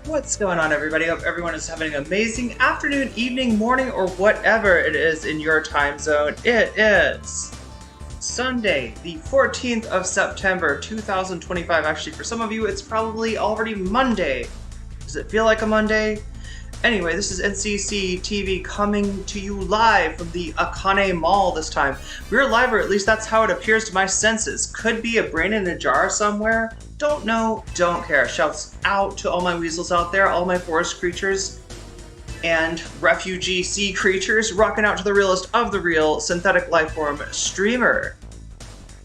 What's going on, everybody? Hope everyone is having an amazing afternoon, evening, morning, or whatever it is in your time zone. It is Sunday, the 14th of September, 2025. Actually, for some of you, it's probably already Monday. Does it feel like a Monday? Anyway, this is NCC TV coming to you live from the Akane Mall this time. We're live, or at least that's how it appears to my senses. Could be a brain in a jar somewhere. Don't know, don't care. Shouts out to all my weasels out there, all my forest creatures, and refugee sea creatures, rocking out to the realest of the real synthetic lifeform streamer.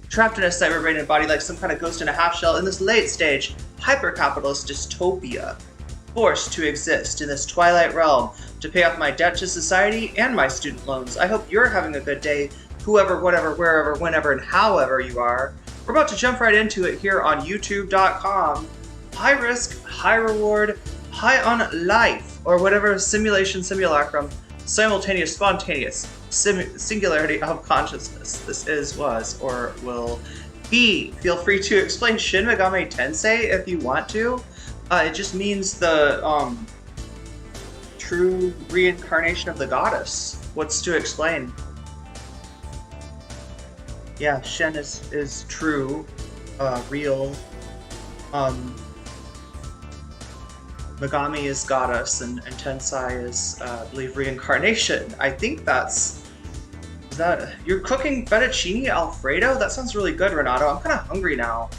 Trapped in a cyber brain and body like some kind of ghost in a half shell in this late stage hyper-capitalist dystopia. Forced to exist in this twilight realm to pay off my debt to society and my student loans. I hope you're having a good day, whoever, whatever, wherever, whenever, and however you are. We're about to jump right into it here on youtube.com. High risk, high reward, high on life, or whatever simulacrum, simultaneous, spontaneous, singularity of consciousness this is, was, or will be. Feel free to explain Shin Megami Tensei if you want to. It just means the true reincarnation of the goddess. What's to explain? Yeah, Shen is true, real. Megami is goddess, and Tensei is, I believe, reincarnation. I think that's... Is that... You're cooking fettuccine Alfredo? That sounds really good, Renato. I'm kind of hungry now.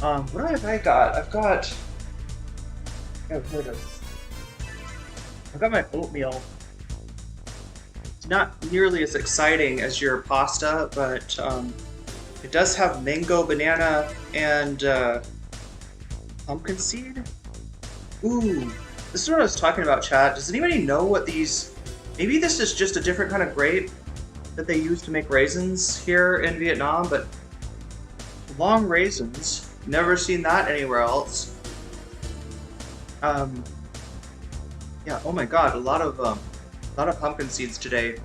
What have I got? I've got... Oh, here it is. I've got my oatmeal. It's not nearly as exciting as your pasta, but it does have mango, banana, and pumpkin seed. Ooh, this is what I was talking about, chat. Does anybody know what these... Maybe this is just a different kind of grape that they use to make raisins here in Vietnam, but long raisins. Never seen that anywhere else. Yeah, oh my god, a lot of pumpkin seeds today.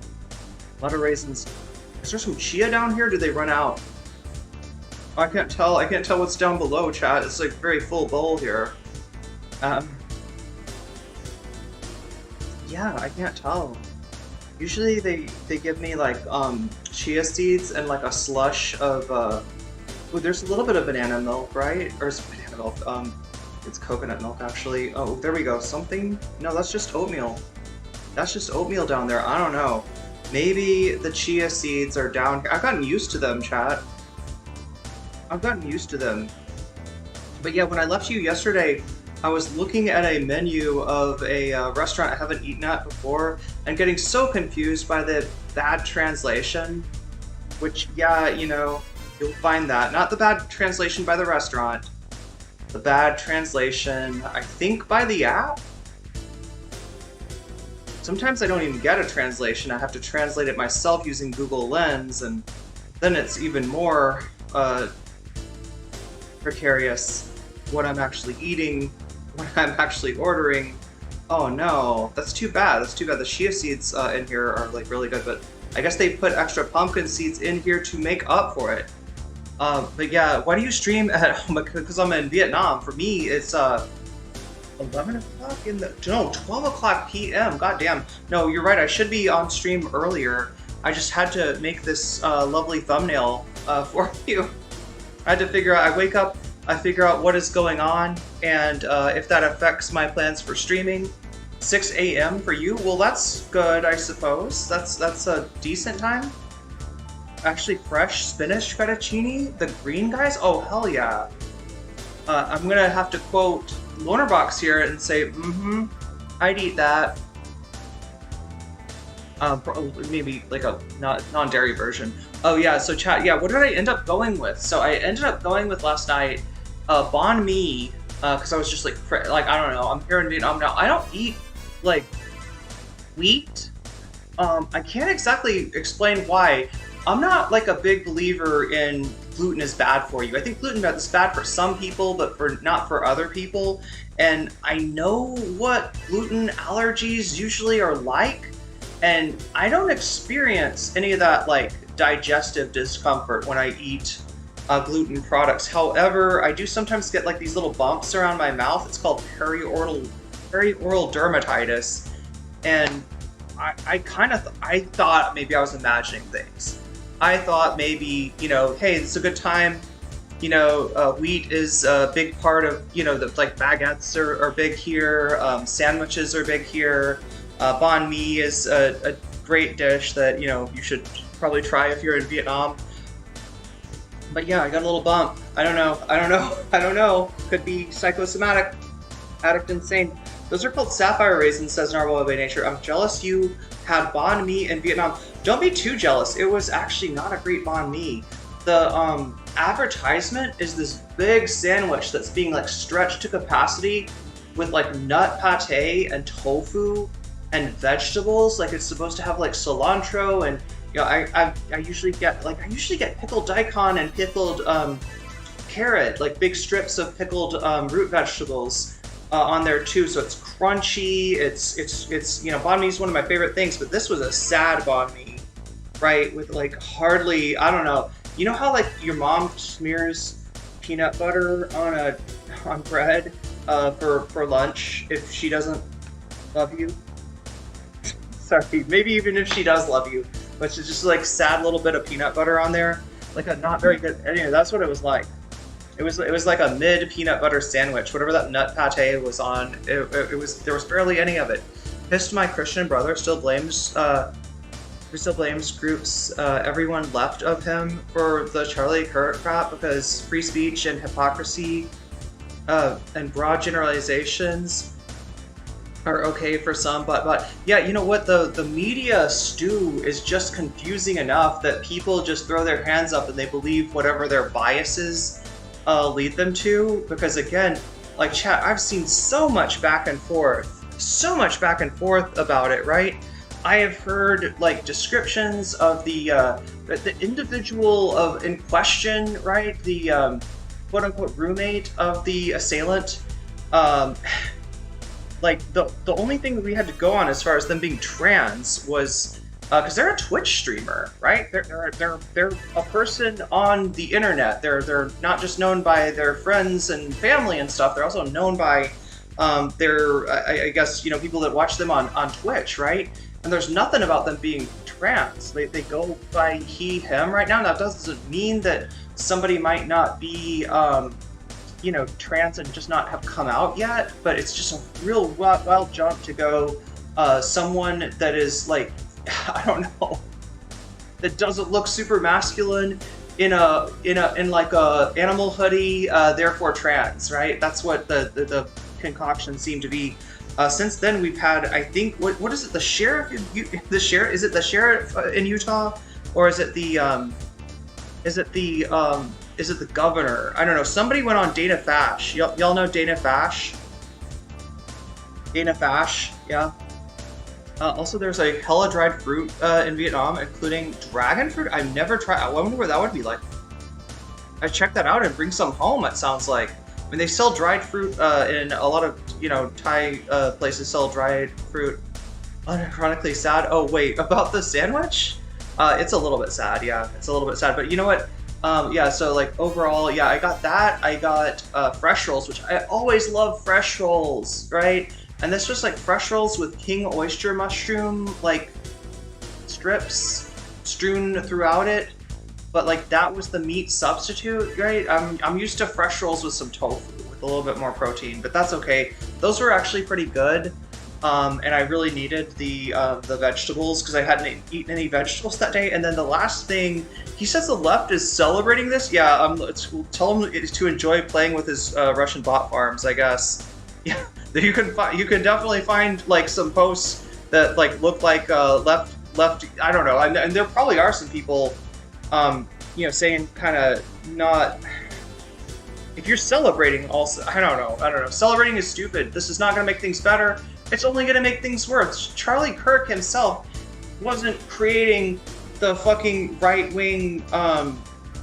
A lot of raisins. Is there some chia down here? Did they run out? Oh, I can't tell what's down below, chat. It's like a very full bowl here. Yeah, I can't tell. Usually they give me like chia seeds and like a slush of oh, there's a little bit of banana milk, right? Or is it banana milk? It's coconut milk, actually. Oh, there we go. Something? No, that's just oatmeal. That's just oatmeal down there. I don't know. Maybe the chia seeds are down here. I've gotten used to them, chat. I've gotten used to them. But yeah, when I left you yesterday, I was looking at a menu of a restaurant I haven't eaten at before and getting so confused by the bad translation. Which, yeah, you know, you'll find that. Not the bad translation by the restaurant. The bad translation, I think, by the app? Sometimes I don't even get a translation. I have to translate it myself using Google Lens, and then it's even more precarious what I'm actually eating, what I'm actually ordering. Oh no, that's too bad. That's too bad. The chia seeds in here are like really good, but I guess they put extra pumpkin seeds in here to make up for it. But yeah, why do you stream at home? Because I'm in Vietnam. For me, it's 11 o'clock in the... No, 12 o'clock p.m. God damn. No, you're right. I should be on stream earlier. I just had to make this lovely thumbnail for you. I had to figure out... I wake up, I figure out what is going on, and if that affects my plans for streaming. 6 a.m. for you? Well, that's good, I suppose. That's a decent time. Actually, fresh spinach fettuccine? The green guys? Oh, hell yeah. I'm gonna have to quote Lonerbox here and say, I'd eat that. Maybe like a non-dairy version. Oh yeah, so chat, yeah, what did I end up going with? So I ended up going with last night, banh mi, because I was just like, I don't know, I'm here in Vietnam now. I don't eat, like, wheat. I can't exactly explain why. I'm not like a big believer in gluten is bad for you. I think gluten is bad for some people, but not for other people. And I know what gluten allergies usually are like, and I don't experience any of that like digestive discomfort when I eat gluten products. However, I do sometimes get like these little bumps around my mouth. It's called very oral dermatitis, and I thought maybe I was imagining things. I thought maybe, hey, this is a good time. Wheat is a big part of, the like baguettes are big here. Sandwiches are big here. Banh mi is a great dish that, you should probably try if you're in Vietnam. But yeah, I got a little bump. I don't know. Could be psychosomatic, addict, insane. Those are called sapphire raisins, says Narwhal by Nature. I'm jealous you had banh mi in Vietnam. Don't be too jealous. It was actually not a great banh mi. The advertisement is this big sandwich that's being like stretched to capacity with like nut pate and tofu and vegetables. Like it's supposed to have like cilantro and I usually get pickled daikon and pickled carrot, like big strips of pickled root vegetables on there too. So it's crunchy. It's banh mi is one of my favorite things, but this was a sad banh mi, right? With like hardly, I don't know. You know how like your mom smears peanut butter on bread for lunch if she doesn't love you? Sorry, maybe even if she does love you, but it's just like sad little bit of peanut butter on there, like a not very good. Anyway, that's what it was like. It was like a mid peanut butter sandwich. Whatever that nut pate was on, it was there was barely any of it. Pissed my Christian brother still blames groups everyone left of him for the Charlie Kirk crap because free speech and hypocrisy and broad generalizations are okay for some, but yeah, you know what, the media stew is just confusing enough that people just throw their hands up and they believe whatever their biases lead them to, because again, like chat, I've seen so much back and forth about it, right? I have heard like descriptions of the individual in question, right? The quote unquote roommate of the assailant. Like the only thing that we had to go on as far as them being trans was because they're a Twitch streamer, right? They're a person on the internet. They're not just known by their friends and family and stuff. They're also known by I guess people that watch them on Twitch, right? And there's nothing about them being trans. They go by he, him right now. That doesn't mean that somebody might not be trans and just not have come out yet, but it's just a real wild jump to go someone that is like, I don't know, that doesn't look super masculine in like a animal hoodie, therefore trans, right? That's what the concoction seemed to be. Since then, we've had, I think, what is it? The sheriff? Is it the sheriff in Utah, or is it the governor? I don't know. Somebody went on Dana Fash. Y'all know Dana Fash? Dana Fash, yeah. Also, there's a hella dried fruit in Vietnam, including dragon fruit. I've never tried. I wonder what that would be like. I check that out and bring some home. It sounds like. I mean, they sell dried fruit in a lot of Thai places. Sell dried fruit. Unironically sad. Oh wait, about the sandwich? It's a little bit sad. Yeah, it's a little bit sad. But you know what? Yeah. So like overall, yeah, I got that. I got fresh rolls, which I always love fresh rolls, right? And this was like fresh rolls with king oyster mushroom like strips strewn throughout it. But like that was the meat substitute, right? I'm used to fresh rolls with some tofu with a little bit more protein, but that's okay. Those were actually pretty good, and I really needed the vegetables because I hadn't eaten any vegetables that day. And then the last thing, he says the left is celebrating this. Yeah, tell him to enjoy playing with his Russian bot farms, I guess. Yeah, you can definitely find like some posts that like look like left. I don't know, and there probably are some people. Saying kind of not. If you're celebrating, also, I don't know. Celebrating is stupid. This is not going to make things better. It's only going to make things worse. Charlie Kirk himself wasn't creating the fucking right-wing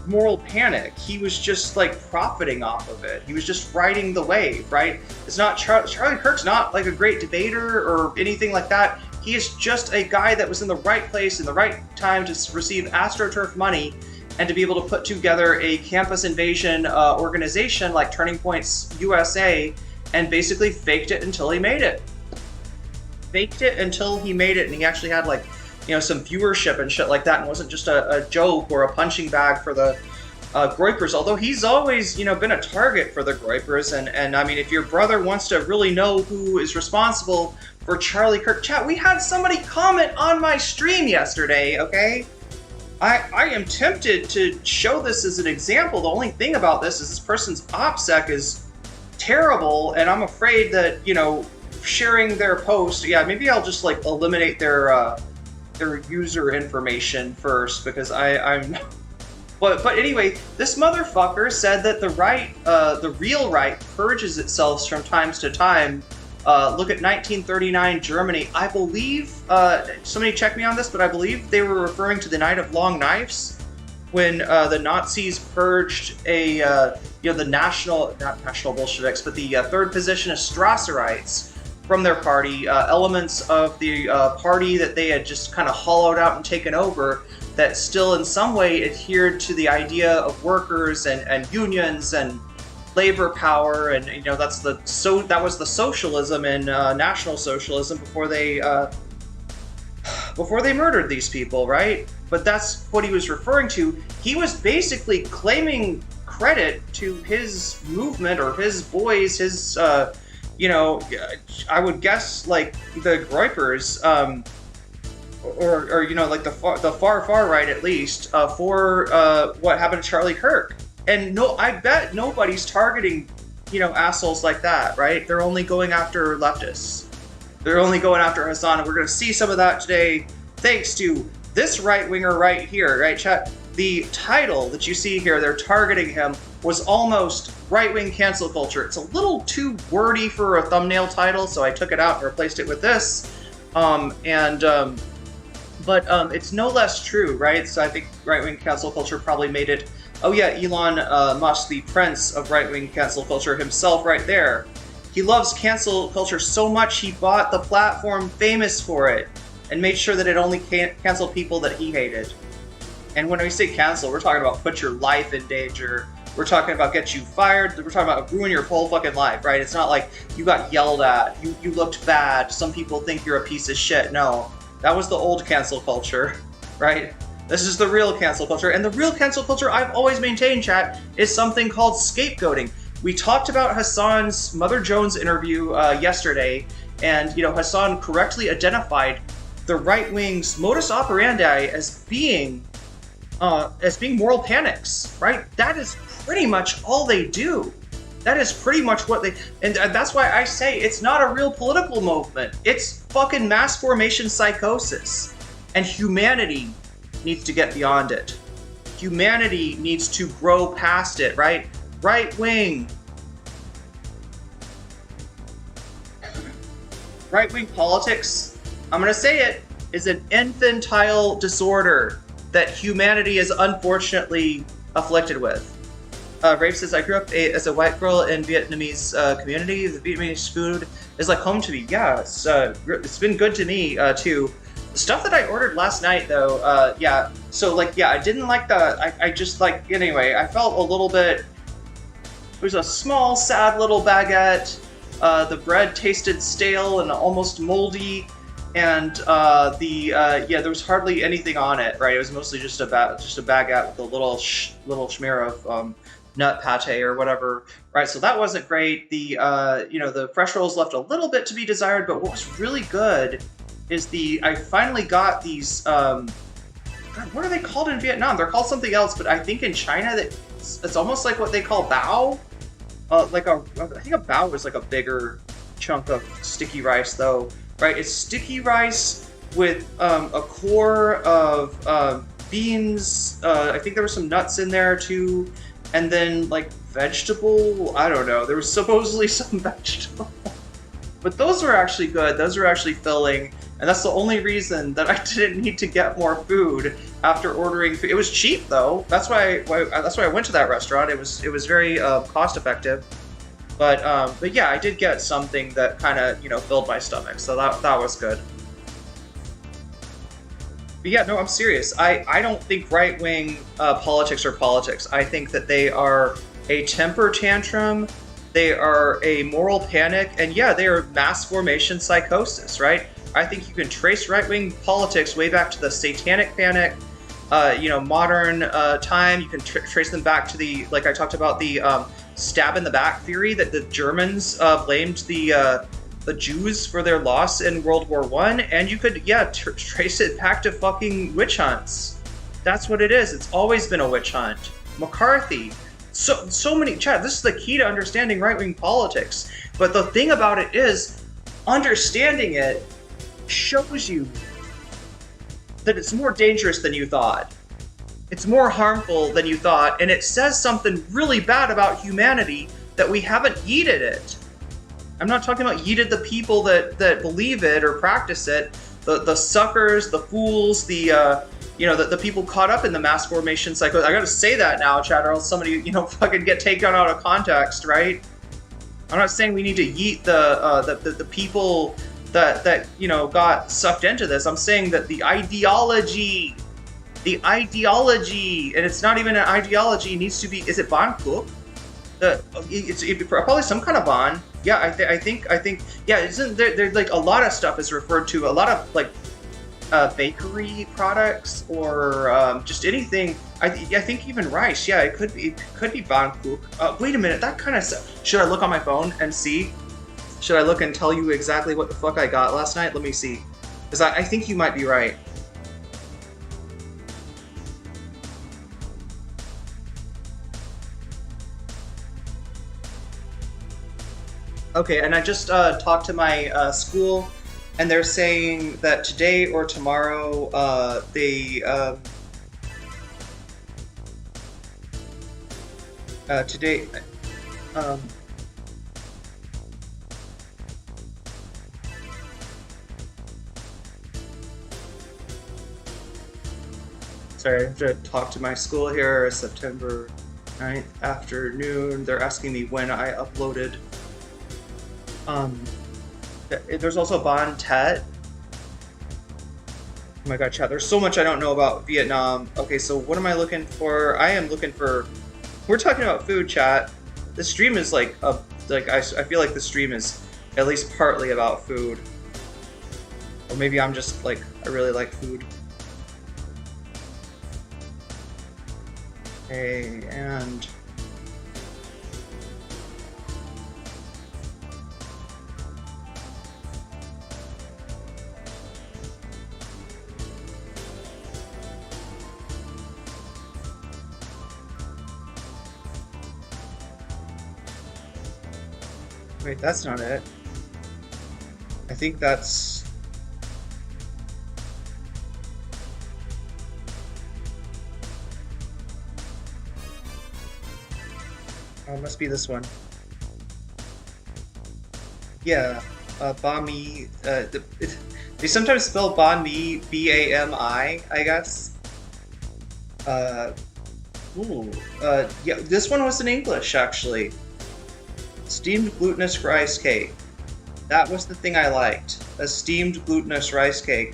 moral panic. He was just like profiting off of it. He was just riding the wave, right? It's not Charlie Kirk's not like a great debater or anything like that. He is just a guy that was in the right place in the right time to receive AstroTurf money and to be able to put together a campus invasion organization like Turning Points USA and basically faked it until he made it. And he actually had like, some viewership and shit like that, and wasn't just a joke or a punching bag for the Groypers, although he's always, been a target for the Groypers, and I mean, if your brother wants to really know who is responsible for Charlie Kirk, chat, we had somebody comment on my stream yesterday, okay? I am tempted to show this as an example. The only thing about this is this person's OPSEC is terrible, and I'm afraid that, sharing their post, yeah, maybe I'll just, like, eliminate their user information first, because I'm... But anyway, this motherfucker said that the real right purges itself from times to time. Look at 1939 Germany. I believe, somebody check me on this, but I believe they were referring to the Night of Long Knives, when the Nazis purged the not national Bolsheviks, but the third position of Strasserites from their party, elements of the party that they had just kind of hollowed out and taken over, that still in some way adhered to the idea of workers and unions and labor power, and that was the socialism and National Socialism before they murdered these people, right? But that's what he was referring to. He was basically claiming credit to his movement or his boys, his I would guess like the Groypers, or like the far right at least, for what happened to Charlie Kirk. And no, I bet nobody's targeting, assholes like that, right? They're only going after leftists. They're only going after Hasan, and we're going to see some of that today, thanks to this right-winger right here, right, chat? The title that you see here, they're targeting him, was almost right-wing cancel culture. It's a little too wordy for a thumbnail title, so I took it out and replaced it with this. But it's no less true, right? So I think right-wing cancel culture probably made it. Oh yeah, Elon Musk, the prince of right-wing cancel culture himself right there. He loves cancel culture so much he bought the platform famous for it and made sure that it only canceled people that he hated. And when we say cancel, we're talking about put your life in danger. We're talking about get you fired. We're talking about ruin your whole fucking life, right? It's not like you got yelled at, you looked bad, some people think you're a piece of shit. No, that was the old cancel culture, right? This is the real cancel culture, and the real cancel culture I've always maintained, chat, is something called scapegoating. We talked about Hasan's Mother Jones interview yesterday, and Hasan correctly identified the right wing's modus operandi as being moral panics, right? That is pretty much all they do. That is pretty much what they, and that's why I say it's not a real political movement. It's fucking mass formation psychosis, and humanity needs to get beyond it. Humanity needs to grow past it, right? Right wing politics, I'm gonna say it, is an infantile disorder that humanity is unfortunately afflicted with. Rafe says, I grew up as a white girl in Vietnamese community. The Vietnamese food is like home to me. Yeah, it's been good to me too. The stuff that I ordered last night, though, yeah. So, I didn't like I just, anyway, I felt a little bit. It was a small, sad little baguette. The bread tasted stale and almost moldy, and there was hardly anything on it, right? It was mostly just a baguette with a little schmear of nut pate or whatever, right? So that wasn't great. The fresh rolls left a little bit to be desired, but what was really good is I finally got these, God, what are they called in Vietnam? They're called something else, but I think in China it's almost like what they call bao. I think a bao is like a bigger chunk of sticky rice though, right? It's sticky rice with a core of beans. I think there were some nuts in there too, and then vegetable. I don't know. There was supposedly some vegetable, but those were actually good. Those were actually filling. And that's the only reason that I didn't need to get more food after ordering food. It was cheap though. That's why I went to that restaurant. It was very cost effective. But yeah, I did get something that kind of filled my stomach. So that was good. But yeah, no, I'm serious. I don't think right wing politics are politics. I think that they are a temper tantrum They are a moral panic, and yeah, they are mass formation psychosis, right? I think you can trace right-wing politics way back to the Satanic Panic, modern time. You can trace them back to the, like I talked about, the stab in the back theory that the Germans blamed the Jews for their loss in World War I, and you could, trace it back to fucking witch hunts. That's what it is. It's always been a witch hunt. McCarthy. So many, Chad, this is the key to understanding right-wing politics. But the thing about it is, understanding it shows you that it's more dangerous than you thought. It's more harmful than you thought, and it says something really bad about humanity that we haven't yeeted it. I'm not talking about yeeted the people that believe it or practice it, the suckers, the fools, the people caught up in the mass formation cycle. I gotta say that now, Chad, or else somebody, fucking get taken out of context, right? I'm not saying we need to yeet the people that got sucked into this. I'm saying that the ideology, and it's not even an ideology, needs to be, is it Von Cook? It's probably some kind of Von. Yeah, I think, yeah, isn't there like a lot of stuff is referred to, a lot of like bakery products or just anything. I think even rice. Yeah, it could be Von Cook. Wait a minute, that kind of stuff. Should I look on my phone and see? Should I look and tell you exactly what the fuck I got last night? Let me see, because I think you might be right. Okay, and I just talked to my school, and they're saying that today or tomorrow, today, sorry, I have to talk to my school here, September 9th afternoon. They're asking me when I uploaded. There's also Bon Tet. Oh my god, chat, there's so much I don't know about Vietnam. Okay, so what am I looking for? I am looking for... We're talking about food, chat. The stream is I feel like the stream is at least partly about food. Or maybe I'm just I really like food. Okay, and... Wait, that's not it. I think that's... Oh, it must be this one. Yeah, banh mi. They sometimes spell banh mi B-A-M-I, I guess. Yeah, this one was in English, actually. Steamed glutinous rice cake. That was the thing I liked. A steamed glutinous rice cake.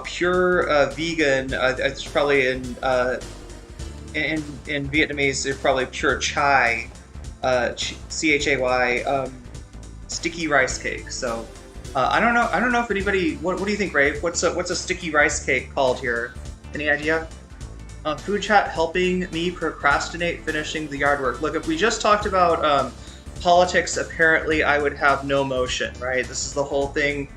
Pure vegan. It's probably in Vietnamese. It's probably pure chai. C-H-A-Y. Sticky rice cake. So I don't know. I don't know if anybody. What do you think, Rave? What's a sticky rice cake called here? Any idea? Food chat helping me procrastinate finishing the yard work. Look, if we just talked about politics, apparently I would have no motion, right? This is the whole thing.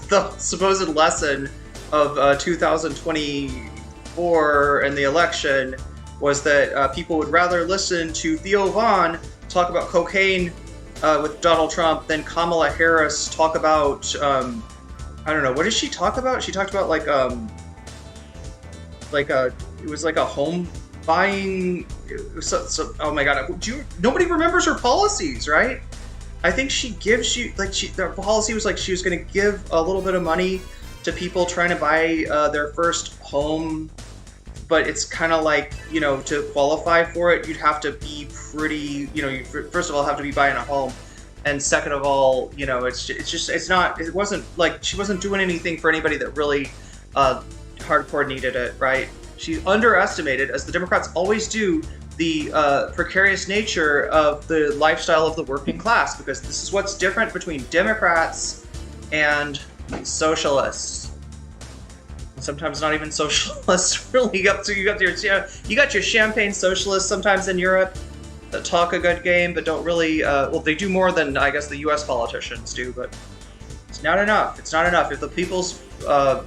The supposed lesson of 2024 and the election was that people would rather listen to Theo Von talk about cocaine with Donald Trump than Kamala Harris talk about, I don't know, what did she talk about? She talked about it was like a home buying, oh my god, nobody remembers her policies, right? I think she gives you, the policy was she was going to give a little bit of money to people trying to buy their first home, but it's kind of to qualify for it, you'd have to be pretty, you first of all have to be buying a home, and second of all, it wasn't she wasn't doing anything for anybody that really hardcore needed it, right? She underestimated, as the Democrats always do, the precarious nature of the lifestyle of the working class, because this is what's different between Democrats and socialists. Sometimes not even socialists, really. You got your champagne socialists sometimes in Europe that talk a good game, but don't really. Well, they do more than I guess the U.S. politicians do, but it's not enough. It's not enough. If the people's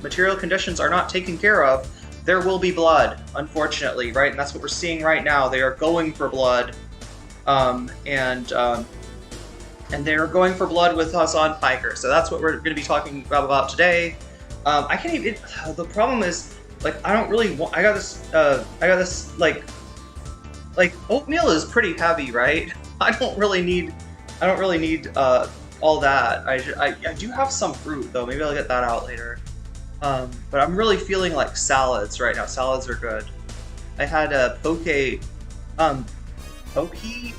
material conditions are not taken care of, there will be blood, unfortunately, right? And that's what we're seeing right now. They are going for blood, and they are going for blood with Hasan Piker. So that's what we're going to be talking about today. I can't even. The problem is, like, I don't really want. I got this like oatmeal is pretty heavy, right? I don't really need all that. I do have some fruit though. Maybe I'll get that out later. But I'm really feeling like salads right now. Salads are good. I had a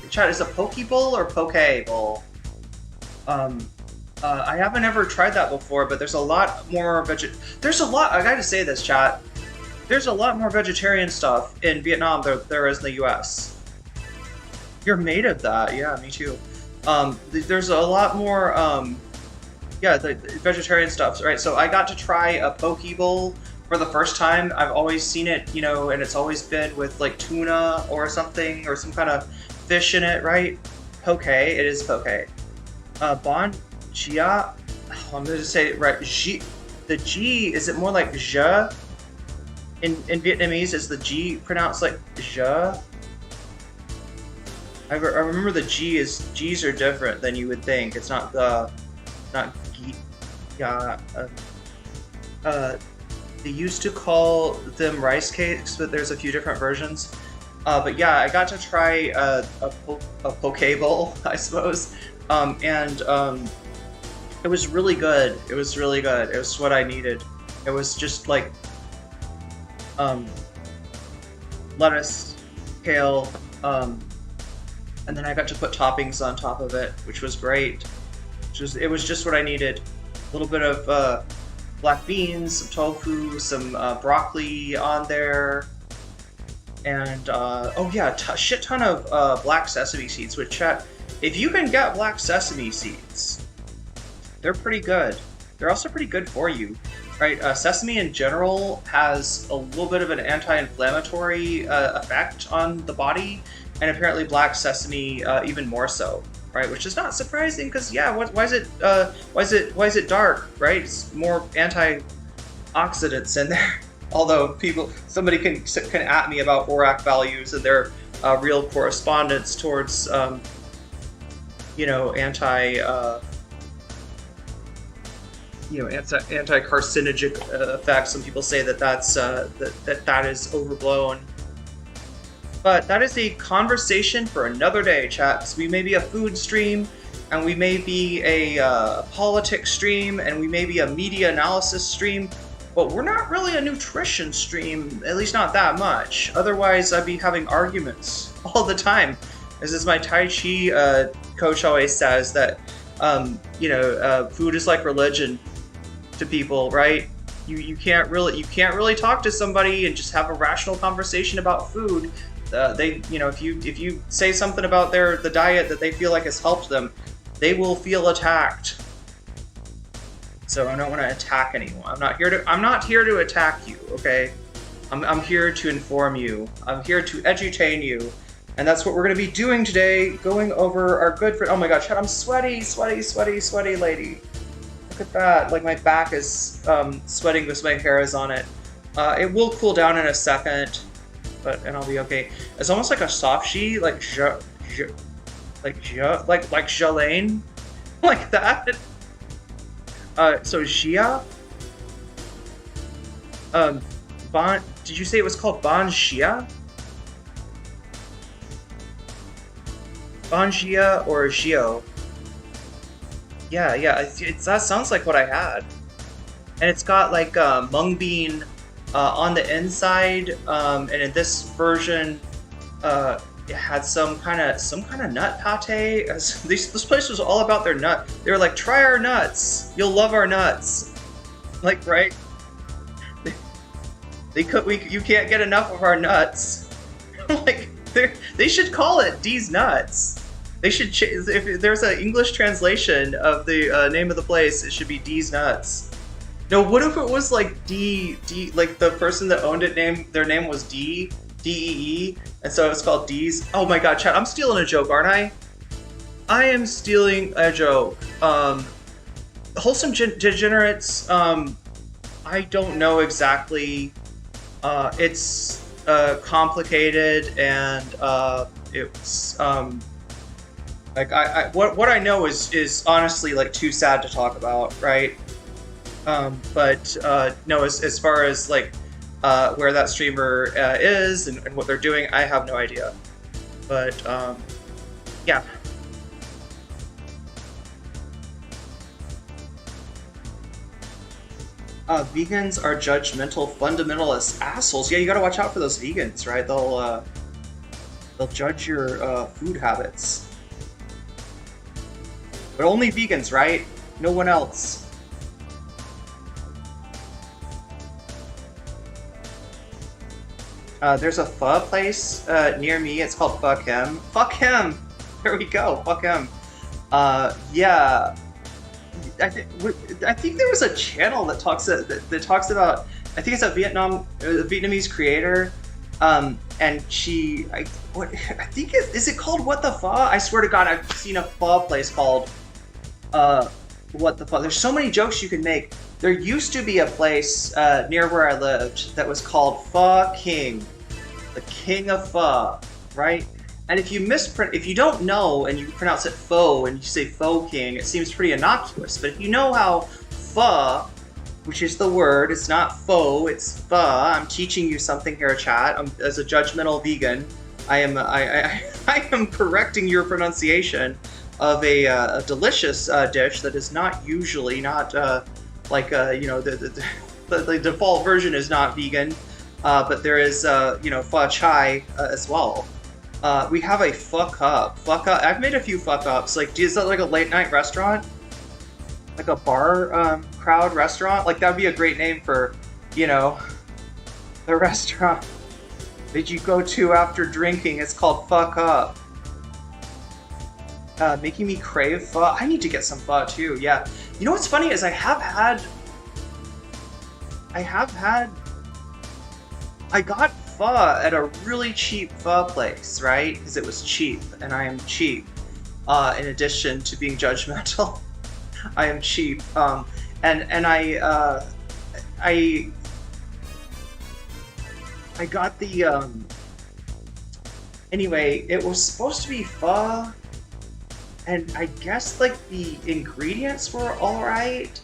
Chad, is it poke bowl or poke bowl? I haven't ever tried that before, but there's a lot more I gotta say this, chat. There's a lot more vegetarian stuff in Vietnam than there is in the US. You're made of that, yeah, me too. There's a lot more, the vegetarian stuff, right? So I got to try a poke bowl for the first time. I've always seen it, and it's always been with like tuna or something, or some kind of fish in it, right? Poke, it is poke. Bon Chia, I'm going to say it right. The G, is it more like je? In Vietnamese, is the G pronounced like je? I remember the G's are different than you would think. It's not G, yeah. They used to call them rice cakes, but there's a few different versions. But yeah, I got to try a poke bowl, I suppose, and it was really good. It was really good. It was what I needed. It was just like lettuce, kale, and then I got to put toppings on top of it, which was great. It was just what I needed. A little bit of black beans, some tofu, some broccoli on there, and a shit ton of black sesame seeds. Which, chat, if you can get black sesame seeds, they're pretty good. They're also pretty good for you, right? Sesame in general has a little bit of an anti-inflammatory effect on the body, and apparently black sesame even more so, right? Which is not surprising, because why is it dark, right? It's more antioxidants in there. Although somebody can at me about ORAC values and their real correspondence towards anti-carcinogenic effects. Some people say that is overblown. But that is a conversation for another day, chat. We may be a food stream, and we may be a politics stream, and we may be a media analysis stream, but we're not really a nutrition stream, at least not that much. Otherwise, I'd be having arguments all the time. As my Tai Chi coach always says, that food is like religion to people, right? You can't really talk to somebody and just have a rational conversation about food. If you say something about the diet that they feel like has helped them, they will feel attacked. So I don't want to attack anyone. I'm not here to attack you, okay? I'm here to inform you. I'm here to edutain you. And that's what we're going to be doing today, going over our good friend. Oh my gosh, Chad, I'm sweaty, lady. Look at that. Like, my back is sweating because my hair is on it. It will cool down in a second, and I'll be okay. It's almost like a soft sheet, like Jelaine, like that. So Gia, did you say it was called Bon Gia? Bon Gia or Gio? Yeah, that sounds like what I had. And it's got like mung bean on the inside, and in this version, it had some kind of nut pate. This place was all about their nut. They were like, try our nuts, you'll love our nuts. Like, right? You can't get enough of our nuts. Like, They should call it D's Nuts. They should if there's an English translation of the name of the place, it should be D's Nuts. No, what if it was like D, like the person that owned it their name was D-E-E, and so it's called D's. Oh my god, chat, I'm stealing a joke, aren't I? I am stealing a joke. Wholesome Degenerates, I don't know exactly. It's complicated, and it's like what I know is honestly like too sad to talk about, right? But no, as far as like where that streamer is and what they're doing, I have no idea. But yeah. Vegans are judgmental, fundamentalist assholes. Yeah, you gotta watch out for those vegans, right? They'll judge your food habits. But only vegans, right? No one else. There's a pho place near me. It's called Fuck Him. Fuck Him! There we go. Fuck Him. Yeah. I think there was a channel that talks about. I think it's a Vietnamese creator, and she. I think is it called What the Pho? I swear to God, I've seen a pho place called What the Pho. There's so many jokes you can make. There used to be a place near where I lived that was called Pho King, the King of Pho, right? And if you don't know and you pronounce it pho and you say Pho King, it seems pretty innocuous. But if you know how pho, which is the word, it's not pho, it's pho. I'm teaching you something here, chat. As a judgmental vegan, I am correcting your pronunciation of a delicious dish that is not usually like the default version is not vegan, but there is pho chai as well. We have a fuck up. I've made a few fuck ups. Like, is that like a late night restaurant? Like a bar crowd restaurant? Like, that would be a great name for, the restaurant that you go to after drinking. It's called Fuck Up. Making me crave pho. I need to get some pho too, yeah. You know what's funny is I got pho at a really cheap pho place, right? Because it was cheap, and I am cheap. In addition to being judgmental, I am cheap. And I got the anyway. It was supposed to be pho, and I guess like the ingredients were all right,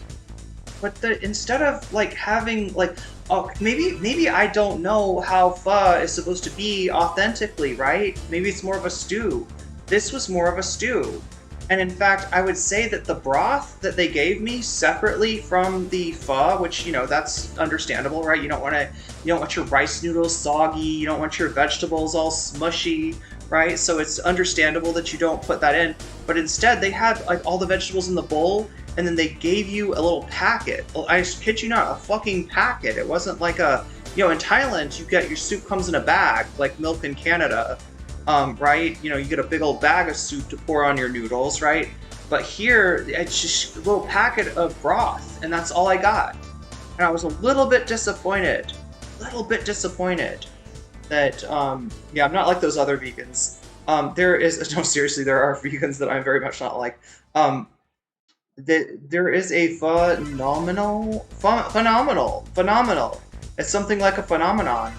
but instead of like having like. Oh, maybe I don't know how pho is supposed to be authentically, right? Maybe it's more of a stew. This was more of a stew. And in fact, I would say that the broth that they gave me separately from the pho, which, that's understandable, right? You don't want your rice noodles soggy, you don't want your vegetables all smushy, right? So it's understandable that you don't put that in. But instead, they had like all the vegetables in the bowl, and then they gave you a little packet. I kid you not, a fucking packet. It wasn't like in Thailand, your soup comes in a bag, like milk in Canada, right? You get a big old bag of soup to pour on your noodles, right? But here, it's just a little packet of broth, and that's all I got. And I was a little bit disappointed that, I'm not like those other vegans. No, seriously, there are vegans that I'm very much not like. There is a phenomenal. It's something like a phenomenon.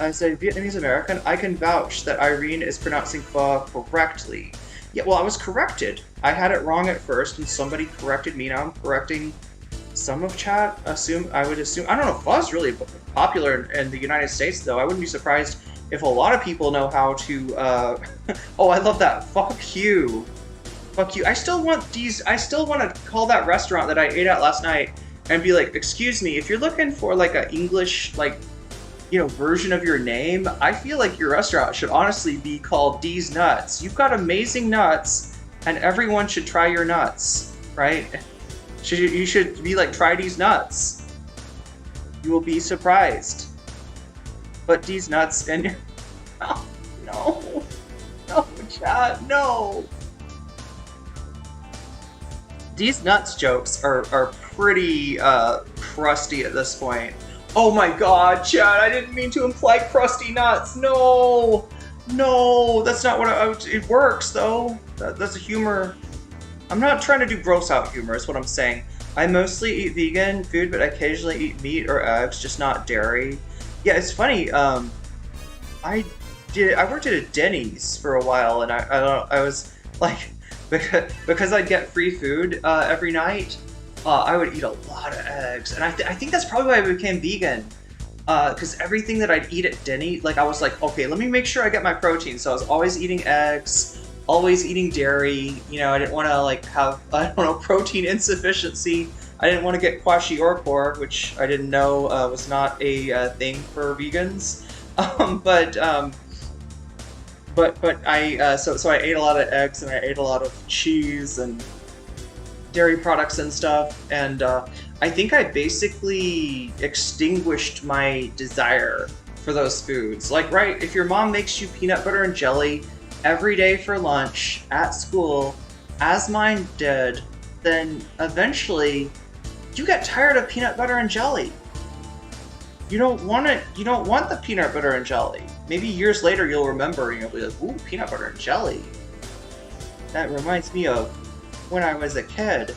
As a Vietnamese American, I can vouch that Irene is pronouncing pho correctly. Yeah, well, I was corrected. I had it wrong at first, and somebody corrected me. Now I'm correcting some of chat. I would assume. I don't know. Pho is really popular in the United States, though. I wouldn't be surprised if a lot of people know how to. Oh, I love that. Fuck you. Fuck you. I still want to call that restaurant that I ate at last night and be like, excuse me, if you're looking for like an English, version of your name, I feel like your restaurant should honestly be called D's Nuts. You've got amazing nuts, and everyone should try your nuts, right? You should be like, try D's Nuts. You will be surprised. Put D's Nuts in your... No. No, chat, no. These nuts jokes are pretty crusty at this point. Oh my god, chat, I didn't mean to imply crusty nuts. No. No, that's not what it works though. That's a humor. I'm not trying to do gross out humor, is what I'm saying. I mostly eat vegan food, but I occasionally eat meat or eggs, just not dairy. Yeah, it's funny. I worked at a Denny's for a while, and I was like, because I'd get free food every night, I would eat a lot of eggs, and I think that's probably why I became vegan. Because everything that I'd eat at Denny, like I was like, okay, let me make sure I get my protein. So I was always eating eggs, always eating dairy. You know, I didn't want to like have, I don't know, protein insufficiency. I didn't want to get kwashiorkor, which I didn't know was not a thing for vegans. But I so I ate a lot of eggs and I ate a lot of cheese and dairy products and stuff, and I think I basically extinguished my desire for those foods. Like, right, if your mom makes you peanut butter and jelly every day for lunch at school, as mine did, then eventually you get tired of peanut butter and jelly. You don't want it. You don't want the peanut butter and jelly. Maybe years later you'll remember and you'll be like, ooh, peanut butter and jelly. That reminds me of when I was a kid.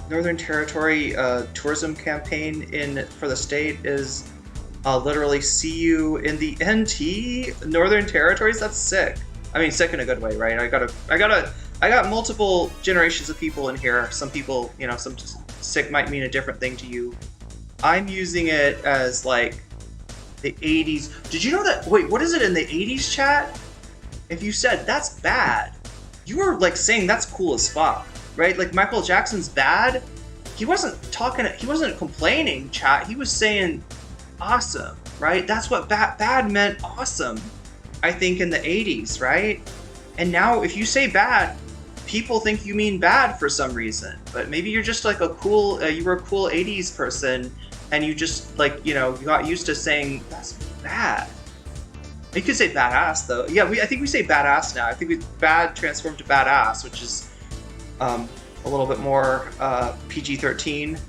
Northern Territory tourism campaign for the state is literally see you in the NT Northern Territories. That's sick. I mean, sick in a good way, right? I got multiple generations of people in here. Some people, you know, some sick might mean a different thing to you. I'm using it as like the 80s. Did you know that? Wait, what is it in the 80s, chat? If you said that's bad, you were like saying that's cool as fuck. Right? Like Michael Jackson's bad. He wasn't complaining, chat. He was saying awesome, right? That's what bad meant, awesome, I think, in the 80s, right? And now if you say bad, people think you mean bad for some reason. But maybe you're just like a cool, you were a cool 80s person and you just like, you know, you got used to saying that's bad. You could say badass though. Yeah, I think we say badass now. I think bad transformed to badass, which is a little bit more PG-13.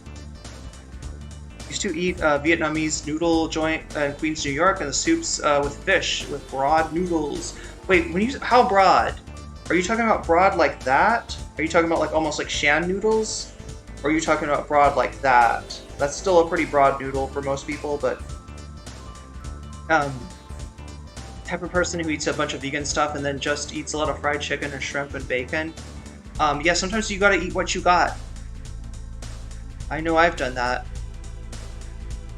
Used to eat Vietnamese noodle joint in Queens, New York, and the soups with fish, with broad noodles. Wait, how broad? Are you talking about broad like that? Are you talking about like almost like shan noodles? Or are you talking about broad like that? That's still a pretty broad noodle for most people, but type of person who eats a bunch of vegan stuff and then just eats a lot of fried chicken and shrimp and bacon. Yeah, sometimes you gotta eat what you got. I know I've done that.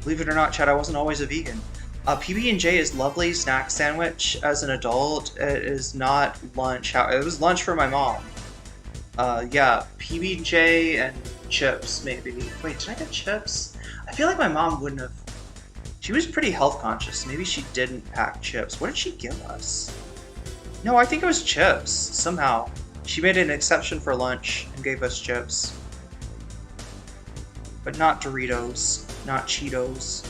Believe it or not, Chad, I wasn't always a vegan. PB&J is lovely snack sandwich as an adult. It is not lunch. It was lunch for my mom. Yeah, PB&J and chips, maybe. Wait, did I get chips? I feel like my mom wouldn't have. She was pretty health conscious. Maybe she didn't pack chips. What did she give us? No, I think it was chips, somehow. She made an exception for lunch and gave us chips. But not Doritos, not Cheetos.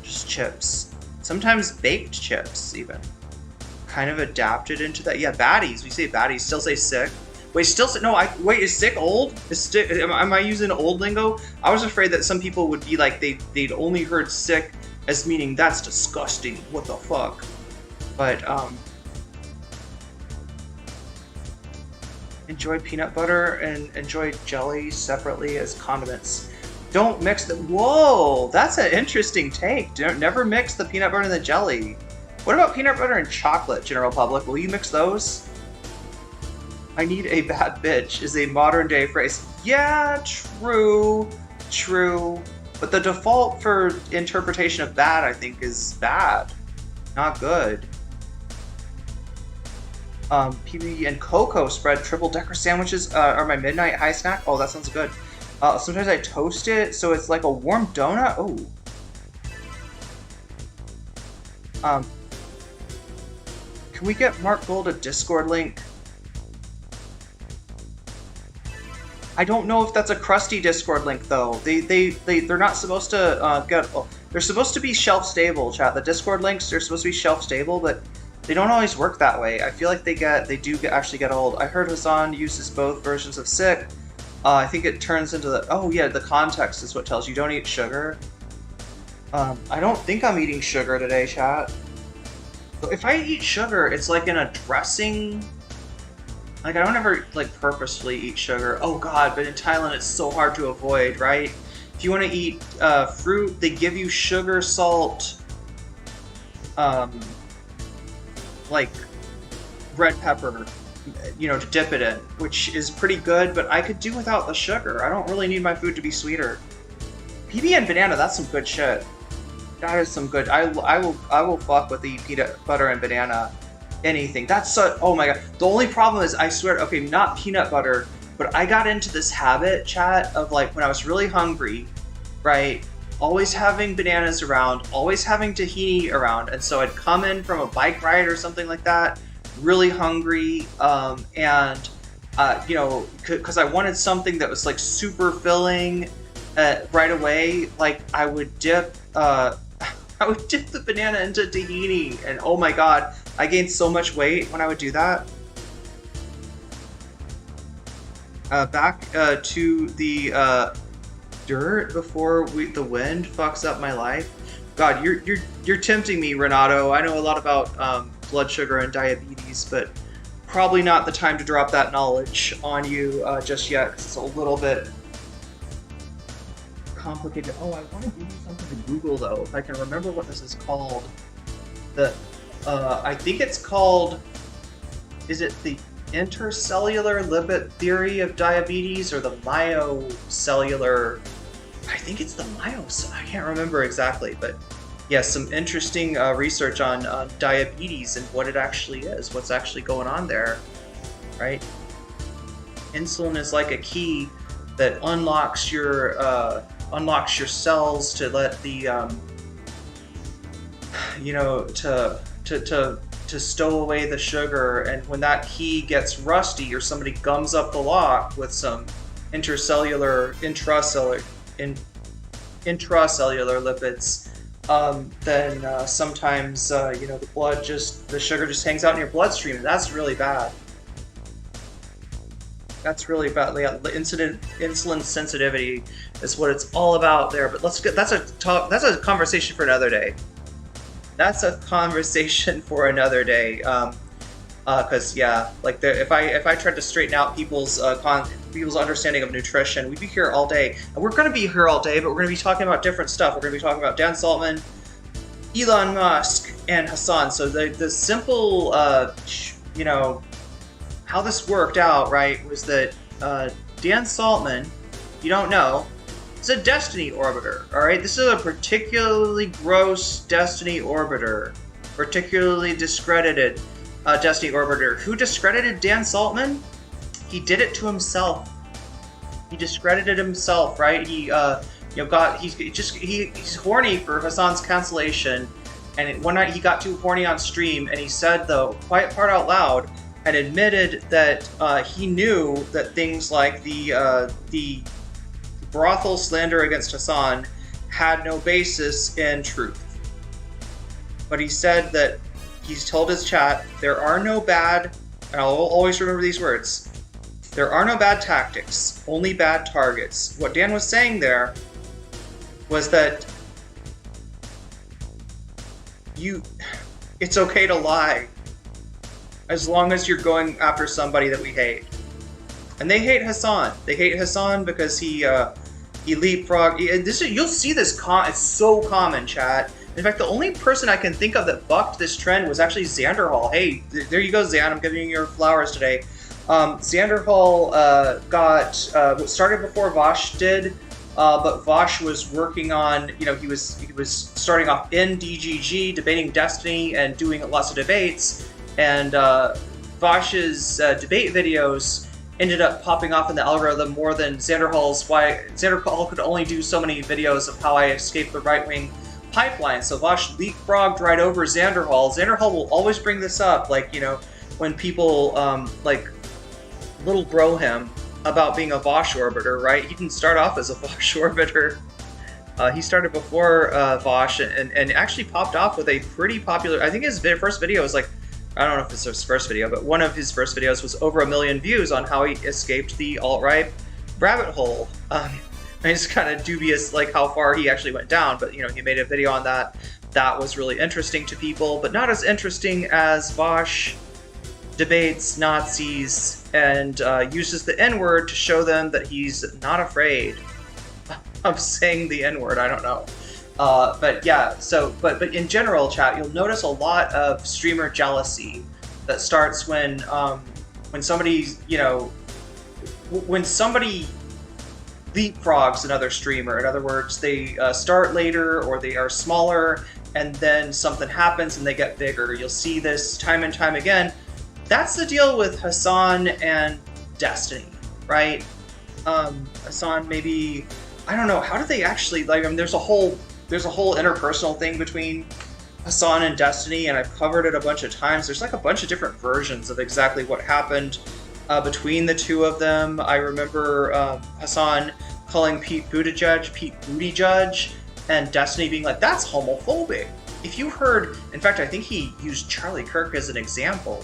Just chips. Sometimes baked chips, even. Kind of adapted into that. Yeah, baddies. We say baddies. Still say sick. Wait, still say... No, wait, is sick old? Am I using old lingo? I was afraid that some people would be like, they'd only heard sick as meaning that's disgusting. What the fuck? But, enjoy peanut butter and enjoy jelly separately as condiments. Don't mix them. Whoa, that's an interesting take. Never mix the peanut butter and the jelly. What about peanut butter and chocolate, general public? Will you mix those? I need a bad bitch is a modern day phrase. Yeah, true. But the default for interpretation of bad, I think, is bad. Not good. PB and cocoa spread triple decker sandwiches are my midnight high snack. Oh, that sounds good. Sometimes I toast it so it's like a warm donut. Oh. Can we get Mark Gold a Discord link? I don't know if that's a crusty Discord link though. They're not supposed to get. They're supposed to be shelf stable, chat. The Discord links, they're supposed to be shelf stable, but they don't always work that way. I feel like they actually get old. I heard Hasan uses both versions of sick. I think it turns into the context is what tells you don't eat sugar. I don't think I'm eating sugar today, chat. But if I eat sugar, it's like in a dressing. Like, I don't ever, like, purposefully eat sugar. Oh god, but in Thailand it's so hard to avoid, right? If you want to eat fruit, they give you sugar, salt, like, red pepper, you know, to dip it in, which is pretty good, but I could do without the sugar. I don't really need my food to be sweeter. PB and banana, that's some good shit. That is some good. I will fuck with the peanut butter and banana. Anything. That's so. Oh my god. The only problem is, I swear. Okay, not peanut butter, but I got into this habit, chat, of like when I was really hungry, right? Always having bananas around, always having tahini around, and so I'd come in from a bike ride or something like that, really hungry, and you know, because I wanted something that was like super filling, right away. Like I would dip the banana into tahini, and oh my god, I gained so much weight when I would do that. Back to the dirt before the wind fucks up my life. God, you're tempting me, Renato. I know a lot about blood sugar and diabetes, but probably not the time to drop that knowledge on you just yet. 'Cause it's a little bit complicated. Oh, I want to give you something to Google though, if I can remember what this is called. I think it's called, is it the intercellular lipid theory of diabetes or the myocellular? I think it's the I can't remember exactly, but yeah, some interesting research on diabetes and what it actually is, what's actually going on there, right? Insulin is like a key that unlocks your cells to let the you know, to stow away the sugar, and when that key gets rusty or somebody gums up the lock with some intracellular lipids, then sometimes you know, the sugar just hangs out in your bloodstream, and that's really bad. That's really bad. Yeah, the insulin sensitivity is what it's all about there. But that's a conversation for another day. That's a conversation for another day. Because yeah, like if I tried to straighten out people's understanding of nutrition, we'd be here all day. And we're going to be here all day, but we're going to be talking about different stuff. We're going to be talking about Dan Saltman, Elon Musk, and Hasan. So the simple, you know, how this worked out, right, was that Dan Saltman, you don't know, is a Destiny orbiter, alright? This is a particularly gross Destiny orbiter, particularly discredited Destiny orbiter. Who discredited Dan Saltman? He did it to himself. He discredited himself, right? He, you know, he's horny for Hasan's cancellation, and one night he got too horny on stream, and he said the quiet part out loud, and admitted that he knew that things like the brothel slander against Hasan had no basis in truth. But he said that he's told his chat, there are no bad, and I'll always remember these words, there are no bad tactics, only bad targets. What Dan was saying there was that it's okay to lie as long as you're going after somebody that we hate. And they hate Hasan. They hate Hasan because he leapfrogged. You'll see this. It's so common, chat. In fact, the only person I can think of that bucked this trend was actually Xanderhall. Hey, there you go, Xan. I'm giving you your flowers today. Xanderhall started before Vosh did, but Vosh was working on, you know, he was starting off in DGG, debating Destiny and doing lots of debates, and Vosh's debate videos ended up popping off in the algorithm more than Xanderhall's. Why Xanderhall could only do so many videos of how I escaped the right-wing pipeline. So Vosh leapfrogged right over Xanderhall. Xanderhall will always bring this up, like, you know, when people like little bro him about being a Vosh orbiter, right? He didn't start off as a Vosh orbiter. He started before Vosh and actually popped off with a pretty popular. I think his first video was like, I don't know if it's his first video, but one of his first videos was over 1 million views on how he escaped the alt-right rabbit hole. And it's kind of dubious like how far he actually went down, but he made a video on that. That was really interesting to people, but not as interesting as Vosh debates Nazis and uses the N-word to show them that he's not afraid of saying the N-word. I don't know. But yeah, but in general, chat, you'll notice a lot of streamer jealousy that starts when somebody, when somebody leapfrogs another streamer. In other words, they start later or they are smaller, and then something happens and they get bigger. You'll see this time and time again. That's the deal with Hasan and Destiny, right? Hasan, maybe, I don't know, how do they actually, like, I mean, there's a whole interpersonal thing between Hasan and Destiny, and I've covered it a bunch of times. There's like a bunch of different versions of exactly what happened between the two of them. I remember Hasan calling Pete Buttigieg, and Destiny being like, that's homophobic. If you heard, in fact, I think he used Charlie Kirk as an example.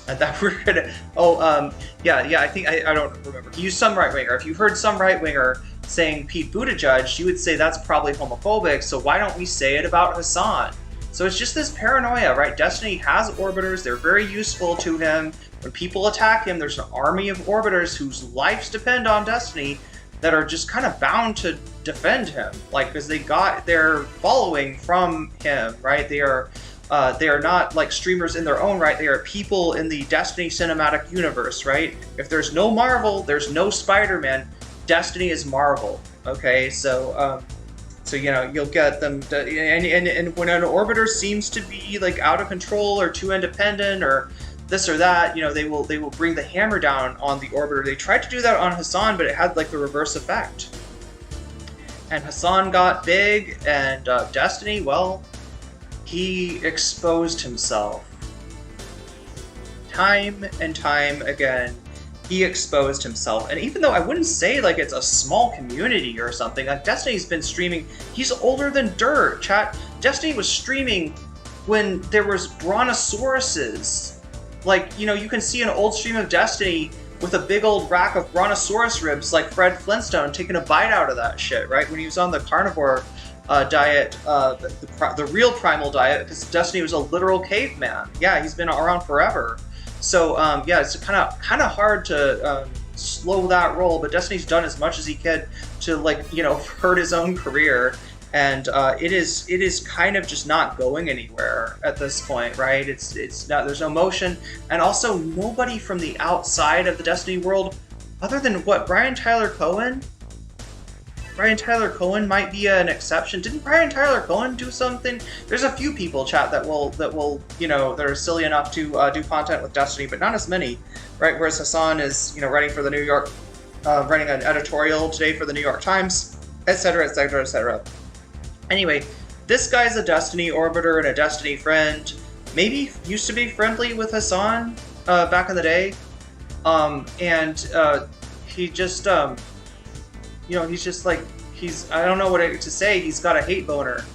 And that we're gonna, I think, I don't remember. He used some right-winger. If you heard some right-winger saying Pete Buttigieg, you would say that's probably homophobic, so why don't we say it about Hasan? So it's just this paranoia, right? Destiny has orbiters, they're very useful to him. When people attack him, there's an army of orbiters whose lives depend on Destiny that are just kind of bound to defend him, like, because they got their following from him, right? They are not like streamers in their own right. They are people in the Destiny cinematic universe, right? If there's no Marvel, there's no Spider-Man. Destiny is Marvel, okay? So you'll get them, and when an orbiter seems to be like out of control or too independent or this or that, they will bring the hammer down on the orbiter. They tried to do that on Hasan, but it had like the reverse effect. And Hasan got big, and Destiny, well, he exposed himself. Time and time again, he exposed himself. And even though I wouldn't say like it's a small community or something, like Destiny's been streaming, he's older than dirt, chat. Destiny was streaming when there was brontosauruses. Like, you can see an old stream of Destiny with a big old rack of brontosaurus ribs like Fred Flintstone taking a bite out of that shit, right? When he was on the carnivore diet, the real primal diet, because Destiny was a literal caveman. Yeah, he's been around forever. So it's kind of hard to slow that roll, but Destiny's done as much as he could to hurt his own career, and it is kind of just not going anywhere at this point, right? It's not, there's no motion, and also nobody from the outside of the Destiny world, other than Brian Tyler Cohen. Brian Tyler Cohen might be an exception. Didn't Brian Tyler Cohen do something? There's a few people, chat, that will that are silly enough to do content with Destiny, but not as many, right? Whereas Hasan is, writing for the New York, writing an editorial today for the New York Times, etc., etc., etc. Anyway, this guy's a Destiny orbiter and a Destiny friend. Maybe used to be friendly with Hasan back in the day, and he just. He's just like, I don't know what to say. He's got a hate boner.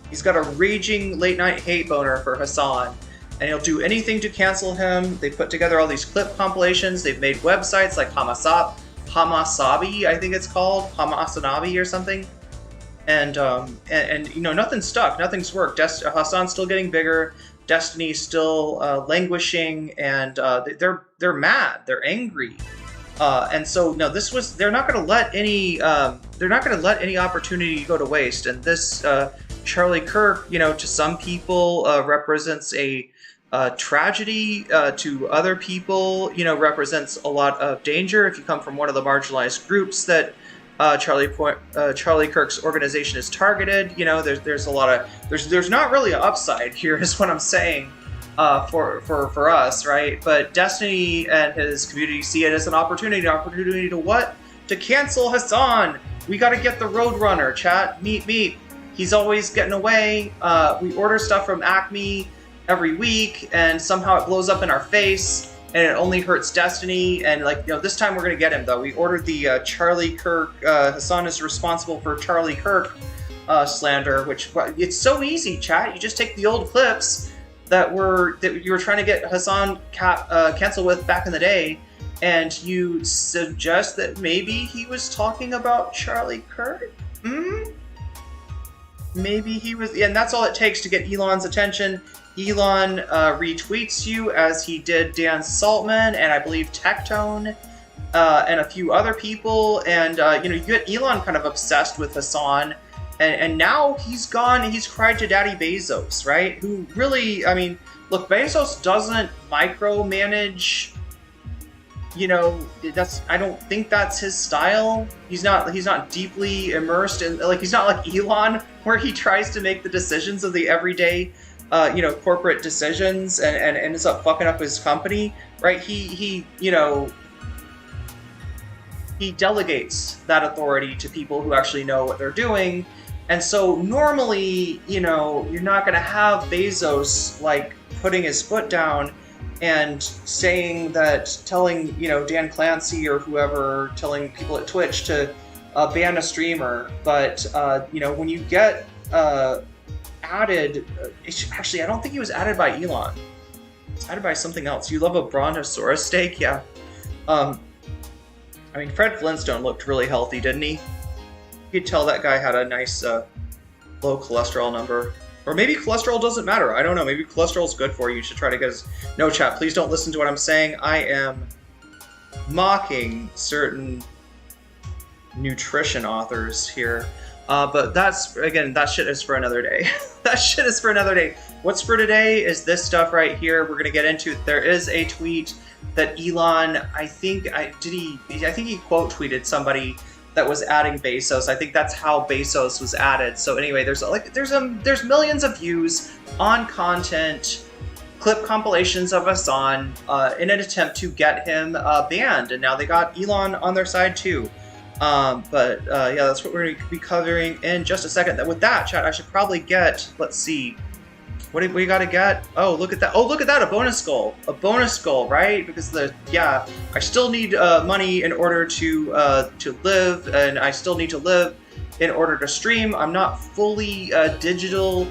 He's got a raging late night hate boner for Hasan. And he'll do anything to cancel him. They put together all these clip compilations. They've made websites like Hamasabi, I think it's called. Hamasanabi or something. And nothing's stuck. Nothing's worked. Hasan's still getting bigger. Destiny's still languishing. And they're mad. They're angry. And so no, they're not going to let any opportunity go to waste. And this Charlie Kirk, to some people represents a tragedy, to other people, represents a lot of danger. If you come from one of the marginalized groups that Charlie Kirk's organization is targeted, there's a lot of there's not really an upside here, is what I'm saying. For us, right? But Destiny and his community see it as an opportunity to what? To cancel Hasan. We got to get the Roadrunner, chat. Meet. He's always getting away. We order stuff from Acme every week, and somehow it blows up in our face. and it only hurts Destiny. And like, you know, this time we're gonna get him though. We ordered the Charlie Kirk. Hasan is responsible for Charlie Kirk slander, which it's so easy, chat. You just take the old clips that you were trying to get Hasan canceled with back in the day, and you suggest that maybe he was talking about Charlie Kirk. Maybe he was, and that's all it takes to get Elon's attention. Elon retweets you, as he did Dan Saltman and I believe Tectone and a few other people, and you know, you get Elon kind of obsessed with Hasan, and now he's gone. He's cried to Daddy Bezos, right? Who really, I mean, look, Bezos doesn't micromanage. You know, I don't think that's his style. He's not deeply immersed in, like, he's not like Elon, where he tries to make the decisions of the everyday, you know, corporate decisions and ends up fucking up his company, right? He you know, he delegates that authority to people who actually know what they're doing. And so normally, you know, you're not going to have Bezos like putting his foot down and saying that, telling, you know, Dan Clancy or whoever, telling people at Twitch to ban a streamer. But, you know, when you get added, actually, I don't think he was added by Elon. It's added by something else. You love a Brontosaurus steak? Yeah. I mean, Fred Flintstone looked really healthy, didn't he? You could tell that guy had a nice low cholesterol number. Or maybe cholesterol doesn't matter. I don't know. Maybe cholesterol is good for you. You should try to get his... No, chat, please don't listen to what I'm saying. I am mocking certain nutrition authors here. But that's, again, that shit is for another day. That shit is for another day. What's for today is this stuff right here. We're going to get into it. There is a tweet that Elon, I think he quote tweeted somebody that was adding Bezos. I think that's how Bezos was added. So anyway, there's millions of views on content, clip compilations of Hasan in an attempt to get him banned, and now they got Elon on their side too. Yeah, that's what we're going to be covering in just a second. With that, chat, I should probably get, let's see, what do we got to get? Oh, look at that. Oh, look at that, a bonus skull. A bonus skull, right? Because I still need money in order to live, and I still need to live in order to stream. I'm not fully digital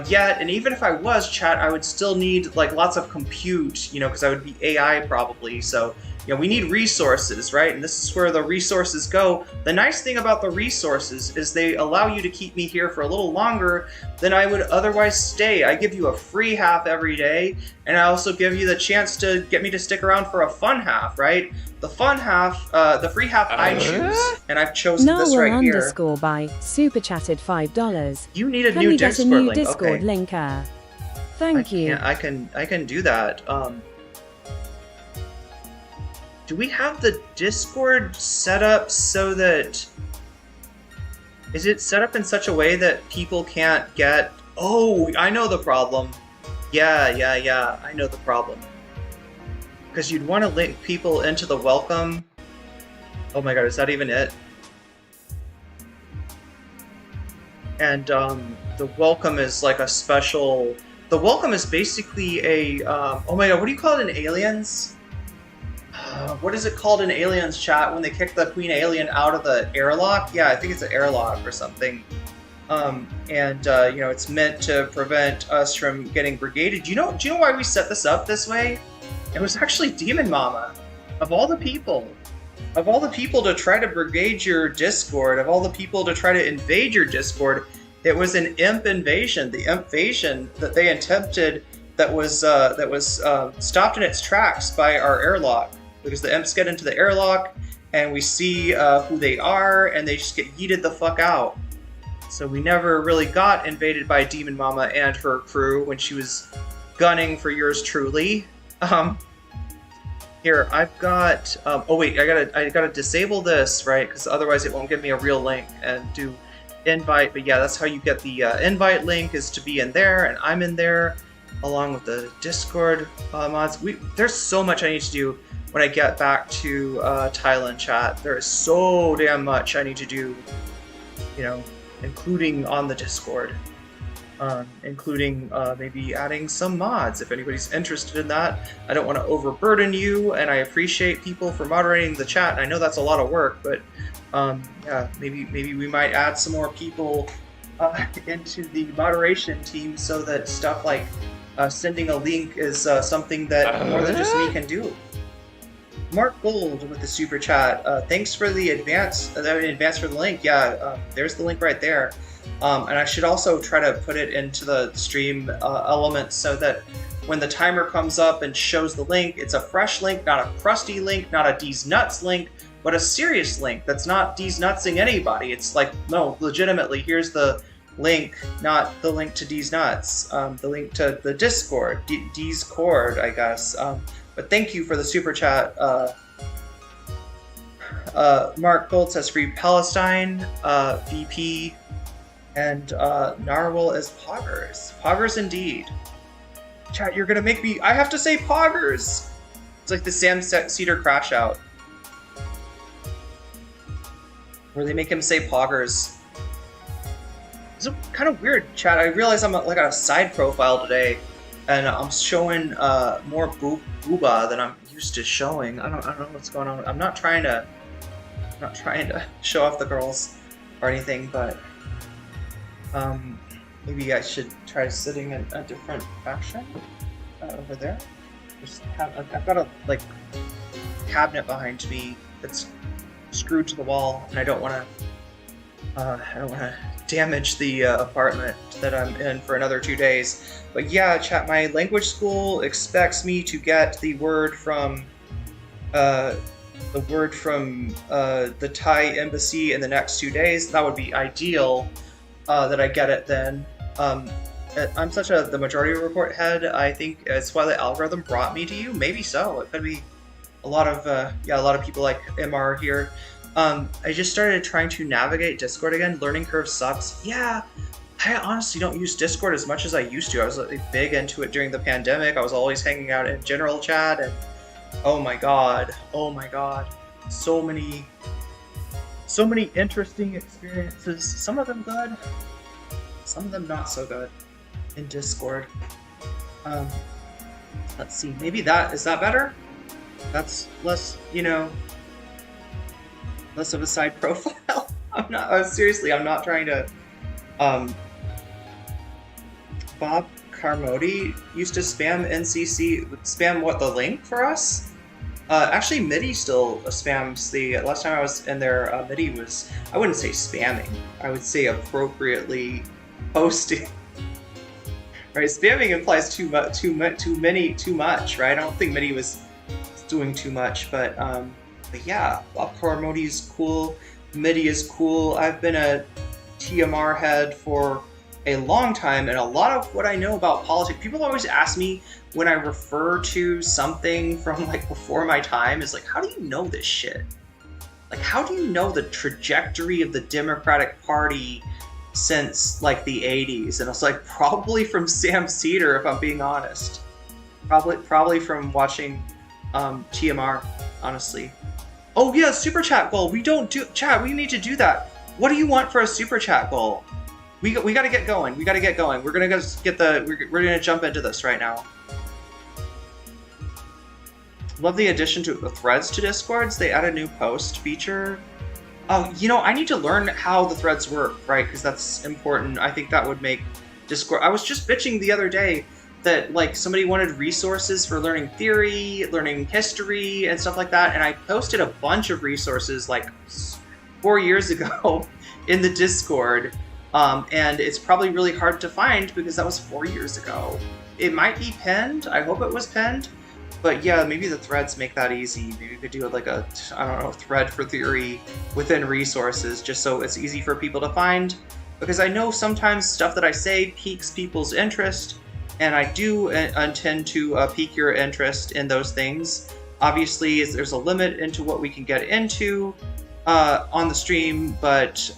yet, and even if I was, chat, I would still need like lots of compute, you know, because I would be AI probably. So, you know, we need resources, right? And this is where the resources go. The nice thing about the resources is they allow you to keep me here for a little longer than I would otherwise stay. I give you a free half every day, and I also give you the chance to get me to stick around for a fun half, right? The fun half, the free half I choose, and I've chosen this right here. Underscore by super chatted $5. You need a new Discord link. Discord okay. link? Thank you. I can do that. Do we have the Discord set up so that... Is it set up in such a way that people can't get... Oh, I know the problem. Yeah, I know the problem. Because you'd want to link people into the welcome. Oh my god, is that even it? And the welcome is like a special... The welcome is basically a... oh my god, what do you call it in Aliens? What is it called in Aliens, chat, when they kick the Queen Alien out of the airlock? Yeah, I think it's an airlock or something. You know, it's meant to prevent us from getting brigaded. Do you know why we set this up this way? It was actually Demon Mama. Of all the people to try to brigade your Discord, of all the people to try to invade your Discord, it was an imp invasion. The invasion that they attempted that was stopped in its tracks by our airlock. Because the imps get into the airlock, and we see who they are, and they just get yeeted the fuck out. So we never really got invaded by Demon Mama and her crew when she was gunning for yours truly. Here, I've got... oh wait, I gotta disable this, right? Because otherwise it won't give me a real link and do invite. But yeah, that's how you get the invite link, is to be in there, and I'm in there, along with the Discord mods. There's so much I need to do when I get back to Thailand, chat. There is so damn much I need to do, you know, including on the Discord. including maybe adding some mods if anybody's interested in that. I don't want to overburden you, and I appreciate people for moderating the chat. I know that's a lot of work, but yeah, maybe we might add some more people into the moderation team so that stuff like sending a link is something that more than just me can do. Mark Gold with the super chat. Thanks for the advance for the link. Yeah, there's the link right there. And I should also try to put it into the stream elements so that when the timer comes up and shows the link, it's a fresh link, not a crusty link, not a D's Nuts link, but a serious link that's not D's Nutsing anybody. It's like, no, legitimately, here's the link, not the link to D's Nuts, the link to the Discord, D's Cord, I guess. But thank you for the super chat. Mark Gold says Free Palestine, VP, and Narwhal is Poggers. Poggers indeed. Chat, you're gonna make me. I have to say Poggers! It's like the Sam Cedar Crash Out, where they make him say Poggers. It's kind of weird, chat. I realize I'm like on a side profile today, and I'm showing more booba than I'm used to showing. I don't know what's going on. I'm not trying to show off the girls or anything, but maybe I should try sitting in a different faction over there. I've got a like cabinet behind me that's screwed to the wall, and I don't want to damage the apartment that I'm in for another 2 days. But yeah, chat, my language school expects me to get the word from the Thai embassy in the next 2 days. That would be ideal that I get it then. I'm such the majority report head. I think it's why the algorithm brought me to you. Maybe so. It could be a lot of people like MR here. I just started trying to navigate Discord again. Learning curve sucks. Yeah, I honestly don't use Discord as much as I used to. I was like, big into it during the pandemic. I was always hanging out in general chat, and oh my god, so many interesting experiences. Some of them good, some of them not so good in Discord. Let's see. Maybe is that better? That's less, less of a side profile. I'm not trying to. Bob Carmody used to spam the link for us. Actually, MIDI still spams the. Last time I was in there, MIDI was. I wouldn't say spamming. I would say appropriately posting. Right, spamming implies too much, right? I don't think MIDI was doing too much, but yeah, Bob Carmody's cool. MIDI is cool. I've been a TMR head for a long time, and a lot of what I know about politics, people always ask me when I refer to something from like before my time, is like, how do you know this shit? Like, how do you know the trajectory of the Democratic Party since like the 80s? And it's like, probably from Sam Cedar, if I'm being honest. Probably from watching TMR, honestly. Oh yeah, super chat goal. We don't do chat. We need to do that. What do you want for a super chat goal? We got to get going. We're gonna we're gonna jump into this right now. Love the addition to the threads to Discords. They add a new post feature. Oh, I need to learn how the threads work, right? Because that's important. I think that would make Discord. I was just bitching the other day that like somebody wanted resources for learning theory, learning history, and stuff like that, and I posted a bunch of resources like 4 years ago in the Discord, and it's probably really hard to find because that was 4 years ago. It might be pinned. I hope it was pinned. But yeah, maybe the threads make that easy. Maybe we could do like a, thread for theory within resources, just so it's easy for people to find. Because I know sometimes stuff that I say piques people's interest, and I do intend to pique your interest in those things. Obviously, there's a limit into what we can get into on the stream, but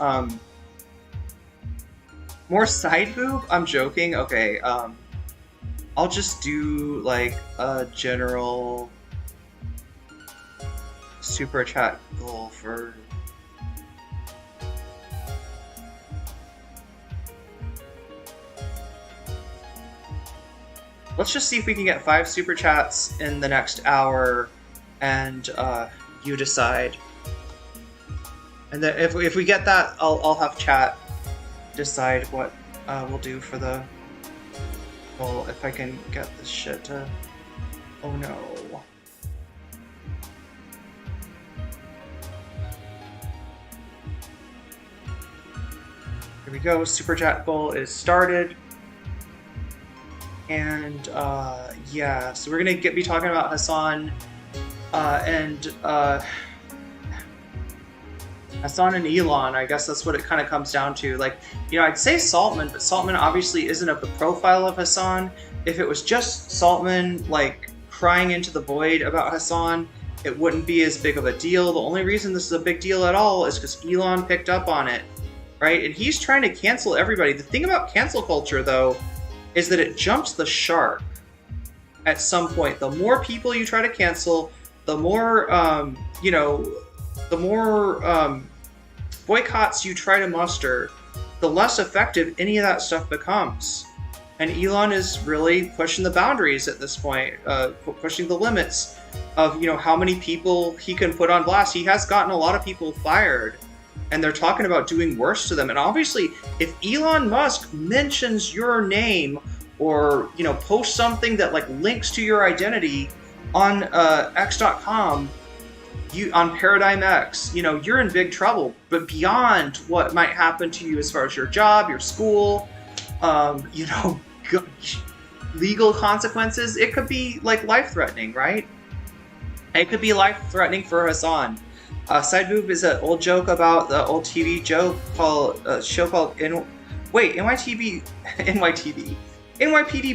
more side boob? I'm joking. Okay, I'll just do like a general super chat goal for let's just see if we can get 5 super chats in the next hour, and you decide. And then if we get that, I'll have chat decide what we'll do for the. Well, if I can get this shit to. Oh no. Here we go. Super chat goal is started. And yeah, so we're gonna be talking about Hasan and Hasan and Elon. I guess that's what it kind of comes down to. Like, you know, I'd say Saltman, but Saltman obviously isn't of the profile of Hasan. If it was just Saltman, like, crying into the void about Hasan, it wouldn't be as big of a deal. The only reason this is a big deal at all is because Elon picked up on it, right? And he's trying to cancel everybody. The thing about cancel culture, though, is that it jumps the shark at some point. The more people you try to cancel, the more, you know, the more boycotts you try to muster, the less effective any of that stuff becomes. And Elon is really pushing the boundaries at this point, pushing the limits of, you know, how many people he can put on blast. He has gotten a lot of people fired, and they're talking about doing worse to them. And obviously, if Elon Musk mentions your name or, you know, posts something that like links to your identity on X.com, on Paradigm X, you know, you're in big trouble. But beyond what might happen to you as far as your job, your school, you know, legal consequences, it could be like life-threatening, right? It could be life-threatening for Hasan. Side boob is an old joke about the old TV joke called show called NYPD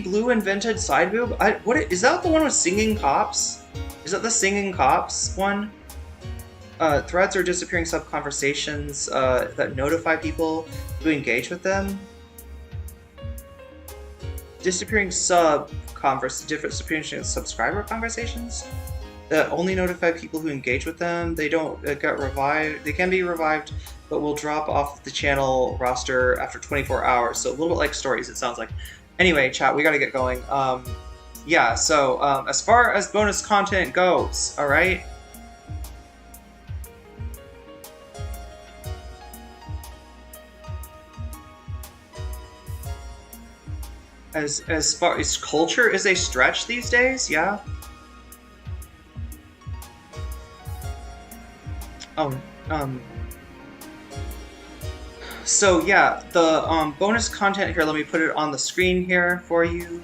Blue invented side boob. What is that? The one with singing cops? Is that the singing cops one? Threads are disappearing sub-conversations that notify people who engage with them. Disappearing disappearing subscriber conversations that only notify people who engage with them. They don't get revived. They can be revived, but will drop off the channel roster after 24 hours. So a little bit like stories, it sounds like. Anyway, chat, we gotta get going. Yeah, so as far as bonus content goes, all right? As far as culture is a stretch these days, yeah. So yeah, the bonus content here, let me put it on the screen here for you.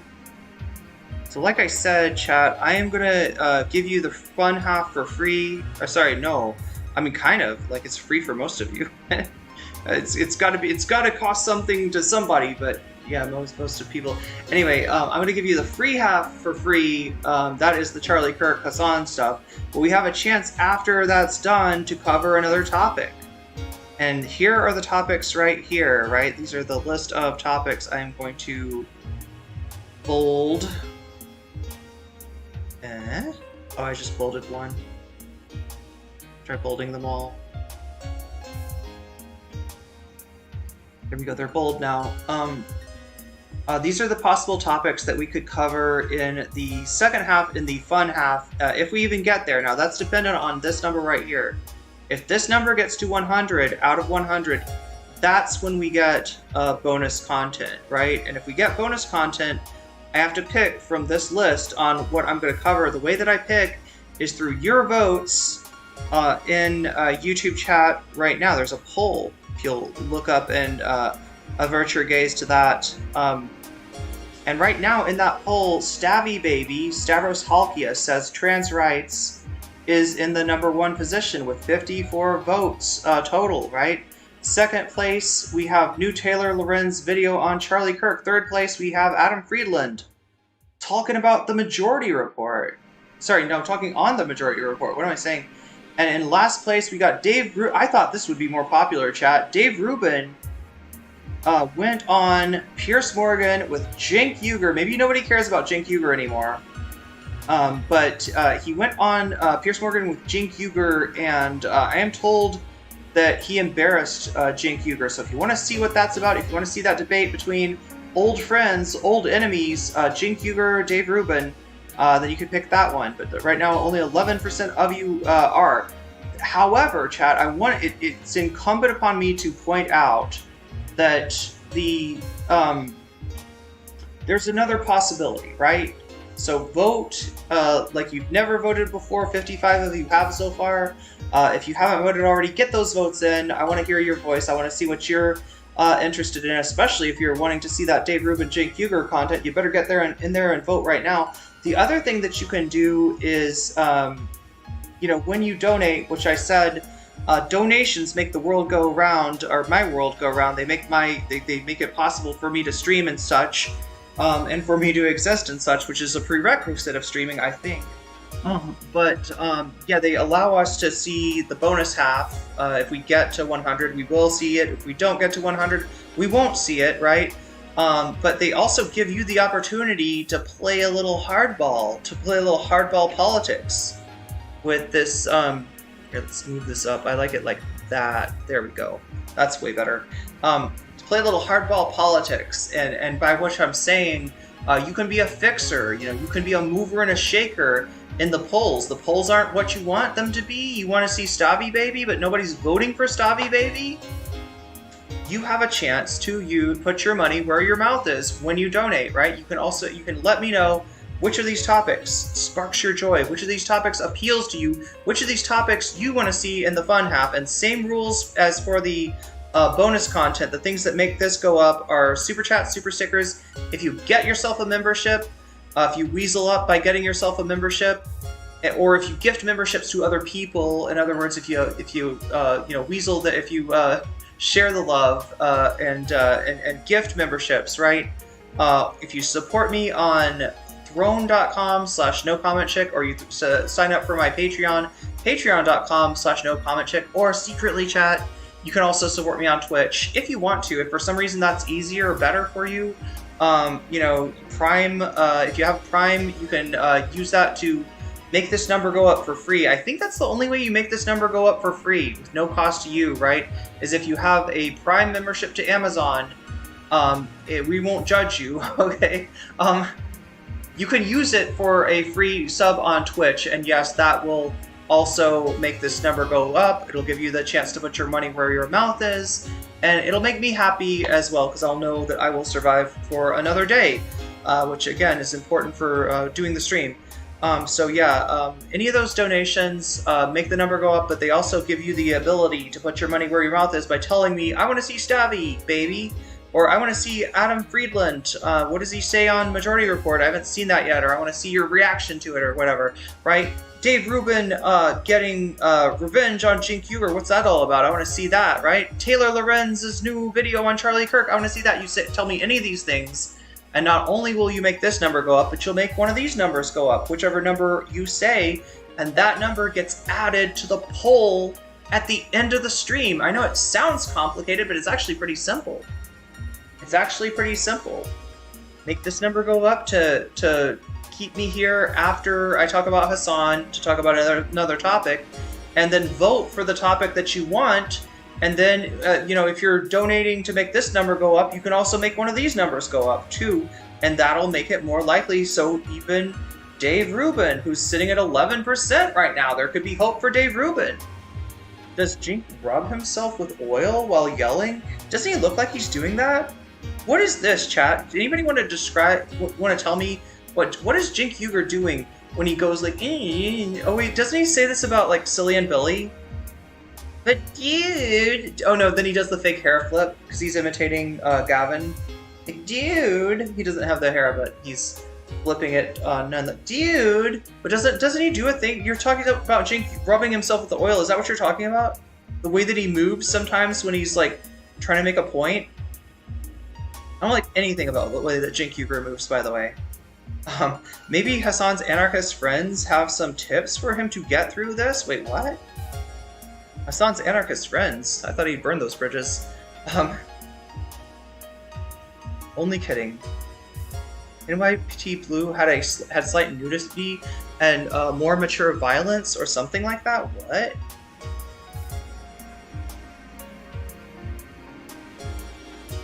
So like I said, chat, I am gonna give you the fun half for free. Or sorry, no, I mean kind of like it's free for most of you. it's gotta cost something to somebody, but yeah, most of people. Anyway, I'm gonna give you the free half for free. That is the Charlie Kirk Hasan stuff. But we have a chance after that's done to cover another topic. And here are the topics right here, right? These are the list of topics I'm going to bold. Oh, I just bolded one. Try bolding them all. There we go, they're bold now. These are the possible topics that we could cover in the second half, in the fun half, if we even get there. Now, that's dependent on this number right here. If this number gets to 100 out of 100, that's when we get bonus content, right? And if we get bonus content, I have to pick from this list on what I'm going to cover. The way that I pick is through your votes in YouTube chat right now. There's a poll. If you'll look up and avert your gaze to that. And right now in that poll, Stabby Baby, Stavros Halkia, says trans rights is in the #1 position with 54 votes total, right? Second place, we have New Taylor Lorenz video on Charlie Kirk. Third place, we have Adam Friedland talking about the Majority Report. Sorry, no, talking on the Majority Report. What am I saying? And in last place, we got Dave I thought this would be more popular, chat. Dave Rubin went on Piers Morgan with Cenk Uygur. Maybe nobody cares about Cenk Uygur anymore. But he went on Piers Morgan with Cenk Uygur, and I am told that he embarrassed Cenk Uygur. So if you want to see what that's about, if you want to see that debate between old friends, old enemies, Jink Uger, Dave Rubin, then you could pick that one. But right now, only 11% of you are. However, chat, it's incumbent upon me to point out that there's another possibility, right? So vote like you've never voted before. 55 of you have so far. If you haven't voted already, get those votes in. I want to hear your voice. I want to see what you're interested in, especially if you're wanting to see that Dave Rubin, Jake Uger content. You better get there in there and vote right now. The other thing that you can do is, when you donate, which I said, donations make the world go round, or my world go round. They make it possible for me to stream and such, and for me to exist and such, which is a prerequisite of streaming, I think. They allow us to see the bonus half. If we get to 100, we will see it. If we don't get to 100, we won't see it, right? But they also give you the opportunity to play a little hardball, politics with this. Here, let's move this up. I like it like that. There we go. That's way better. To play a little hardball politics, and by which I'm saying, you can be a fixer. You can be a mover and a shaker in the polls. The polls aren't what you want them to be. You want to see Stabby Baby, but nobody's voting for Stabby Baby. You have a chance to put your money where your mouth is when you donate, right? You can let me know which of these topics sparks your joy, which of these topics appeals to you, which of these topics you want to see in the fun half. And same rules as for the bonus content. The things that make this go up are super chats, super stickers. If you get yourself a membership, if you weasel up by getting yourself a membership, or if you gift memberships to other people. In other words, if you weasel that, if you share the love and gift memberships, right? If you support me on throne.com/nocommentchick, or you sign up for my Patreon, patreon.com/nocommentchick, or secretly, chat, you can also support me on Twitch if you want to. If for some reason that's easier or better for you, Prime, if you have Prime, you can use that to make this number go up for free. I think that's the only way you make this number go up for free, with no cost to you, right? Is if you have a Prime membership to Amazon. We won't judge you, okay? You can use it for a free sub on Twitch, and yes, that will also make this number go up. It'll give you the chance to put your money where your mouth is, and it'll make me happy as well, because I'll know that I will survive for another day, which again is important for doing the stream. Any of those donations make the number go up, but they also give you the ability to put your money where your mouth is by telling me, I want to see Stabby, baby. Or I want to see Adam Friedland. What does he say on Majority Report? I haven't seen that yet. Or I want to see your reaction to it, or whatever, right? Dave Rubin getting revenge on Jink Uger. What's that all about? I want to see that, right? Taylor Lorenz's new video on Charlie Kirk. I want to see that. Tell me any of these things, and not only will you make this number go up, but you'll make one of these numbers go up, whichever number you say, and that number gets added to the poll at the end of the stream. I know it sounds complicated, but it's actually pretty simple. Make this number go up to keep me here after I talk about Hasan, to talk about another topic, and then vote for the topic that you want. And then, if you're donating to make this number go up, you can also make one of these numbers go up too, and that'll make it more likely. So even Dave Rubin, who's sitting at 11% right now, there could be hope for Dave Rubin. Does Jink rub himself with oil while yelling? Doesn't he look like he's doing that? What is this, chat? Anybody want to tell me what is Jink Uger doing when he goes like, oh wait, doesn't he say this about like Silly and Billy? But dude, oh no, then he does the fake hair flip because he's imitating Gavin. Like, dude, he doesn't have the hair, but he's flipping it on dude. But doesn't he do a thing? You're talking about Jink rubbing himself with the oil. Is that what you're talking about? The way that he moves sometimes when he's like trying to make a point. I don't like anything about the way that Jink Uger moves, by the way. Maybe Hasan's anarchist friends have some tips for him to get through this? Wait, what? Hasan's anarchist friends? I thought he'd burned those bridges. Only kidding. NYPT Blue had slight nudity and more mature violence or something like that? What?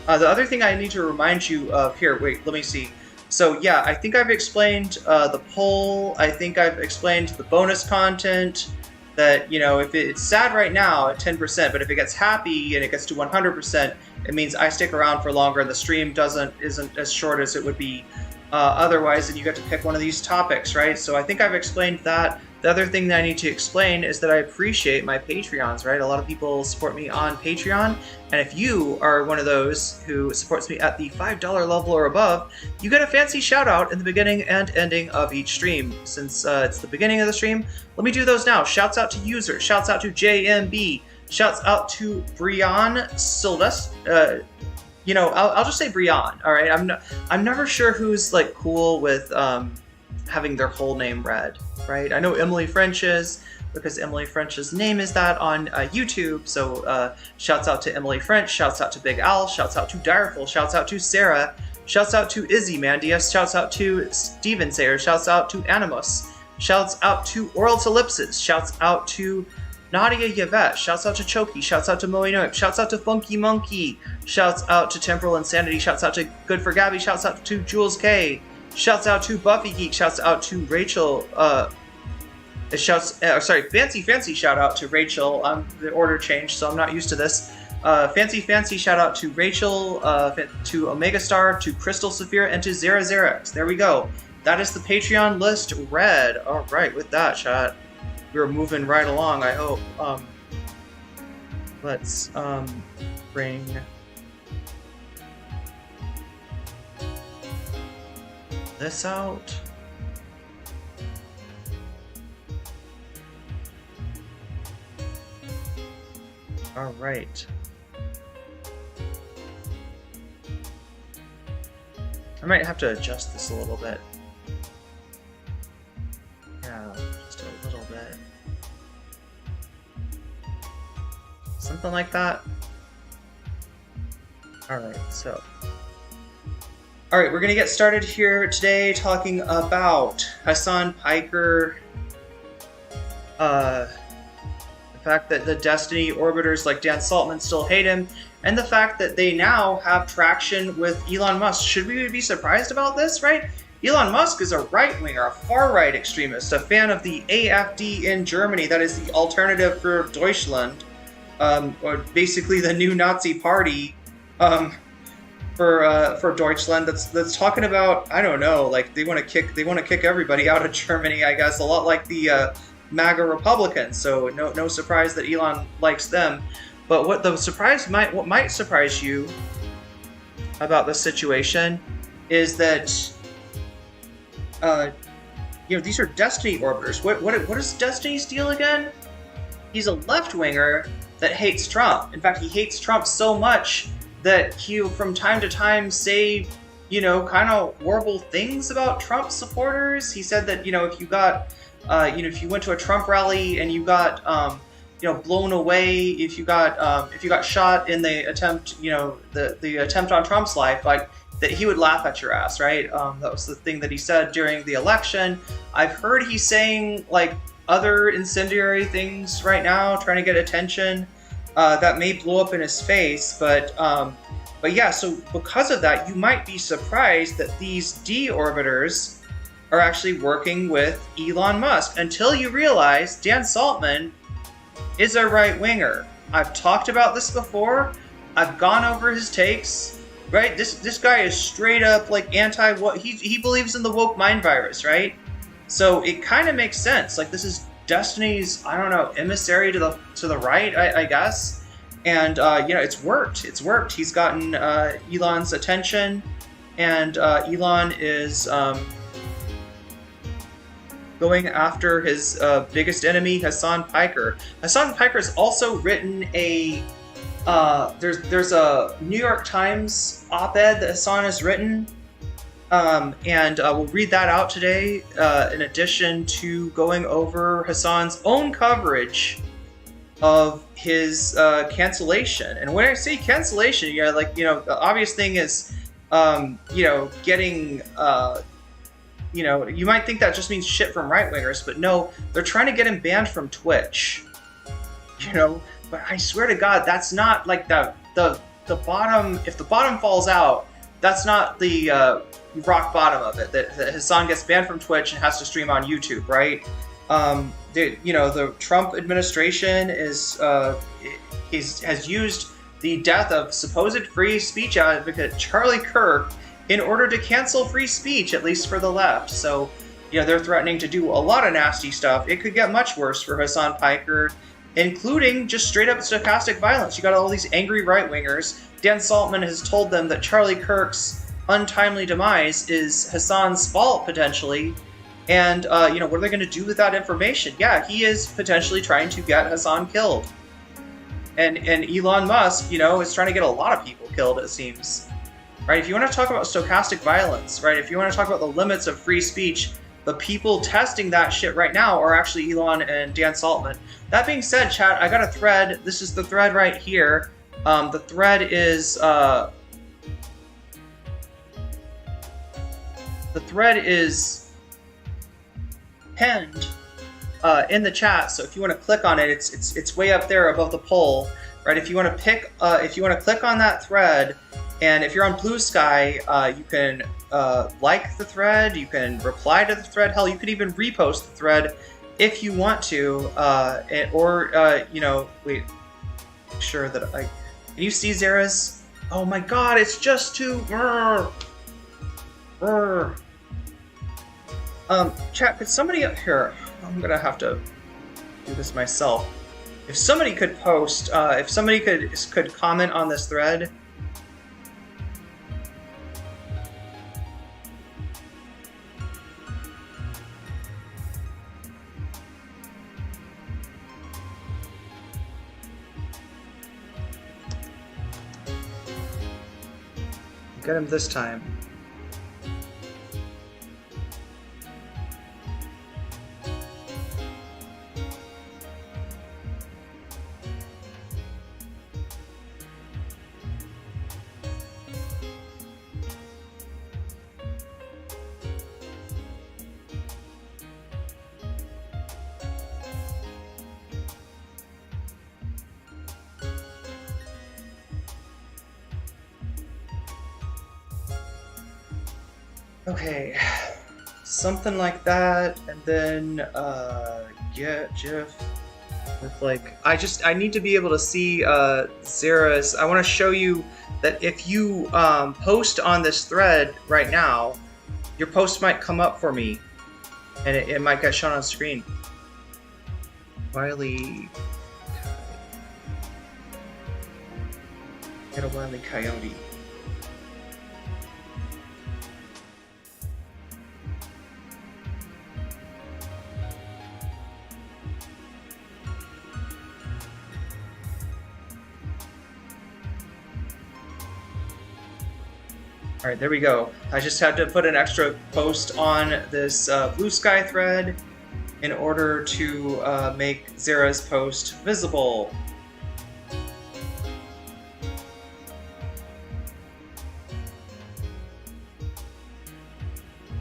The other thing I need to remind you of here, wait, let me see. So yeah, I think I've explained the poll. I think I've explained the bonus content. That, you know, if it's sad right now at 10%, but if it gets happy and it gets to 100%, it means I stick around for longer and the stream isn't as short as it would be otherwise, and you get to pick one of these topics, right? So I think I've explained that. The other thing that I need to explain is that I appreciate my Patreons, right? A lot of people support me on Patreon, and if you are one of those who supports me at the $5 level or above, you get a fancy shout out in the beginning and ending of each stream. Since it's the beginning of the stream, let me do those now. Shouts out to users, shouts out to JMB, shouts out to Brian Sylvester. You know, I'll just say Brian. All right, I'm never sure who's like cool with having their whole name read, right? I know Emily French is, because Emily French's name is that on YouTube. So shouts out to Emily French, shouts out to Big Al, shouts out to Direful, shouts out to Sarah, shouts out to Izzy Mandius, shouts out to Steven Sayer, shouts out to Animus, shouts out to Oral Ellipsis, shouts out to Nadia Yvette, shouts out to Choki, shouts out to Moinoip, shouts out to Funky Monkey, shouts out to Temporal Insanity, shouts out to Good for Gabby, shouts out to Jules K, shouts out to Buffy Geek, shouts out to Rachel, fancy shout out to Rachel. The order changed, so I'm not used to this. Fancy shout out to Rachel, to Omega Star, to Crystal Saphira, and to Zerax. There we go. That is the Patreon list read. All right, with that, chat, we're moving right along, I hope. Let's bring this out. All right. I might have to adjust this a little bit. Yeah, just a little bit. Something like that. All right, so. All right, we're gonna get started here today talking about Hasan Piker, the fact that the Destiny orbiters like Dan Saltman still hate him, and the fact that they now have traction with Elon Musk. Should we be surprised about this, right? Elon Musk is a right-winger, a far-right extremist, a fan of the AfD in Germany, that is the alternative for Deutschland, or basically the new Nazi party, for Deutschland. That's talking about, I don't know, like they want to kick everybody out of Germany, I guess, a lot like the MAGA Republicans. So no surprise that Elon likes them. But what might surprise you about this situation is that these are Destiny orbiters. What is Destiny's deal again? He's a left-winger that hates Trump. In fact, he hates Trump so much that he, from time to time, say, kind of horrible things about Trump supporters. He said that, if you got, if you went to a Trump rally and you got, blown away, if you got shot in the attempt, the attempt on Trump's life, like, that he would laugh at your ass, right? That was the thing that he said during the election. I've heard he's saying, like, other incendiary things right now, trying to get attention. That may blow up in his face, but yeah, so because of that, you might be surprised that these D-orbiters are actually working with Elon Musk, until you realize Dan Saltman is a right-winger. I've talked about this before. I've gone over his takes, right? This guy is straight up like anti-woke. He believes in the woke mind virus, right? So it kind of makes sense. Like, this is Destiny's, I don't know, emissary to the right, I guess. And it's worked. He's gotten Elon's attention, and Elon is going after his biggest enemy, Hasan Piker. Hasan Piker has also written a there's a New York Times op-ed that Hasan has written. And we'll read that out today, in addition to going over Hasan's own coverage of his cancellation. And when I say cancellation, the obvious thing is, getting, you might think that just means shit from right-wingers, but no, they're trying to get him banned from Twitch. But I swear to God, that's not like the the bottom, if the bottom falls out, that's not the rock bottom of it. That Hasan gets banned from Twitch and has to stream on YouTube, right? The Trump administration has used the death of supposed free speech advocate Charlie Kirk in order to cancel free speech, at least for the left. So, they're threatening to do a lot of nasty stuff. It could get much worse for Hasan Piker, including just straight up stochastic violence. You got all these angry right-wingers. Dan Saltman has told them that Charlie Kirk's untimely demise is Hasan's fault, potentially. And, what are they going to do with that information? Yeah, he is potentially trying to get Hasan killed. And Elon Musk, is trying to get a lot of people killed, it seems. Right? If you want to talk about stochastic violence, right? If you want to talk about the limits of free speech, the people testing that shit right now are actually Elon and Dan Saltman. That being said, chat, I got a thread. This is the thread right here. The thread is pinned in the chat. So if you want to click on it, it's way up there above the poll, right? If you want to click on that thread, and if you're on Blue Sky, you can like the thread, you can reply to the thread. Hell, you could even repost the thread if you want to, wait, make sure that can you see Zara's? Oh my God, it's just too. Chat, could somebody up here? I'm gonna have to do this myself. If somebody could post, if somebody could comment on this thread. Get him this time. Okay, something like that, and then get GIF with I need to be able to see Zara's. I want to show you that if you post on this thread right now, your post might come up for me, and it might get shown on screen. Wily, get a Wily Coyote. All right, there we go. I just had to put an extra post on this Blue Sky thread in order to make Zara's post visible.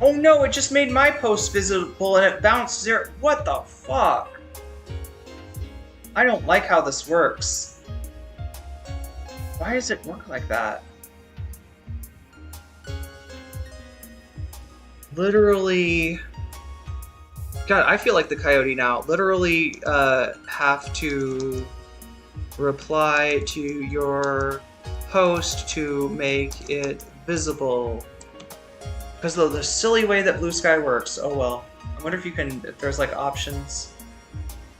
Oh no, it just made my post visible and it bounced Zara. What the fuck? I don't like how this works. Why does it work like that? Literally, God, I feel like the coyote now. Literally have to reply to your post to make it visible. Because of the silly way that Blue Sky works. Oh well. I wonder if if there's like options.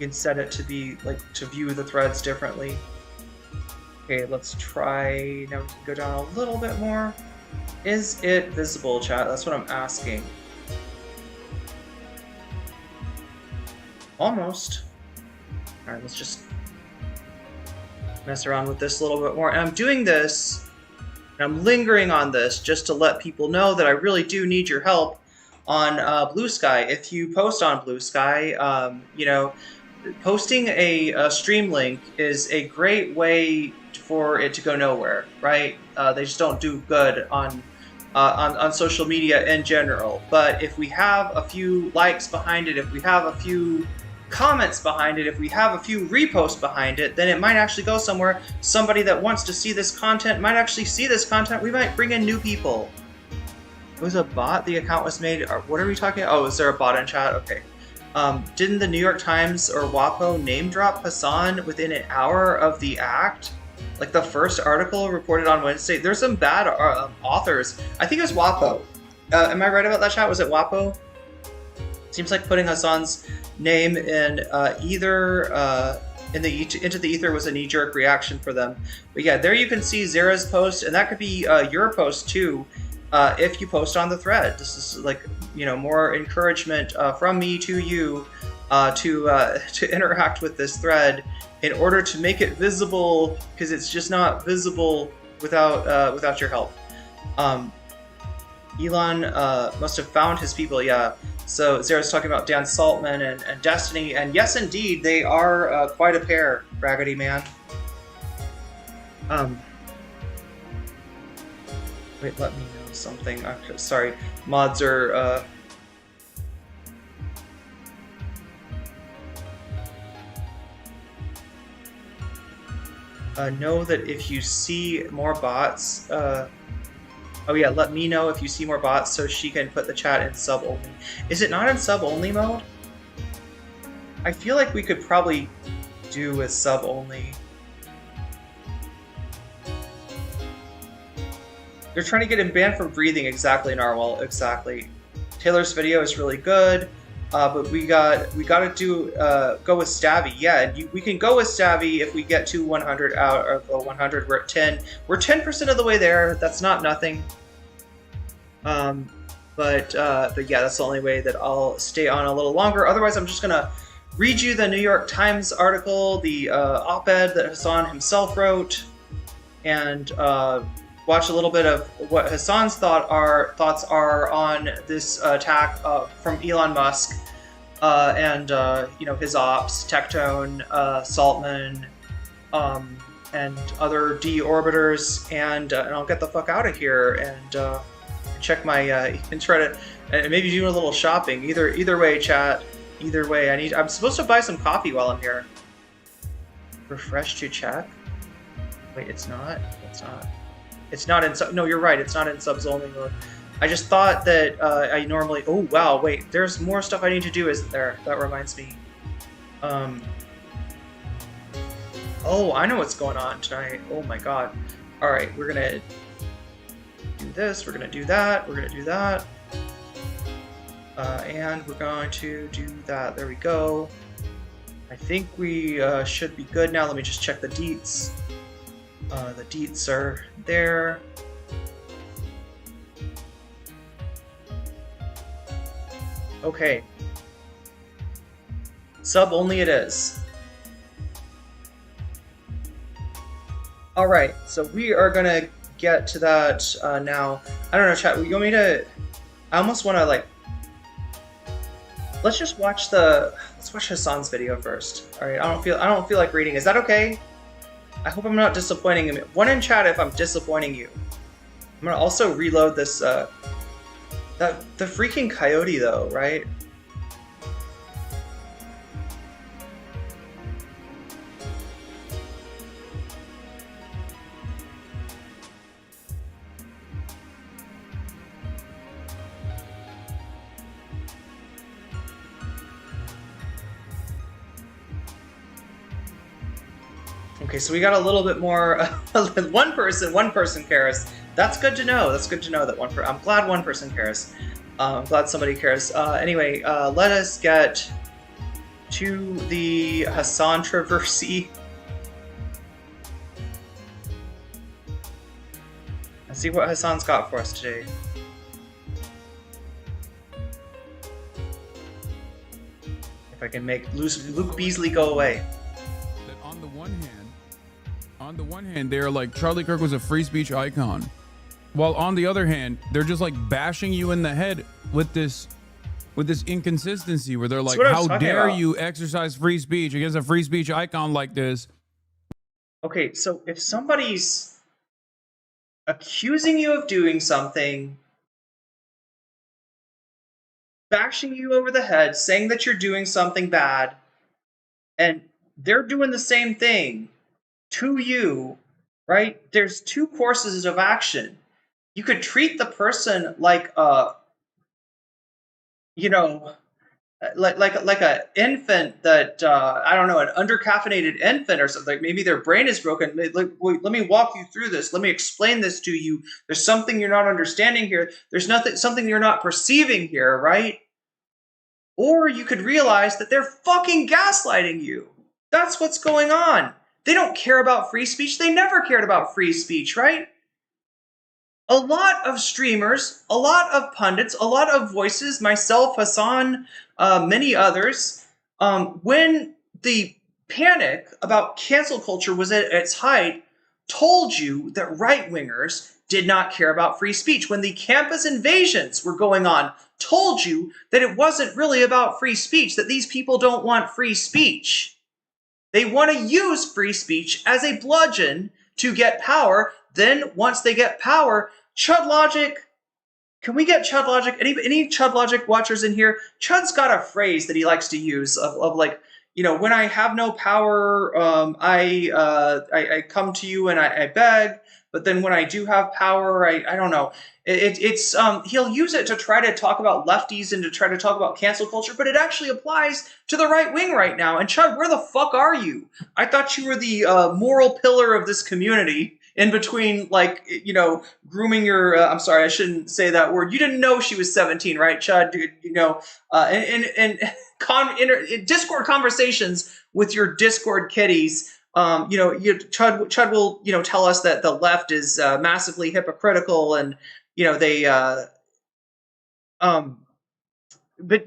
You can set it to be to view the threads differently. Okay, let's try. Now we can go down a little bit more. Is it visible, chat? That's what I'm asking. Almost. Alright, let's just mess around with this a little bit more. And I'm doing this, and I'm lingering on this just to let people know that I really do need your help on Blue Sky. If you post on Blue Sky, posting a stream link is a great way for it to go nowhere, right? They just don't do good on social media in general. But if we have a few likes behind it, if we have a few comments behind it, if we have a few reposts behind it, then it might actually go somewhere. Somebody that wants to see this content might actually see this content. We might bring in new people. It was a bot? The account was made? What are we talking about? Oh, is there a bot in chat? Okay. Didn't the New York Times or WAPO name drop Hasan within an hour of the act? Like the first article reported on Wednesday. There's some bad authors. I think it was WAPO. Am I right about that, chat? Was it WAPO? Seems like putting Hasan's name in either into the ether was a knee-jerk reaction for them. But yeah, there you can see Zara's post, and that could be your post too. If you post on the thread. This is like, you know, more encouragement from me to you to interact with this thread in order to make it visible, because it's just not visible without your help. Elon must have found his people, yeah. So Zara's talking about Dan Saltman and Destiny, and yes, indeed, they are quite a pair, Raggedy Man. Wait, let me know something. Sorry, mods are know that if you see more bots, oh yeah, let me know if you see more bots so she can put the chat in sub only. Is it not in sub only mode? I feel like we could probably do with sub only. They're trying to get him banned from breathing. Exactly, Narwhal. Exactly. Taylor's video is really good, but we got to do go with Stabby. Yeah, we can go with Stabby if we get to 100 out of 100. We're at 10. We're 10% of the way there. That's not nothing. But yeah, that's the only way that I'll stay on a little longer. Otherwise, I'm just gonna read you the New York Times article, the op-ed that Hasan himself wrote, and watch a little bit of what Hasan's thoughts are on this attack from Elon Musk and you know, his ops, Tectone, Saltman, and other deorbiters, and I'll get the fuck out of here and check my and try to maybe do a little shopping. Either way, chat. Either way, I'm supposed to buy some coffee while I'm here. Refresh to check. Wait, it's not. It's not. It's not in sub. No, you're right. It's not in subs only mode. I just thought that I normally. Oh wow, wait. There's more stuff I need to do, isn't there? That reminds me. Oh, I know what's going on tonight. Oh my god. All right, we're gonna do this. We're gonna do that. We're gonna do that. And we're going to do that. There we go. I think we should be good now. Let me just check the deets. The deets are there. Okay. Sub only it is. Alright, so we are gonna get to that now. I don't know, chat, you want me to... I almost want to, like... Let's just watch let's watch Hasan's video first. Alright, I don't feel like reading. Is that okay? I hope I'm not disappointing him. One in chat if I'm disappointing you. I'm gonna also reload this, the freaking coyote though, right? Okay, so we got a little bit more. One person cares. That's good to know. That's good to know that I'm glad one person cares. I'm glad somebody cares. Anyway, let us get to the Hasan controversy. Let's see what Hasan's got for us today. If I can make Luke Beasley go away. That on the one hand, they're like Charlie Kirk was a free speech icon, while on the other hand, they're just like bashing you in the head with this inconsistency where they're like, how dare you exercise free speech against a free speech icon like this? Okay, so if somebody's accusing you of doing something, bashing you over the head, saying that you're doing something bad, and they're doing the same thing to you, right? There's two courses of action. You could treat the person like you know, like a infant that I don't know, an undercaffeinated infant or something. Maybe their brain is broken. Let me walk you through this. Let me explain this to you. There's something you're not understanding here. There's something you're not perceiving here, right? Or you could realize that they're fucking gaslighting you. That's what's going on. They don't care about free speech. They never cared about free speech, right? A lot of streamers, a lot of pundits, a lot of voices, myself, Hasan, many others, when the panic about cancel culture was at its height, told you that right-wingers did not care about free speech. When the campus invasions were going on, told you that it wasn't really about free speech, that these people don't want free speech. They want to use free speech as a bludgeon to get power. Then, once they get power, Chud Logic, can we get Chud Logic? Any Chud Logic watchers in here? Chud's got a phrase that he likes to use of like, when I have no power, I come to you and I beg. But then when I do have power, I don't know. He'll use it to try to talk about lefties and to try to talk about cancel culture, but it actually applies to the right wing right now. And Chud, where the fuck are you? I thought you were the moral pillar of this community. In between, grooming your, I'm sorry, I shouldn't say that word. You didn't know she was 17, right, Chud? In Discord conversations with your Discord kitties, Chud will, tell us that the left is massively hypocritical, and But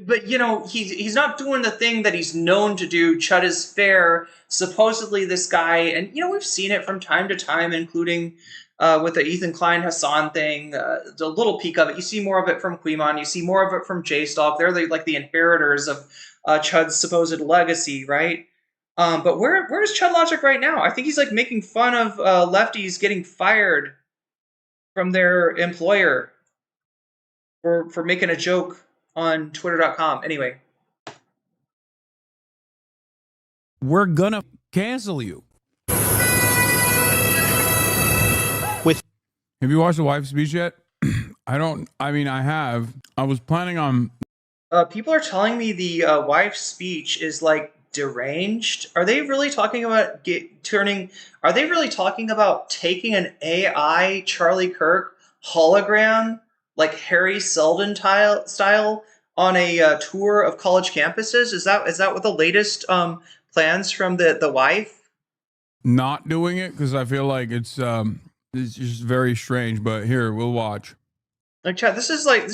he's not doing the thing that he's known to do. Chud is fair. Supposedly this guy, and we've seen it from time to time, including with the Ethan Klein Hasan thing, the little peek of it. You see more of it from Quimon. You see more of it from J-Stalk. They're like the inheritors of Chud's supposed legacy, right? But where's Chud Logic right now? I think he's like making fun of lefties getting fired from their employer for making a joke on twitter.com. Anyway. We're gonna cancel you. Have you watched the wife's speech yet? I have. I was planning on... people are telling me the wife's speech is like deranged. Are they really talking about are they really talking about taking an AI Charlie Kirk hologram like Harry Seldon style on a tour of college campuses? Is that what the latest plans from the wife? Not doing it because I feel like it's just very strange. But here, we'll watch. Like, Chad, this is like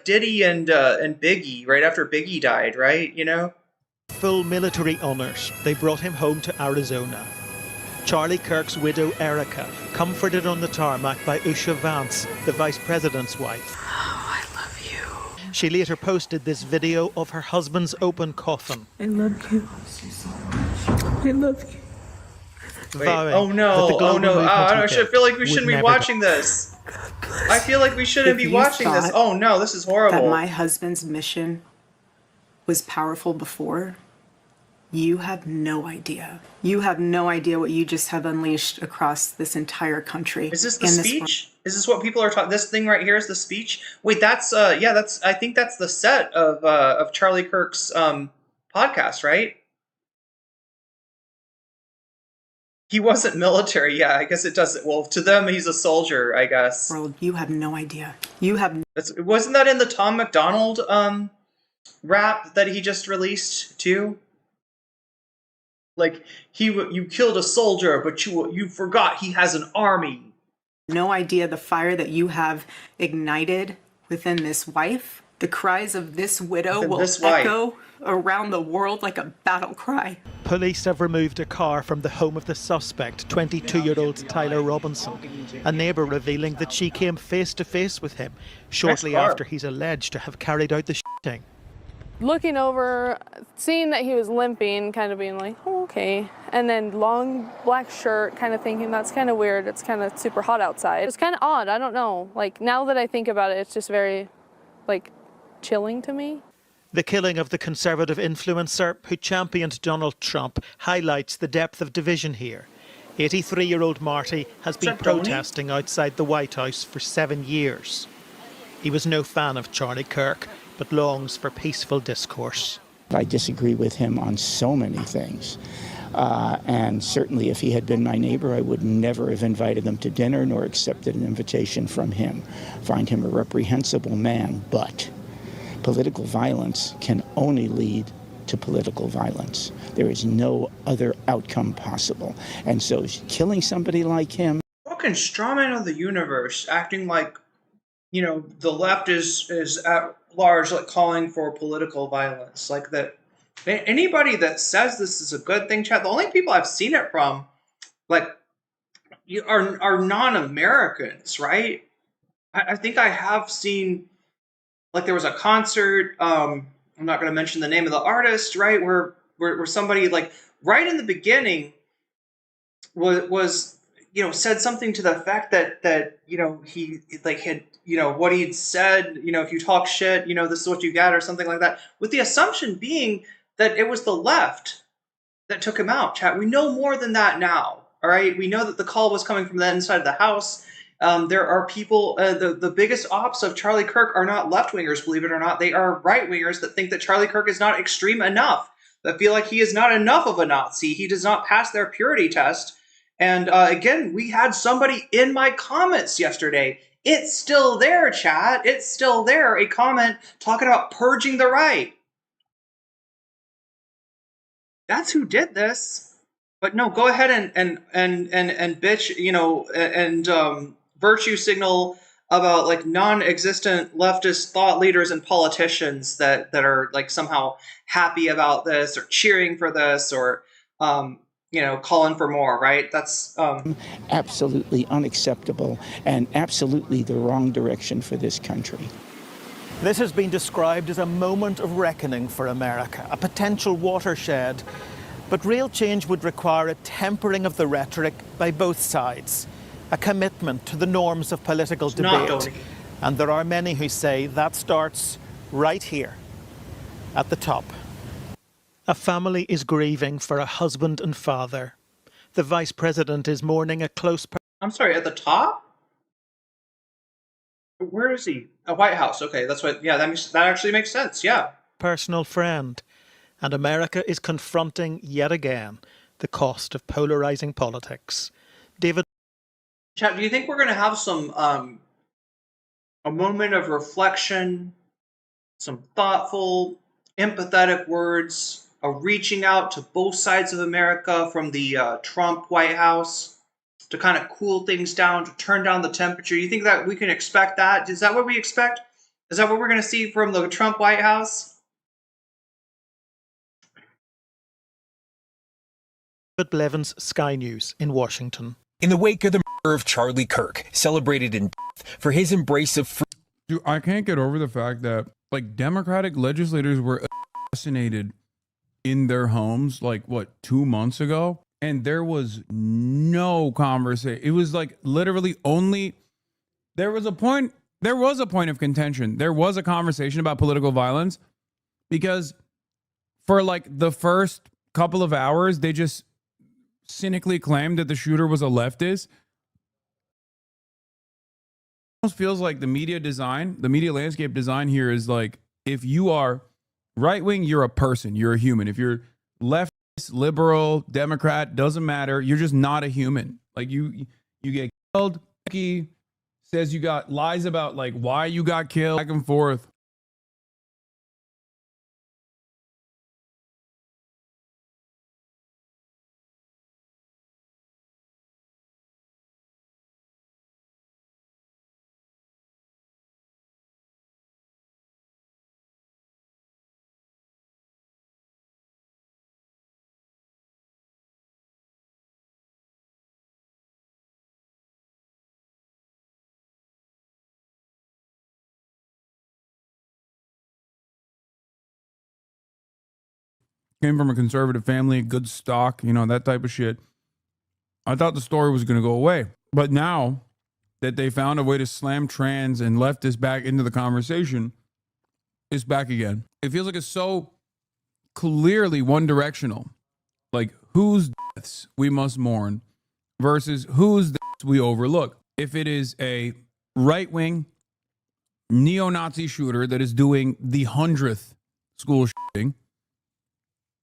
Diddy and Biggie right after Biggie died, right? Full military honors. They brought him home to Arizona. Charlie Kirk's widow, Erica, comforted on the tarmac by Usha Vance, the vice president's wife. Oh, I love you. She later posted this video of her husband's open coffin. I love you. I love you. Wait, oh no, I feel like we shouldn't be watching this. I feel like we shouldn't be watching this. Oh no, this is horrible. That my husband's mission was powerful before. You have no idea. You have no idea what you just have unleashed across this entire country. Is this the speech? Is this what people are talking? This thing right here is the speech? Wait, that's I think that's the set of Charlie Kirk's podcast, right? He wasn't military. Yeah, I guess it doesn't. Well, to them, he's a soldier, I guess. World, you have no idea. Wasn't that in the Tom McDonald rap that he just released too? Like you killed a soldier, but you forgot he has an army. No idea the fire that you have ignited within this wife. The cries of this widow will echo around the world like a battle cry. Police have removed a car from the home of the suspect, 22-year-old Tyler Robinson. A neighbour revealing that she came face to face with him shortly after he's alleged to have carried out the shooting. Looking over, seeing that he was limping, kind of being like, oh, okay. And then long black shirt, kind of thinking that's kind of weird. It's kind of super hot outside. It's kind of odd. I don't know. Like, now that I think about it, it's just very, like, chilling to me. The killing of the conservative influencer who championed Donald Trump highlights the depth of division here. 83-year-old Marty has been protesting outside the White House for 7 years. He was no fan of Charlie Kirk, but longs for peaceful discourse. I disagree with him on so many things. And certainly if he had been my neighbor, I would never have invited him to dinner nor accepted an invitation from him. Find him a reprehensible man, but political violence can only lead to political violence. There is no other outcome possible. And so killing somebody like him... Fucking strawman of the universe, acting like, you know, the left is at large, like calling for political violence. Like that, anybody that says this is a good thing, chat, the only people I've seen it from, like, are non-Americans, right? I think I have seen, like, there was a concert, I'm not going to mention the name of the artist, right, where somebody, like, right in the beginning was you know, said something to the effect that you know, he, like, had, you know, what he'd said, you know, if you talk shit, you know, this is what you get, or something like that, with the assumption being that it was the left that took him out, chat. We know more than that now, all right? We know that the call was coming from the inside of the house. There are people, the biggest ops of Charlie Kirk are not left-wingers, believe it or not. They are right-wingers that think that Charlie Kirk is not extreme enough, that feel like he is not enough of a Nazi. He does not pass their purity test. And again, we had somebody in my comments yesterday. It's still there, chat. It's still there. A comment talking about purging the right. That's who did this. But no, go ahead and bitch, you know, and virtue signal about, like, non-existent leftist thought leaders and politicians that are, like, somehow happy about this or cheering for this or you know, calling for more, right? That's absolutely unacceptable and absolutely the wrong direction for this country. This has been described as a moment of reckoning for America, a potential watershed. But real change would require a tempering of the rhetoric by both sides, a commitment to the norms of political debate. And there are many who say that starts right here, at the top. A family is grieving for a husband and father. The Vice President is mourning a close... I'm sorry, at the top? Where is he? A White House. Okay, that's what... Yeah, that actually makes sense, yeah. ...personal friend. And America is confronting, yet again, the cost of polarizing politics. David... Chat, do you think we're going to have some... a moment of reflection, some thoughtful, empathetic words... a reaching out to both sides of America from the Trump White House to kind of cool things down, to turn down the temperature? You think that we can expect that? Is that what we expect? Is that what we're going to see from the Trump White House? Blevins, Sky News in Washington. In the wake of the murder of Charlie Kirk, celebrated in for his embrace of free... Dude, I can't get over the fact that, like, Democratic legislators were assassinated in their homes, like, what, 2 months ago, and there was no conversation. It was, like, literally only there was a point of contention. There was a conversation about political violence because for, like, the first couple of hours they just cynically claimed that the shooter was a leftist. It almost feels like the media landscape design here is like, if you are right wing, you're a person, you're a human. If you're leftist, liberal, Democrat, doesn't matter. You're just not a human. Like, you get killed. Becky says you got lies about, like, why you got killed, back and forth. Came from a conservative family, good stock, you know, that type of shit. I thought the story was going to go away. But now that they found a way to slam trans and leftists back into the conversation, is back again. It feels like it's so clearly one directional. Like whose deaths we must mourn versus whose deaths we overlook. If it is a right-wing neo-Nazi shooter that is doing the 100th school shooting,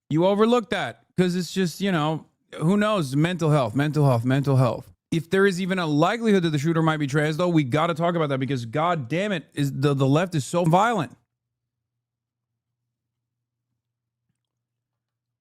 you overlook that because it's just, you know, who knows? Mental health. If there is even a likelihood that the shooter might be trans, though, we got to talk about that because, god damn it, is the left is so violent.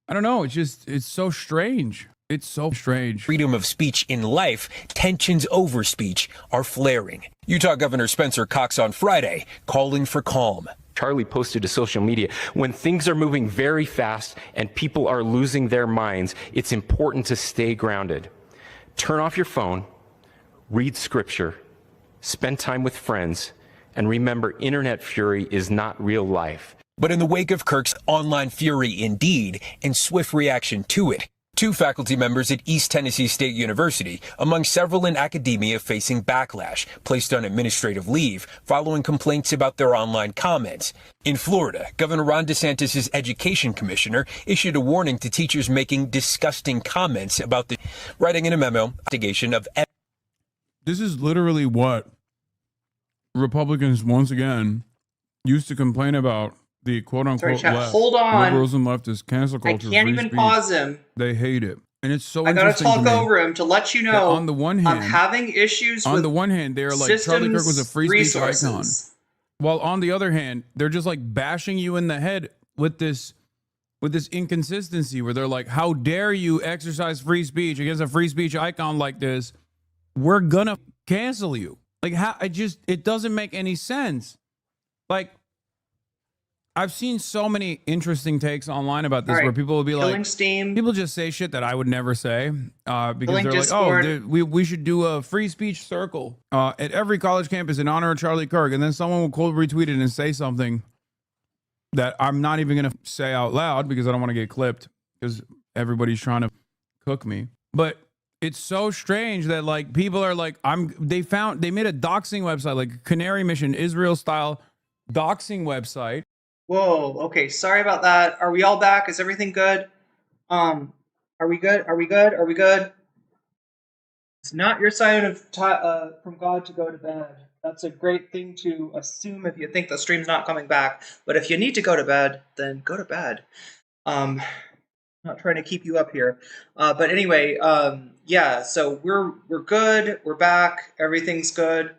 I don't know. It's so strange. It's so strange. Freedom of speech in life, tensions over speech are flaring. Utah Governor Spencer Cox on Friday calling for calm. Charlie posted to social media, when things are moving very fast and people are losing their minds, it's important to stay grounded. Turn off your phone, read scripture, spend time with friends, and remember internet fury is not real life. But in the wake of Kirk's online fury indeed and swift reaction to it, 2 faculty members at East Tennessee State University, among several in academia facing backlash, placed on administrative leave following complaints about their online comments. In Florida, Governor Ron DeSantis' education commissioner issued a warning to teachers making disgusting comments about the writing in a memo, investigation of. This is literally what Republicans once again used to complain about. The quote-unquote left, hold on. liberals and leftists, cancel culture, I can't even speech, pause him. They hate it. And it's so I gotta interesting talk to me over him to let you know on the one hand, I'm having issues on with the one hand, they're like Charlie Kirk was a free speech icon. While on the other hand, they're just like bashing you in the head with this inconsistency where they're like, how dare you exercise free speech against a free speech icon like this? We're gonna cancel you. Like how it doesn't make any sense. Like I've seen so many interesting takes online about this where people will be like, Steam. People just say shit that I would never say because they're Discord. like, oh, we should do a free speech circle at every college campus in honor of Charlie Kirk. And then someone will cold retweet it and say something that I'm not even going to say out loud because I don't want to get clipped because everybody's trying to cook me. But it's so strange that like people are like, they made a doxing website, like Canary Mission, Israel style doxing website. Whoa, okay, sorry about that. Are we all back? Is everything good? Are we good? Are we good? Are we good? It's not your sign of from God to go to bed. That's a great thing to assume if you think the stream's not coming back. But if you need to go to bed, then go to bed. Not trying to keep you up here. But anyway, yeah, so we're good. We're back. Everything's good.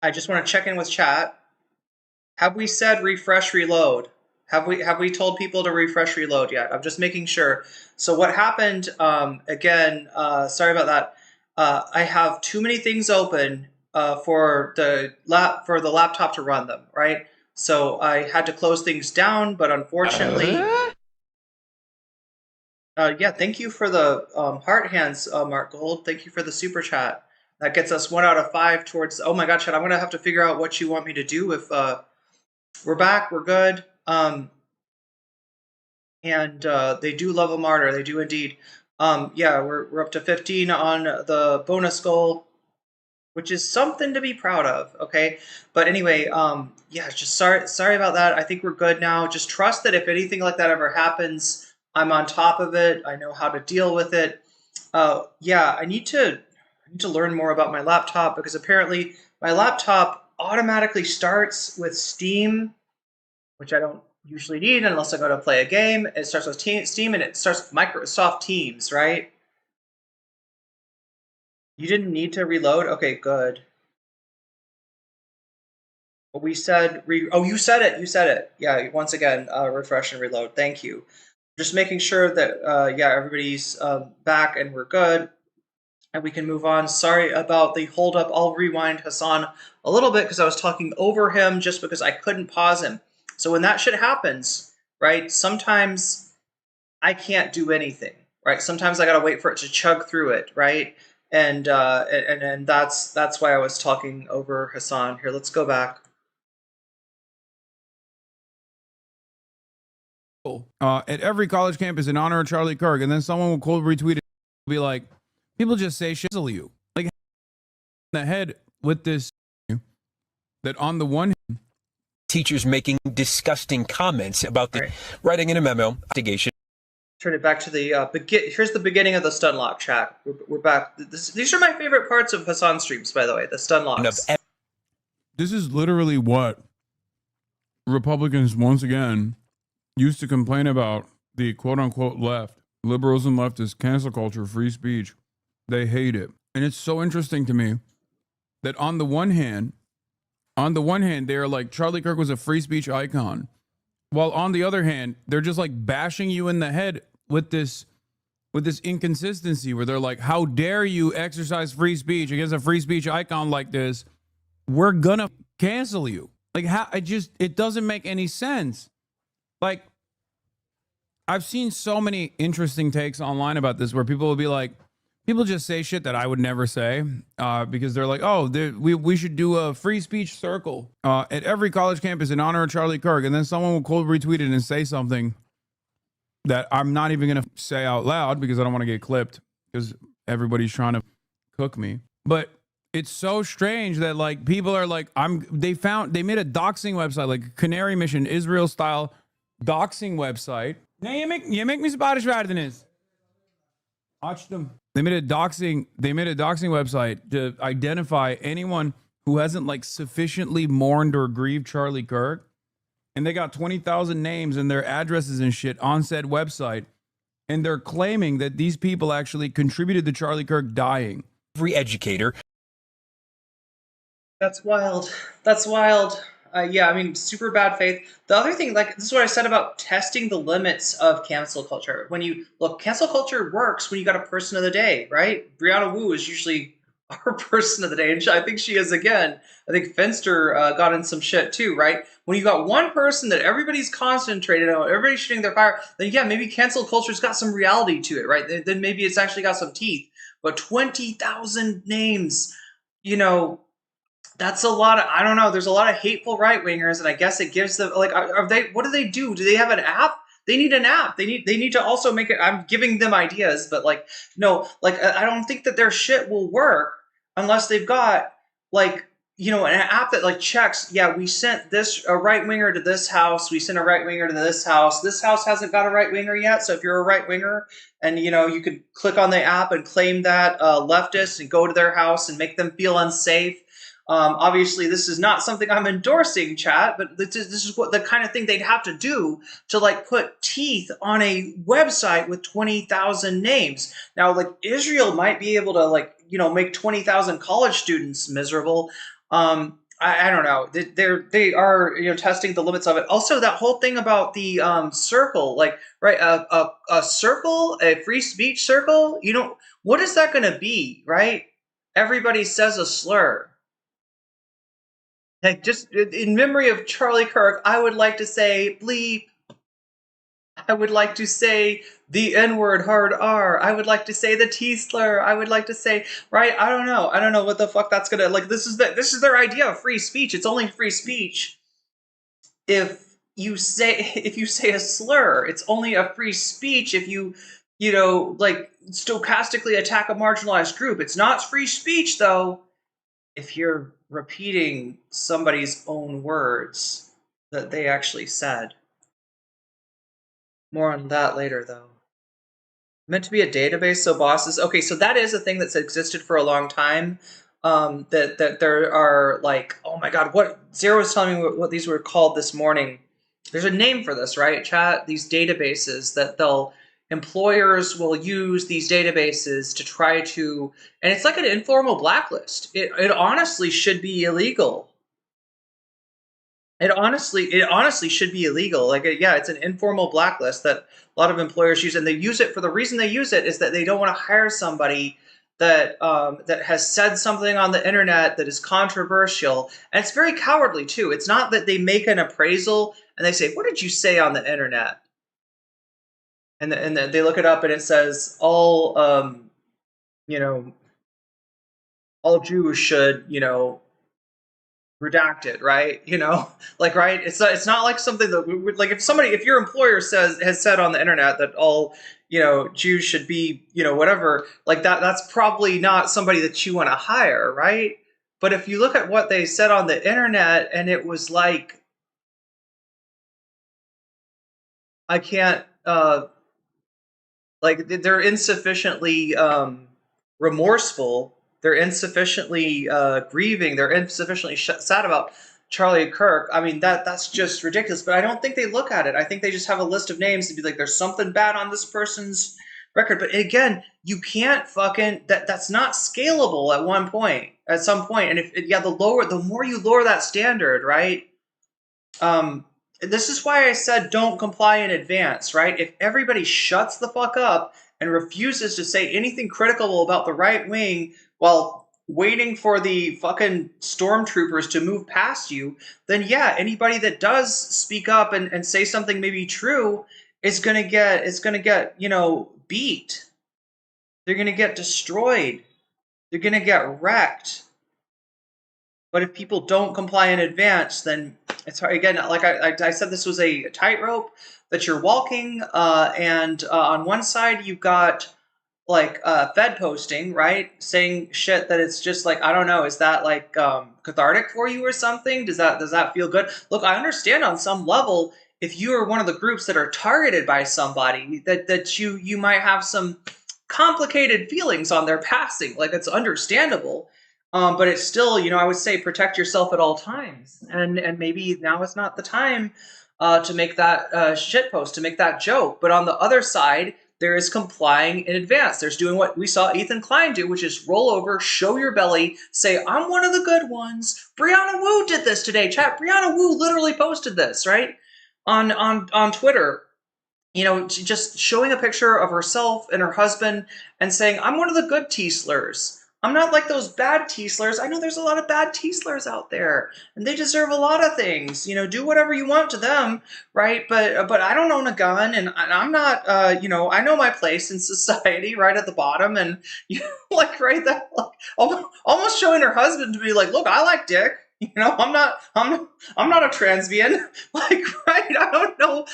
I just want to check in with chat. Have we said refresh reload? Have we told people to refresh reload yet? I'm just making sure. So what happened again, sorry about that. I have too many things open for the laptop to run them, right? So I had to close things down, but unfortunately yeah, thank you for the heart hands, Mark Gold. Thank you for the super chat. That gets us 1 out of 5 towards. Oh my God, Chad! I'm gonna have to figure out what you want me to do if we're back. We're good. And they do love a martyr. They do indeed. Yeah, we're up to 15 on the bonus goal, which is something to be proud of. Okay, but anyway, yeah, just sorry about that. I think we're good now. Just trust that if anything like that ever happens, I'm on top of it. I know how to deal with it. Yeah, I need to learn more about my laptop because apparently my laptop automatically starts with Steam, which I don't usually need unless I go to play a game. It starts with Steam and it starts with Microsoft Teams, right? You didn't need to reload? Okay, good. But we said, oh, you said it. You said it. Yeah, once again, refresh and reload. Thank you. Just making sure that, yeah, everybody's back and we're good. And we can move on. Sorry about the hold up. I'll rewind Hasan a little bit because I was talking over him just because I couldn't pause him. So when that shit happens, right, sometimes I can't do anything, right? Sometimes I got to wait for it to chug through it, right? And that's why I was talking over Hasan. Here, let's go back. At every college campus in honor of Charlie Kirk, and then someone will cold retweet it and be like, people just say shit to you. Like, in the head with this. that on the one hand, teachers making disgusting comments about the writing in a memo investigation. Turn it back to the here's the beginning of the stun lock chat. We're back. These are my favorite parts of Hasan streams, by the way, the stun locks. This is literally what Republicans, once again, used to complain about the quote-unquote left. Liberals and leftists, cancel culture, free speech. They hate it. And it's so interesting to me that on the one hand, they're like, Charlie Kirk was a free speech icon. While on the other hand, they're just like bashing you in the head with this inconsistency where they're like, how dare you exercise free speech against a free speech icon like this? We're gonna cancel you. Like, it doesn't make any sense. Like, I've seen so many interesting takes online about this where people will be like, people just say shit that I would never say because they're like, oh, we should do a free speech circle at every college campus in honor of Charlie Kirk. And then someone will quote retweet it and say something that I'm not even going to say out loud because I don't want to get clipped because everybody's trying to cook me. But it's so strange that like people are like, they made a doxing website, like a Canary Mission, Israel style doxing website. Now you make me Spanish rather than this. Watch them. They made a doxing website to identify anyone who hasn't like sufficiently mourned or grieved Charlie Kirk. And they got 20,000 names and their addresses and shit on said website. And they're claiming that these people actually contributed to Charlie Kirk dying. Every educator. That's wild. That's wild. Yeah, I mean, super bad faith. The other thing, like, this is what I said about testing the limits of cancel culture. When you look, cancel culture works when you got a person of the day, right? Brianna Wu is usually our person of the day, and I think she is again. I think Finster got in some shit too, right? When you got one person that everybody's concentrated on, everybody's shooting their fire, then yeah, maybe cancel culture's got some reality to it, right? Then maybe it's actually got some teeth. But 20,000 names, you know, that's a lot of, I don't know, there's a lot of hateful right-wingers, and I guess it gives them, like, what do they do? Do they have an app? They need an app. They need to also make it, I'm giving them ideas, but like, no, like, I don't think that their shit will work unless they've got, like, you know, an app that like checks, yeah, we sent a right-winger to this house, we sent a right-winger to this house hasn't got a right-winger yet, so if you're a right-winger, and, you know, you could click on the app and claim that leftist and go to their house and make them feel unsafe. Obviously, this is not something I'm endorsing, chat, but this is what the kind of thing they'd have to do to like put teeth on a website with 20,000 names. Now, like Israel might be able to like, you know, make 20,000 college students miserable. I don't know. They are, you know, testing the limits of it. Also, that whole thing about the circle, like, right, a circle, a free speech circle, you know, what is that going to be, right? Everybody says a slur. Like, just in memory of Charlie Kirk, I would like to say bleep. I would like to say the N-word hard R. I would like to say the T slur. I would like to say, right, I don't know what the fuck that's gonna, like, this is their idea of free speech. It's only free speech if you say a slur. It's only a free speech if you know, like, stochastically attack a marginalized group. It's not free speech though if you're repeating somebody's own words that they actually said. More on that later, though. Meant to be a database, so bosses. Okay, so that is a thing that's existed for a long time. That there are like, oh my god, what Zero was telling me what these were called this morning. There's a name for this, right, chat? These databases that employers will use these databases to try to, and it's like an informal blacklist. It honestly should be illegal. It honestly should be illegal. Like, yeah, it's an informal blacklist that a lot of employers use, and they use it for the reason they use it is that they don't want to hire somebody that that has said something on the internet that is controversial, and it's very cowardly too. It's not that they make an appraisal and they say, "What did you say on the internet?" And they look it up and it says all you know, all Jews should, you know, redacted, right? You know, like, right? It's not like something that, like, if your employer has said on the internet that all, you know, Jews should be, you know, whatever, like that's probably not somebody that you want to hire, right? But if you look at what they said on the internet, and it was like, I can't, like, they're insufficiently remorseful. They're insufficiently grieving. They're insufficiently sad about Charlie Kirk. I mean, that's just ridiculous. But I don't think they look at it. I think they just have a list of names to be like, there's something bad on this person's record. But again, you can't fucking, that's not scalable at some point. And the more you lower that standard, right? This is why I said don't comply in advance, right? If everybody shuts the fuck up and refuses to say anything critical about the right wing while waiting for the fucking stormtroopers to move past you, then yeah, anybody that does speak up and say something maybe true is gonna get, you know, beat. They're gonna get destroyed. They're gonna get wrecked. But if people don't comply in advance, then it's hard. Again, like I said, this was a tightrope that you're walking, and on one side you've got like Fed posting, right, saying shit that it's just like, I don't know, is that like cathartic for you or something? Does that feel good? Look, I understand on some level if you are one of the groups that are targeted by somebody that you might have some complicated feelings on their passing. Like, it's understandable. But it's still, you know, I would say protect yourself at all times. And maybe now is not the time to make that shit post, to make that joke. But on the other side, there is complying in advance. There's doing what we saw Ethan Klein do, which is roll over, show your belly, say, I'm one of the good ones. Brianna Wu did this today, chat. Brianna Wu literally posted this, right? On Twitter. You know, just showing a picture of herself and her husband and saying, I'm one of the good T-slurs. I'm not like those bad T-slurs. I know there's a lot of bad T-slurs out there, and they deserve a lot of things. You know, do whatever you want to them, right? But I don't own a gun, and I'm not, you know, I know my place in society, right at the bottom, and you know, like right that, like, almost showing her husband to be like, look, I like dick. You know, I'm not a transvian. Like, right? I don't know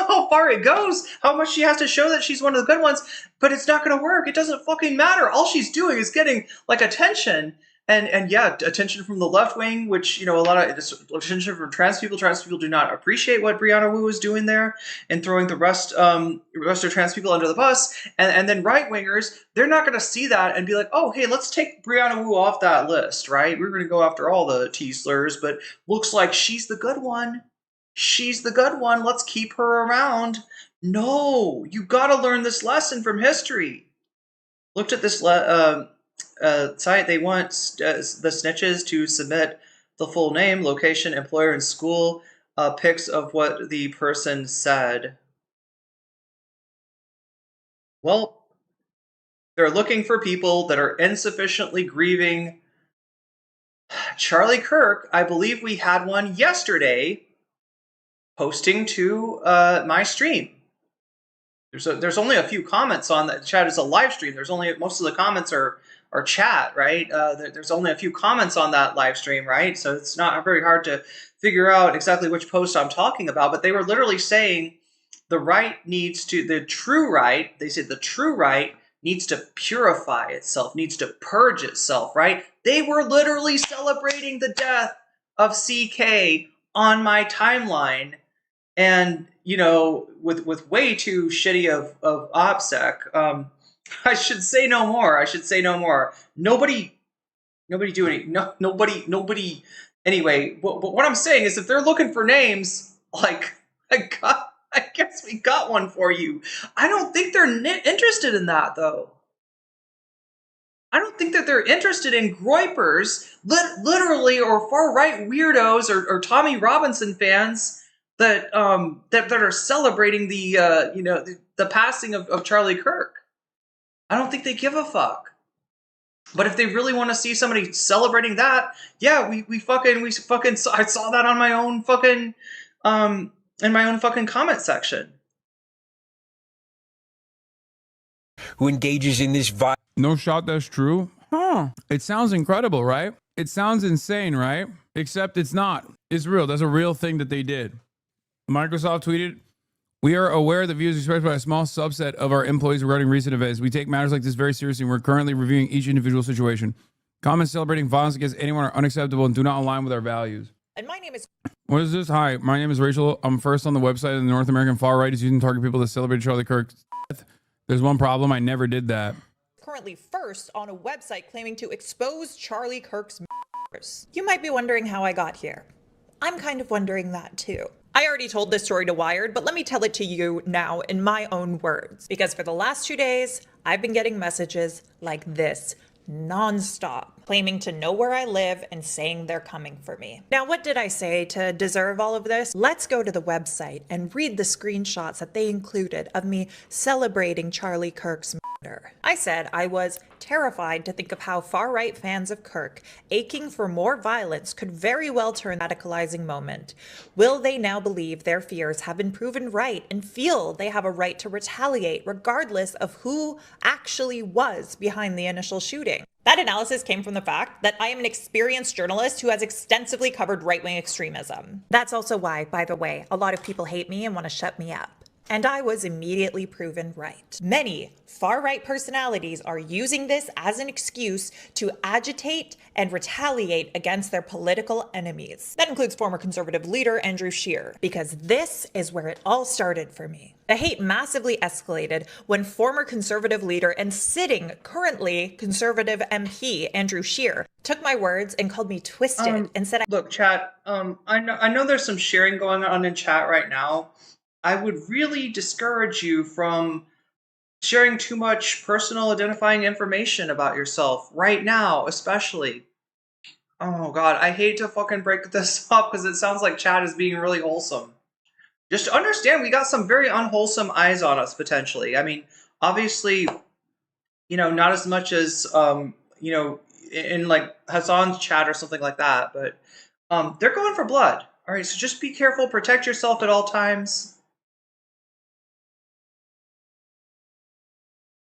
how far it goes, how much she has to show that she's one of the good ones, but it's not going to work. It doesn't fucking matter. All she's doing is getting like attention, and yeah, attention from the left wing, which, you know, a lot of attention from trans people. Trans people do not appreciate what Brianna Wu is doing there and throwing the rest of trans people under the bus, and then right wingers, they're not going to see that and be like, oh, hey, let's take Brianna Wu off that list, right? We're going to go after all the T-slurs, but looks like she's the good one. She's the good one. Let's keep her around. No, you got to learn this lesson from history. Looked at this site. They want the snitches to submit the full name, location, employer, and school, pics of what the person said. Well, they're looking for people that are insufficiently grieving Charlie Kirk. I believe we had one yesterday posting to my stream. There's only a few comments on that. Chat is a live stream. There's only, most of the comments are chat, right? There's only a few comments on that live stream, right? So it's not very hard to figure out exactly which post I'm talking about. But they were literally saying the true right, they said the true right needs to purify itself, needs to purge itself, right? They were literally celebrating the death of CK on my timeline. And, you know, with way too shitty of OPSEC, I should say no more. Nobody do any, nobody. Anyway, what I'm saying is, if they're looking for names, like, I guess we got one for you. I don't think they're interested in that, though. I don't think that they're interested in groypers, literally, or far-right weirdos, or Tommy Robinson fans that are celebrating the passing of Charlie Kirk. I don't think they give a fuck. But if they really want to see somebody celebrating that, yeah, we fucking I saw that on my own fucking in my own fucking comment section. Who engages in this violence? No shot that's true? Huh. It sounds incredible, right? It sounds insane, right? Except it's not. It's real. That's a real thing that they did. Microsoft tweeted, "We are aware that views expressed by a small subset of our employees regarding recent events. We take matters like this very seriously, and we're currently reviewing each individual situation. Comments celebrating violence against anyone are unacceptable and do not align with our values. And my name is... What is this? Hi, my name is Rachel. I'm first on the website, and the North American far right is using to target people that celebrate Charlie Kirk's death. There's one problem. I never did that. currently first on a website claiming to expose Charlie Kirk's murders. You might be wondering how I got here. I'm kind of wondering that too. I already told this story to Wired, but let me tell it to you now in my own words. Because for the last 2 days, I've been getting messages like this non-stop, claiming to know where I live and saying they're coming for me. Now, what did I say to deserve all of this? Let's go to the website and read the screenshots that they included of me celebrating Charlie Kirk's murder. I said I was terrified to think of how far-right fans of Kirk, aching for more violence, could very well turn radicalizing moment. Will they now believe their fears have been proven right and feel they have a right to retaliate regardless of who actually was behind the initial shooting? That analysis came from the fact that I am an experienced journalist who has extensively covered right-wing extremism. That's also why, by the way, a lot of people hate me and want to shut me up. And I was immediately proven right. Many far-right personalities are using this as an excuse to agitate and retaliate against their political enemies. That includes former conservative leader Andrew Scheer, because this is where it all started for me. The hate massively escalated when former conservative leader and sitting currently conservative MP Andrew Scheer took my words and called me twisted and said, "Look, chat. I know there's some sharing going on in chat right now. I would really discourage you from sharing too much personal identifying information about yourself right now, especially. Oh God, I hate to fucking break this up because it sounds like chat is being really wholesome. Just understand, we got some very unwholesome eyes on us potentially. I mean, obviously, not as much as in like Hasan's chat or something like that, but they're going for blood. All right, so just be careful, protect yourself at all times.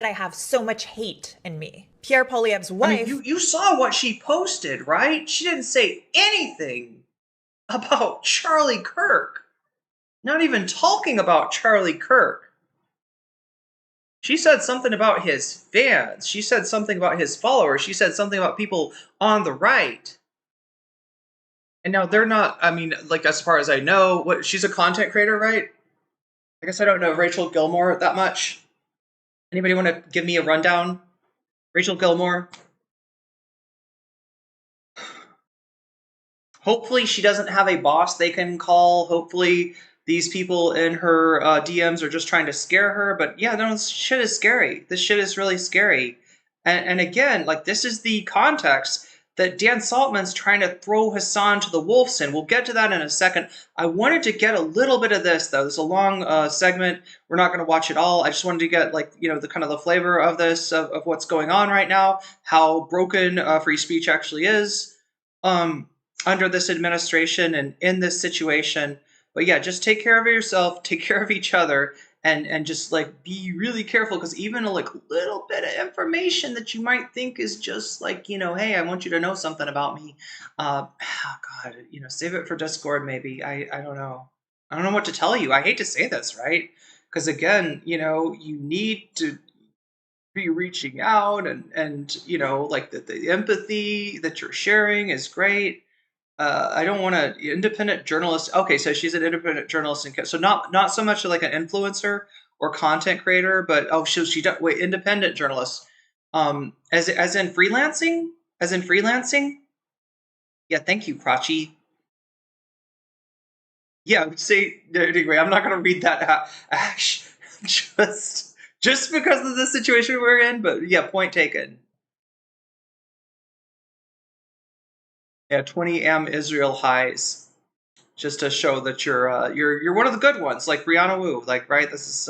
I have so much hate in me. Pierre Poilievre's wife... I mean, you saw what she posted, right? She didn't say anything about Charlie Kirk. Not even talking about Charlie Kirk. She said something about his fans. She said something about his followers. She said something about people on the right. And now they're not, I mean, like as far as I know, she's a content creator, right? I guess I don't know Rachel Gilmore that much. Anybody want to give me a rundown? Rachel Gilmore? Hopefully she doesn't have a boss they can call. Hopefully these people in her DMs are just trying to scare her. But yeah, no, this shit is scary. This shit is really scary. And again, like this is the context that Dan Saltman's trying to throw Hasan to the wolves in. We'll get to that in a second. I wanted to get a little bit of this, though. It's a long segment. We're not going to watch it all. I just wanted to get, the kind of the flavor of this, of what's going on right now, how broken free speech actually is under this administration and in this situation. But yeah, just take care of yourself, take care of each other, and just be really careful, because even a little bit of information that you might think is just hey, I want you to know something about me. God, save it for Discord maybe. I don't know. I don't know what to tell you. I hate to say this, right? Because again, you need to be reaching out and the empathy that you're sharing is great. I don't want to independent journalist. Okay, so she's an independent journalist, so not so much like an influencer or content creator, but independent journalist. As in freelancing, Yeah, thank you, Crotchy. Yeah, say anyway. I'm not going to read that just because of the situation we're in. But yeah, point taken. Yeah, 20 AM Israel highs, just to show that you're one of the good ones, like Brianna Wu, right? This is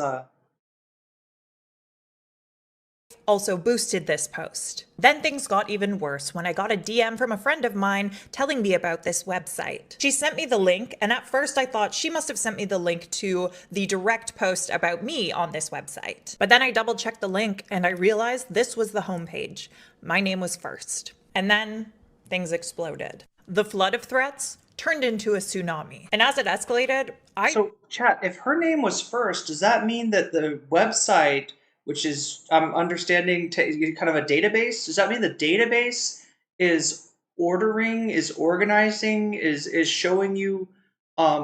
also boosted this post. Then things got even worse when I got a DM from a friend of mine telling me about this website. She sent me the link, and at first I thought she must have sent me the link to the direct post about me on this website. But then I double-checked the link, and I realized this was the homepage. My name was first. And then things exploded. The flood of threats turned into a tsunami. And as it escalated, So, chat, if her name was first, does that mean that the website, which is, I'm understanding, kind of a database, does that mean the database is ordering, is organizing, is showing you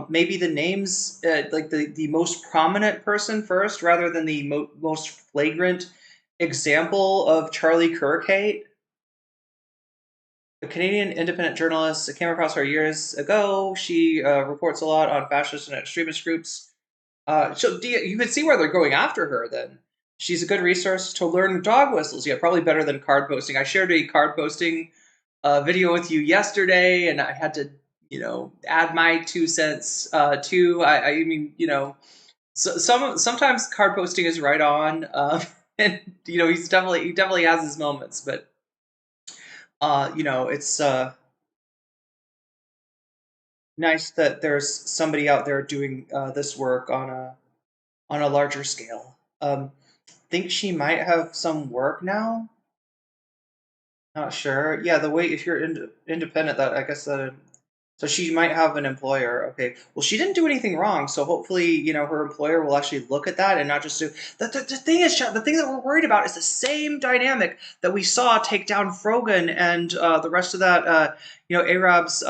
maybe the names, like the most prominent person first, rather than the most flagrant example of Charlie Kirk hate. A Canadian independent journalist I came across her years ago. She reports a lot on fascist and extremist groups. So you could see where they're going after her then. She's a good resource to learn dog whistles. Yeah, probably better than card posting. I shared a card posting video with you yesterday, and I had to, add my 2 cents too. I mean, so sometimes card posting is right on, and he definitely has his moments, but it's nice that there's somebody out there doing this work on a larger scale. Think she might have some work now. Not sure. Yeah, the way if you're independent, that I guess that. So she might have an employer. Okay. Well, she didn't do anything wrong, so hopefully, her employer will actually look at that and not just do. The thing is, the thing that we're worried about is the same dynamic that we saw take down Frogan and the rest of that, Arab's,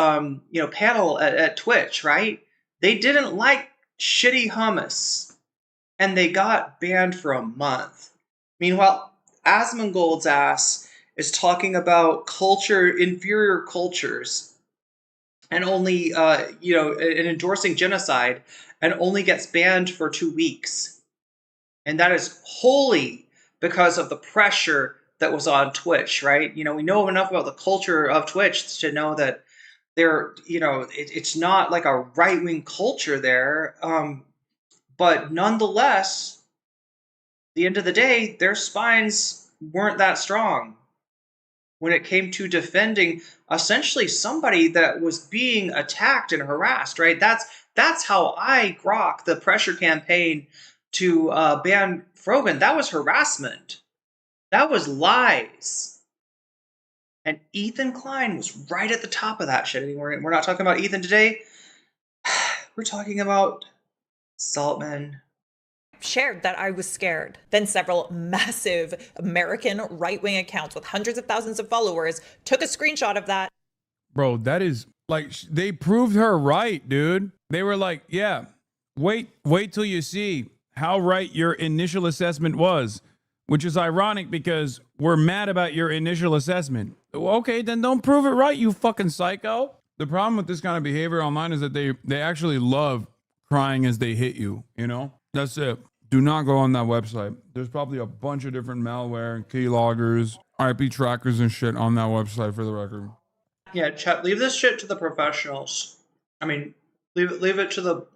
panel at Twitch, right? They didn't like shitty hummus, and they got banned for a month. Meanwhile, Asmongold's ass is talking about inferior cultures, and only, and endorsing genocide, and only gets banned for 2 weeks. And that is wholly because of the pressure that was on Twitch, right? We know enough about the culture of Twitch to know that it's not like a right-wing culture there. But nonetheless, at the end of the day, their spines weren't that strong when it came to defending essentially somebody that was being attacked and harassed, right? That's how I grok the pressure campaign to ban Frogan. That was harassment. That was lies. And Ethan Klein was right at the top of that shit. We're not talking about Ethan today. We're talking about Saltman. Shared that I was scared. Then several massive American right-wing accounts with hundreds of thousands of followers took a screenshot of that. Bro, that is like, they proved her right, dude. They were like, yeah, wait till you see how right your initial assessment was, which is ironic because we're mad about your initial assessment. Okay, then don't prove it right, you fucking psycho. The problem with this kind of behavior online is that they actually love crying as they hit you, That's it. Do not go on that website. There's probably a bunch of different malware and keyloggers, IP trackers and shit on that website, for the record. Yeah, chat. Leave this shit to the professionals. I mean, leave it to the.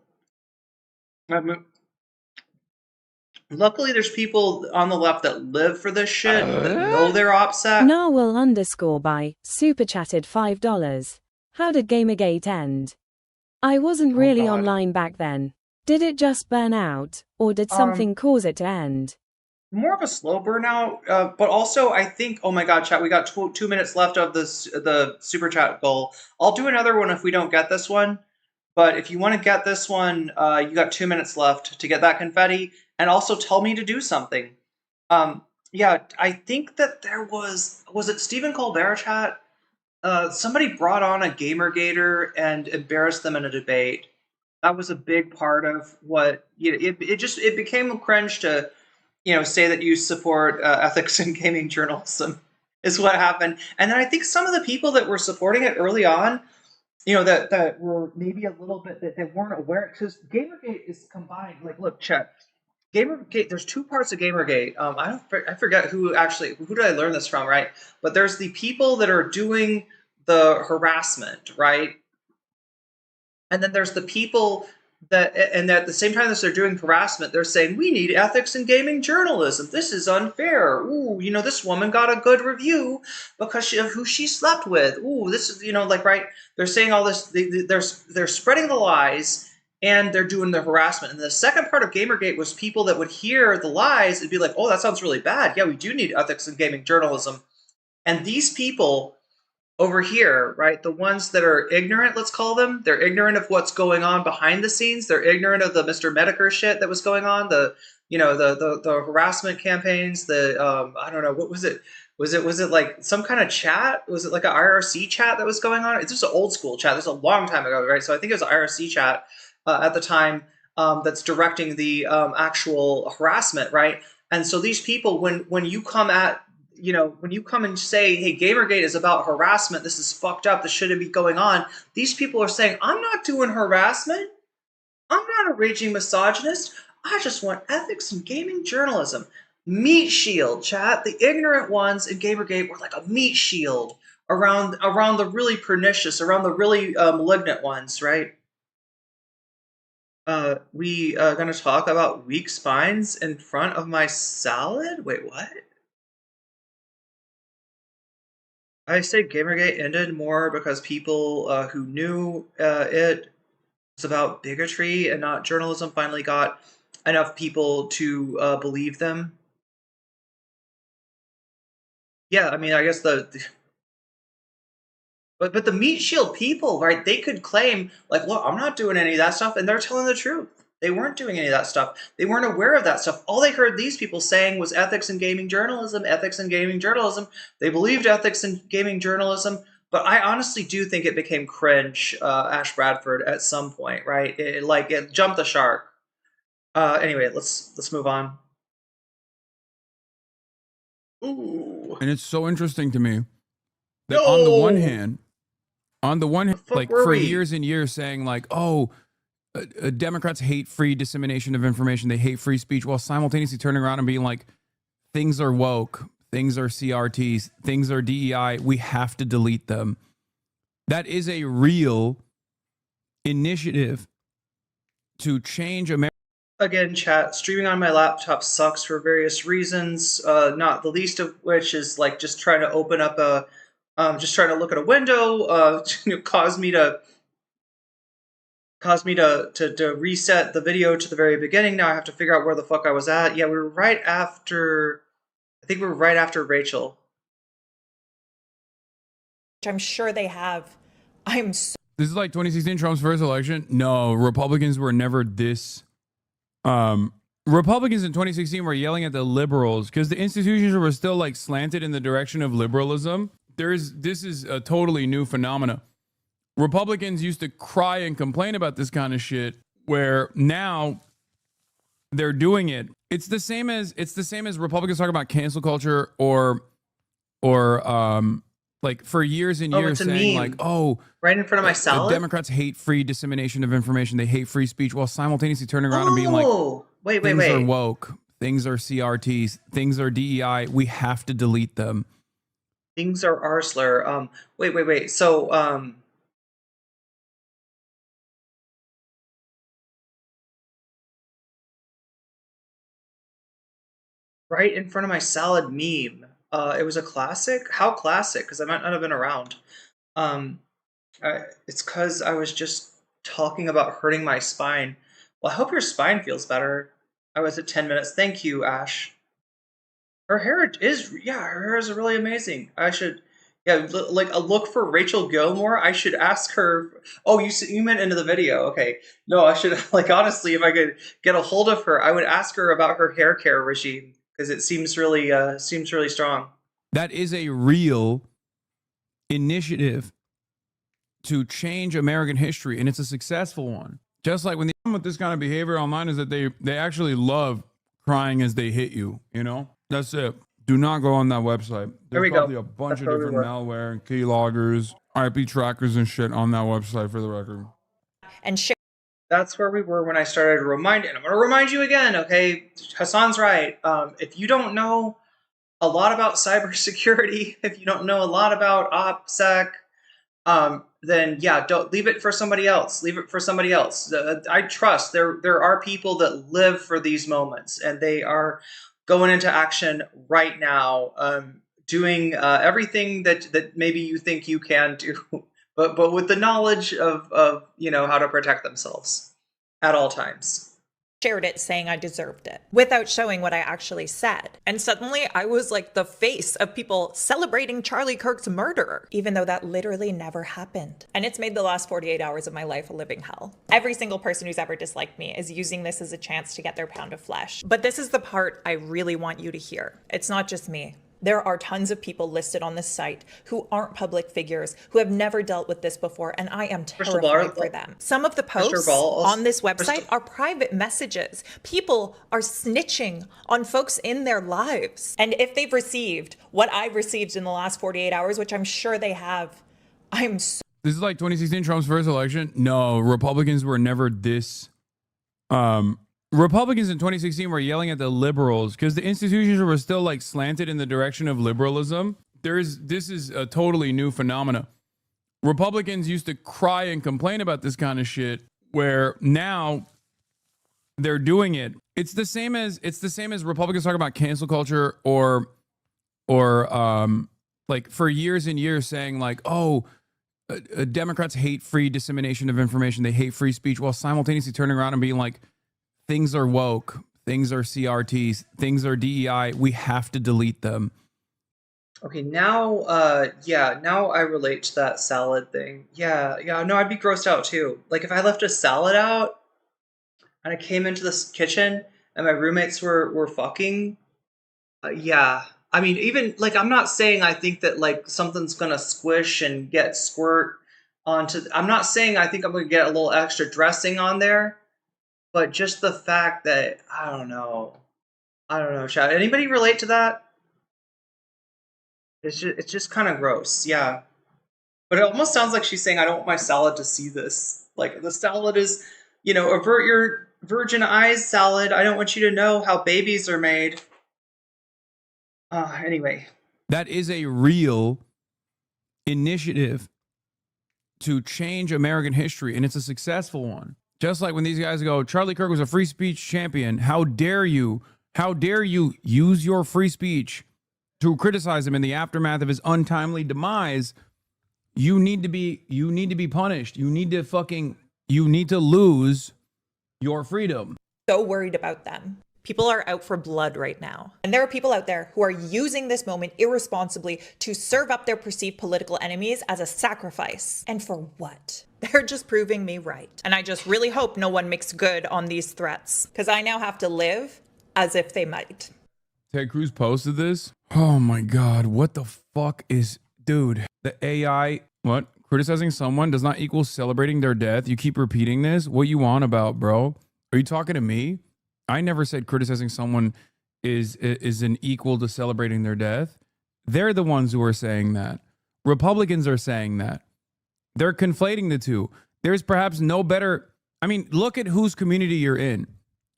Luckily, there's people on the left that live for this shit, that know they're upset. Narwhal_by super chatted $5. How did Gamergate end? I wasn't really online back then. Did it just burn out, or did something cause it to end? More of a slow burnout, but also I think, oh my god, chat, we got 2 minutes left of the super chat goal. I'll do another one if we don't get this one, but if you want to get this one, you got 2 minutes left to get that confetti, and also tell me to do something. Yeah, I think that there was it Stephen Colbert, chat? Somebody brought on a Gamergator and embarrassed them in a debate. That was a big part of what it became cringe to say that you support ethics in gaming journalism is what happened. And then I think some of the people that were supporting it early on, that were maybe a little bit that they weren't aware, because Gamergate is combined. Like, look, chat, Gamergate. There's 2 parts of Gamergate. I forget who did I learn this from, right? But there's the people that are doing the harassment, right? And then there's the people that at the same time as they're doing harassment, they're saying, we need ethics in gaming journalism. This is unfair. Ooh, this woman got a good review because of who she slept with. Ooh, this is, right? They're saying all this. They're spreading the lies and they're doing the harassment. And the second part of Gamergate was people that would hear the lies and be like, oh, that sounds really bad. Yeah, we do need ethics in gaming journalism. And these people over here, right, the ones that are ignorant, let's call them, they're ignorant of what's going on behind the scenes. They're ignorant of the Mr. Medicare shit that was going on, the harassment campaigns, I don't know, what was it? Was it like some kind of chat? Was it like an IRC chat that was going on? It's just an old school chat. This was a long time ago, right? So I think it was an IRC chat at the time that's directing the actual harassment, right? And so these people, when you come at, when you come and say, hey, Gamergate is about harassment, this is fucked up, this shouldn't be going on, these people are saying, I'm not doing harassment. I'm not a raging misogynist. I just want ethics in gaming journalism. Meat shield, chat. The ignorant ones in Gamergate were like a meat shield around the really pernicious, around the really malignant ones, right? We gonna talk about weak spines in front of my salad? Wait, what? I say Gamergate ended more because people who knew it was about bigotry and not journalism finally got enough people to believe them. Yeah, I mean, I guess but the meat shield people, right? They could claim like, look, I'm not doing any of that stuff, and they're telling the truth. They weren't doing any of that stuff. They weren't aware of that stuff. All they heard these people saying was ethics in gaming journalism, ethics in gaming journalism. They believed ethics in gaming journalism, but I honestly do think it became cringe, Ash Bradford, at some point, right? It jumped the shark. Anyway, let's move on. Ooh. And it's so interesting to me that on the one hand, like for years and years saying like, oh, Democrats hate free dissemination of information, they hate free speech, while simultaneously turning around and being like, things are woke, things are CRTs, things are DEI, we have to delete them. That is a real initiative to change America. Again, chat, streaming on my laptop sucks for various reasons, not the least of which is like just trying to open up just trying to look at a window, caused me to reset the video to the very beginning. Now I have to figure out where the fuck I was at. Yeah, we were right after, I think we were right after Rachel. Which I'm sure they have. This is like 2016 Trump's first election. No, Republicans were never this. Republicans in 2016 were yelling at the liberals because the institutions were still like slanted in the direction of liberalism. This is a totally new phenomena. Republicans used to cry and complain about this kind of shit, where now they're doing it. It's the same as Republicans talk about cancel culture or like for years and years saying like, oh, right in front of my salad. Democrats hate free dissemination of information. They hate free speech, while simultaneously turning around and being like, wait, things are woke, things are CRTs, things are DEI. We have to delete them. Things are Arsler. Wait. So, right in front of my salad meme. It was a classic. How classic? Because I might not have been around. It's because I was just talking about hurting my spine. Well, I hope your spine feels better. I was at 10 minutes. Thank you, Ash. Her hair her hair is really amazing. I should, like a look for Rachel Gilmore. I should ask her. Oh, you meant into the video. Okay. No, I should, like, honestly, if I could get a hold of her, I would ask her about her hair care regime, because it seems really strong. That is a real initiative to change American history, and it's a successful one. Just like when the problem with this kind of behavior online is that they actually love crying as they hit you, That's it. Do not go on that website. There's probably a bunch of different malware and keyloggers, IP trackers and shit on that website, for the record. And that's where we were when I started reminding, and I'm going to remind you again, okay? Hasan's right. If you don't know a lot about cybersecurity, if you don't know a lot about OPSEC, then yeah, don't leave it for somebody else. Leave it for somebody else. I trust there are people that live for these moments, and they are going into action right now, doing everything that maybe you think you can do, but with the knowledge of how to protect themselves at all times. Shared it saying I deserved it without showing what I actually said. And suddenly I was like the face of people celebrating Charlie Kirk's murderer, even though that literally never happened. And it's made the last 48 hours of my life a living hell. Every single person who's ever disliked me is using this as a chance to get their pound of flesh. But this is the part I really want you to hear. It's not just me. There are tons of people listed on this site who aren't public figures, who have never dealt with this before, and I am terrified for them. Some of the posts on this website are private messages. People are snitching on folks in their lives. And if they've received what I've received in the last 48 hours, which I'm sure they have, I'm so... This is like 2016 Trump's first election. No, Republicans were never this... Republicans in 2016 were yelling at the liberals because the institutions were still like slanted in the direction of liberalism. This is a totally new phenomena. Republicans used to cry and complain about this kind of shit, where now they're doing it. It's the same as Republicans talk about cancel culture or like for years and years saying like, oh, Democrats hate free dissemination of information. They hate free speech, while simultaneously turning around and being like, things are woke, things are CRTs, things are DEI. We have to delete them. Okay, now, now I relate to that salad thing. Yeah, no, I'd be grossed out too. Like if I left a salad out and I came into this kitchen and my roommates were fucking, yeah. I mean, even like, I'm not saying I think that like something's gonna squish and get squirt onto. I'm not saying I think I'm gonna get a little extra dressing on there. But just the fact that, I don't know, chat. Anybody relate to that? It's just kind of gross, yeah. But it almost sounds like she's saying, I don't want my salad to see this. Like, the salad is, avert your virgin eyes, salad. I don't want you to know how babies are made. Anyway. That is a real initiative to change American history, and it's a successful one. Just like when these guys go, Charlie Kirk was a free speech champion. How dare you use your free speech to criticize him in the aftermath of his untimely demise? You need to be punished. You need to lose your freedom. So worried about them. People are out for blood right now. And there are people out there who are using this moment irresponsibly to serve up their perceived political enemies as a sacrifice. And for what? They're just proving me right. And I just really hope no one makes good on these threats, because I now have to live as if they might. Ted Cruz posted this. Oh my God. What the fuck is, dude, the AI, what? Criticizing someone does not equal celebrating their death. You keep repeating this. What you on about, bro? Are you talking to me? I never said criticizing someone is an equal to celebrating their death. They're the ones who are saying that. Republicans are saying that. They're conflating the two. There's perhaps no better. I mean, look at whose community you're in.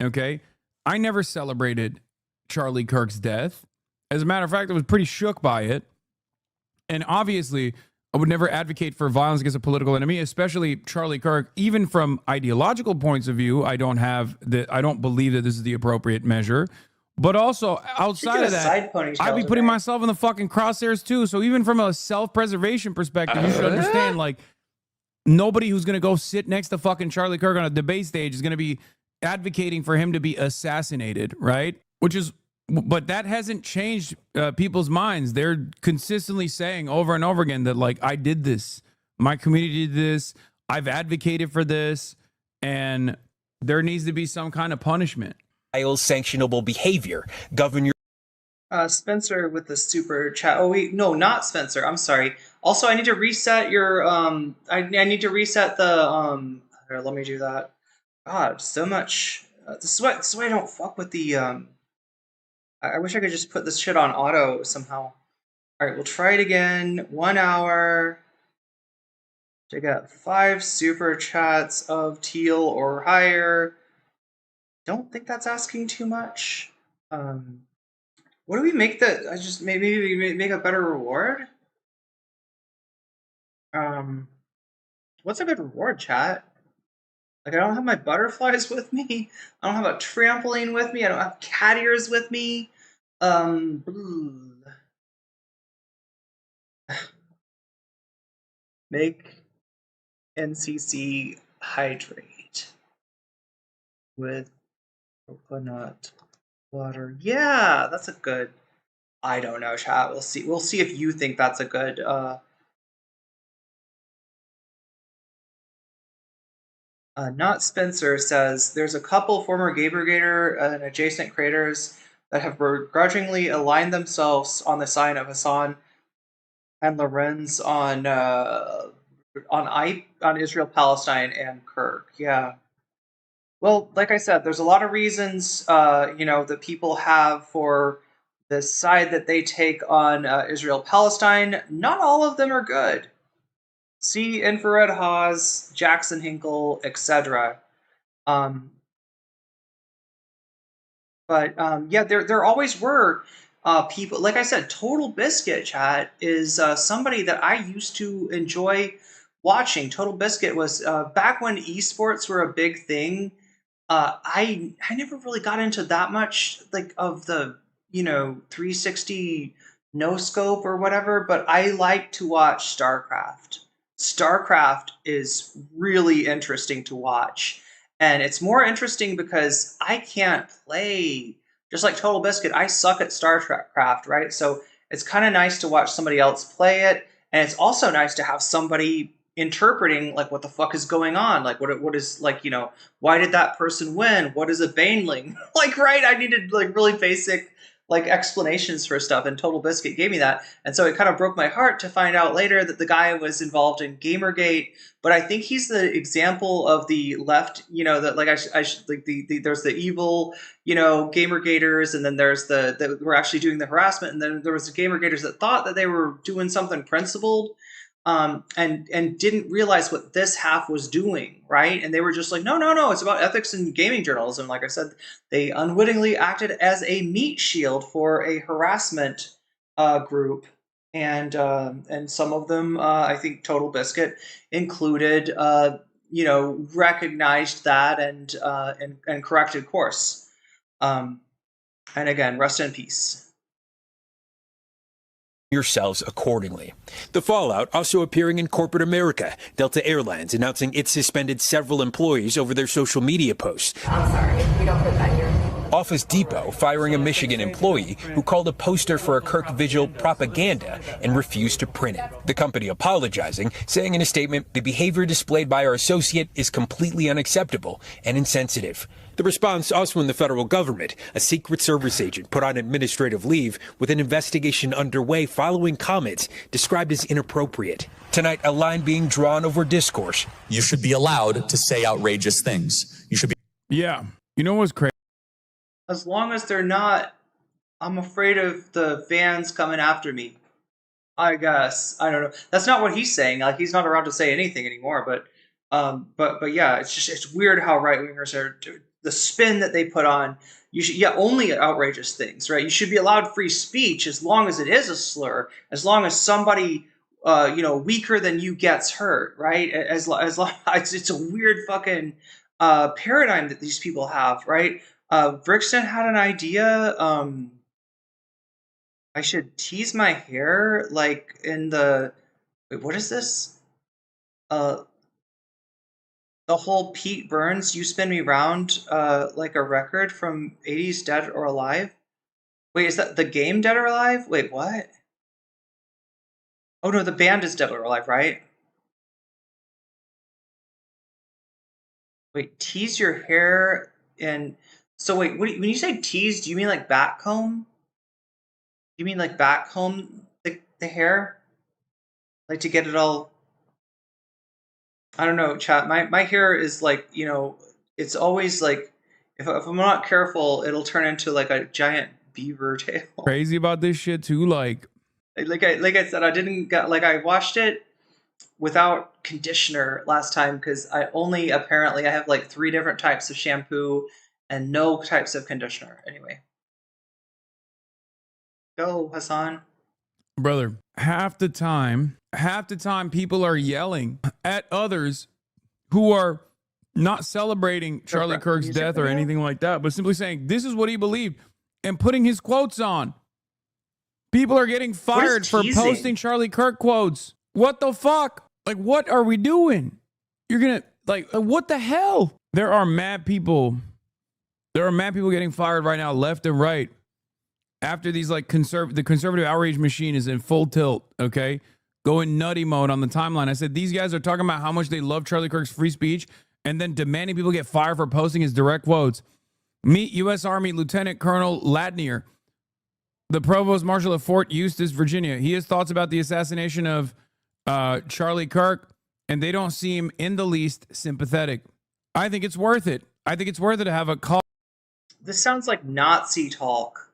Okay. I never celebrated Charlie Kirk's death. As a matter of fact, I was pretty shook by it. And obviously, I would never advocate for violence against a political enemy, especially Charlie Kirk. Even from ideological points of view, I don't believe that this is the appropriate measure. But also outside of that, I'd be putting myself in the fucking crosshairs too. So even from a self-preservation perspective, you should understand, like, nobody who's going to go sit next to fucking Charlie Kirk on a debate stage is going to be advocating for him to be assassinated, right? But that hasn't changed people's minds. They're consistently saying over and over again that, like, I did this. My community did this. I've advocated for this. And there needs to be some kind of punishment. Sanctionable behavior. Govern your... Spencer with the super chat. Oh, wait. No, not Spencer. I'm sorry. Also, I need to reset your... I need to reset the... Here, let me do that. God, so much... This is why I don't fuck with the... I wish I could just put this shit on auto somehow. All right, we'll try it again. 1 hour. To get 5 super chats of teal or higher. Don't think that's asking too much. What do we make that? Maybe we make a better reward. What's a good reward, chat? Like, I don't have my butterflies with me. I don't have a trampoline with me. I don't have cat ears with me. Make NCC hydrate with coconut water. Yeah, that's a good... I don't know, chat. We'll see. We'll see if you think that's a good... Not Spencer says, there's a couple former Gamergator and adjacent creators that have begrudgingly aligned themselves on the side of Hasan and Lorenz on Israel, Palestine, and Kirk. Yeah. Well, like I said, there's a lot of reasons, that people have for the side that they take on Israel, Palestine. Not all of them are good. See Infrared Haas, Jackson Hinkle, etc. There always were people. Like I said, Total Biscuit chat is somebody that I used to enjoy watching. Total Biscuit was back when esports were a big thing. I never really got into that much of the 360 no scope or whatever, but I like to watch StarCraft. StarCraft is really interesting to watch. And it's more interesting because I can't play, just like Total Biscuit, I suck at StarCraft, right? So it's kind of nice to watch somebody else play it. And it's also nice to have somebody interpreting what the fuck is going on, what is why did that person win, what is a baneling, right? I needed really basic explanations for stuff, and Total Biscuit gave me that. And so it kind of broke my heart to find out later that the guy was involved in Gamergate. But I think he's the example of the left, that there's the evil, Gamergaters, and then there's that were actually doing the harassment, and then there was the Gamergaters that thought that they were doing something principled, and didn't realize what this half was doing, right? And they were just no, it's about ethics and gaming journalism. Like I said, they unwittingly acted as a meat shield for a harassment group, and some of them, I think Total Biscuit included, recognized that and corrected course. And again, rest in peace. Yourselves accordingly. The fallout also appearing in corporate America. Delta Airlines announcing it suspended several employees over their social media posts. I'm sorry, we don't put that here. Office Depot firing a Michigan employee who called a poster for a Kirk vigil propaganda and refused to print it. The company apologizing, saying in a statement, the behavior displayed by our associate is completely unacceptable and insensitive. The response also in the federal government. A Secret Service agent put on administrative leave with an investigation underway following comments described as inappropriate. Tonight, a line being drawn over discourse. You should be allowed to say outrageous things. You should be. Yeah. You know what's crazy? As long as they're not, I'm afraid of the fans coming after me. I guess. I don't know. That's not what he's saying. He's not allowed to say anything anymore. But yeah, it's weird how right wingers are. The spin that they put on, only outrageous things, right? You should be allowed free speech as long as it is a slur, as long as somebody, weaker than you gets hurt, right? As long it's a weird fucking paradigm that these people have, right? Brixton had an idea. I should tease my hair in the. Wait, what is this? The whole Pete Burns, You Spin Me Round, like a record from 80s Dead or Alive? Wait, is that the game Dead or Alive? Wait, what? Oh no, the band is Dead or Alive, right? Wait, tease your hair and... So wait, when you say tease, do you mean back comb? You mean back comb the hair? To get it all... I don't know, chat. My hair is it's always if I'm not careful, it'll turn into a giant beaver tail. Crazy about this shit too, like I said, I didn't get I washed it without conditioner last time because I have 3 different types of shampoo and no types of conditioner. Anyway, go Hasan. Brother, half the time people are yelling at others who are not celebrating Charlie Kirk's death or anything like that, but simply saying this is what he believed and putting his quotes on. People are getting fired for posting Charlie Kirk quotes. What the fuck? What are we doing? You're gonna what the hell? There are mad people getting fired right now, left and right. After these the conservative outrage machine is in full tilt, okay? Going nutty mode on the timeline. I said, these guys are talking about how much they love Charlie Kirk's free speech and then demanding people get fired for posting his direct quotes. Meet U.S. Army Lieutenant Colonel Ladnier, the Provost Marshal of Fort Eustis, Virginia. He has thoughts about the assassination of Charlie Kirk, and they don't seem in the least sympathetic. I think it's worth it. I think it's worth it to have a call. This sounds like Nazi talk,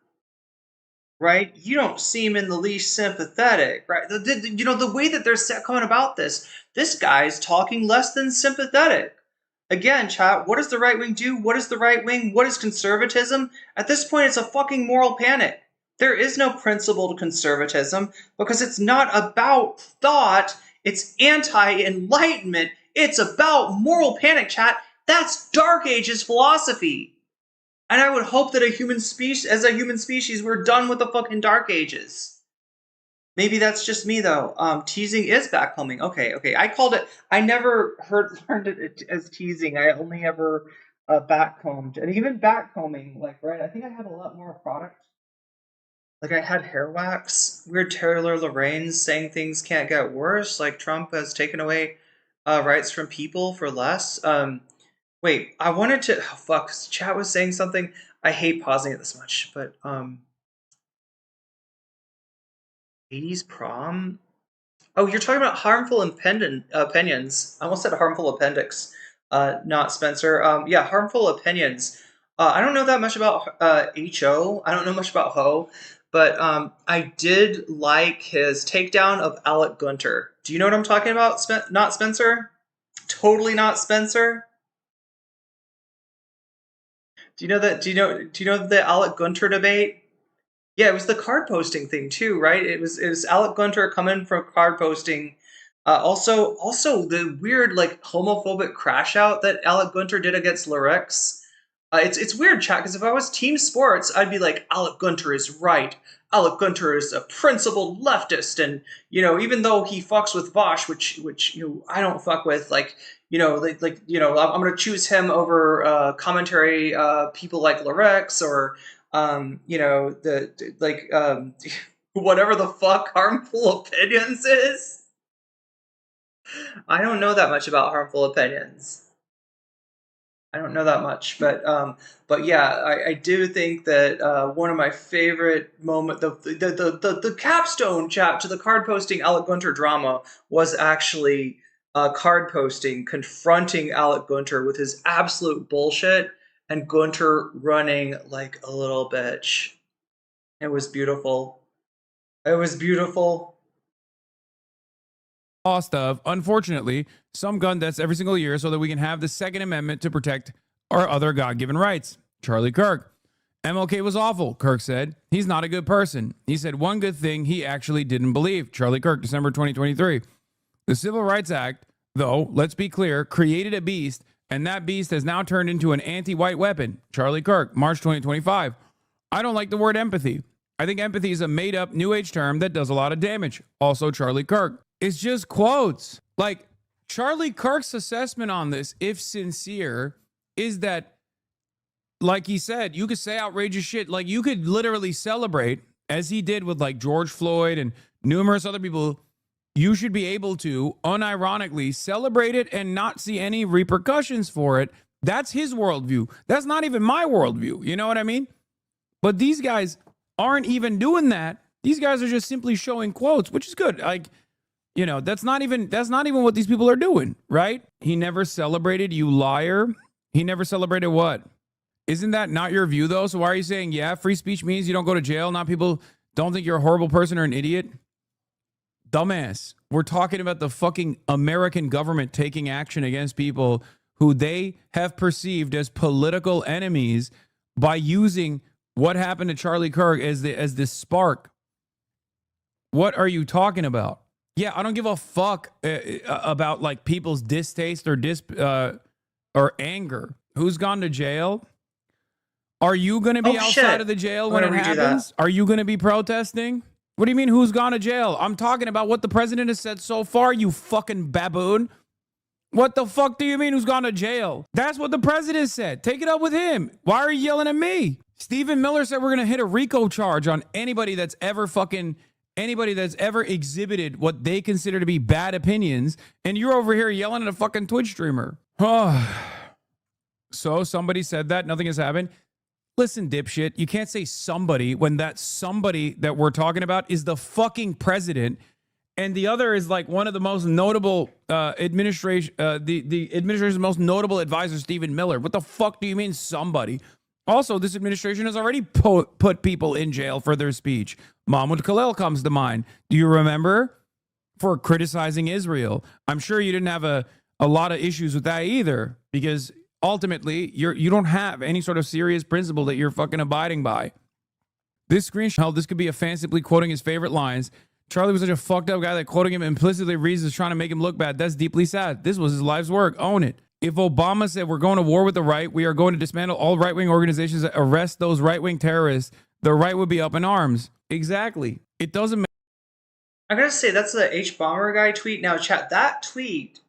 right? You don't seem in the least sympathetic, right? The way that they're coming about this guy's talking less than sympathetic. Again, chat, what does the right wing do? What is the right wing? What is conservatism? At this point, it's a fucking moral panic. There is no principled conservatism because it's not about thought. It's anti-enlightenment. It's about moral panic, chat. That's Dark Ages philosophy. And I would hope that as a human species, we're done with the fucking Dark Ages. Maybe that's just me, though. Teasing is backcombing. Okay. I called it. I never learned it as teasing. I only ever backcombed. And even backcombing, like, right, I think I had a lot more product. Like, I had hair wax. Weird Taylor Lorraine's saying things can't get worse. Like, Trump has taken away rights from people for less. Wait, I wanted to... Oh, fuck, chat was saying something. I hate pausing it this much, but... 80s prom? Oh, you're talking about harmful opinions. I almost said harmful appendix, not Spencer. Yeah, harmful opinions. I don't know that much about H.O. I don't know much about Ho, but I did like his takedown of Alec Gunter. Do you know what I'm talking about? Not Spencer? Totally not Spencer? Do you know the Alec Gunter debate? Yeah, it was the card posting thing too, right? It was Alec Gunter coming from card posting. Also the weird like homophobic crash out that Alec Gunter did against Lyrics. It's weird, chat, because if I was Team Sports, I'd be like, Alec Gunter is right. Alec Gunter is a principled leftist, and even though he fucks with Vosh, which I don't fuck with, like I'm gonna choose him over commentary people like Lyrics or. Whatever the fuck harmful opinions is. I don't know that much about harmful opinions. I don't know that much, but yeah, I do think that one of my favorite the capstone chat to the card posting Alec Gunter drama was actually card posting confronting Alec Gunter with his absolute bullshit. And Gunter running like a little bitch. It was beautiful. It was beautiful. Cost of, unfortunately, some gun deaths every single year so that we can have the Second Amendment to protect our other God-given rights. Charlie Kirk. MLK was awful, Kirk said. He's not a good person. He said one good thing he actually didn't believe. Charlie Kirk, December 2023. The Civil Rights Act, though, let's be clear, created a beast. And that beast has now turned into an anti-white weapon. Charlie Kirk, March 2025. I don't like the word empathy. I think empathy is a made-up New Age term that does a lot of damage. Also, Charlie Kirk. It's just quotes. Like, Charlie Kirk's assessment on this, if sincere, is that, like he said, you could say outrageous shit. Like, you could literally celebrate, as he did with, like, George Floyd and numerous other people. You should be able to unironically celebrate it and not see any repercussions for it. That's his worldview. That's not even my worldview. You know what I mean? But these guys aren't even doing that. These guys are just simply showing quotes, which is good. Like, that's not even what these people are doing, right? He never celebrated, you liar. He never celebrated what? Isn't that not your view, though? So why are you saying, yeah, free speech means you don't go to jail, not people don't think you're a horrible person or an idiot? Dumbass. We're talking about the fucking American government taking action against people who they have perceived as political enemies by using what happened to Charlie Kirk as this spark. What are you talking about? Yeah, I don't give a fuck about like people's distaste or anger. Who's gone to jail? Are you going to be outside of the jail when it happens? Are you going to be protesting? What do you mean, who's gone to jail? I'm talking about what the president has said so far, you fucking baboon. What the fuck do you mean, who's gone to jail? That's what the president said. Take it up with him. Why are you yelling at me? Stephen Miller said we're going to hit a RICO charge on anybody that's ever exhibited what they consider to be bad opinions. And you're over here yelling at a fucking Twitch streamer. So somebody said that. Nothing has happened. Listen, dipshit, you can't say somebody when that somebody that we're talking about is the fucking president, and the other is like one of the most notable administration, the administration's most notable advisor, Stephen Miller. What the fuck do you mean somebody? Also, this administration has already put people in jail for their speech. Mahmoud Khalil comes to mind. Do you remember? For criticizing Israel. I'm sure you didn't have a lot of issues with that either, because ultimately you don't have any sort of serious principle that you're fucking abiding by. This screenshot, this could be a fancifully quoting his favorite lines. Charlie was such a fucked up guy that quoting him implicitly reads as trying to make him look bad. That's deeply sad. This was his life's work. Own it. If Obama said we're going to war with the right, we are going to dismantle all right-wing organizations that arrest those right-wing terrorists, the right would be up in arms. Exactly. It doesn't make. I gotta say, that's the H Bomber guy tweet. Now, chat, that tweet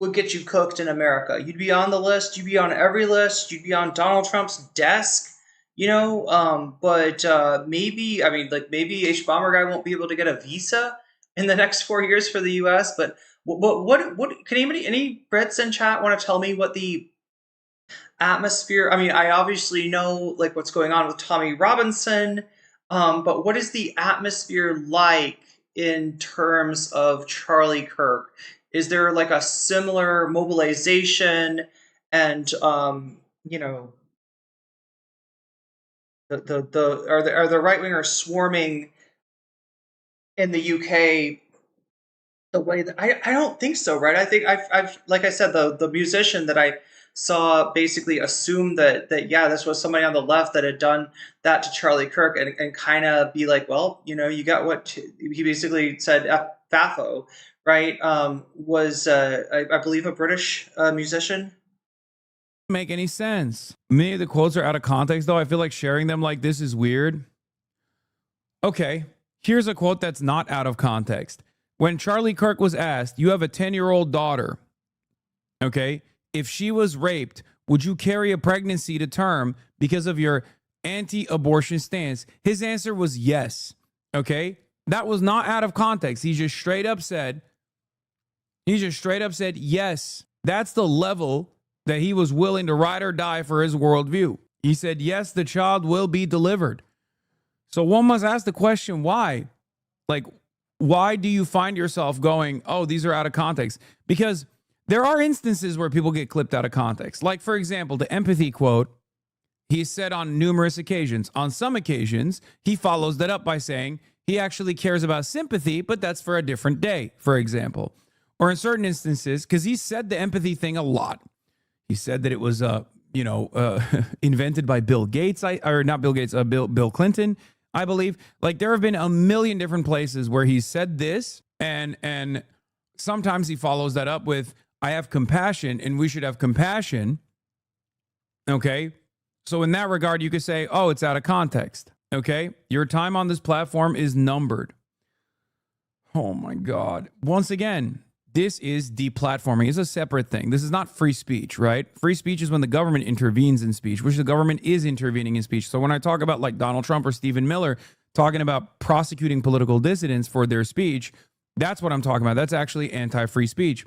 would get you cooked in America. You'd be on the list. You'd be on every list. You'd be on Donald Trump's desk. But maybe, I mean, like, maybe H Bomber guy won't be able to get a visa in the next 4 years for the U.S. But what can any Brits in chat want to tell me what the atmosphere? I mean, I obviously know like what's going on with Tommy Robinson, but what is the atmosphere like in terms of Charlie Kirk? Is there like a similar mobilization and are the right wingers swarming in the UK the way that I don't think so, right? I think I've like I said, the musician that I saw basically assumed that yeah, this was somebody on the left that had done that to Charlie Kirk and kind of be like, well, you got what he basically said, Fafo, right? Was I believe a British musician. Make any sense. Many of the quotes are out of context, though. I feel like sharing them like this is weird. Okay, here's a quote that's not out of context. When Charlie Kirk was asked, you have a 10-year-old daughter, okay? If she was raped, would you carry a pregnancy to term because of your anti-abortion stance? His answer was yes, okay? That was not out of context. He just straight up said, yes. That's the level that he was willing to ride or die for his worldview. He said, yes, the child will be delivered. So one must ask the question, why? Like, why do you find yourself going, oh, these are out of context? Because there are instances where people get clipped out of context. Like, for example, the empathy quote, he said on numerous occasions. On some occasions, he follows that up by saying he actually cares about sympathy, but that's for a different day, for example. Or in certain instances, because he said the empathy thing a lot. He said that it was, invented by Bill Gates, Bill Clinton, I believe. Like, there have been a million different places where he said this, and sometimes he follows that up with, I have compassion, and we should have compassion. Okay? So in that regard, you could say, oh, it's out of context. Okay? Your time on this platform is numbered. Oh my God. Once again, this is deplatforming. It's a separate thing. This is not free speech, right? Free speech is when the government intervenes in speech, which the government is intervening in speech. So when I talk about like Donald Trump or Stephen Miller talking about prosecuting political dissidents for their speech, that's what I'm talking about. That's actually anti-free speech.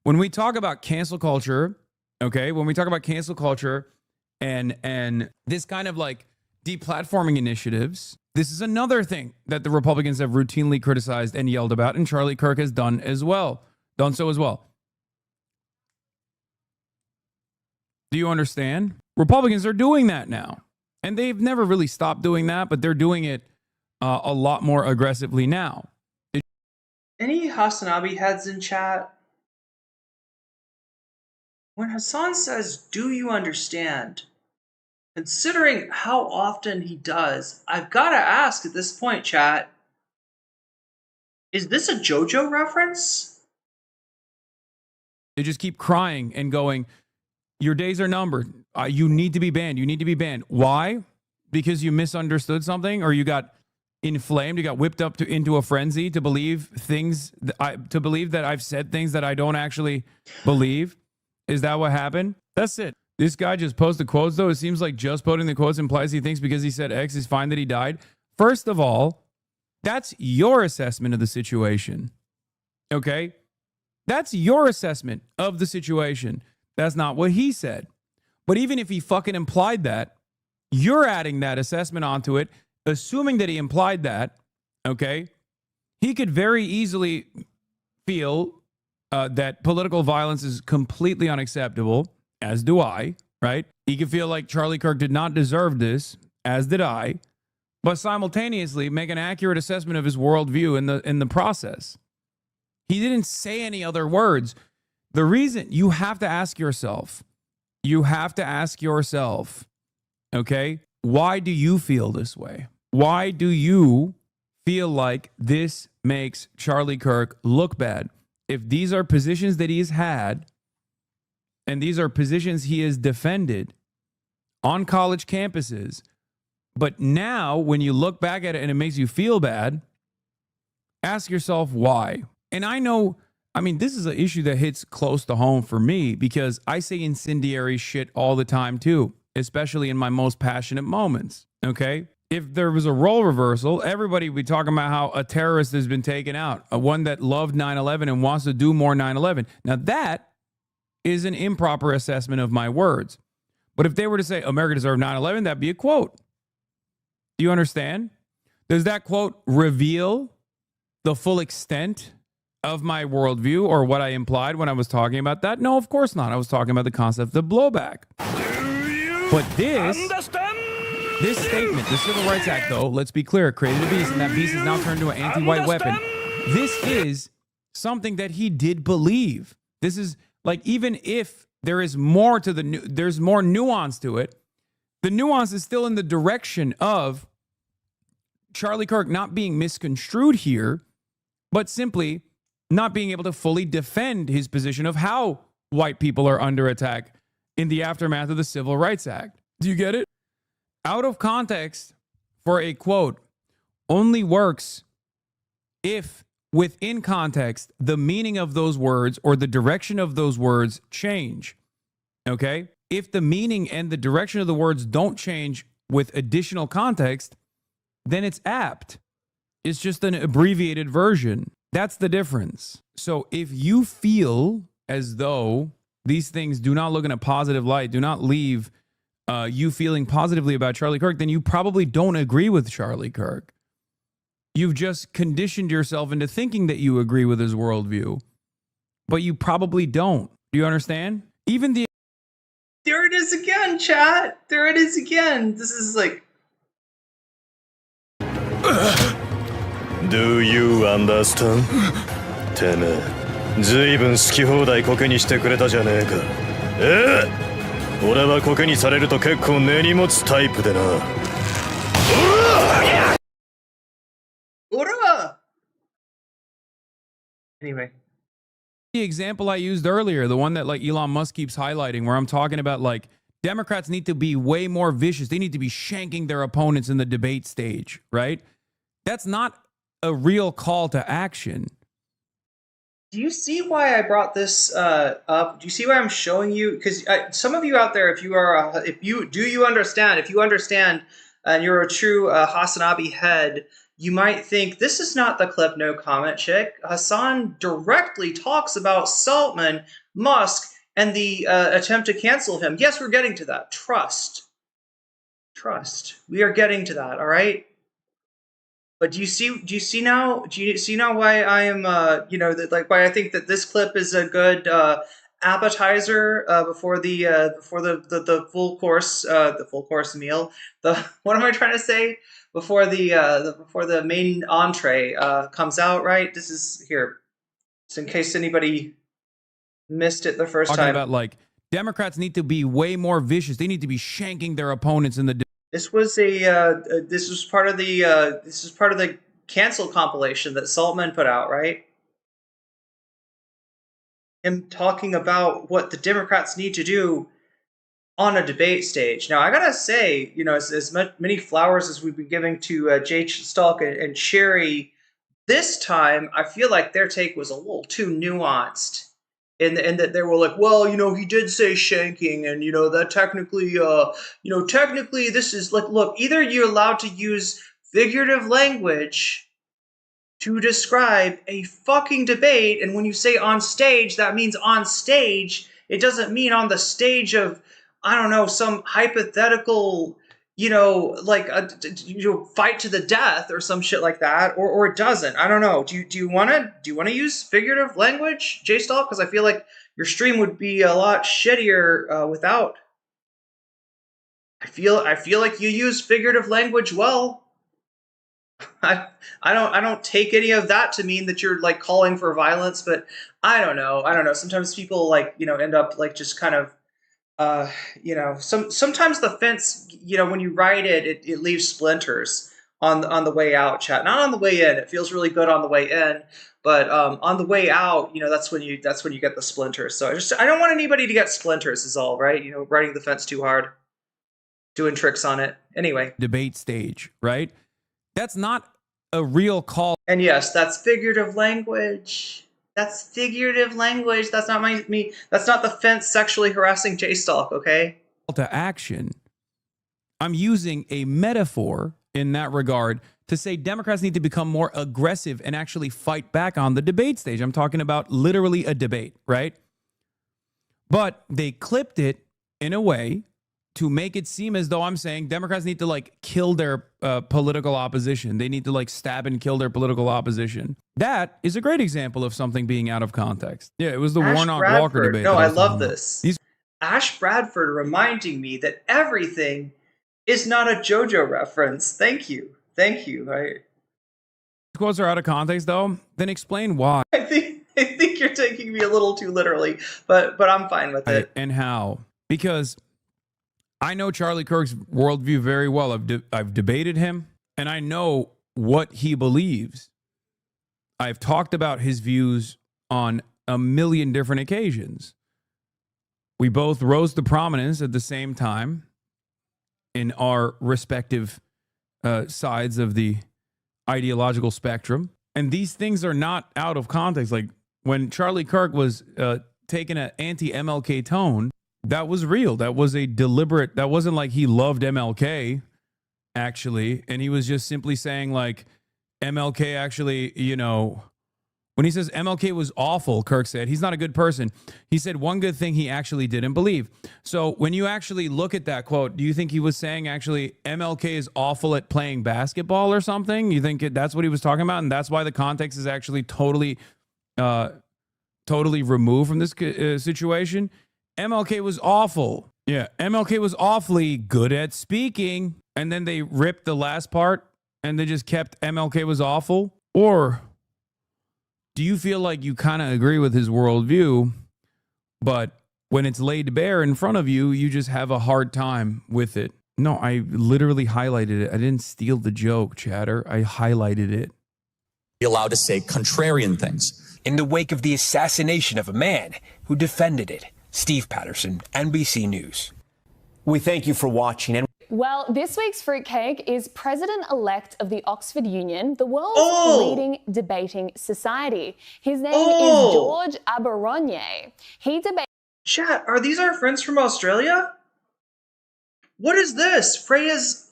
When we talk about cancel culture, okay, when we talk about cancel culture and this kind of like deplatforming initiatives, this is another thing that the Republicans have routinely criticized and yelled about, and Charlie Kirk has done so as well. Do you understand? Republicans are doing that now. And they've never really stopped doing that, but they're doing it a lot more aggressively now. Any Hasanabi heads in chat? When Hasan says, do you understand? Considering how often he does, I've got to ask at this point, chat, is this a JoJo reference? They just keep crying and going, your days are numbered. You need to be banned. You need to be banned. Why? Because you misunderstood something, or you got inflamed, you got whipped up into a frenzy to believe that I've said things that I don't actually believe. Is that what happened? That's it. This guy just posted quotes, though. It seems like just posting the quotes implies he thinks because he said X is fine that he died. First of all, that's your assessment of the situation. Okay? That's your assessment of the situation. That's not what he said. But even if he fucking implied that, You're adding that assessment onto it, assuming that he implied that, okay? He could very easily feel that political violence is completely unacceptable, as do I, right? He could feel like Charlie Kirk did not deserve this, as did I, but simultaneously make an accurate assessment of his worldview in the process. He didn't say any other words. The reason you have to ask yourself, okay, why do you feel this way? Why do you feel like this makes Charlie Kirk look bad? If these are positions that he's had, and these are positions he has defended on college campuses, but now when you look back at it and it makes you feel bad, ask yourself why. And I know, I mean, this is an issue that hits close to home for me because I say incendiary shit all the time too, especially in my most passionate moments, okay? If there was a role reversal, everybody would be talking about how a terrorist has been taken out, one that loved 9/11 and wants to do more 9/11. Now that is an improper assessment of my words. But if they were to say America deserved 9/11, that'd be a quote. Do you understand? Does that quote reveal the full extent of my worldview or what I implied when I was talking about that? No, of course not. I was talking about the concept of blowback. But this statement, the Civil Rights Act, though, let's be clear, created a beast, and that beast is now turned into an anti-white weapon. This is something that he did believe. This is like, even if there is more to there's more nuance to it, the nuance is still in the direction of Charlie Kirk not being misconstrued here, but simply not being able to fully defend his position of how white people are under attack in the aftermath of the Civil Rights Act. Do you get it? Out of context for a quote only works if within context the meaning of those words or the direction of those words change. Okay? If the meaning and the direction of the words don't change with additional context, then it's apt. It's just an abbreviated version. That's the difference. So if you feel as though these things do not look in a positive light, do not leave you feeling positively about Charlie Kirk, then you probably don't agree with Charlie Kirk. You've just conditioned yourself into thinking that you agree with his worldview, but you probably don't. Do you understand? Even the... There it is again, chat. There it is again. This is like... Do you understand? てめえ、ずいぶん好き放題コケにしてくれたじゃねえか。俺はコケにされると結構根に持つタイプでな。Anyway. The example I used earlier, the one that like Elon Musk keeps highlighting, where I'm talking about like Democrats need to be way more vicious. They need to be shanking their opponents in the debate stage, right? That's not a real call to action. Do you see why I brought this up? Do you see why I'm showing you? Because some of you out there, if you understand, and you're a true Hasanabi head, you might think this is not the clip no comment chick. Hasan directly talks about Saltman, Musk, and the attempt to cancel him. Yes, we're getting to that. Trust. We are getting to that. All right. But do you see now why I am why I think that this clip is a good appetizer before the full course meal. What am I trying to say? Before the main entree comes out, right? This is here. Just in case anybody missed it the first time. Talking about like Democrats need to be way more vicious. They need to be shanking their opponents in the This was part of the cancel compilation that Saltman put out, right? Him talking about what the Democrats need to do on a debate stage. Now, I gotta say, as many flowers as we've been giving to Jay Stalk and Sherry, this time I feel like their take was a little too nuanced. And that they were like, well, he did say shanking, and that technically this is like, look, either you're allowed to use figurative language to describe a fucking debate, and when you say on stage, that means on stage. It doesn't mean on the stage of, I don't know, some hypothetical you know, like fight to the death or some shit like that, or it doesn't. I don't know. Do you want to use figurative language, J-Stall? Because I feel like your stream would be a lot shittier without. I feel like you use figurative language well. I don't take any of that to mean that you're like calling for violence, but I don't know. Sometimes people like, you know, end up like just kind of you know, sometimes the fence, you know, when you ride it, it leaves splinters on the way out, chat. Not on the way in. It feels really good on the way in, but on the way out, you know, that's when you get the splinters. So I don't want anybody to get splinters is all, right? You know, riding the fence too hard, doing tricks on it. Anyway. Debate stage, right? That's not a real call. And yes, that's figurative language. That's figurative language. That's not me. That's not the fence sexually harassing J-Stalk, okay? To action. I'm using a metaphor in that regard to say Democrats need to become more aggressive and actually fight back on the debate stage. I'm talking about literally a debate, right? But they clipped it in a way to make it seem as though I'm saying Democrats need to like kill their political opposition. They need to like stab and kill their political opposition. That is a great example of something being out of context. Yeah, it was the Warnock-Walker debate. No, I love this. Ash Bradford reminding me that everything is not a JoJo reference. Thank you. Thank you. Quotes are out of context though, then explain why. I think you're taking me a little too literally, but I'm fine with it. And how? Because I know Charlie Kirk's worldview very well. I've debated him, and I know what he believes. I've talked about his views on a million different occasions. We both rose to prominence at the same time in our respective sides of the ideological spectrum. And these things are not out of context. Like when Charlie Kirk was taking an anti-MLK tone, that was real. That was a deliberate, that wasn't like he loved MLK, actually. And he was just simply saying like, MLK actually, you know, when he says MLK was awful, Kirk said, he's not a good person. He said one good thing he actually didn't believe. So when you actually look at that quote, do you think he was saying actually MLK is awful at playing basketball or something? You think that's what he was talking about? And that's why the context is actually totally removed from this situation? MLK was awful. Yeah, MLK was awfully good at speaking. And then they ripped the last part and they just kept MLK was awful? Or do you feel like you kind of agree with his worldview, but when it's laid bare in front of you, you just have a hard time with it? No, I literally highlighted it. I didn't steal the joke, chatter. I highlighted it. Be allowed to say contrarian things. In the wake of the assassination of a man who defended it. Steve Patterson, NBC News. We thank you for watching. Well, this week's fruitcake is President-elect of the Oxford Union, the world's leading debating society. His name is George Aberonye. He debates... Chat, are these our friends from Australia? What is this? Freya's,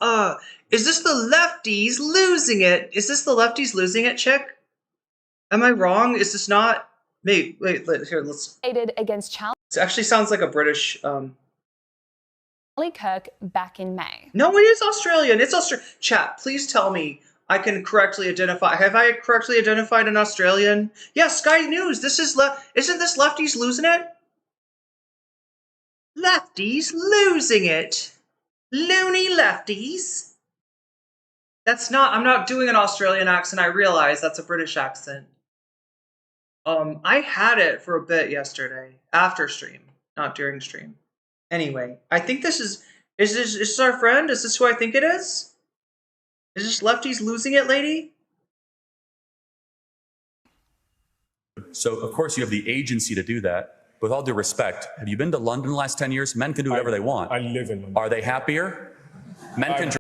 is this the lefties losing it? Is this the lefties losing it, chick? Am I wrong? Is this not... Wait, here, let's... against Charlie. It actually sounds like a British, Charlie Kirk back in May. No, it is Australian. It's Australian. Chat, please tell me I can correctly identify. Have I correctly identified an Australian? Yeah, Sky News. This is isn't this lefties losing it? Lefties losing it. Loony lefties. That's not. I'm not doing an Australian accent. I realize that's a British accent. I had it for a bit yesterday after stream, not during stream. Anyway, I think is this our friend? Is this who I think it is? Is this lefties losing it, lady? So, of course, you have the agency to do that. With all due respect, have you been to London the last 10 years? Men can do whatever they want. I live in London. Are they happier? Men can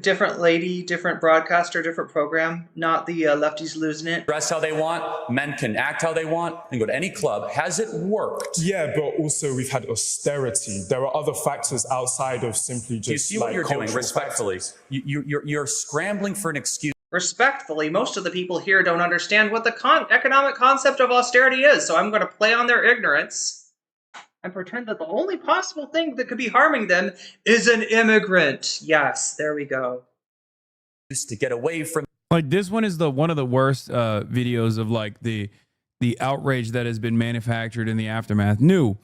different lady, different broadcaster, different program. Not the lefties losing it. Dress how they want. Men can act how they want. And go to any club. Has it worked? Yeah, but also we've had austerity. There are other factors outside of simply just. Do you see what you're doing? Respectfully, you're scrambling for an excuse. Respectfully, most of the people here don't understand what the economic concept of austerity is. So I'm going to play on their ignorance. and pretend that the only possible thing that could be harming them is an immigrant. Yes, there we go. To get away from. Like this one is one of the worst videos of like the outrage that has been manufactured in the aftermath. New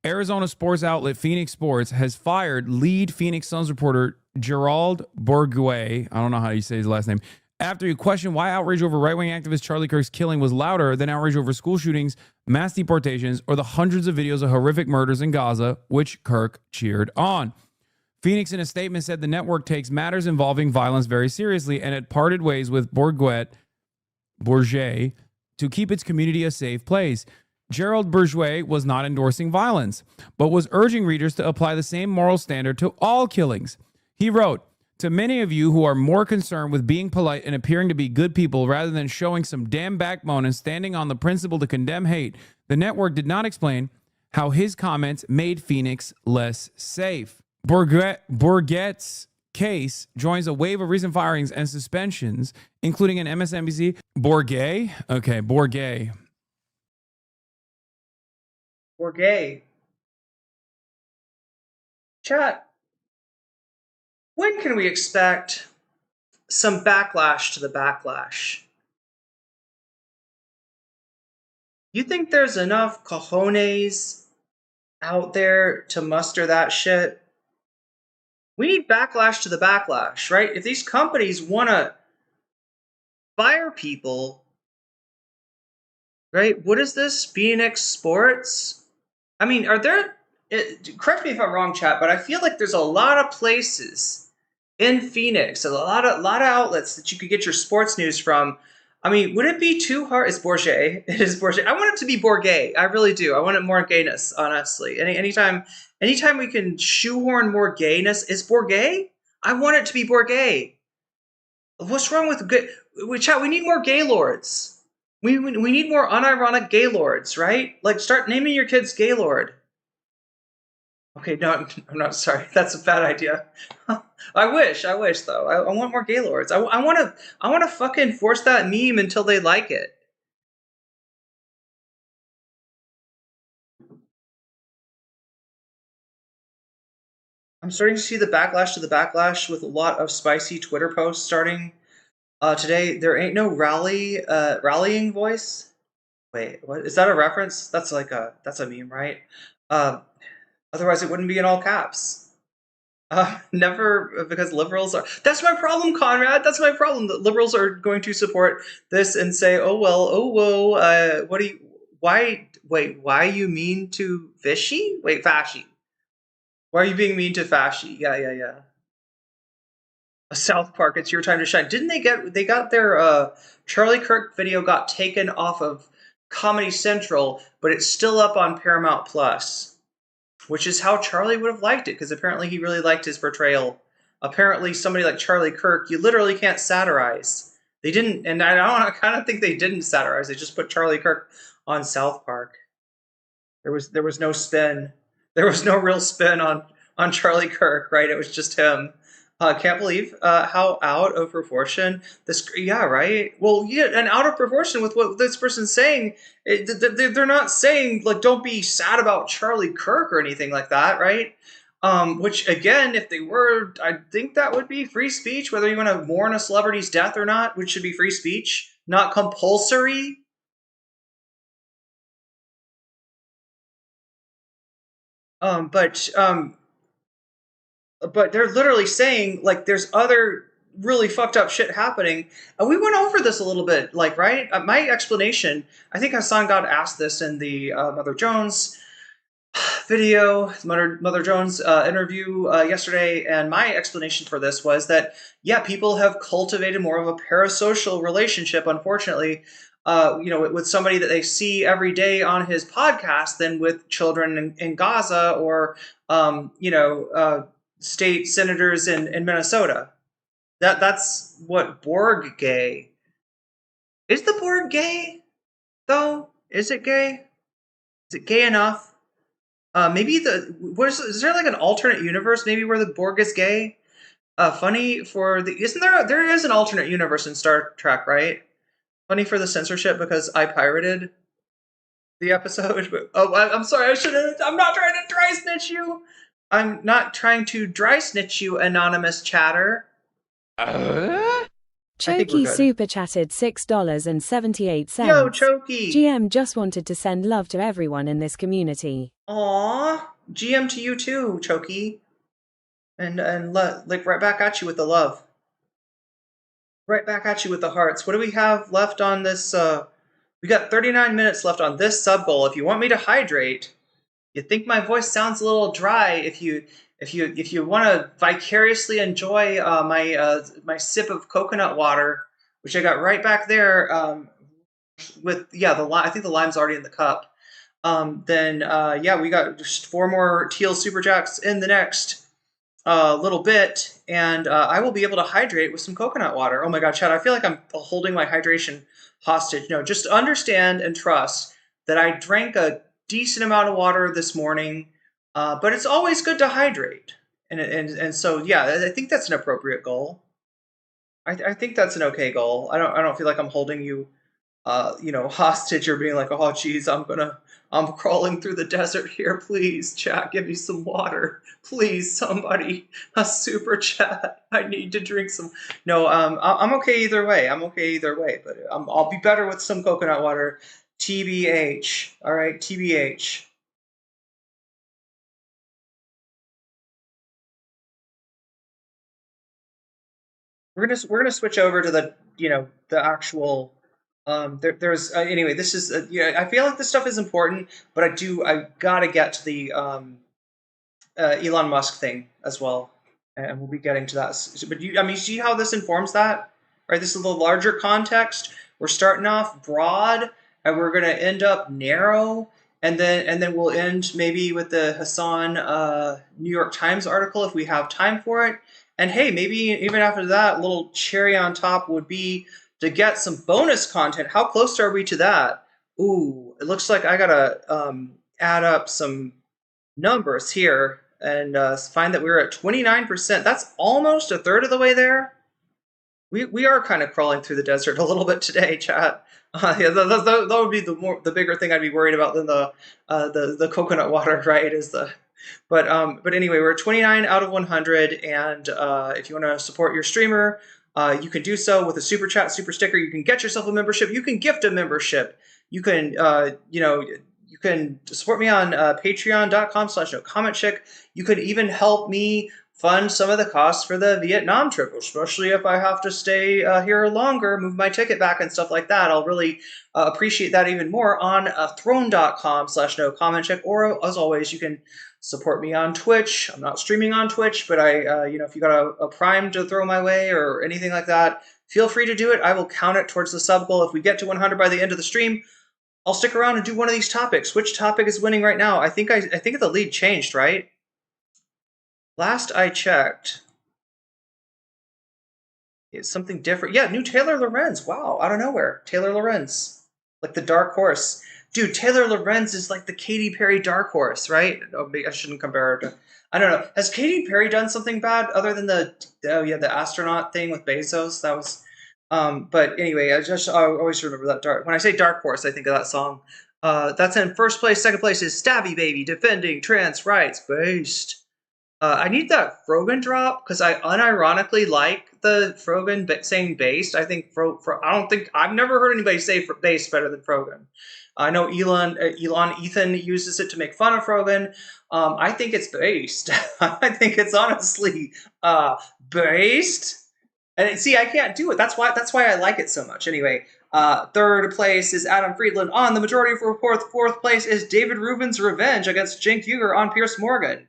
Arizona sports outlet Phoenix Sports has fired lead Phoenix Suns reporter Gerald Bourguet. I don't know how you say his last name. After he questioned why outrage over right-wing activist Charlie Kirk's killing was louder than outrage over school shootings, mass deportations, or the hundreds of videos of horrific murders in Gaza, which Kirk cheered on. Phoenix, in a statement, said the network takes matters involving violence very seriously and had parted ways with Bourguet to keep its community a safe place. Gerald Bourguet was not endorsing violence, but was urging readers to apply the same moral standard to all killings. He wrote, "To many of you who are more concerned with being polite and appearing to be good people rather than showing some damn backbone and standing on the principle to condemn hate, the network did not explain how his comments made Phoenix less safe." Bourguet's case joins a wave of recent firings and suspensions, including an MSNBC. Bourguet? Okay, Bourguet. Bourguet. Chat. When can we expect some backlash to the backlash? You think there's enough cojones out there to muster that shit? We need backlash to the backlash, right? If these companies want to fire people, right? What is this? Phoenix Sports? I mean, are there... correct me if I'm wrong, chat, but I feel like there's a lot of places in Phoenix, a lot of outlets that you could get your sports news from. I mean, would it be too hard? It's Bourget. It is Bourget. I want it to be Bourget. I really do. I want it more gayness, honestly. Anytime we can shoehorn more gayness, is Bourget? I want it to be Bourget. What's wrong with good? Chat, we need more Gaylords. We need more unironic Gaylords, right? Like, start naming your kids Gaylord. Okay, no, I'm not sorry. That's a bad idea. I wish though. I want more Gaylords. I want to fucking force that meme until they like it. I'm starting to see the backlash to the backlash with a lot of spicy Twitter posts starting today. There ain't no rallying voice. Wait, what is that a reference? That's that's a meme, right? Otherwise, it wouldn't be in all caps. Never, because liberals are... That's my problem, Conrad. That's my problem. The liberals are going to support this and say, oh, well, oh, whoa, what do you... Why are you mean to Fishy? Wait, Fashy. Why are you being mean to Fashy? Yeah. South Park, it's your time to shine. Didn't they got their Charlie Kirk video got taken off of Comedy Central, but it's still up on Paramount Plus. Which is how Charlie would have liked it, because apparently he really liked his portrayal. Apparently somebody like Charlie Kirk, you literally can't satirize. They didn't, and I kind of think they didn't satirize. They just put Charlie Kirk on South Park. There was no spin. There was no real spin on Charlie Kirk, right? It was just him. Can't believe how out of proportion this. Yeah, right. Well, yeah, and out of proportion with what this person's saying. They're not saying like don't be sad about Charlie Kirk or anything like that, right? Which again, if they were, I think that would be free speech. Whether you want to mourn a celebrity's death or not, which should be free speech, not compulsory. But they're literally saying, like, there's other really fucked up shit happening. And we went over this a little bit, like, right? My explanation, I think Hasan got asked this in the Mother Jones video, Mother Jones interview yesterday, and my explanation for this was that, yeah, people have cultivated more of a parasocial relationship, unfortunately, with somebody that they see every day on his podcast than with children in Gaza or, state senators in Minnesota. That's what Borg gay. Is the Borg gay, though? Is it gay? Is it gay enough? Maybe is there like an alternate universe maybe where the Borg is gay? Funny for the... There is an alternate universe in Star Trek, right? Funny for the censorship because I pirated. the episode. I'm sorry. I'm not trying to dry snitch you. I'm not trying to dry snitch you, anonymous chatter. Choki super chatted $6.78. Yo, Choki. GM just wanted to send love to everyone in this community. Aw, GM to you too, Choki. And like right back at you with the love. Right back at you with the hearts. What do we have left on this? We got 39 minutes left on this sub goal. If you want me to hydrate, you think my voice sounds a little dry. If you want to vicariously enjoy my sip of coconut water, which I got right back there, I think the lime's already in the cup. Then we got just 4 more teal super jacks in the next little bit, and I will be able to hydrate with some coconut water. Oh my god, Chad, I feel like I'm holding my hydration hostage. No, just understand and trust that I drank a decent amount of water this morning, but it's always good to hydrate. And so, yeah, I think that's an appropriate goal. I think that's an okay goal. I don't feel like I'm holding you, hostage or being like, oh, geez, I'm crawling through the desert here. Please, chat, give me some water. Please, somebody, a super chat. I need to drink some. No, I'm okay either way. But I'll be better with some coconut water. TBH. All right, TBH. We're gonna switch over to the actual. Anyway. This is I feel like this stuff is important, but I gotta get to the Elon Musk thing as well, and we'll be getting to that. But see how this informs that, right? This is the larger context. We're starting off broad, and we're gonna end up narrow, and then we'll end maybe with the Hasan New York Times article if we have time for it. And hey, maybe even after that, a little cherry on top would be to get some bonus content. How close are we to that? Ooh, it looks like I gotta add up some numbers here and find that we're at 29%. That's almost a third of the way there. We are kind of crawling through the desert a little bit today, chat. That would be the bigger thing I'd be worried about than the coconut water, right? But anyway, we're 29 out of 100, and if you want to support your streamer, you can do so with a super chat, super sticker. You can get yourself a membership. You can gift a membership. You can you can support me on patreon.com/nocommentchick. You could even help me fund some of the costs for the Vietnam trip, especially if I have to stay here longer, move my ticket back and stuff like that. I'll really appreciate that even more on throne.com/nocommentchick. Or as always, you can support me on Twitch. I'm not streaming on Twitch, but if you got a Prime to throw my way or anything like that, feel free to do it. I will count it towards the sub goal. If we get to 100 by the end of the stream, I'll stick around and do one of these topics. Which topic is winning right now? I think the lead changed, right? Last I checked, it's something different. Yeah, new Taylor Lorenz. Wow, out of nowhere. Taylor Lorenz, like the dark horse. Dude, Taylor Lorenz is like the Katy Perry dark horse, right? Oh, I shouldn't compare her to. I don't know. Has Katy Perry done something bad other than the astronaut thing with Bezos? That was. But anyway, I always remember that dark. When I say dark horse, I think of that song. That's in first place. Second place is Stabby Baby, defending trans rights based. I need that Frogan drop because I unironically like the Frogan saying based. I think I've never heard anybody say based better than Frogan. I know Ethan uses it to make fun of Frogan. I think it's based. I think it's honestly based. And see, I can't do it. That's why I like it so much. Anyway, third place is Adam Friedland on the majority report. Fourth place is David Rubin's revenge against Cenk Uygur on Piers Morgan.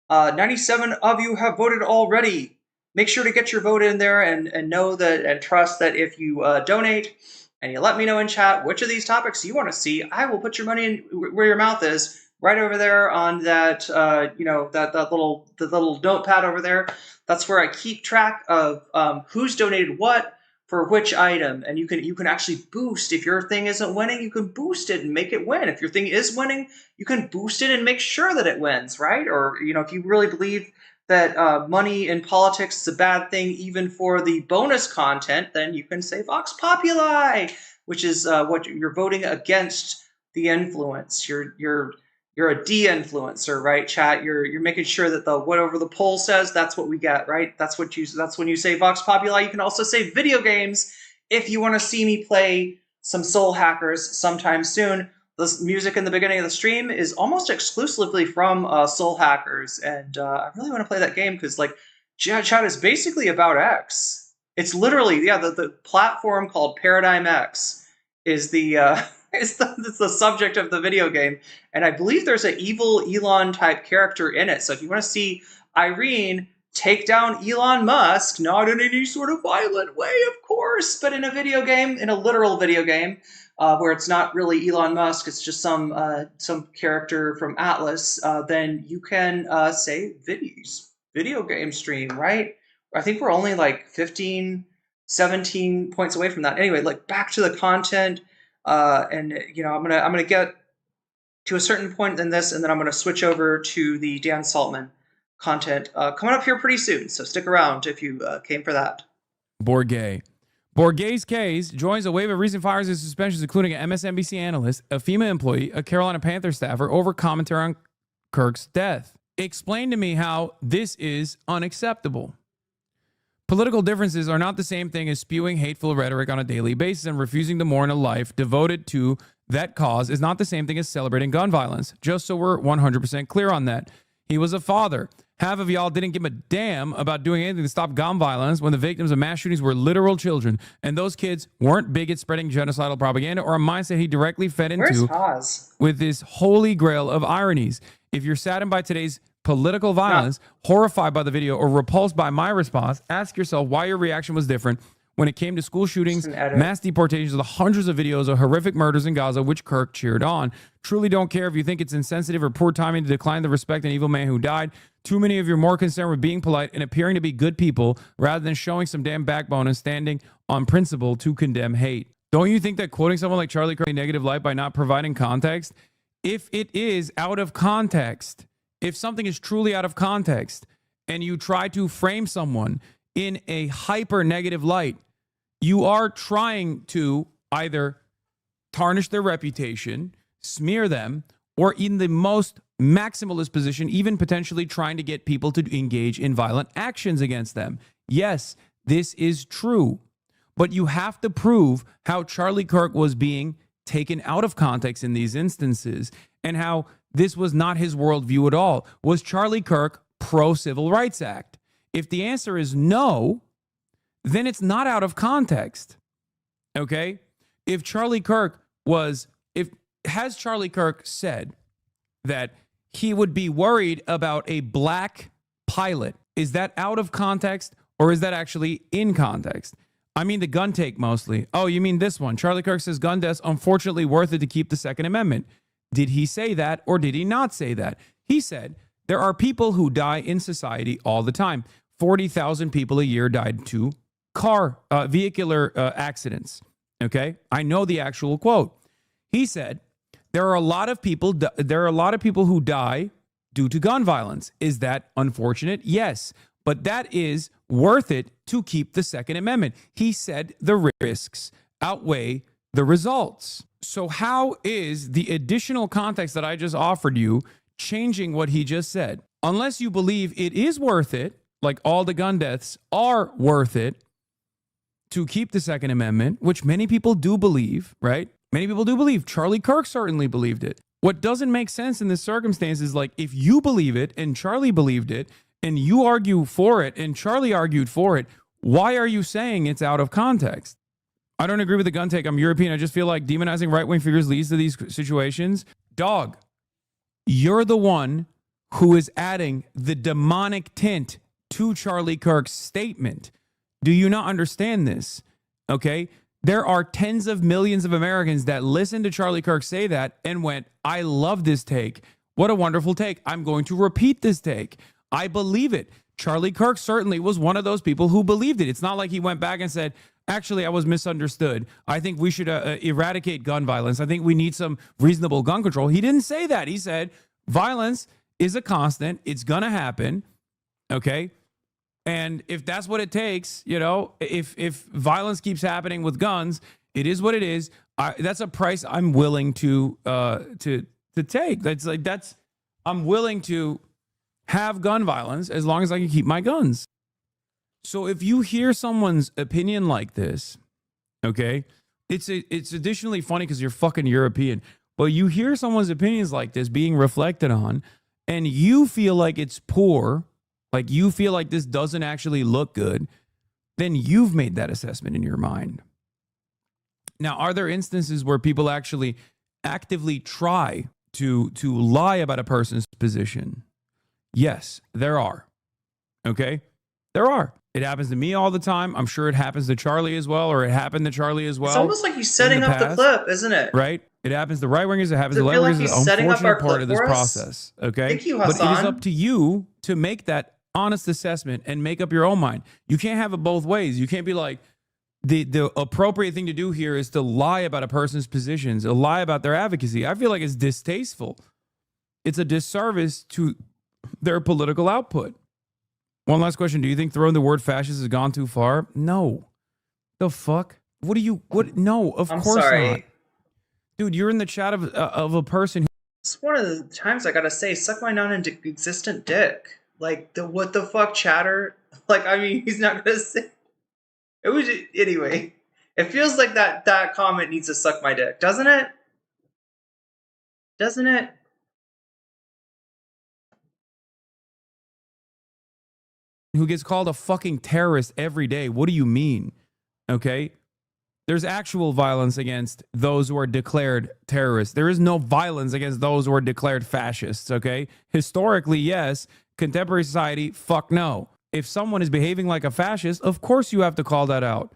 97 of you have voted already. Make sure to get your vote in there and know that and trust that if you donate and you let me know in chat which of these topics you want to see, I will put your money in where your mouth is, right over there on that that little notepad over there. That's where I keep track of who's donated what for which item, and you can actually boost. If your thing isn't winning, you can boost it and make it win. If your thing is winning, you can boost it and make sure that it wins, right? Or if you really believe that money in politics is a bad thing even for the bonus content, then you can say Vox Populi, which is what you're voting against the influence. You're a de-influencer, right, chat? You're making sure that the whatever the poll says, that's what we get, right? That's when you say Vox Populi. You can also say video games if you want to see me play some Soul Hackers sometime soon. The music in the beginning of the stream is almost exclusively from Soul Hackers, and I really want to play that game because like chat is basically about X. It's literally the platform called Paradigm X is the it's the subject of the video game, and I believe there's an evil Elon type character in it. So if you want to see Irene take down Elon Musk, not in any sort of violent way, of course, but in a video game, in a literal video game, where it's not really Elon Musk, it's just some character from Atlas, then you can say video game stream, right? I think we're only like 15, 17 points away from that. Anyway, like back to the content. And I'm gonna get to a certain point in this, and then I'm gonna switch over to the Dan Saltman content coming up here pretty soon. So stick around if you came for that. Borghese case joins a wave of recent fires and suspensions, including an MSNBC analyst, a FEMA employee, a Carolina Panther staffer, over commentary on Kirk's death. Explain to me how this is unacceptable. Political differences are not the same thing as spewing hateful rhetoric on a daily basis, and refusing to mourn a life devoted to that cause is not the same thing as celebrating gun violence. Just so we're 100% clear on that. He was a father. Half of y'all didn't give a damn about doing anything to stop gun violence when the victims of mass shootings were literal children, and those kids weren't bigots spreading genocidal propaganda or a mindset he directly fed into with this holy grail of ironies. If you're saddened by today's political violence, horrified by the video, or repulsed by my response, ask yourself why your reaction was different when it came to school shootings, mass deportations, or the hundreds of videos of horrific murders in Gaza, which Kirk cheered on. Truly don't care if you think it's insensitive or poor timing to decline the respect an evil man who died. Too many of you are more concerned with being polite and appearing to be good people rather than showing some damn backbone and standing on principle to condemn hate. Don't you think that quoting someone like Charlie Kirk in a negative light by not providing context, if it is out of context, if something is truly out of context and you try to frame someone in a hyper negative light, you are trying to either tarnish their reputation, smear them, or in the most maximalist position, even potentially trying to get people to engage in violent actions against them. Yes, this is true, but you have to prove how Charlie Kirk was being taken out of context in these instances and how this was not his worldview at all. Was Charlie Kirk pro-Civil Rights Act? If the answer is no, then it's not out of context. Okay? If Charlie Kirk has Charlie Kirk said that he would be worried about a black pilot, is that out of context or is that actually in context? I mean the gun take mostly. Oh, you mean this one? Charlie Kirk says gun deaths unfortunately worth it to keep the Second Amendment. Did he say that or did he not say that? He said there are people who die in society all the time. 40,000 people a year died to vehicular accidents. Okay, I know the actual quote. He said there are a lot of people who die due to gun violence. Is that unfortunate? Yes, but that is worth it to keep the Second Amendment. He said the risks outweigh the results. So how is the additional context that I just offered you changing what he just said? Unless you believe it is worth it, like all the gun deaths are worth it to keep the Second Amendment, which many people do believe, right? Many people do believe. Charlie Kirk certainly believed it. What doesn't make sense in this circumstance is like if you believe it and Charlie believed it and you argue for it and Charlie argued for it, why are you saying it's out of context? I don't agree with the gun take. I'm European. I just feel like demonizing right-wing figures leads to these situations. Dog, you're the one who is adding the demonic tint to Charlie Kirk's statement. Do you not understand this? Okay? There are tens of millions of Americans that listened to Charlie Kirk say that and went, I love this take. What a wonderful take. I'm going to repeat this take. I believe it. Charlie Kirk certainly was one of those people who believed it. It's not like he went back and said, actually, I was misunderstood. I think we should eradicate gun violence. I think we need some reasonable gun control. He didn't say that. He said violence is a constant. It's going to happen. Okay? And if that's what it takes, you know, if violence keeps happening with guns It is what it is. That's a price I'm willing to take. I'm willing to have gun violence as long as I can keep my guns. So if you hear someone's opinion like this, okay, it's additionally funny because you're fucking European, but you hear someone's opinions like this being reflected on, and you feel like it's poor, like you feel like this doesn't actually look good, then you've made that assessment in your mind. Now, are there instances where people actually actively try to lie about a person's position? Yes, there are. Okay? There are. It happens to me all the time. I'm sure it happens to Charlie as well, or it happened to Charlie as well. It's almost like he's setting up the clip, isn't it? Right? It happens to right-wingers. It happens to feel like left-wingers. he's It's an setting up our unfortunate part clip of this for us? process. Okay? Thank you, But it is Hasan. up to you to make that honest assessment and make up your own mind. You can't have it both ways. You can't be like, the appropriate thing to do here is to lie about a person's positions, to lie about their advocacy. I feel like it's distasteful. It's a disservice to their political output. One last question. Do you think throwing the word fascist has gone too far? No. The fuck? What? No, of course not. Dude, you're in the chat of a person who... It's one of the times I gotta say, suck my non-existent dick. Like, what the fuck, chatter? Like, I mean, he's not gonna say... It was anyway. It feels like that comment needs to suck my dick, doesn't it? Doesn't it? who gets called a fucking terrorist every day. What do you mean? Okay? There's actual violence against those who are declared terrorists. There is no violence against those who are declared fascists, okay? Historically, yes. Contemporary society, fuck no. If someone is behaving like a fascist, of course you have to call that out.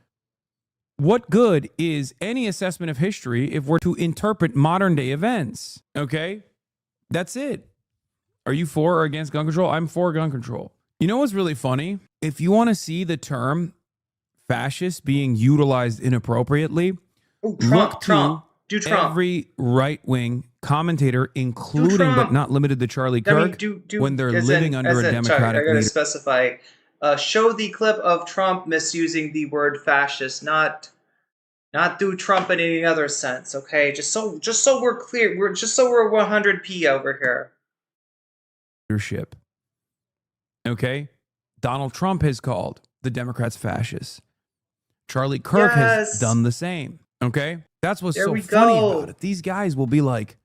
What good is any assessment of history if we're to interpret modern day events? Okay? That's it. Are you for or against gun control? I'm for gun control. You know what's really funny? If you want to see the term fascist being utilized inappropriately, look to every right-wing commentator, including but not limited to Charlie Kirk, when they're living under a democratic I gotta leader. specify. Show the clip of Trump misusing the word fascist, not do Trump in any other sense. Okay, just so we're clear, we're 100p over here. Leadership. Okay, Donald Trump has called the Democrats fascists. Charlie Kirk has done the same. Okay, that's what's so funny about it. These guys will be like,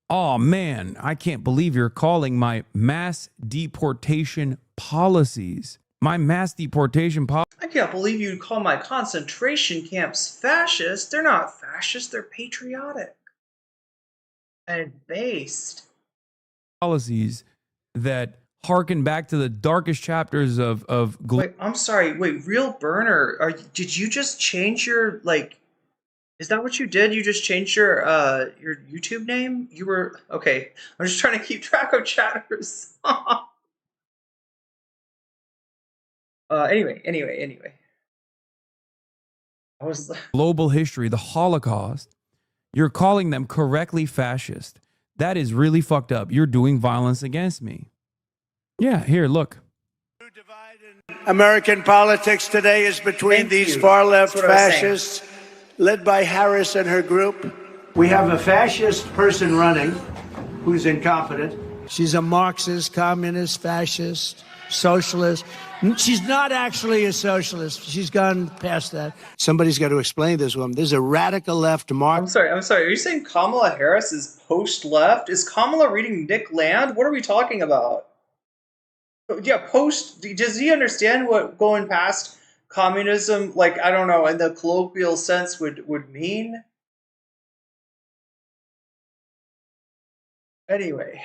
"Oh man, I can't believe you're calling my mass deportation policies." My mass deportation policy. I can't believe you'd call my concentration camps fascist. They're not fascist. They're patriotic and based policies that harken back to the darkest chapters of. Wait, I'm sorry. Wait, Real Burner, did you just change your Is that what you did? You just changed your YouTube name? You were okay. I'm just trying to keep track of chatters. Anyway. I was global history, the Holocaust. You're calling them correctly fascist. That is really fucked up. You're doing violence against me. Yeah, here, look. American politics today is between these far-left fascists led by Harris and her group. We have a fascist person running who's incompetent. She's a Marxist, communist, fascist, socialist. She's not actually a socialist. She's gone past that. Somebody's got to explain this woman. There's a radical left I'm sorry. Are you saying Kamala Harris is post-left? Is Kamala reading Nick Land? What are we talking about? Yeah, post. Does he understand what going past communism, I don't know, in the colloquial sense would mean? Anyway.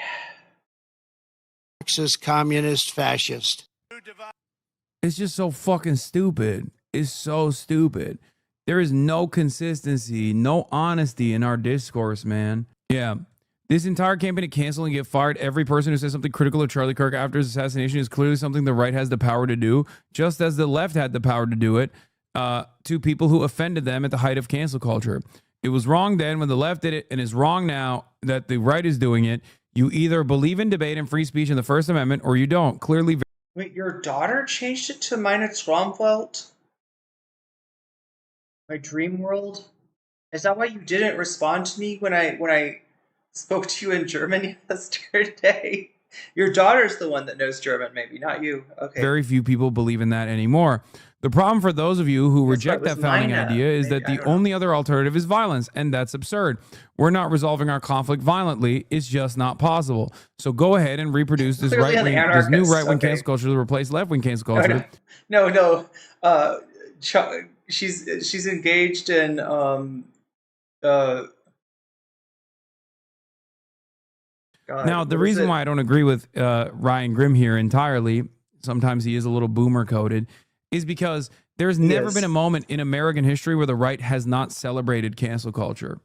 Marxist, communist, fascist. It's just so fucking stupid. It's so stupid. There is no consistency, no honesty in our discourse, man. Yeah. This entire campaign to cancel and get fired every person who says something critical of Charlie Kirk after his assassination is clearly something the right has the power to do, just as the left had the power to do it to people who offended them at the height of cancel culture. It was wrong then when the left did it, and it's wrong now that the right is doing it. You either believe in debate and free speech in the First Amendment or you don't. Clearly. Wait, your daughter changed it to Meine Traumwelt? My dream world? Is that why you didn't respond to me when I spoke to you in German yesterday? Your daughter's the one that knows German, maybe, not you. Okay. Very few people believe in that anymore. The problem for those of you who reject that founding idea is that the only other alternative is violence, and that's absurd. We're not resolving our conflict violently. It's just not possible. So go ahead and reproduce this Clearly an right-wing, this anarchist. new right-wing Okay. cancel culture to replace left-wing cancel culture. No. She's engaged in God, Now, the reason why I don't agree with Ryan Grimm here entirely, sometimes he is a little boomer coded, is because there's never been a moment in American history where the right has not celebrated cancel culture.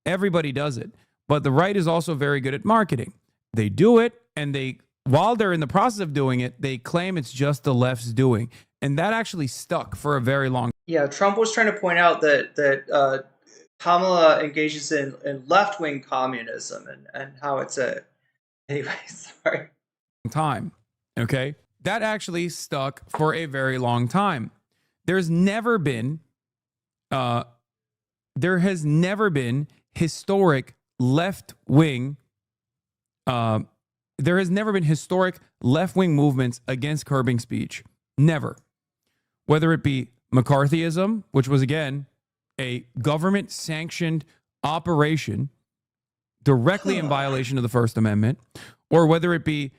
Everybody does it, but the right is also very good at marketing. They do it, and while they're in the process of doing it, they claim it's just the left's doing, and that actually stuck for a very long time. Yeah, Trump was trying to point out that Kamala engages in left-wing communism and how it's a... Anyway, sorry. Time, okay? That actually stuck for a very long time. There has never been historic left-wing movements against curbing speech. Never. Whether it be McCarthyism, which was, again, a government-sanctioned operation directly in violation of the First Amendment, or whether it be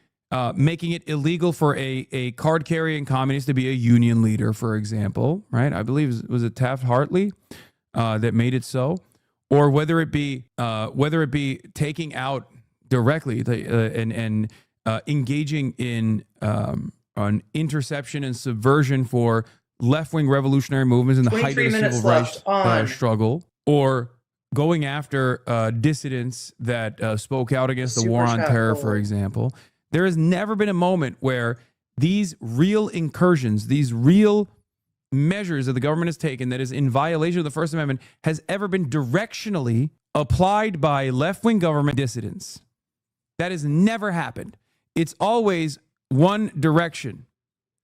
making it illegal for a card-carrying communist to be a union leader, for example, right? I believe was it Taft-Hartley that made it so, or whether it be taking out directly and engaging in an interception and subversion for left-wing revolutionary movements in the height of the civil rights struggle, or going after dissidents that spoke out against the war on terror, for example. There has never been a moment where these real incursions, these real measures that the government has taken that is in violation of the First Amendment has ever been directionally applied by left-wing government dissidents. That has never happened. It's always one direction,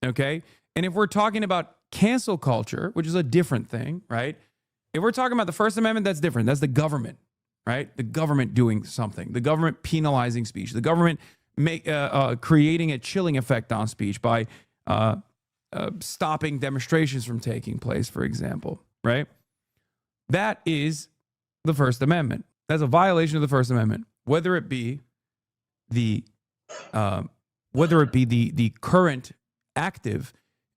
okay? And if we're talking about cancel culture, which is a different thing, right? If we're talking about the First Amendment, that's different. That's the government, right? The government doing something. The government penalizing speech. The government creating a chilling effect on speech by stopping demonstrations from taking place, for example, right? That is the First Amendment. That's a violation of the First Amendment. Whether it be the current active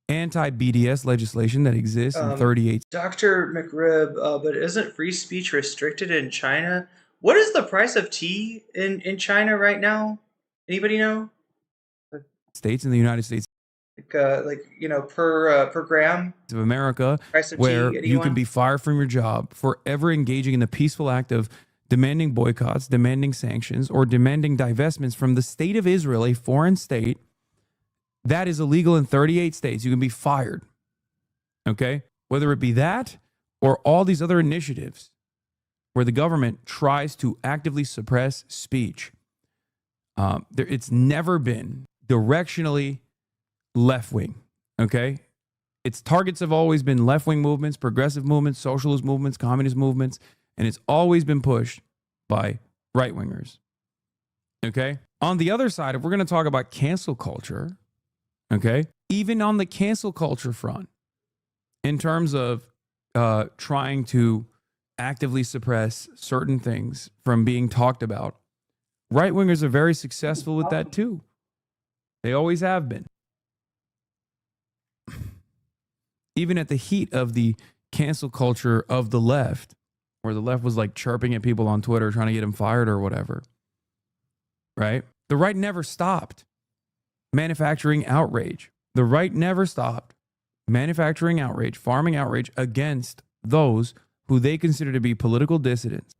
anti-BDS legislation that exists in 38. Dr. McRib, but isn't free speech restricted in China? What is the price of tea in China right now? Anybody know? States in the United States. Per gram of America, where you can be fired from your job for ever engaging in the peaceful act of demanding boycotts, demanding sanctions, or demanding divestments from the state of Israel, a foreign state. That is illegal in 38 states. You can be fired, okay? Whether it be that or all these other initiatives where the government tries to actively suppress speech. It's never been directionally left-wing, okay? Its targets have always been left-wing movements, progressive movements, socialist movements, communist movements, and it's always been pushed by right-wingers, okay? On the other side, if we're going to talk about cancel culture, okay, even on the cancel culture front, in terms of trying to actively suppress certain things from being talked about, right-wingers are very successful with that too. They always have been. Even at the heat of the cancel culture of the left, where the left was like chirping at people on Twitter, trying to get them fired or whatever, right? The right never stopped manufacturing outrage. The right never stopped manufacturing outrage, farming outrage against those who they consider to be political dissidents.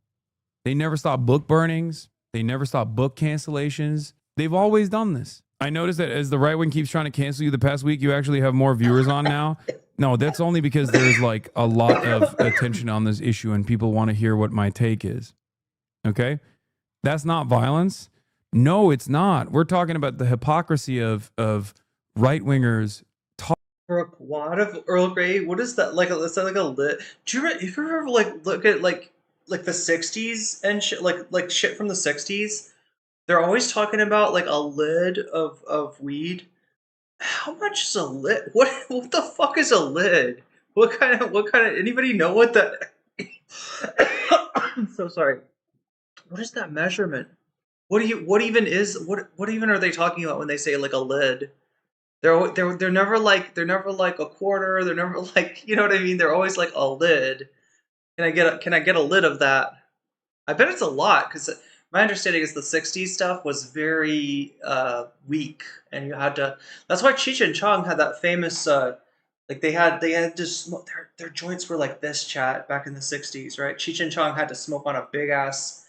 They never stopped book burnings. They never stopped book cancellations. They've always done this. I noticed that as the right wing keeps trying to cancel you the past week, you actually have more viewers on now. No, that's only because there's like a lot of attention on this issue and people want to hear what my take is. Okay? That's not violence. No, it's not. We're talking about the hypocrisy of right-wingers For a quad of Earl Grey, what is that like? Is that like a lit? Do you if you ever like look at like the '60s and shit, like shit from the '60s? They're always talking about like a lid of weed. How much is a lid? What the fuck is a lid? What kind of anybody know what that? I'm so sorry. What is that measurement? What even are they talking about when they say like a lid? They're never like a quarter. They're never like, you know what I mean. They're always like a lid. Can I get a lid of that? I bet it's a lot because my understanding is the '60s stuff was very weak, and you had to. That's why Cheech and Chong had that famous like they had to smoke their joints were like this, chat, back in the '60s, right? Cheech and Chong had to smoke on a big ass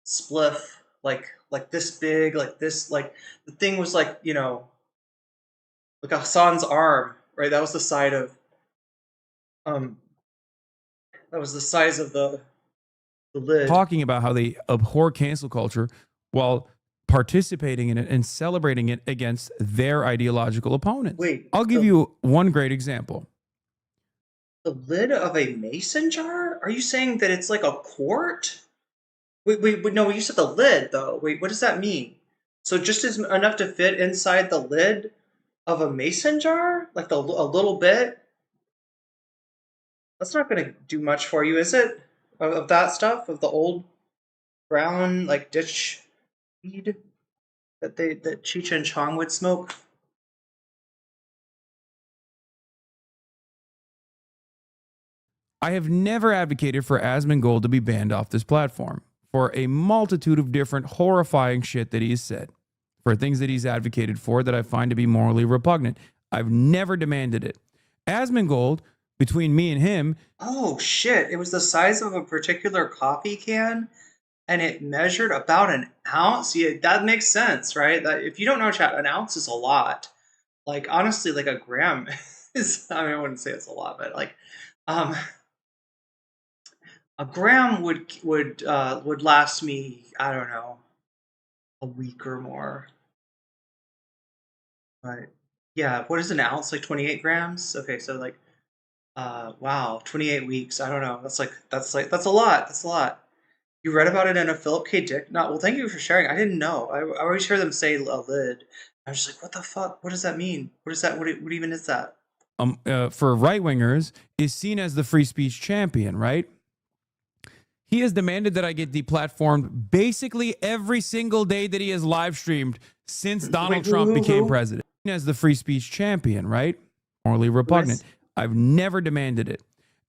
spliff like this big, like this, like the thing was like, you know, like a Hasan's arm, right? That was the side of that was the size of the lid. Talking about how they abhor cancel culture while participating in it and celebrating it against their ideological opponents. Wait, I'll give you one great example. The lid of a mason jar? Are you saying that it's like a quart? Wait, no, you said the lid, though. Wait, what does that mean? So just as enough to fit inside the lid of a mason jar? Like a little bit? That's not going to do much for you, is it? Of that stuff? Of the old brown, like, ditch weed that Cheech and Chong would smoke? I have never advocated for Asmongold to be banned off this platform for a multitude of different horrifying shit that he's said, for things that he's advocated for that I find to be morally repugnant. I've never demanded it. Asmongold, between me and him... Oh, shit. It was the size of a particular coffee can, and it measured about an ounce? Yeah, that makes sense, right? That, if you don't know, chat, an ounce is a lot. Like, honestly, like a gram is... I mean, I wouldn't say it's a lot, but like... a gram would last me, I don't know, a week or more. But yeah, what is an ounce? Like 28 grams? Okay, so like, wow, 28 weeks. I don't know. That's a lot. That's a lot. You read about it in a Philip K. Dick? No, well, thank you for sharing. I didn't know. I always hear them say a lid. I was just like, what the fuck? What does that mean? What is that? What even is that? For right-wingers, is seen as the free speech champion, right? He has demanded that I get deplatformed basically every single day that he has live streamed since Donald Trump became president. As the free speech champion, right? Morally repugnant. I've never demanded it.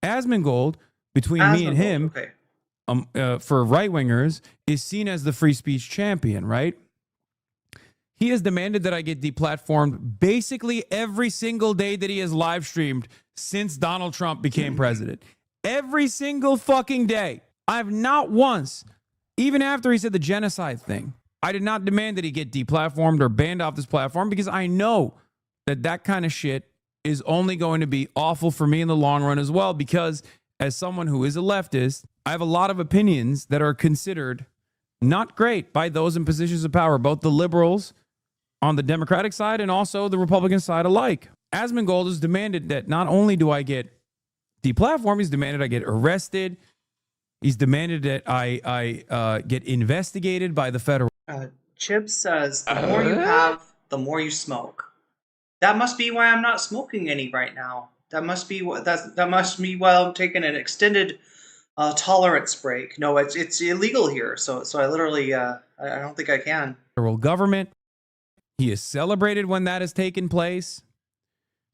Asmongold, between me and him, for right-wingers, is seen as the free speech champion, right? He has demanded that I get deplatformed basically every single day that he has live streamed since Donald Trump became president. Every single fucking day. I've not once, even after he said the genocide thing, I did not demand that he get deplatformed or banned off this platform because I know that that kind of shit is only going to be awful for me in the long run as well, because as someone who is a leftist, I have a lot of opinions that are considered not great by those in positions of power, both the liberals on the Democratic side and also the Republican side alike. Asmongold has demanded that not only do I get deplatformed, he's demanded I get arrested. He's demanded that I get investigated by the federal. Chib says, the more you have, the more you smoke. That must be why I'm not smoking any right now. That must be that must be while I'm taking an extended tolerance break. No, it's illegal here. So I literally I don't think I can. Federal government. He is celebrated when that has taken place.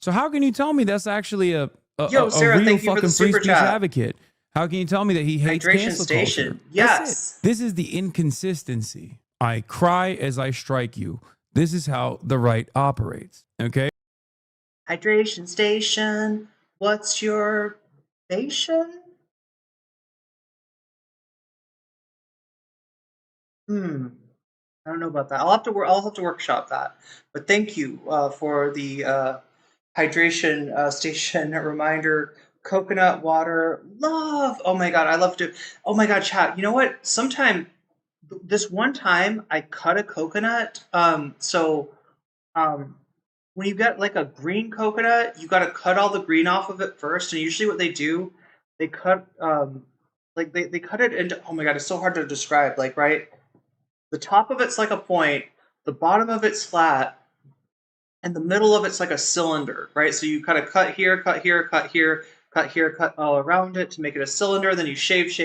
So how can you tell me that's actually a Sarah, real thank you for fucking the free super speech chat. advocate? How can you tell me that he hates Hydration cancel Station. culture? Yes. This is the inconsistency. I cry as I strike you. This is how the right operates. Okay? Hydration Station. What's your station? I don't know about that. I'll have to workshop that. But thank you for the hydration station reminder. Coconut water, love. Oh my god, I love to. Oh my god, chat. You know what? This one time I cut a coconut. when you get like a green coconut, you got to cut all the green off of it first. And usually what they do, they cut like they cut it into, oh my god, it's so hard to describe. Like, right, the top of it's like a point, the bottom of it's flat, and the middle of it's like a cylinder, right? So you kind of cut here, cut here, cut here, cut here, cut all around it to make it a cylinder. Then you shave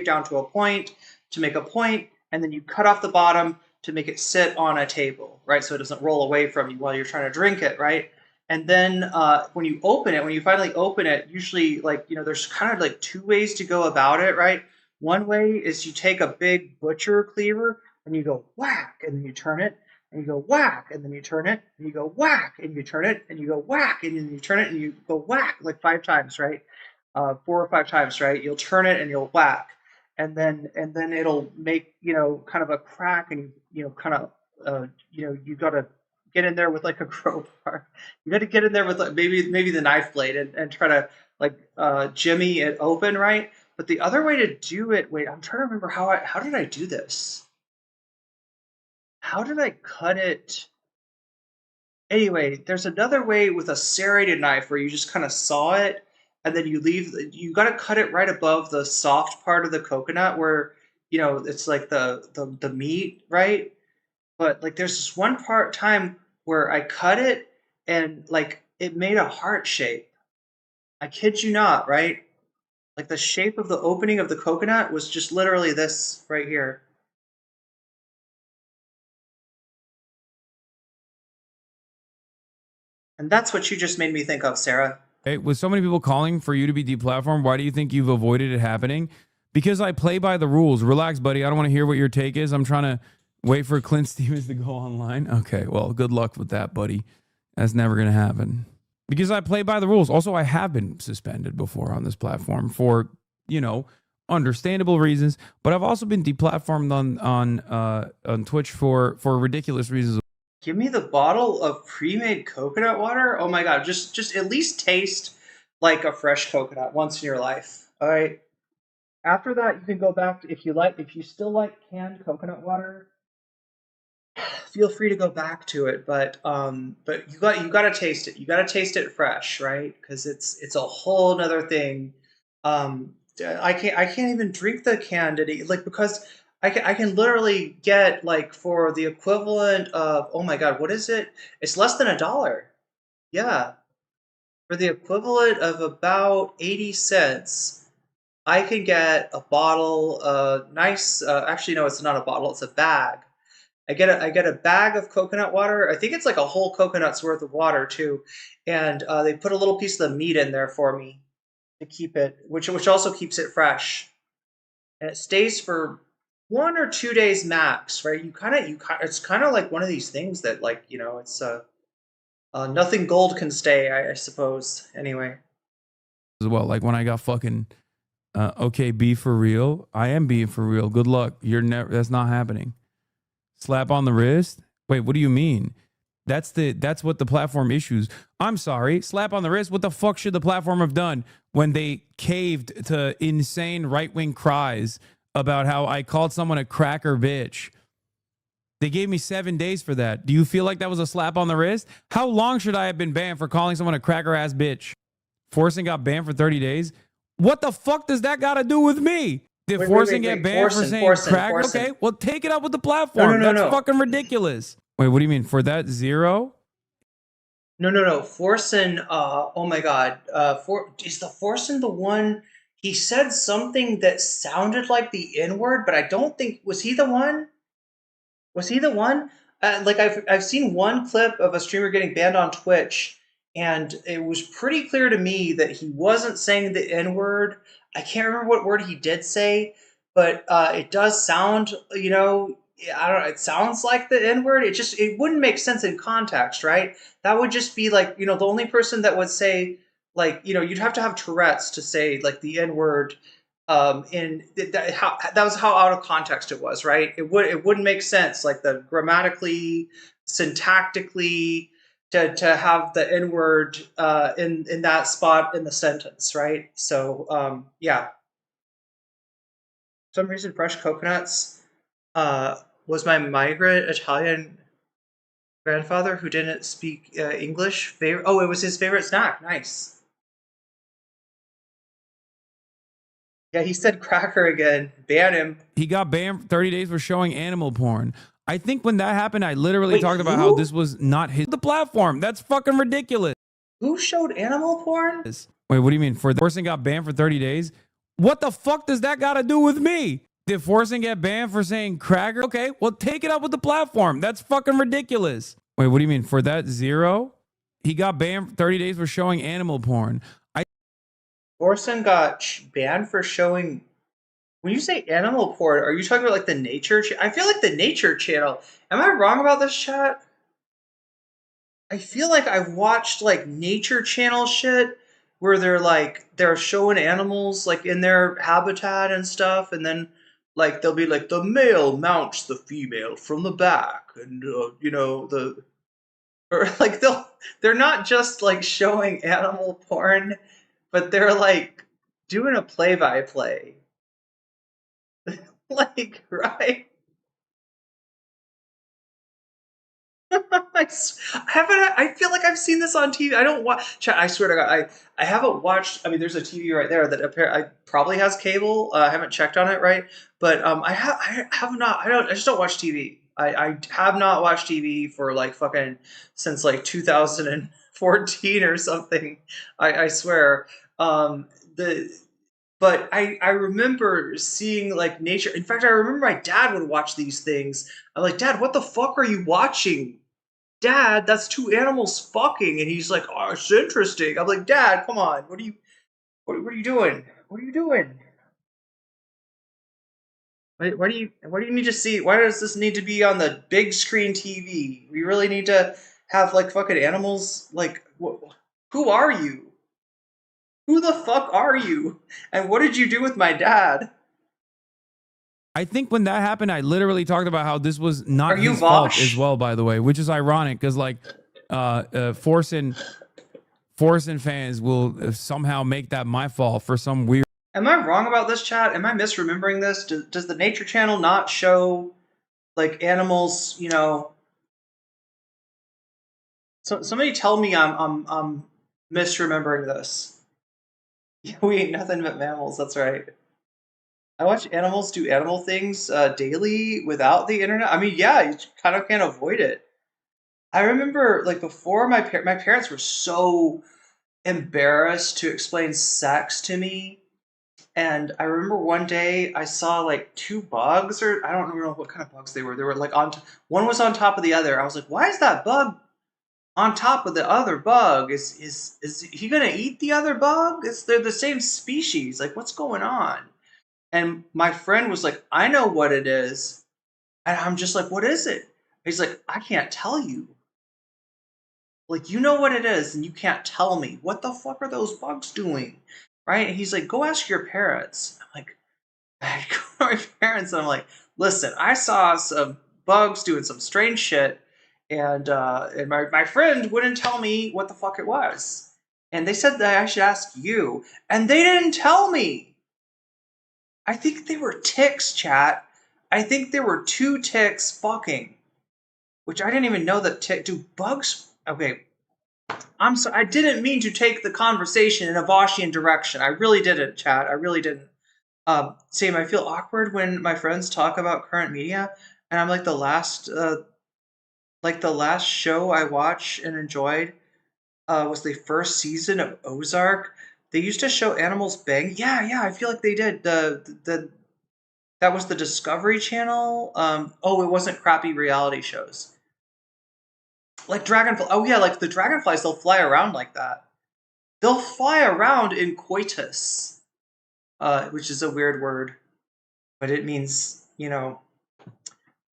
down to a point to make a point, and then you cut off the bottom to make it sit on a table, right? So it doesn't roll away from you while you're trying to drink it, right? And then when you finally open it, usually like, you know, there's kind of like two ways to go about it, right? One way is you take a big butcher cleaver and you go whack, and then you turn it, and you go whack, and then you turn it, and you go whack, and you turn it, and you go whack, and then you turn it, and you go whack like 5 times, right? 4 or 5 times, right? You'll turn it and you'll whack. And then it'll make, you know, kind of a crack, and you know, kind of you got to get in there with like a crowbar. You got to get in there with like, maybe the knife blade and try to like jimmy it open, right? But the other way to do it, wait, I'm trying to remember how did I do this? How did I cut it? Anyway, there's another way with a serrated knife where you just kind of saw it. And then you got to cut it right above the soft part of the coconut where, you know, it's like the meat, right? But like there's this one time where I cut it and like it made a heart shape. I kid you not, right? Like the shape of the opening of the coconut was just literally this right here. And that's what you just made me think of, Sarah. Hey, with so many people calling for you to be deplatformed, why do you think you've avoided it happening? Because I play by the rules. Relax, buddy. I don't want to hear what your take is. I'm trying to wait for Clint Stevens to go online. Okay, well, good luck with that, buddy. That's never going to happen. Because I play by the rules. Also, I have been suspended before on this platform for, you know, understandable reasons. But I've also been deplatformed on Twitch for ridiculous reasons. Give me the bottle of pre-made coconut water. Oh my god, just at least taste like a fresh coconut once in your life. All right. After that, you can go back to, if you still like canned coconut water, feel free to go back to it. But you got to taste it. You got to taste it fresh, right? Because it's a whole nother thing. I can't even drink the canned like because I can literally get like for the equivalent of, oh my god, what is it? It's less than $1. Yeah. For the equivalent of about 80 cents, I can get a bottle, nice, actually no, it's not a bottle, it's a bag. I get a bag of coconut water. I think it's like a whole coconut's worth of water too. And they put a little piece of the meat in there for me to keep it, which also keeps it fresh. And it stays for 1 or 2 days max, right? It's kind of like one of these things that, like, you know, it's nothing gold can stay, I suppose. Anyway, As well, like when I got fucking okay, be for real. I am being for real. Good luck. You're never. That's not happening. Slap on the wrist. Wait, what do you mean? That's what the platform issues. I'm sorry. Slap on the wrist. What the fuck should the platform have done when they caved to insane right-wing cries about how I called someone a cracker bitch? They gave me 7 days for that. Do you feel like that was a slap on the wrist? How long should I have been banned for calling someone a cracker ass bitch? Forcing got banned for 30 days. What the fuck does that got to do with me? Did Forcing get banned for saying cracker? Okay, well, take it up with the platform. No. That's fucking ridiculous. Wait, what do you mean? For that 0? No. Forsen, oh my god. Is the Forsen the one? He said something that sounded like the N-word, but I don't think, was he the one? Was he the one? Like I've seen one clip of a streamer getting banned on Twitch, and it was pretty clear to me that he wasn't saying the N-word. I can't remember what word he did say, but it does sound, you know, I don't know, it sounds like the N-word. It wouldn't make sense in context, right? That would just be like, you know, the only person that would say, like, you know, you'd have to have Tourette's to say like the N-word. That was how out of context it was, right? It wouldn't make sense, like the grammatically, syntactically, to have the N-word in that spot in the sentence, right? So yeah. For some reason, fresh coconuts was my migrant Italian grandfather who didn't speak English. Oh, it was his favorite snack. Nice. Yeah, he said cracker again. Ban him. He got banned for 30 days for showing animal porn. I think when that happened, I literally talked about how this was not the platform. That's fucking ridiculous. Who showed animal porn? Wait, what do you mean? For the person got banned for 30 days? What the fuck does that got to do with me? Did Forsen get banned for saying cracker? Okay, well, take it up with the platform. That's fucking ridiculous. Wait, what do you mean? For that zero? He got banned for 30 days for showing animal porn. Forsen got banned for showing... When you say animal porn, are you talking about like the nature? I feel like the nature channel. Am I wrong about this, chat? I feel like I've watched like nature channel shit where they're showing animals like in their habitat and stuff, and then like they'll be like the male mounts the female from the back, and you know or like they're not just like showing animal porn, but they're like doing a play-by-play. Like, right? I feel like I've seen this on TV. I don't watch. I swear to God, I haven't watched. I mean, there's a TV right there that I probably has cable. I haven't checked on it, right? But I have not. I just don't watch TV. I have not watched TV for like fucking since like 2014 or something. I swear. But I remember seeing like nature. In fact, I remember my dad would watch these things. I'm like, Dad, what the fuck are you watching? Dad, that's two animals fucking. And he's like, oh, it's interesting. I'm like, Dad, come on. What are you doing? What are you doing? Why do you need to see? Why does this need to be on the big screen TV? We really need to have like fucking animals. Like, who are you? Who the fuck are you? And what did you do with my dad? I think when that happened, I literally talked about how this was not his fault as well, by the way, which is ironic because like Forsen fans will somehow make that my fault for some weird. Am I wrong about this, chat? Am I misremembering this? Does the Nature Channel not show like animals? You know, so somebody tell me I'm misremembering this. We ain't nothing but mammals. That's right. I watch animals do animal things daily without the internet. I mean, yeah, you kind of can't avoid it. I remember, like, before my parents were so embarrassed to explain sex to me, and I remember one day I saw like two bugs, or I don't know what kind of bugs they were. They were like one was on top of the other. I was like, why is that bug on top of the other bug? Is he gonna eat the other bug? They're the same species. Like, what's going on? And my friend was like, I know what it is. And I'm just like, what is it? He's like, I can't tell you. Like, you know what it is, and you can't tell me. What the fuck are those bugs doing? Right? And he's like, go ask your parents. I'm like, I go to my parents, and I'm like, listen, I saw some bugs doing some strange shit, and my friend wouldn't tell me what the fuck it was. And they said that I should ask you, and they didn't tell me. I think they were ticks, chat. I think there were two ticks fucking, which I didn't even know that do bugs. Okay, I'm sorry. I didn't mean to take the conversation in a Voshian direction. I really didn't, chat. I really didn't. Sam, I feel awkward when my friends talk about current media, and I'm like the last show I watched and enjoyed was the first season of Ozark. They used to show animals bang. Yeah, I feel like they did. That was the Discovery Channel. Oh, it wasn't crappy reality shows. Like Dragonfly. Oh yeah, like the dragonflies, they'll fly around like that. They'll fly around in coitus, which is a weird word, but it means, you know,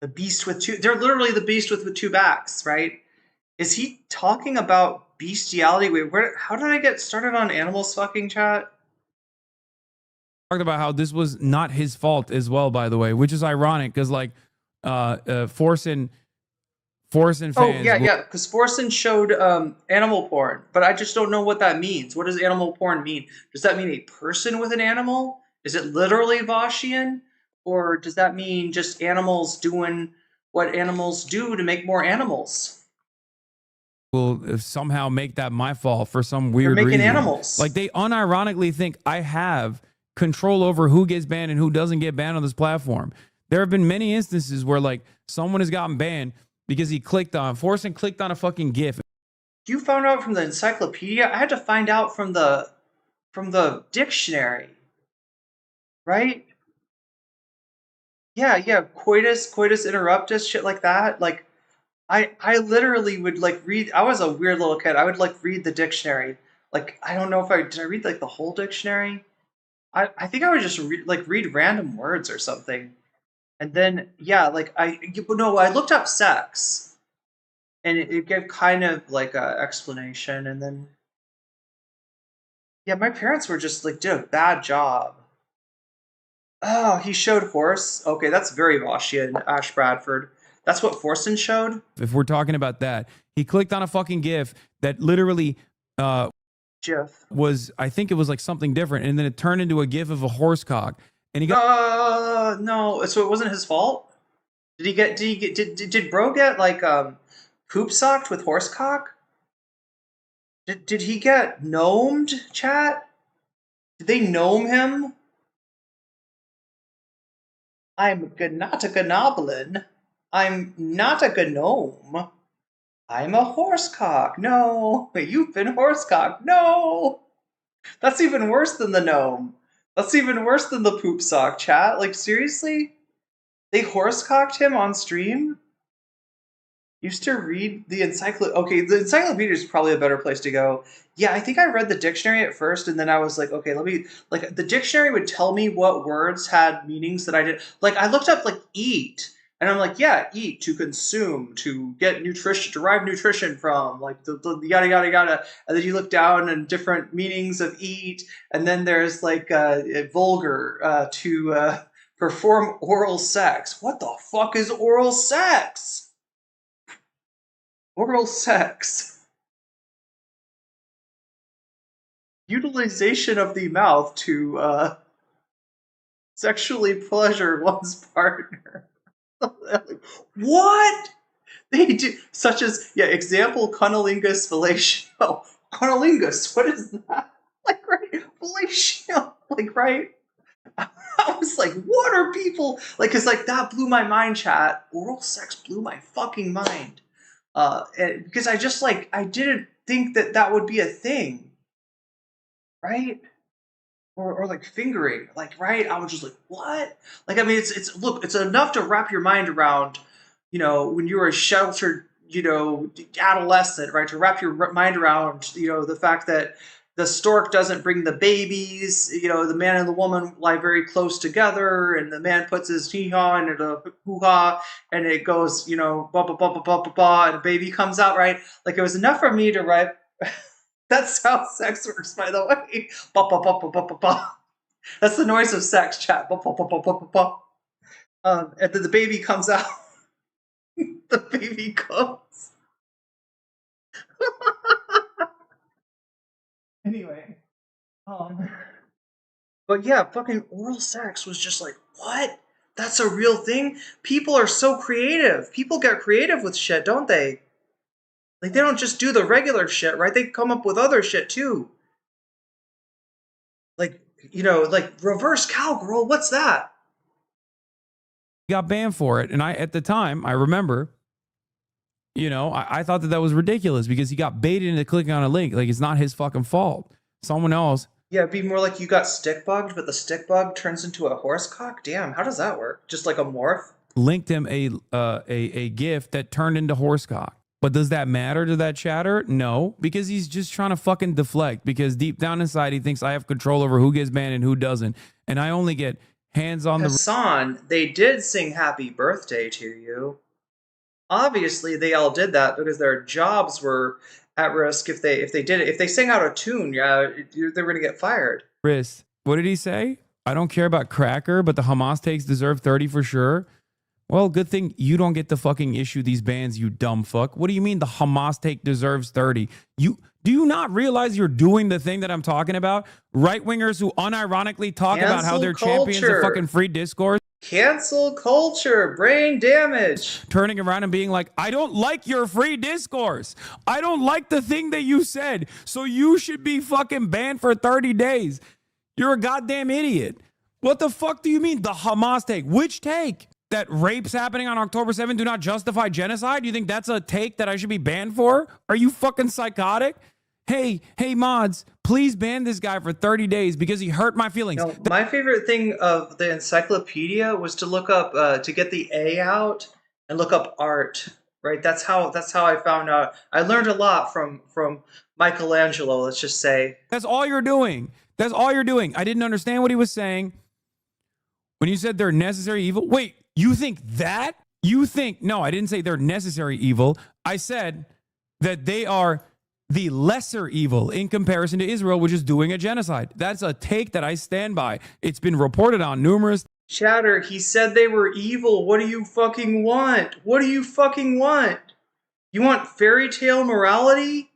the beast with two. They're literally the beast with two backs, right? Is he talking about bestiality? Wait, how did I get started on animals fucking, chat? Talked about how this was not his fault as well, by the way, which is ironic because like Forsen fans. Oh yeah, because Forsen showed animal porn, but I just don't know what that means. What does animal porn mean? Does that mean a person with an animal? Is it literally Voshian? Or does that mean just animals doing what animals do to make more animals? will somehow make that my fault for some weird making reason. animals. Like they unironically think I have control over who gets banned and who doesn't get banned on this platform. There have been many instances where like someone has gotten banned because he clicked on a fucking GIF. You found out from the encyclopedia? I had to find out from the dictionary. Right? Yeah, coitus interruptus, shit like that. Like I literally would like read. I was a weird little kid. I would like read the dictionary. Like I don't know if did I read like the whole dictionary. I think I would just read random words or something, and then yeah, like I looked up sex, and it gave kind of like a explanation, and then yeah, my parents were just like did a bad job. Oh, he showed horse. Okay, that's very Voshian, Ash Bradford. That's what Forsen showed? If we're talking about that, he clicked on a fucking GIF that literally was, I think it was like something different, and then it turned into a GIF of a horse cock. And he got no, so it wasn't his fault? Did bro get like poop socked with horse cock? Did he get gnomed, chat? Did they gnome him? I'm not a gnoblin. I'm not a gnome. I'm a horsecock. No, you've been horsecock. No, that's even worse than the gnome. That's even worse than the poop sock, chat. Like seriously, they horsecocked him on stream. Used to read the encyclopedia. Okay, the encyclopedia is probably a better place to go. Yeah, I think I read the dictionary at first, and then I was like, okay, let me, like, the dictionary would tell me what words had meanings that I did. Like, I looked up, like, eat, and I'm like, yeah, eat, to consume, to get nutrition, derive nutrition from, like, the yada, yada, yada. And then you look down and different meanings of eat, and then there's, like, vulgar, to perform oral sex. What the fuck is oral sex? Oral sex. Utilization of the mouth to sexually pleasure one's partner. What? They do, such as, yeah, example, cunnilingus fellatio. Cunnilingus, what is that? Like, right? Fellatio. Like, right? I was like, what are people? Like, cause like, that blew my mind, chat. Oral sex blew my fucking mind. Because I just like, I didn't think that would be a thing, right? Or like fingering, like, right? I was just like, what? Like, I mean, it's look, it's enough to wrap your mind around, you know, when you were a sheltered, you know, adolescent, right? To wrap your mind around, you know, the fact that the stork doesn't bring the babies, you know, the man and the woman lie very close together, and the man puts his hee-haw into the hoo-ha, and it goes, you know, ba ba ba ba ba ba ba, and a baby comes out, right? Like, it was enough for me to write. That's how sex works, by the way. Ba ba ba ba ba ba ba. That's the noise of sex, chat. Ba ba ba ba ba ba ba. And then the baby comes out. The baby comes. Anyway, but yeah, fucking oral sex was just like, what? That's a real thing? People are so creative. People get creative with shit, don't they? Like, they don't just do the regular shit, right? They come up with other shit, too. Like, you know, like, reverse cowgirl, what's that? He got banned for it, and at the time, I remember, you know, I thought that was ridiculous because he got baited into clicking on a link. Like, it's not his fucking fault. Someone else. Yeah, it'd be more like you got stick bugged, but the stick bug turns into a horse cock? Damn, how does that work? Just like a morph? Linked him a GIF that turned into horse cock. But does that matter to that chatter? No, because he's just trying to fucking deflect, because deep down inside he thinks I have control over who gets banned and who doesn't. And I only get hands on the... Hasan, they did sing happy birthday to you. Obviously, they all did that because their jobs were at risk if they did it. If they sang out a tune, yeah, they were going to get fired. Chris, what did he say? I don't care about cracker, but the Hamas takes deserve 30 for sure. Well, good thing you don't get to fucking issue these bans, you dumb fuck. What do you mean the Hamas take deserves 30? Do you not realize you're doing the thing that I'm talking about? Right-wingers who unironically talk about how they're champions of fucking free discourse. Cancel culture, brain damage. Turning around and being like, I don't like your free discourse. I don't like the thing that you said. So you should be fucking banned for 30 days. You're a goddamn idiot. What the fuck do you mean? The Hamas take? Which take? That rapes happening on October 7th do not justify genocide? You think that's a take that I should be banned for? Are you fucking psychotic? Hey, mods, please ban this guy for 30 days because he hurt my feelings. No, my favorite thing of the encyclopedia was to look up, to get the A out and look up art, right? That's how I found out. I learned a lot from Michelangelo, let's just say. That's all you're doing. That's all you're doing. I didn't understand what he was saying. When you said they're necessary evil, wait, you think that? You think, no, I didn't say they're necessary evil. I said that they are the lesser evil in comparison to Israel, which is doing a genocide. That's a take that I stand by. It's been reported on numerous. Chatter, he said they were evil. What do you fucking want? What do you fucking want? You want fairy tale morality?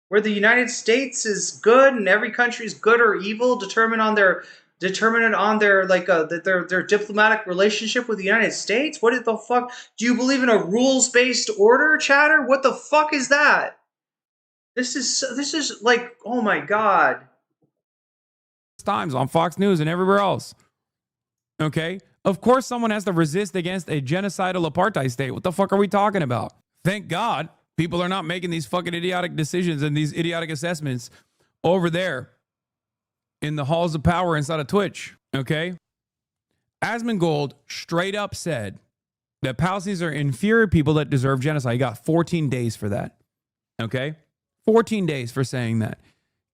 Where the United States is good and every country is good or evil, determined on their their diplomatic relationship with the United States? What the fuck? Do you believe in a rules-based order, Chatter? What the fuck is that? This is like, oh my god. Times on Fox News and everywhere else. Okay? Of course someone has to resist against a genocidal apartheid state. What the fuck are we talking about? Thank God people are not making these fucking idiotic decisions and these idiotic assessments over there in the halls of power inside of Twitch. Okay? Asmongold straight up said that Palestinians are inferior people that deserve genocide. He got 14 days for that. Okay? 14 days for saying that.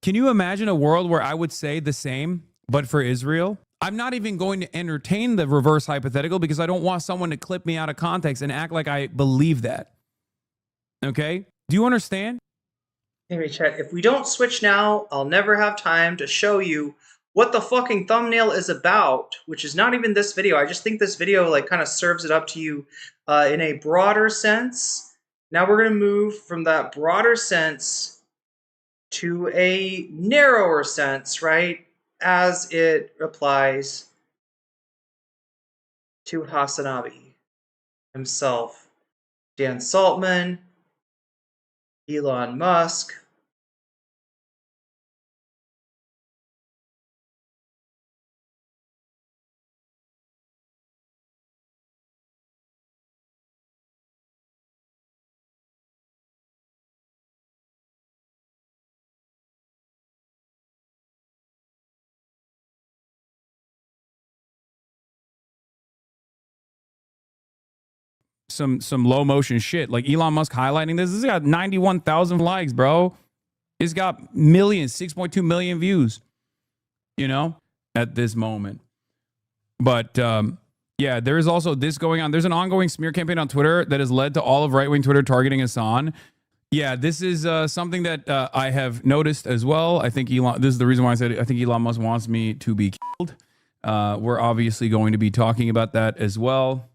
Can you imagine a world where I would say the same, but for Israel? I'm not even going to entertain the reverse hypothetical because I don't want someone to clip me out of context and act like I believe that. Okay? Do you understand? Anyway, chat, if we don't switch now, I'll never have time to show you what the fucking thumbnail is about, which is not even this video. I just think this video like kind of serves it up to you in a broader sense. Now we're going to move from that broader sense to a narrower sense, right? As it applies to Hasanabi himself, Dan Saltman, Elon Musk, some low motion shit. Like Elon Musk highlighting this. This has got 91,000 likes, bro. It's got millions, 6.2 million views, you know, at this moment. But yeah, there is also this going on. There's an ongoing smear campaign on Twitter that has led to all of right-wing Twitter targeting Hasan. Yeah, this is something that I have noticed as well. I think this is the reason why I said I think Elon Musk wants me to be killed. We're obviously going to be talking about that as well.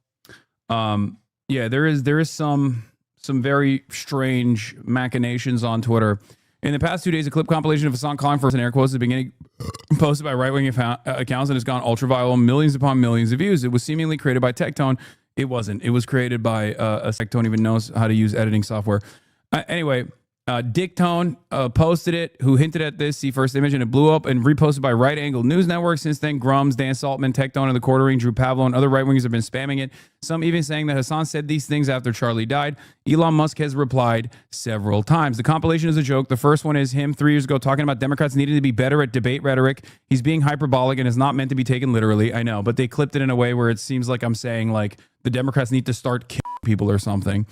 Yeah, there is some very strange machinations on Twitter. In the past 2 days, a clip compilation of Hasan calling for an air quotes at the beginning posted by right-wing accounts and has gone ultra-viral, millions upon millions of views. It was seemingly created by Tectone. It wasn't. It was created by a Tectone even knows how to use editing software. Anyway, Dicktone posted it, who hinted at this. See first image, and it blew up and reposted by Right Angle News Network. Since then, Grums, Dan Saltman, Tectone, and the Quartering, Drew Pavlo, and other right-wingers have been spamming it. Some even saying that Hasan said these things after Charlie died. Elon Musk has replied several times. The compilation is a joke. The first one is him 3 years ago talking about Democrats needing to be better at debate rhetoric. He's being hyperbolic and is not meant to be taken literally. I know, but they clipped it in a way where it seems like I'm saying like the Democrats need to start killing people or something.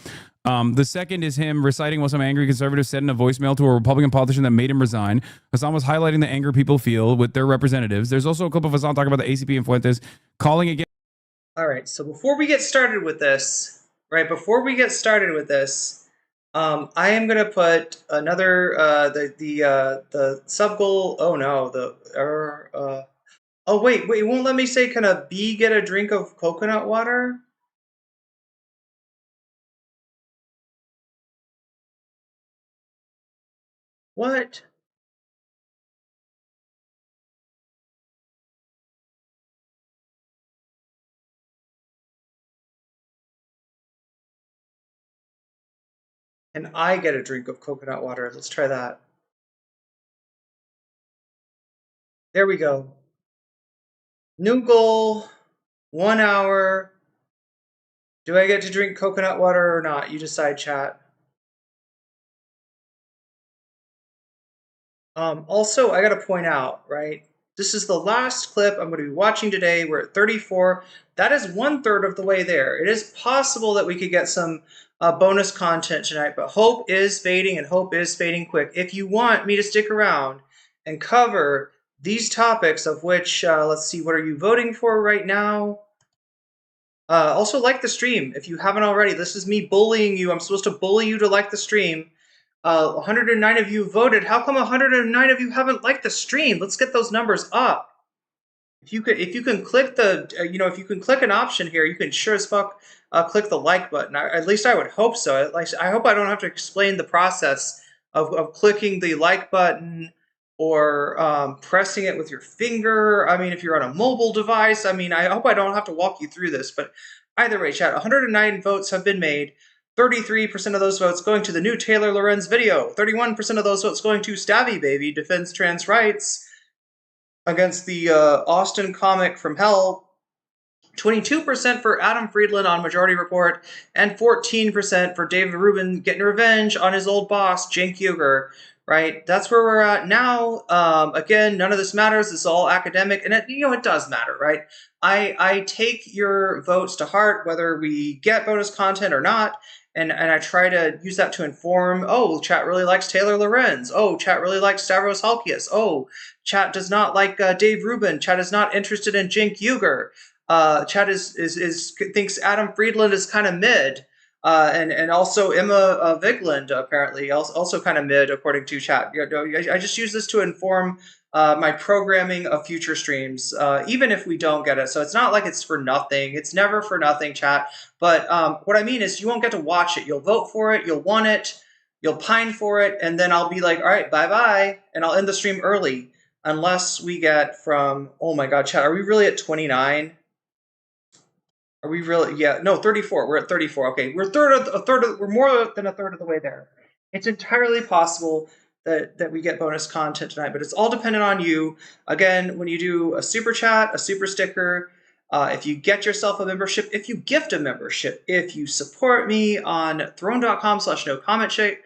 The second is him reciting what some angry conservatives said in a voicemail to a Republican politician that made him resign. Hasan was highlighting the anger people feel with their representatives. There's also a clip of Hasan talking about the ACP and Fuentes calling again. All right, so before we get started with this, I am going to put another, the sub goal. Oh no, oh wait, it won't let me say, can a bee get a drink of coconut water? What? And I get a drink of coconut water. Let's try that. There we go. New goal, 1 hour. Do I get to drink coconut water or not? You decide, chat. Also, I got to point out, right? This is the last clip I'm going to be watching today. We're at 34. That is 1/3 of the way there. It is possible that we could get some bonus content tonight, but hope is fading and hope is fading quick. If you want me to stick around and cover these topics, of which, let's see, what are you voting for right now? Also, like the stream if you haven't already. This is me bullying you. I'm supposed to bully you to like the stream. 109 of you voted. How come 109 of you haven't liked the stream? Let's get those numbers up. If you can click the, if you can click an option here, you can sure as fuck click the like button. At least I would hope so. I hope I don't have to explain the process of clicking the like button or pressing it with your finger. I mean, if you're on a mobile device, I mean, I hope I don't have to walk you through this. But either way, chat, 109 votes have been made. 33% of those votes going to the new Taylor Lorenz video. 31% of those votes going to Stabby Baby defends trans rights against the Austin comic from hell. 22% for Adam Friedland on Majority Report, and 14% for David Rubin getting revenge on his old boss, Cenk Uygur. Right? That's where we're at now. Again, none of this matters. It's all academic, and it does matter, right? I take your votes to heart, whether we get bonus content or not. And I try to use that to inform, oh, chat really likes Taylor Lorenz. Oh, chat really likes Stavros Halkias. Oh, chat does not like Dave Rubin. Chat is not interested in Cenk Uygur. Chat thinks Adam Friedland is kind of mid. And also Emma Vigland, apparently, also kind of mid, according to chat. I just use this to inform my programming of future streams, even if we don't get it. So it's not like it's for nothing. It's never for nothing, chat. But what I mean is you won't get to watch it. You'll vote for it. You'll want it. You'll pine for it. And then I'll be like, all right, bye-bye. And I'll end the stream early. Unless we get from, oh my God, chat, are we really at 29? Are we really? Yeah, no, 34. We're at 34. Okay, we're we're more than a third of the way there. It's entirely possible that we get bonus content tonight, but it's all dependent on you. Again, when you do a super chat, a super sticker, if you get yourself a membership, if you gift a membership, if you support me on throne.com/no-comment-check,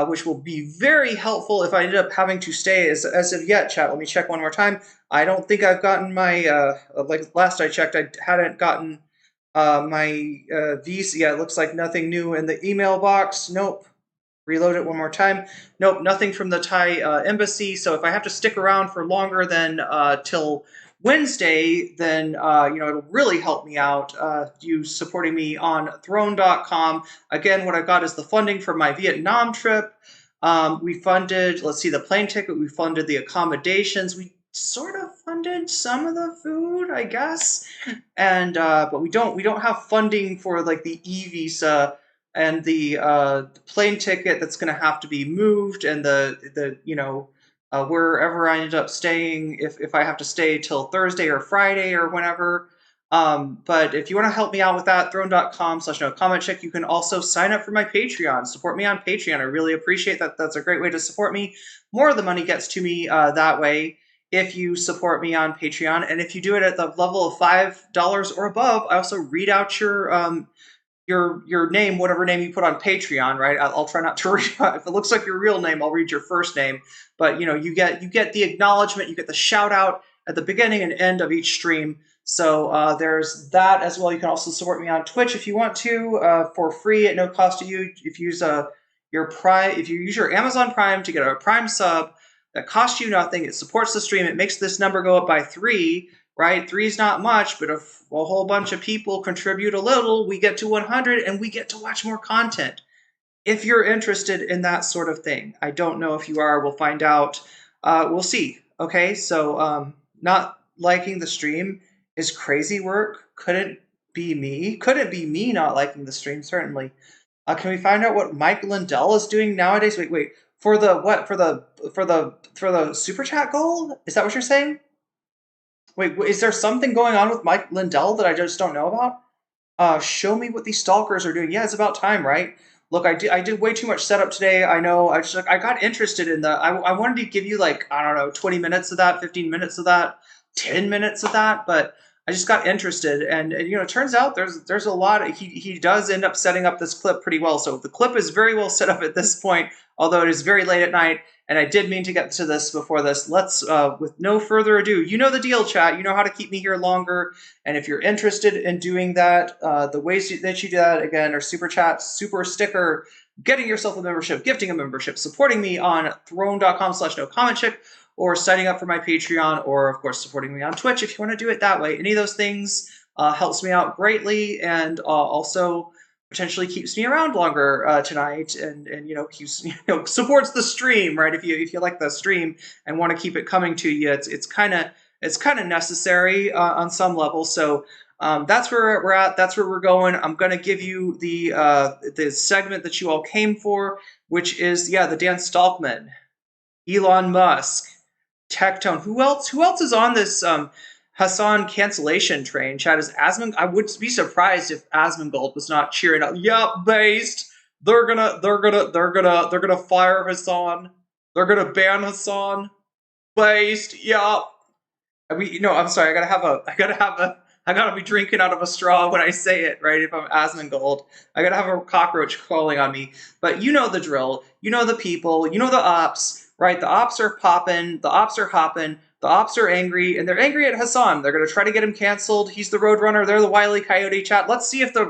which will be very helpful if I ended up having to stay as of yet, chat. Let me check one more time. I don't think I've gotten my, like last I checked, I hadn't gotten my visa. Yeah, it looks like nothing new in the email box. Nope. Reload it one more time. Nope, nothing from the Thai embassy. So if I have to stick around for longer than till Wednesday, then it'll really help me out. You supporting me on throne.com. Again, what I got is the funding for my Vietnam trip. We funded, let's see, the plane ticket. We funded the accommodations. We sort of funded some of the food, I guess, and but we don't have funding for like the e-visa and the plane ticket that's going to have to be moved, and the wherever I ended up staying, if I have to stay till Thursday or Friday or whenever. But if you want to help me out with that, throne.com/no-comment-check. You can also sign up for my Patreon. Support me on Patreon. I really appreciate that. That's a great way to support me. More of the money gets to me that way if you support me on Patreon. And if you do it at the level of $5 or above, I also read out your name, whatever name you put on Patreon, right? I'll try not to read out. If it looks like your real name, I'll read your first name. But you get the acknowledgement, you get the shout out at the beginning and end of each stream. So there's that as well. You can also support me on Twitch if you want to, for free at no cost to you. If you use your Amazon Prime to get a Prime sub that costs you nothing, it supports the stream. It makes this number go up by 3. Right? 3 is not much, but if a whole bunch of people contribute a little, we get to 100 and we get to watch more content. If you're interested in that sort of thing. I don't know if you are. We'll find out. We'll see. Okay, so not liking the stream is crazy work. Couldn't be me. Couldn't be me not liking the stream, certainly. Can we find out what Mike Lindell is doing nowadays? Wait. For the what? For the super chat goal? Is that what you're saying? Wait, is there something going on with Mike Lindell that I just don't know about? Show me what these stalkers are doing. Yeah, it's about time, right? look, I did way too much setup today. I know. I got interested in the. I wanted to give you like, I don't know, 20 minutes of that, 15 minutes of that, 10 minutes of that, but I just got interested, and you know, it turns out there's a lot. He does end up setting up this clip pretty well. So the clip is very well set up at this point, although it is very late at night, and I did mean to get to this before this. Let's, with no further ado, you know the deal, chat. You know how to keep me here longer, and if you're interested in doing that, the ways that you do that, again, are super chat, super sticker, getting yourself a membership, gifting a membership, supporting me on throne.com/nocommentchick, or signing up for my Patreon, or of course supporting me on Twitch if you want to do it that way. Any of those things helps me out greatly, and also potentially keeps me around longer tonight, and you know, keeps, you know, supports the stream, right? If you like the stream and want to keep it coming to you, it's kind of necessary on some level. So that's where we're at. That's where we're going. I'm gonna give you the segment that you all came for, which is the Dan Saltman, Elon Musk, Tectone. Who else is on this Hasan cancellation train? Chat, is Asmongold? I would be surprised if Asmongold was not cheering up. Yup, based. They're gonna fire Hasan. They're gonna ban Hasan. Based. Yup. I mean, you know, I'm sorry. I gotta be drinking out of a straw when I say it, right? If I'm Asmongold, I gotta have a cockroach crawling on me. But you know the drill. You know the people. You know the ops. Right, the ops are popping, the ops are hopping, the ops are angry, and they're angry at Hasan. They're going to try to get him canceled. He's the Roadrunner. They're the Wile E. Coyote. Chat. Let's see if the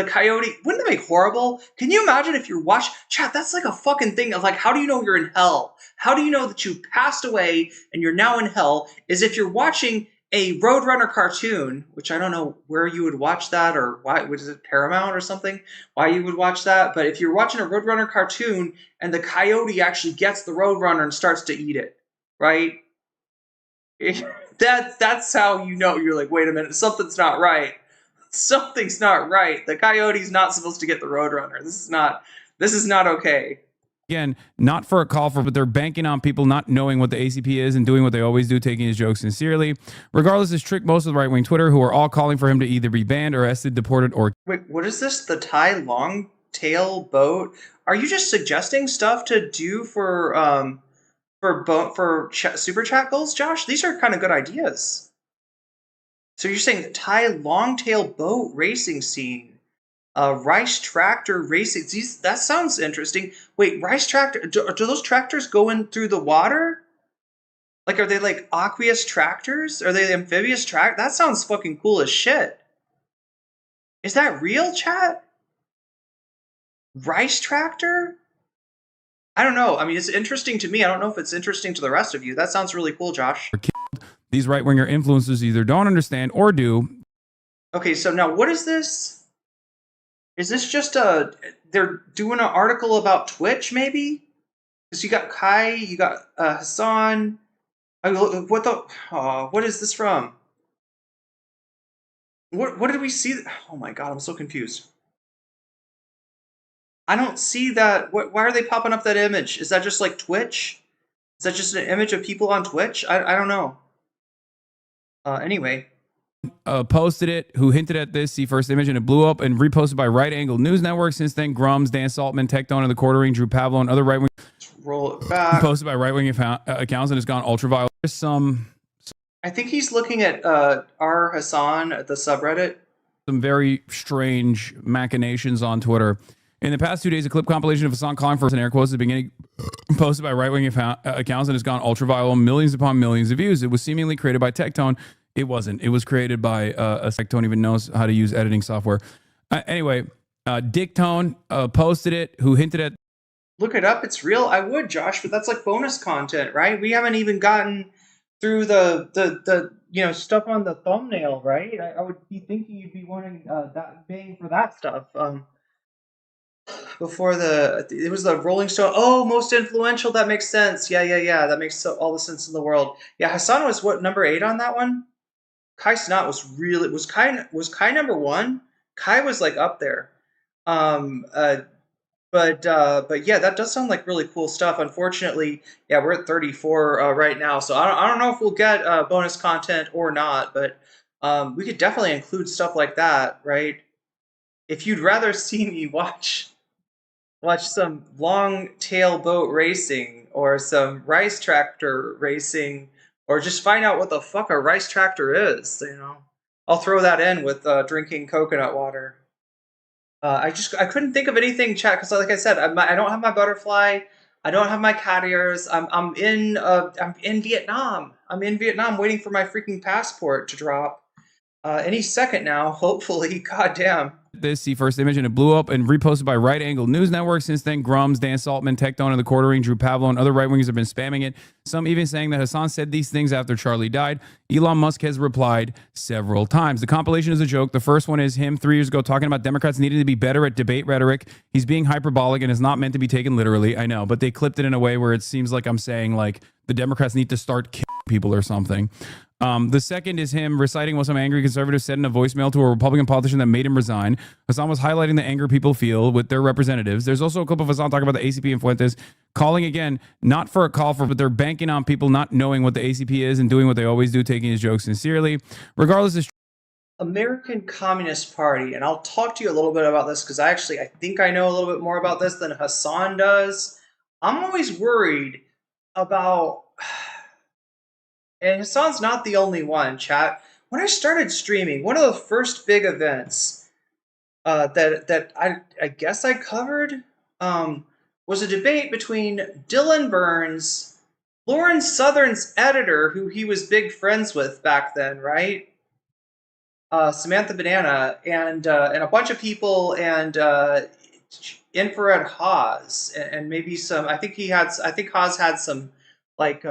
Coyote. Wouldn't that be horrible? Can you imagine if you're watching? Chat. That's like a fucking thing of like, how do you know you're in hell? How do you know that you passed away and you're now in hell? Is if you're watching a Roadrunner cartoon, which I don't know where you would watch that, or why, was it Paramount or something? Why you would watch that? But if you're watching a Roadrunner cartoon and the coyote actually gets the Roadrunner and starts to eat it, right? That's how you know. You're like, wait a minute, something's not right. Something's not right. The coyote's not supposed to get the Roadrunner. This is not okay. Again, not for a call for, but they're banking on people not knowing what the ACP is and doing what they always do, taking his jokes sincerely. Regardless, this trick most of the right-wing Twitter, who are all calling for him to either be banned, arrested, deported, or... Wait, what is this? The Thai long-tail boat? Are you just suggesting stuff to do for super chat goals, Josh? These are kind of good ideas. So you're saying Thai long-tail boat racing scene. Rice tractor racing. That sounds interesting. Wait, rice tractor? Do those tractors go in through the water? Like, are they like aqueous tractors? Are they amphibious track? That sounds fucking cool as shit. Is that real, chat? Rice tractor? I don't know. I mean, it's interesting to me. I don't know if it's interesting to the rest of you. That sounds really cool, Josh. These right-winger influencers either don't understand or do. Okay, so now what is this? Is this just they're doing an article about Twitch, maybe? Because you got Kai, you got Hasan. What is this from? What did we see? Oh my god, I'm so confused. I don't see that. Why are they popping up that image? Is that just like Twitch? Is that just an image of people on Twitch? I don't know. Anyway. Posted it, who hinted at this, see first image, and it blew up, and reposted by Right Angle News Network. Since then, Grums, Dan Saltman, Tectone and the Quartering, Drew Pavlo, and other right-wing... Roll it back. Posted by right-wing accounts, and it's gone ultraviolet. There's some... I think he's looking at R. Hasan at the subreddit. Some very strange machinations on Twitter. In the past 2 days, a clip compilation of Hasan calling for an air quotes at the beginning, posted by right-wing accounts, and has gone ultraviolet, millions upon millions of views. It was seemingly created by Tectone. It wasn't. It was created by a Tectone even knows how to use editing software. Anyway, Dictone posted it, who hinted at... Look it up. It's real. I would, Josh, but that's like bonus content, right? We haven't even gotten through the stuff on the thumbnail, right? I would be thinking you'd be wanting that paying for that stuff. Before it was the Rolling Stone. Oh, most influential. That makes sense. Yeah. That makes all the sense in the world. Yeah, Hasan was what, number 8 on that one? Kai Snot was Kai number 1? Kai was like up there. But yeah, that does sound like really cool stuff. Unfortunately, yeah, we're at 34 right now, so I don't know if we'll get bonus content or not, but we could definitely include stuff like that, right? if you'd rather see me watch some long tail boat racing or some rice tractor racing, or just find out what the fuck a rice tractor is, I'll throw that in with drinking coconut water. I couldn't think of anything, chat, because like I said, I don't have my butterfly, I don't have my cat ears. I'm in Vietnam. I'm in Vietnam waiting for my freaking passport to drop any second now, hopefully. Goddamn. This, the first image, and it blew up and reposted by Right Angle News Network. Since then, Grums, Dan Saltman, Tectone and the Quartering, Drew Pavlo, and other right-wingers have been spamming it. Some even saying that Hasan said these things after Charlie died. Elon Musk has replied several times. The compilation is a joke. The first one is him 3 years ago talking about Democrats needing to be better at debate rhetoric. He's being hyperbolic and is not meant to be taken literally. I know, but they clipped it in a way where it seems like I'm saying like the Democrats need to start killing people or something. The second is him reciting what some angry conservatives said in a voicemail to a Republican politician that made him resign. Hasan was highlighting the anger people feel with their representatives. There's also a clip of Hasan talking about the ACP and Fuentes, calling again, not for a call for, but they're banking on people not knowing what the ACP is and doing what they always do, taking his jokes sincerely. Regardless, it's American Communist Party, and I'll talk to you a little bit about this because I think I know a little bit more about this than Hasan does. I'm always worried about... And Hasan's not the only one, chat. When I started streaming, one of the first big events that I guess I covered was a debate between Dylan Burns, Lauren Southern's editor, who he was big friends with back then, right? Samantha Banana, and a bunch of people, and Infrared Haas, and maybe some. I think Haas had some like.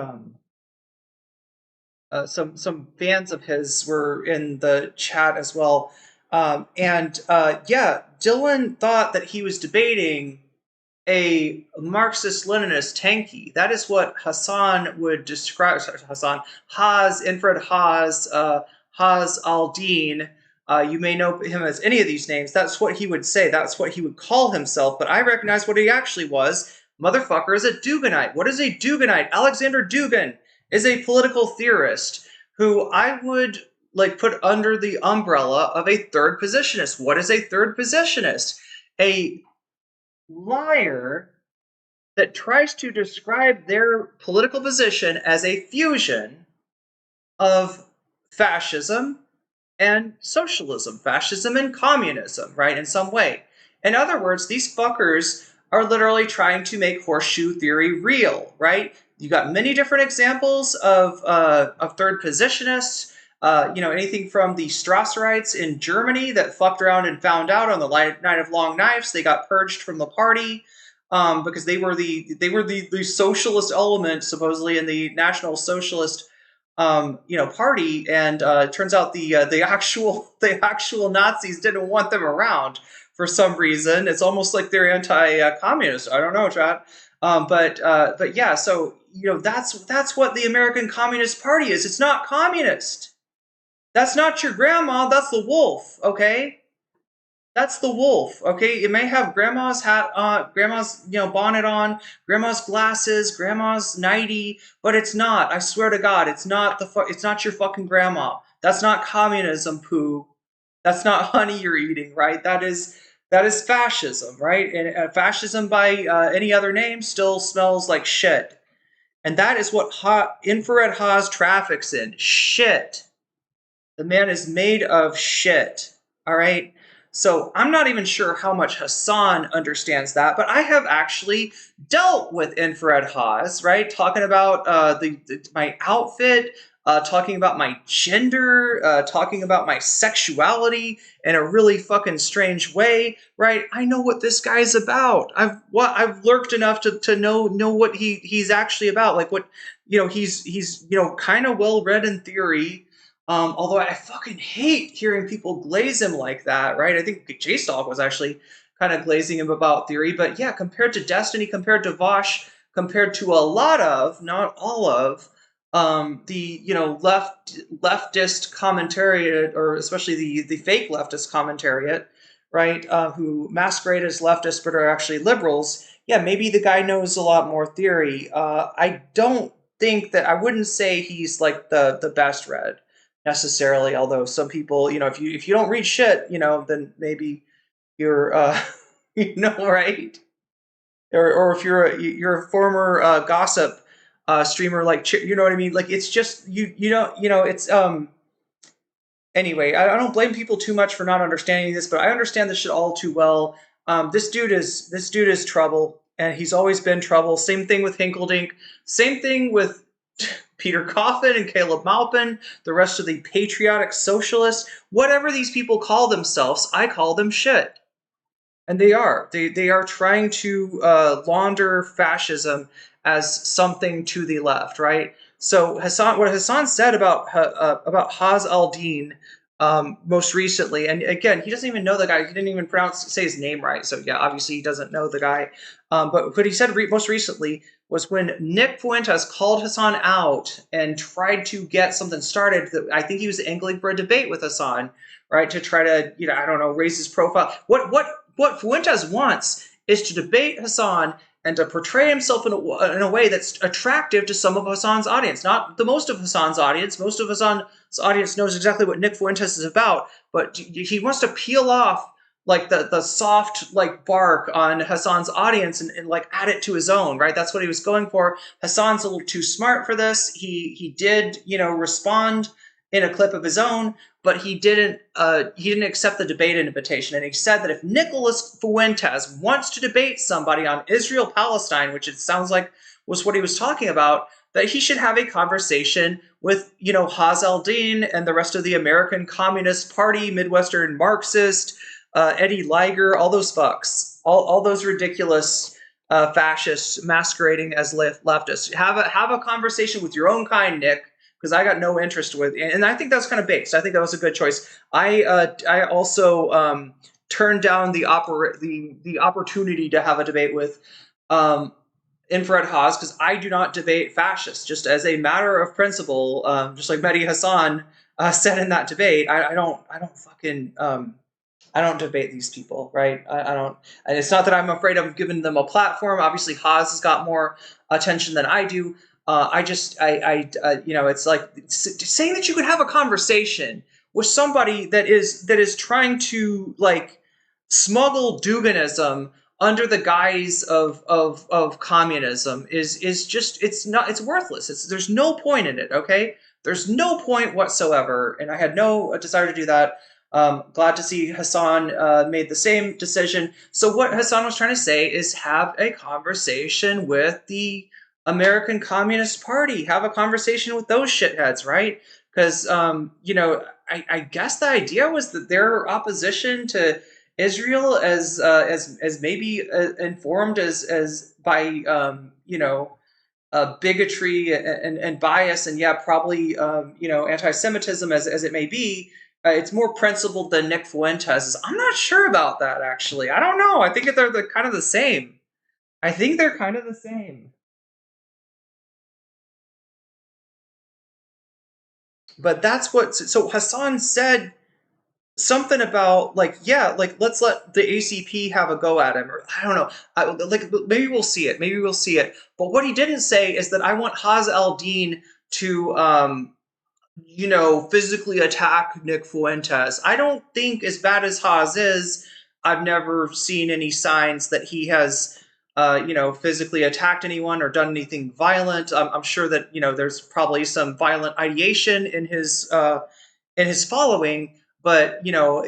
Some fans of his were in the chat as well. Yeah, Dylan thought that he was debating a Marxist-Leninist tanky. That is what Hasan would describe. Haas, Infrared Haas, Haas al-Din. You may know him as any of these names. That's what he would say. That's what he would call himself. But I recognize what he actually was. Motherfucker is a Duganite. What is a Duganite? Alexander Dugin is a political theorist who I would put under the umbrella of a third positionist. What is a third positionist? A liar that tries to describe their political position as a fusion of fascism and socialism, fascism and communism, right, in some way. In other words, these fuckers are literally trying to make horseshoe theory real, right? You got many different examples of third positionists. Anything from the Strasserites in Germany that fucked around and found out on the Night of Long Knives. They got purged from the party because they were the socialist element supposedly in the National Socialist party, and it turns out the actual Nazis didn't want them around for some reason. It's almost like they're anti-communist. I don't know, chat. But yeah, so that's what the American Communist Party is. It's not communist. That's not your grandma. That's the wolf. Okay, that's the wolf. Okay, it may have grandma's hat on, grandma's bonnet on, grandma's glasses, grandma's nightie, but it's not. I swear to God, it's not it's not your fucking grandma. That's not communism, poo. That's not honey you're eating, right? That is fascism, right? And fascism by any other name still smells like shit. And that is what Infrared Haas traffics in. Shit. The man is made of shit. All right? So I'm not even sure how much Hasan understands that, but I have actually dealt with Infrared Haas, right? Talking about my outfit, talking about my gender, talking about my sexuality in a really fucking strange way, right? I know what this guy's about. I've lurked enough to know what he's actually about. Like what he's kind of well read in theory. Although I fucking hate hearing people glaze him like that, right? I think J-Stalk was actually kind of glazing him about theory, but yeah, compared to Destiny, compared to Vosh, compared to a lot of, not all of, the leftist commentariat, or especially the fake leftist commentariat, right? Who masquerade as leftists but are actually liberals. Yeah, maybe the guy knows a lot more theory. I don't think that I wouldn't say he's like the best read necessarily. Although some people, if you don't read shit, then maybe you know, right? Or if you're a former gossip streamer, like, you know what I mean? Like, it's just you don't, you know, it's anyway. I don't blame people too much for not understanding this, but I understand this shit all too well. This dude is trouble, and he's always been trouble. Same thing with Hinkeldink. Same thing with Peter Coffin and Caleb Maupin, the rest of the patriotic socialists, whatever these people call themselves, I call them shit. And they are. They are trying to launder fascism as something to the left, right? So Hasan, what Hasan said about Haz al-Din most recently, and again, he doesn't even know the guy. He didn't even say his name right. So yeah, obviously he doesn't know the guy. But what he said most recently was when Nick Fuentes called Hasan out and tried to get something started. I think he was angling for a debate with Hasan, right, to try to, you know, I don't know, raise his profile. What Fuentes wants is to debate Hasan and to portray himself in a way that's attractive to some of Hasan's audience. Not the most of Hasan's audience. Most of Hasan's audience knows exactly what Nick Fuentes is about, but he wants to peel off like the soft like bark on Hasan's audience and like add it to his own, right? That's what he was going for. Hasan's a little too smart for this. He did, you know, respond in a clip of his own, but he didn't accept the debate invitation. And he said that if Nicholas Fuentes wants to debate somebody on Israel-Palestine, which it sounds like was what he was talking about, that he should have a conversation with, you know, Haz al-Din and the rest of the American Communist Party, Midwestern Marxist, Eddie Liger, all those fucks, all those ridiculous fascists masquerading as leftists. Have a conversation with your own kind, Nick, because I got no interest with, and I think that was kind of based. I think that was a good choice. I also turned down the opportunity to have a debate with Infrared Haz because I do not debate fascists. Just as a matter of principle, just like Mehdi Hasan said in that debate, I don't debate these people, right? I don't, and it's not that I'm afraid of giving them a platform. Obviously, Haz has got more attention than I do. You know, it's like saying that you could have a conversation with somebody that is trying to like smuggle Duginism under the guise of communism is just, it's worthless. There's no point in it. Okay, there's no point whatsoever, and I had no desire to do that. Glad to see Hasan made the same decision. So what Hasan was trying to say is have a conversation with the American Communist Party. Have a conversation with those shitheads, right? Because, you know, I guess the idea was that their opposition to Israel as maybe informed as by, you know, bigotry and bias and, yeah, probably, you know, anti-Semitism as it may be, it's more principled than Nick Fuentes is. I'm not sure about that, actually. I don't know. I think that they're kind of the same. I think they're kind of the same. But that's what, so Hasan said something about like, yeah, like let's let the ACP have a go at him, or I don't know, like maybe we'll see it, But what he didn't say is that I want Haz al-Din to, you know, physically attack Nick Fuentes. I don't think, as bad as Haz is, I've never seen any signs that he has, you know, physically attacked anyone or done anything violent. I'm sure that, you know, there's probably some violent ideation in his following, but, you know,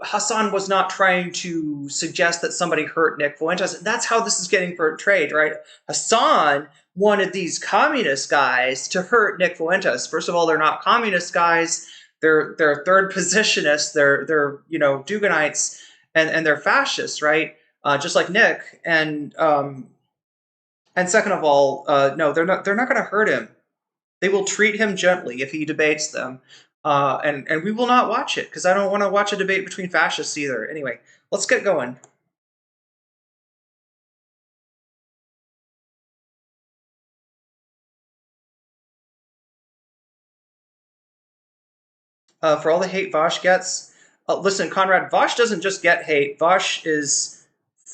Hasan was not trying to suggest that somebody hurt Nick Fuentes. That's how this is getting portrayed, right? Hasan wanted these communist guys to hurt Nick Fuentes. First of all, they're not communist guys. They're third positionists. They're you know, Duginites, and they're fascists, right? Just like Nick. And second of all, no, they're not going to hurt him. They will treat him gently if he debates them. And we will not watch it because I don't want to watch a debate between fascists either. Anyway, let's get going. For all the hate Vosh gets, listen, Conrad, Vosh doesn't just get hate. Vosh is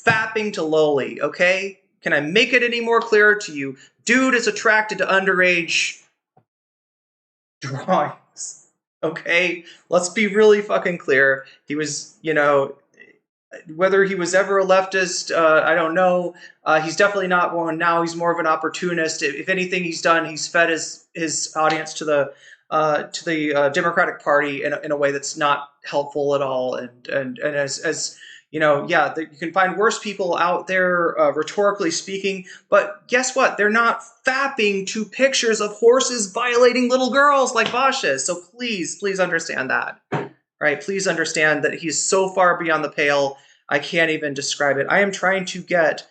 fapping to Loli, okay? Can I make it any more clear to you? Dude is attracted to underage drawings, okay? Let's be really fucking clear. He was, you know, Whether he was ever a leftist, I don't know. He's definitely not one now. He's more of an opportunist. If anything he's done, he's fed his audience to the Democratic Party in a way that's not helpful at all. And as you know, yeah, you can find worse people out there, rhetorically speaking. But guess what? They're not fapping to pictures of horses violating little girls like Bosch is. So please understand that. Right? Please understand that he's so far beyond the pale. I can't even describe it. I am trying to get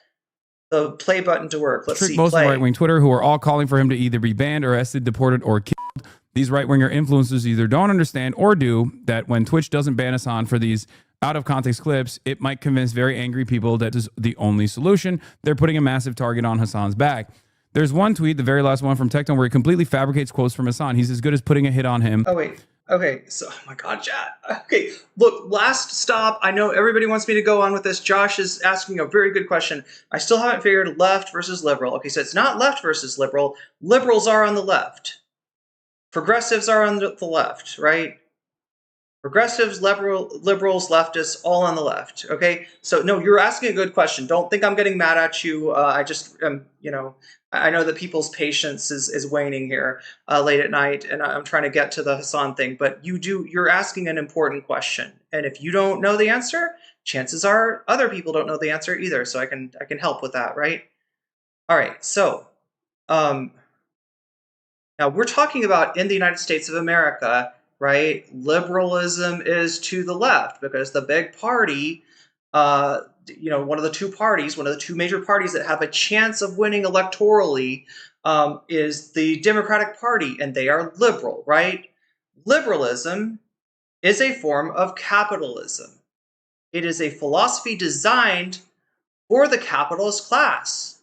the play button to work. Let's see. Most Play. of right-wing Twitter who are all calling for him to either be banned, arrested, deported, or killed. These right-winger influencers either don't understand or do that when Twitch doesn't ban Hasan for these out-of-context clips, it might convince very angry people that is the only solution. They're putting a massive target on Hasan's back. There's one tweet, the very last one from Tecton, where he completely fabricates quotes from Hasan. He's as good as putting a hit on him. Oh, wait. Okay, so, oh my God, chat. Okay, look, last stop. I know everybody wants me to go on with this. Josh is asking a very good question. I still haven't figured left versus liberal. Okay, so it's not left versus liberal. Liberals are on the left. Progressives are on the left, right? Progressives, liberals, leftists, all on the left. Okay, so no, you're asking a good question. Don't think I'm getting mad at you. I just, you know, I know that people's patience is waning here late at night, and I'm trying to get to the Hasan thing. But you're asking an important question, and if you don't know the answer, chances are other people don't know the answer either. So I can help with that, right? All right. So now we're talking about in the United States of America, right? Liberalism is to the left because the big party, you know, one of the two major parties that have a chance of winning electorally is the Democratic Party, and they are liberal, right? Liberalism is a form of capitalism. It is a philosophy designed for the capitalist class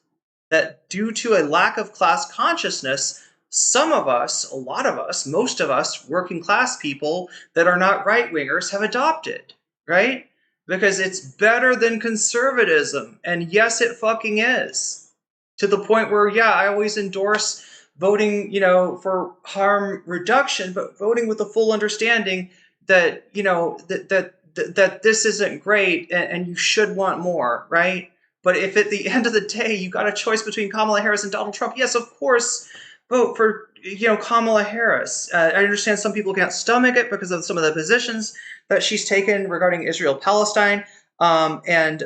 that, due to a lack of class consciousness, some of us, a lot of us, most of us, working class people that are not right-wingers have adopted, right? Because it's better than conservatism. And yes, it fucking is. To the point where, yeah, I always endorse voting, you know, for harm reduction, but voting with the full understanding that, you know, that this isn't great and you should want more, right? But if at the end of the day you got a choice between Kamala Harris and Donald Trump, yes, of course, vote for, you know, Kamala Harris. I understand some people can't stomach it because of some of the positions that she's taken regarding Israel-Palestine, and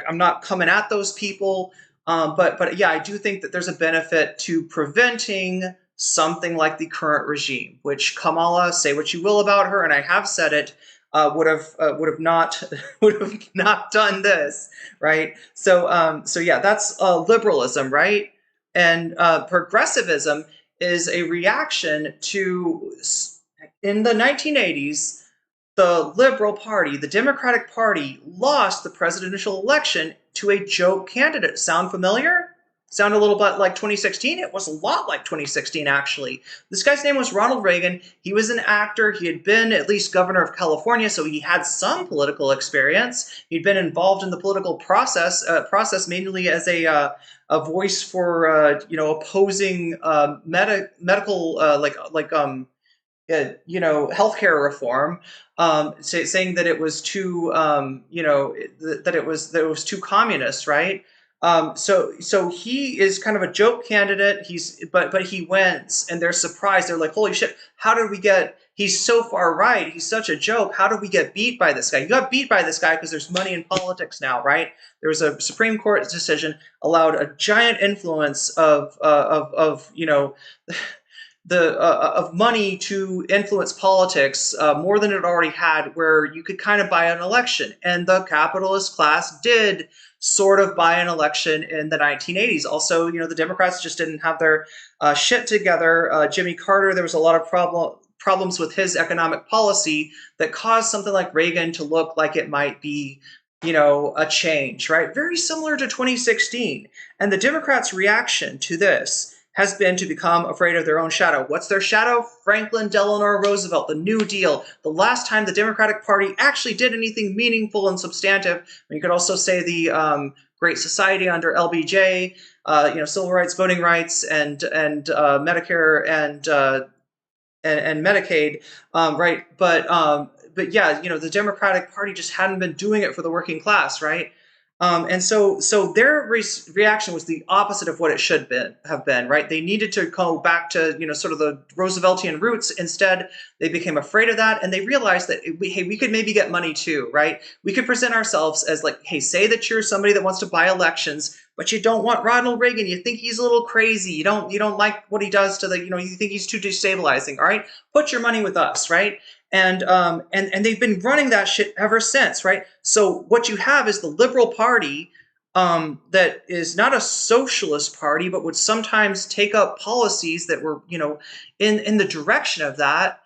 I'm not coming at those people, but yeah, I do think that there's a benefit to preventing something like the current regime, which Kamala, say what you will about her, and I have said it, would have not done this, right? So yeah, that's liberalism, right? And progressivism is a reaction to, in the 1980s, the Liberal Party, the Democratic Party, lost the presidential election to a joke candidate. Sound familiar? Sound a little bit like 2016? It was a lot like 2016, actually. This guy's name was Ronald Reagan. He was an actor. He had been at least governor of California, so he had some political experience. He'd been involved in the political process mainly as a voice for you know, opposing medical you know, healthcare reform, saying that it was too you know, that it was too communist, right? So he is kind of a joke candidate. But he wins, and they're surprised. They're like, holy shit, how did we get? He's so far right. He's such a joke. How did we get beat by this guy? You got beat by this guy because there's money in politics now, right? There was a Supreme Court decision allowed a giant influence of you know, of money to influence politics more than it already had, where you could kind of buy an election, and the capitalist class did sort of buy an election in the 1980s. Also, you know, the Democrats just didn't have their shit together. Jimmy Carter, there was a lot of problems with his economic policy that caused something like Reagan to look like it might be, you know, a change, right? Very similar to 2016. And the Democrats' reaction to this has been to become afraid of their own shadow. What's their shadow? Franklin Delano Roosevelt, the New Deal. The last time the Democratic Party actually did anything meaningful and substantive. You could also say the Great Society under LBJ, you know, civil rights, voting rights, and Medicare and Medicaid, right? but yeah, the Democratic Party just hadn't been doing it for the working class, right? And so their reaction was the opposite of what it should have been, right? They needed to go back to, sort of the Rooseveltian roots. Instead, they became afraid of that, and they realized that, hey, we could maybe get money too, right? We could present ourselves as like, hey, say that you're somebody that wants to buy elections, but you don't want Ronald Reagan. You think he's a little crazy. You don't like what he does to you think he's too destabilizing. All right, put your money with us, right? And they've been running that shit ever since, right? So what you have is the Liberal Party that is not a socialist party, but would sometimes take up policies that were, in the direction of that,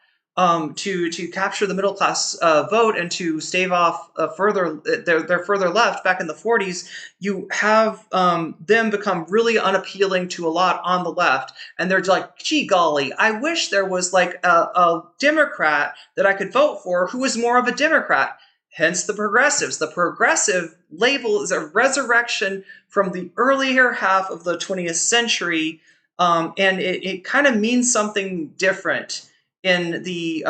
to capture the middle class vote and to stave off their further left back in the 40s. You have them become really unappealing to a lot on the left, and they're like, gee golly, I wish there was like a Democrat that I could vote for who was more of a Democrat. Hence the progressives. The progressive label is a resurrection from the earlier half of the 20th century, and it kind of means something different in the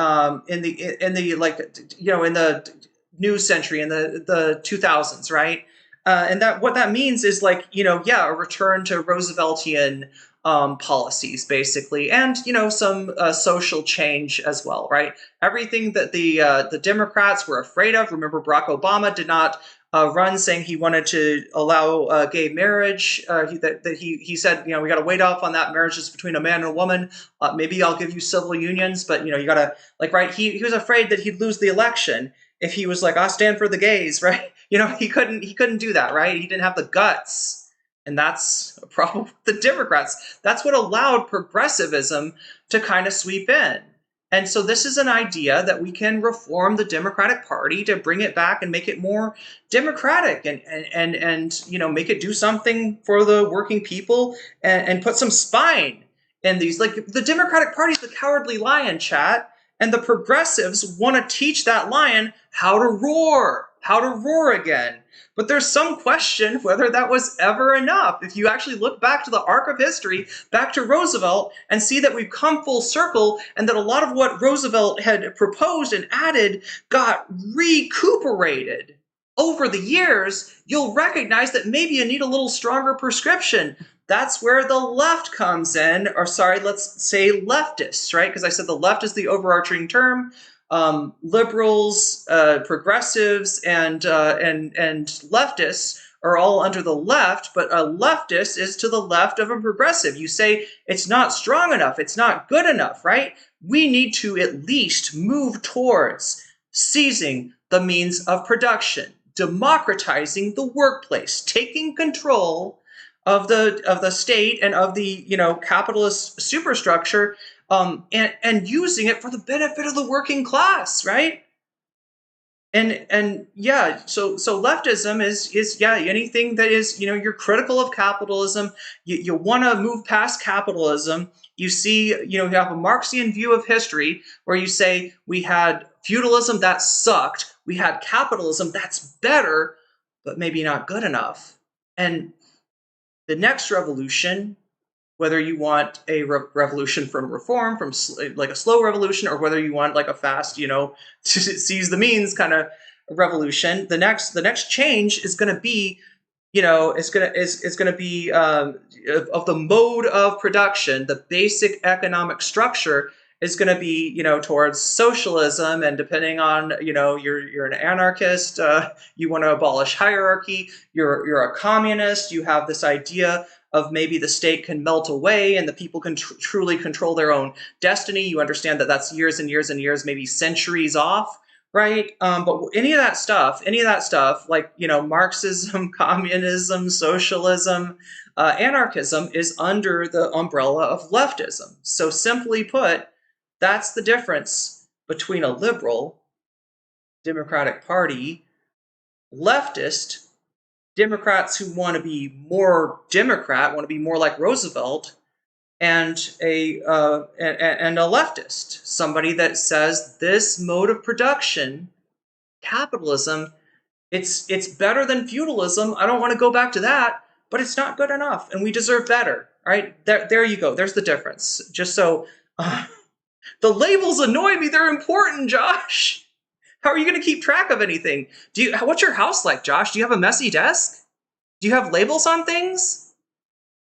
new century, in the 2000s, right? And that what that means is like, a return to Rooseveltian policies, basically, and some social change as well, right? Everything that the Democrats were afraid of. Remember, Barack Obama did not run saying he wanted to allow gay marriage. He said, we got to wait off on that. Marriage is between a man and a woman. Maybe I'll give you civil unions, but you got to right. He was afraid that he'd lose the election if he was like, I stand for the gays, right? He couldn't do that, right? He didn't have the guts. And that's a problem with the Democrats. That's what allowed progressivism to kind of sweep in. And so this is an idea that we can reform the Democratic Party to bring it back and make it more democratic and make it do something for the working people and put some spine in these. Like, the Democratic Party is the cowardly lion, chat, and the progressives want to teach that lion how to roar again. But there's some question whether that was ever enough. If you actually look back to the arc of history, back to Roosevelt, and see that we've come full circle, and that a lot of what Roosevelt had proposed and added got recuperated over the years, you'll recognize that maybe you need a little stronger prescription. That's where the left comes in, or sorry, let's say leftists, right? Because I said the left is the overarching term. Liberals, progressives, and leftists are all under the left, but a leftist is to the left of a progressive. You say it's not strong enough, it's not good enough, right? We need to at least move towards seizing the means of production, democratizing the workplace, taking control of the state and of the capitalist superstructure, and using it for the benefit of the working class, right? And yeah, so leftism is anything that is, you're critical of capitalism. You want to move past capitalism. You see, you have a Marxian view of history where you say we had feudalism that sucked, we had capitalism that's better, but maybe not good enough. And the next revolution, whether you want a revolution from reform, from like a slow revolution, or whether you want like a fast, to seize the means kind of revolution, the next change is going to be, is going to be of the mode of production. The basic economic structure is going to be, towards socialism, and depending on, you're an anarchist, you want to abolish hierarchy, you're a communist, you have this idea of maybe the state can melt away and the people can truly control their own destiny. You understand that that's years and years and years, maybe centuries off, right? But any of that stuff, like, Marxism, communism, socialism, anarchism is under the umbrella of leftism. So simply put, that's the difference between a liberal Democratic Party, leftist Democrats who want to be more Democrat, want to be more like Roosevelt, and a leftist, somebody that says this mode of production, capitalism, it's better than feudalism. I don't want to go back to that, but it's not good enough, and we deserve better. Right? There you go. There's the difference. Just so the labels annoy me. They're important, Josh. How are you going to keep track of anything? What's your house like, Josh? Do you have a messy desk? Do you have labels on things?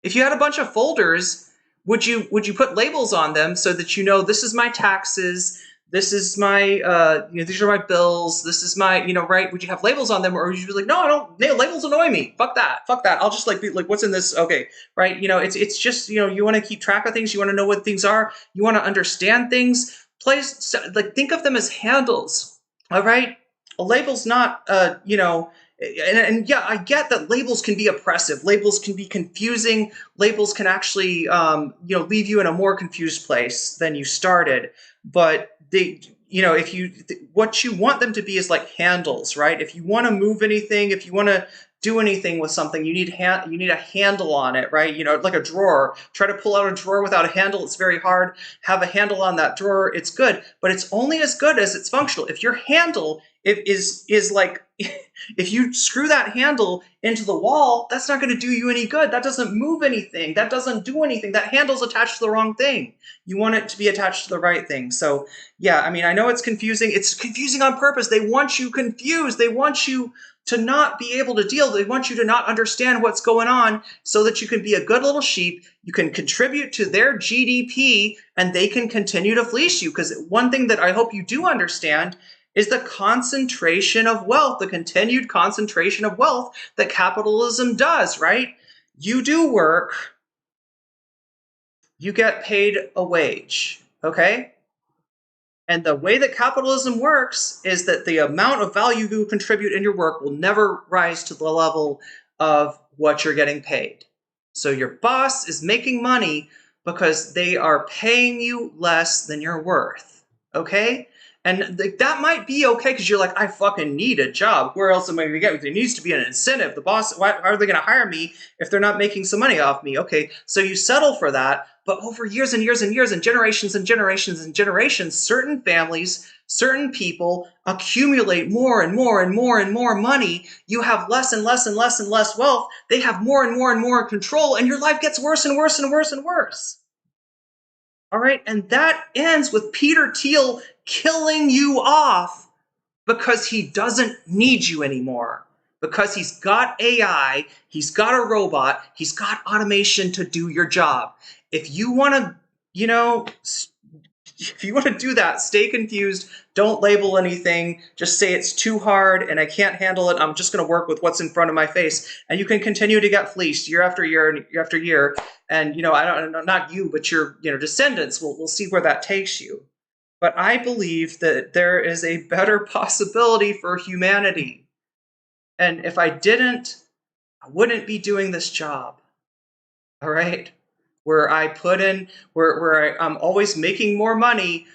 If you had a bunch of folders, would you put labels on them so that you know this is my taxes, this is my these are my bills, this is my right? Would you have labels on them, or would you be like, no, I don't. No, labels annoy me. Fuck that. I'll just be like, what's in this? Okay, right? It's just you want to keep track of things. You want to know what things are. You want to understand things. Think of them as handles. All right, a label's not and yeah, I get that labels can be oppressive. Labels can be confusing. Labels can actually, leave you in a more confused place than you started. But what you want them to be is like handles, right? If you want to move anything, if you want to do anything with something, you need a handle on it, right? Like a drawer. Try to pull out a drawer without a handle. It's very hard. Have a handle on that drawer. It's good, but it's only as good as it's functional. If your handle is like, if you screw that handle into the wall, that's not going to do you any good. That doesn't move anything. That doesn't do anything. That handle's attached to the wrong thing. You want it to be attached to the right thing. So yeah, I know it's confusing. It's confusing on purpose. They want you confused. They want you to not be able to deal. They want you to not understand what's going on so that you can be a good little sheep. You can contribute to their GDP and they can continue to fleece you. Because one thing that I hope you do understand is the concentration of wealth, the continued concentration of wealth that capitalism does, right? You do work, you get paid a wage, okay? And the way that capitalism works is that the amount of value you contribute in your work will never rise to the level of what you're getting paid. So your boss is making money because they are paying you less than you're worth, okay? And that might be okay because you're like, I fucking need a job. Where else am I going to get? There needs to be an incentive. The boss, why are they going to hire me if they're not making some money off me? Okay, so you settle for that. But over years and years and years and generations and generations and generations, certain families, certain people accumulate more and more and more and more money. You have less and less and less and less wealth. They have more and more and more control, and your life gets worse and worse and worse and worse. All right, and that ends with Peter Thiel killing you off because he doesn't need you anymore. Because he's got AI, he's got a robot, he's got automation to do your job. If you want to, if you want to do that, stay confused. Don't label anything. Just say it's too hard and I can't handle it. I'm just going to work with what's in front of my face. And you can continue to get fleeced year after year and year after year. And, I don't, not you, but your, descendants will see where that takes you. But I believe that there is a better possibility for humanity. And if I didn't, I wouldn't be doing this job. All right? Where I put in, where I'm always making more money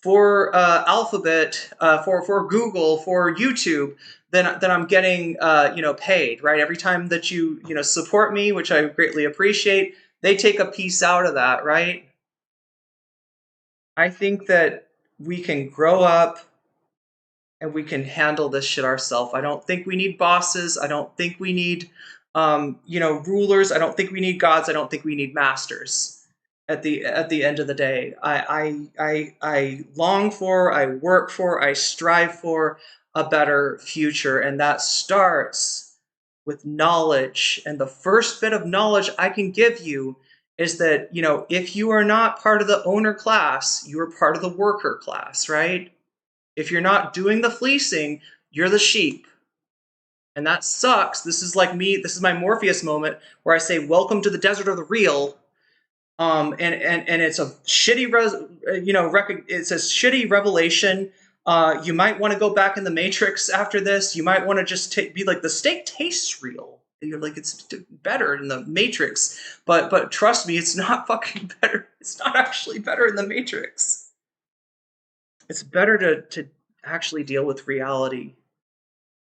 for Alphabet, for Google, for YouTube than I'm getting, paid, right? Every time that you support me, which I greatly appreciate, they take a piece out of that, right? I think that we can grow up and we can handle this shit ourselves. I don't think we need bosses. I don't think we need rulers. I don't think we need gods. I don't think we need masters. At the end of the day, I long for, I work for, I strive for a better future, and that starts with knowledge. And the first bit of knowledge I can give you is that if you are not part of the owner class, you are part of the worker class, right? If you're not doing the fleecing, you're the sheep. And that sucks. This is like me. This is my Morpheus moment where I say, welcome to the desert of the real. And it's a shitty, it's a shitty revelation. You might want to go back in the Matrix after this. You might want to just be like, the steak tastes real. And you're like, it's better in the Matrix. But trust me, it's not fucking better. It's not actually better in the Matrix. It's better to actually deal with reality.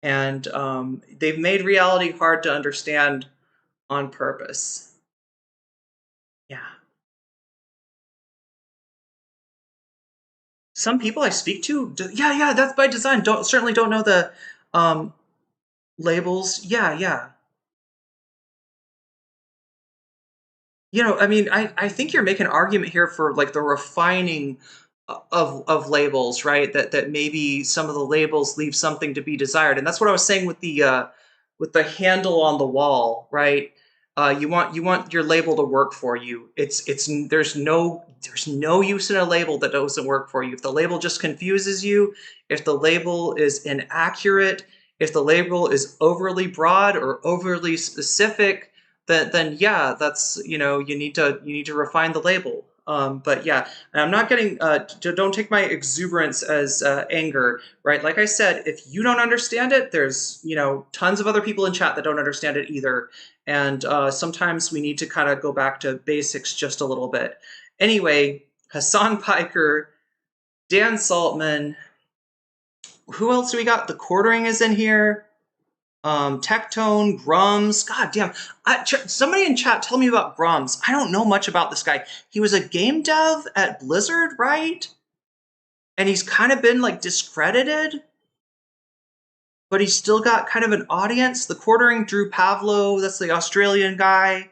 And they've made reality hard to understand on purpose. Yeah. Some people I speak to, yeah, that's by design. Certainly don't know the labels. Yeah. I think you're making an argument here for like the refining of labels, right? That maybe some of the labels leave something to be desired, and that's what I was saying with the handle on the wall, right? You want your label to work for you. There's no use in a label that doesn't work for you. If the label just confuses you, if the label is inaccurate, if the label is overly broad or overly specific, then yeah, that's you need to refine the label. But yeah, and I'm not getting. Don't take my exuberance as anger, right? Like I said, if you don't understand it, there's tons of other people in chat that don't understand it either, and sometimes we need to kind of go back to basics just a little bit. Anyway, Hasan Piker, Dan Saltman. Who else do we got? The Quartering is in here. Tectone, Grums. God damn. Somebody in chat tell me about Grums. I don't know much about this guy. He was a game dev at Blizzard, right? And he's kind of been like discredited, but he's still got kind of an audience. The Quartering, Drew Pavlo, that's the Australian guy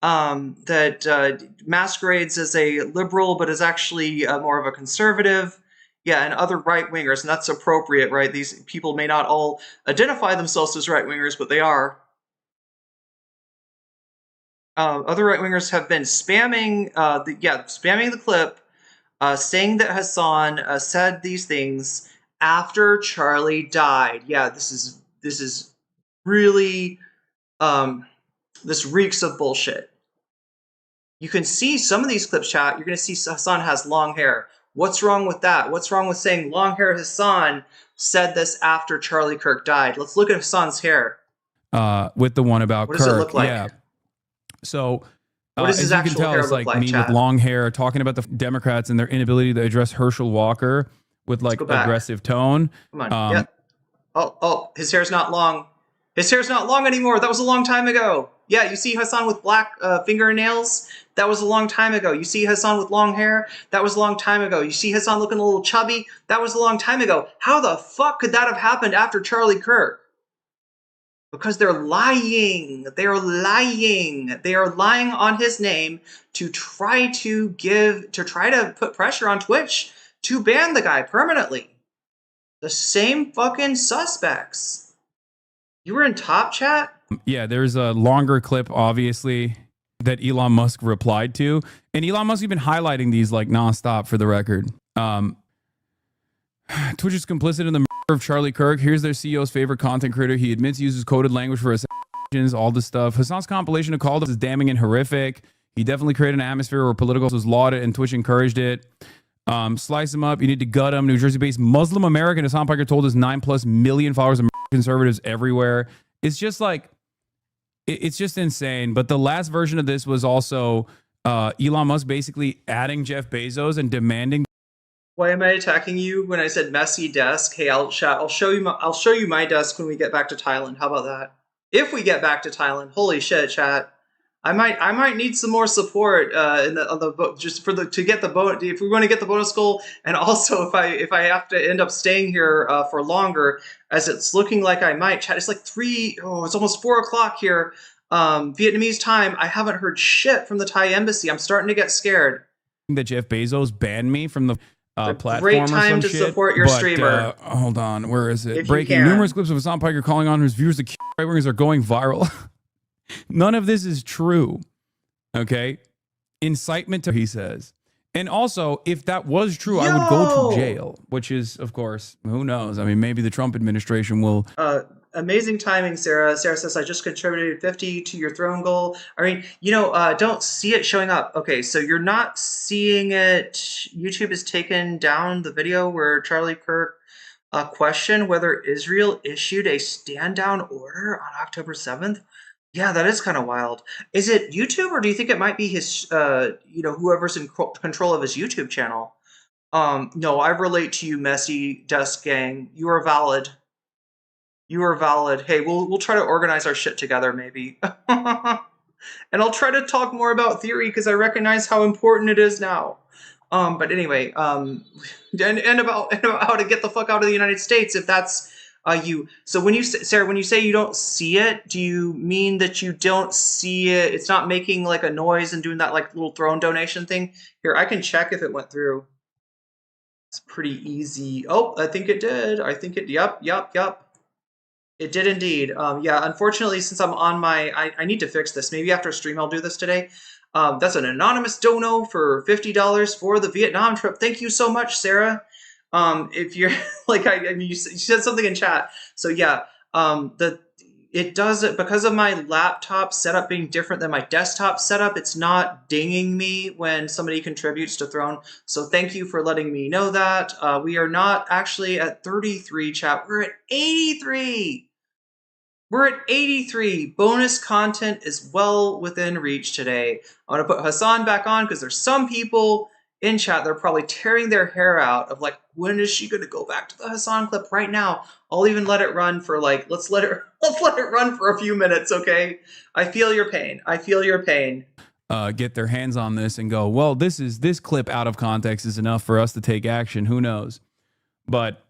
that masquerades as a liberal, but is actually more of a conservative. Yeah, and other right-wingers, and that's appropriate, right? These people may not all identify themselves as right-wingers, but they are. Other right-wingers have been spamming, spamming the clip, saying that Hasan said these things after Charlie died. Yeah, this is really, this reeks of bullshit. You can see some of these clips, chat. You're going to see Hasan has long hair. What's wrong with that? What's wrong with saying long hair Hasan said this after Charlie Kirk died? Let's look at Hasan's hair. With the one about Kirk. What does it look like? Yeah. So what does his as you can actual tell, hair it's look like me chat? with long hair talking about the Democrats and their inability to address Herschel Walker with like aggressive tone. Come on. Yep. Oh, his hair's not long. His hair's not long anymore. That was a long time ago. Yeah, you see Hasan with black fingernails? That was a long time ago. You see Hasan with long hair? That was a long time ago. You see Hasan looking a little chubby? That was a long time ago. How the fuck could that have happened after Charlie Kirk? Because they're lying. They are lying. They are lying on his name to try to put pressure on Twitch to ban the guy permanently. The same fucking suspects. You were in top chat? Yeah, there's a longer clip, obviously, that Elon Musk replied to. And Elon Musk has been highlighting these like nonstop for the record. Twitch is complicit in the murder of Charlie Kirk. Here's their CEO's favorite content creator. He admits he uses coded language for assassinations, all this stuff. Hasan's compilation of call is damning and horrific. He definitely created an atmosphere where political was lauded and Twitch encouraged it. Slice him up. You need to gut him. New Jersey-based Muslim American Hasan Piker told his 9+ million followers, conservatives everywhere. It's just like, it's just insane. But the last version of this was also Elon Musk basically adding Jeff Bezos and demanding. Why am I attacking you when I said messy desk? Hey, I'll show you my desk when we get back to Thailand. How about that? If we get back to Thailand, holy shit, chat. I might need some more support on the just to get the bonus if we want to get the bonus goal, and also if I have to end up staying here for longer, as it's looking like I might. Chat, it's like it's almost 4 o'clock here, Vietnamese time. I haven't heard shit from the Thai embassy. I'm starting to get scared. That Jeff Bezos banned me from the platform. Great time to support your streamer. Hold on, where is it? Breaking numerous clips of Hasan Piker calling on his viewers. The right wingers are going viral. None of this is true. Okay, incitement to, he says. And also, if that was true, I would go to jail, which is, of course, who knows? I mean, maybe the Trump administration will. Amazing timing, Sarah. Sarah says, I just contributed 50 to your throne goal. I mean, don't see it showing up. Okay, so you're not seeing it. YouTube has taken down the video where Charlie Kirk questioned whether Israel issued a stand-down order on October 7th. Yeah, that is kind of wild. Is it YouTube, or do you think it might be his, whoever's in control of his YouTube channel? No, I relate to you, messy desk gang. You are valid. You are valid. Hey, we'll try to organize our shit together, maybe. And I'll try to talk more about theory because I recognize how important it is now. But anyway, and about how to get the fuck out of the United States if that's you. So when you, Sarah, when you say you don't see it, do you mean that you don't see it? It's not making like a noise and doing that like little throne donation thing? Here, I can check if it went through. It's pretty easy. Oh, I think it did. I think it, yep. It did indeed. Yeah, unfortunately, since I'm on my, I need to fix this. Maybe after stream I'll do this today. That's an anonymous dono for $50 for the Vietnam trip. Thank you so much, Sarah. If you're, like, I mean, you said something in chat. So yeah, it does it because of my laptop setup being different than my desktop setup. It's not dinging me when somebody contributes to Throne. So thank you for letting me know that. We are not actually at 33, chat. We're at 83. We're at 83. Bonus content is well within reach today. I'm going to put Hasan back on because there's some people in chat that are probably tearing their hair out of like, when is she going to go back to the Hasan clip right now? I'll even let it run for like, let's let it run for a few minutes, okay? I feel your pain. I feel your pain. Get their hands on this and go, well, this clip out of context is enough for us to take action. Who knows? But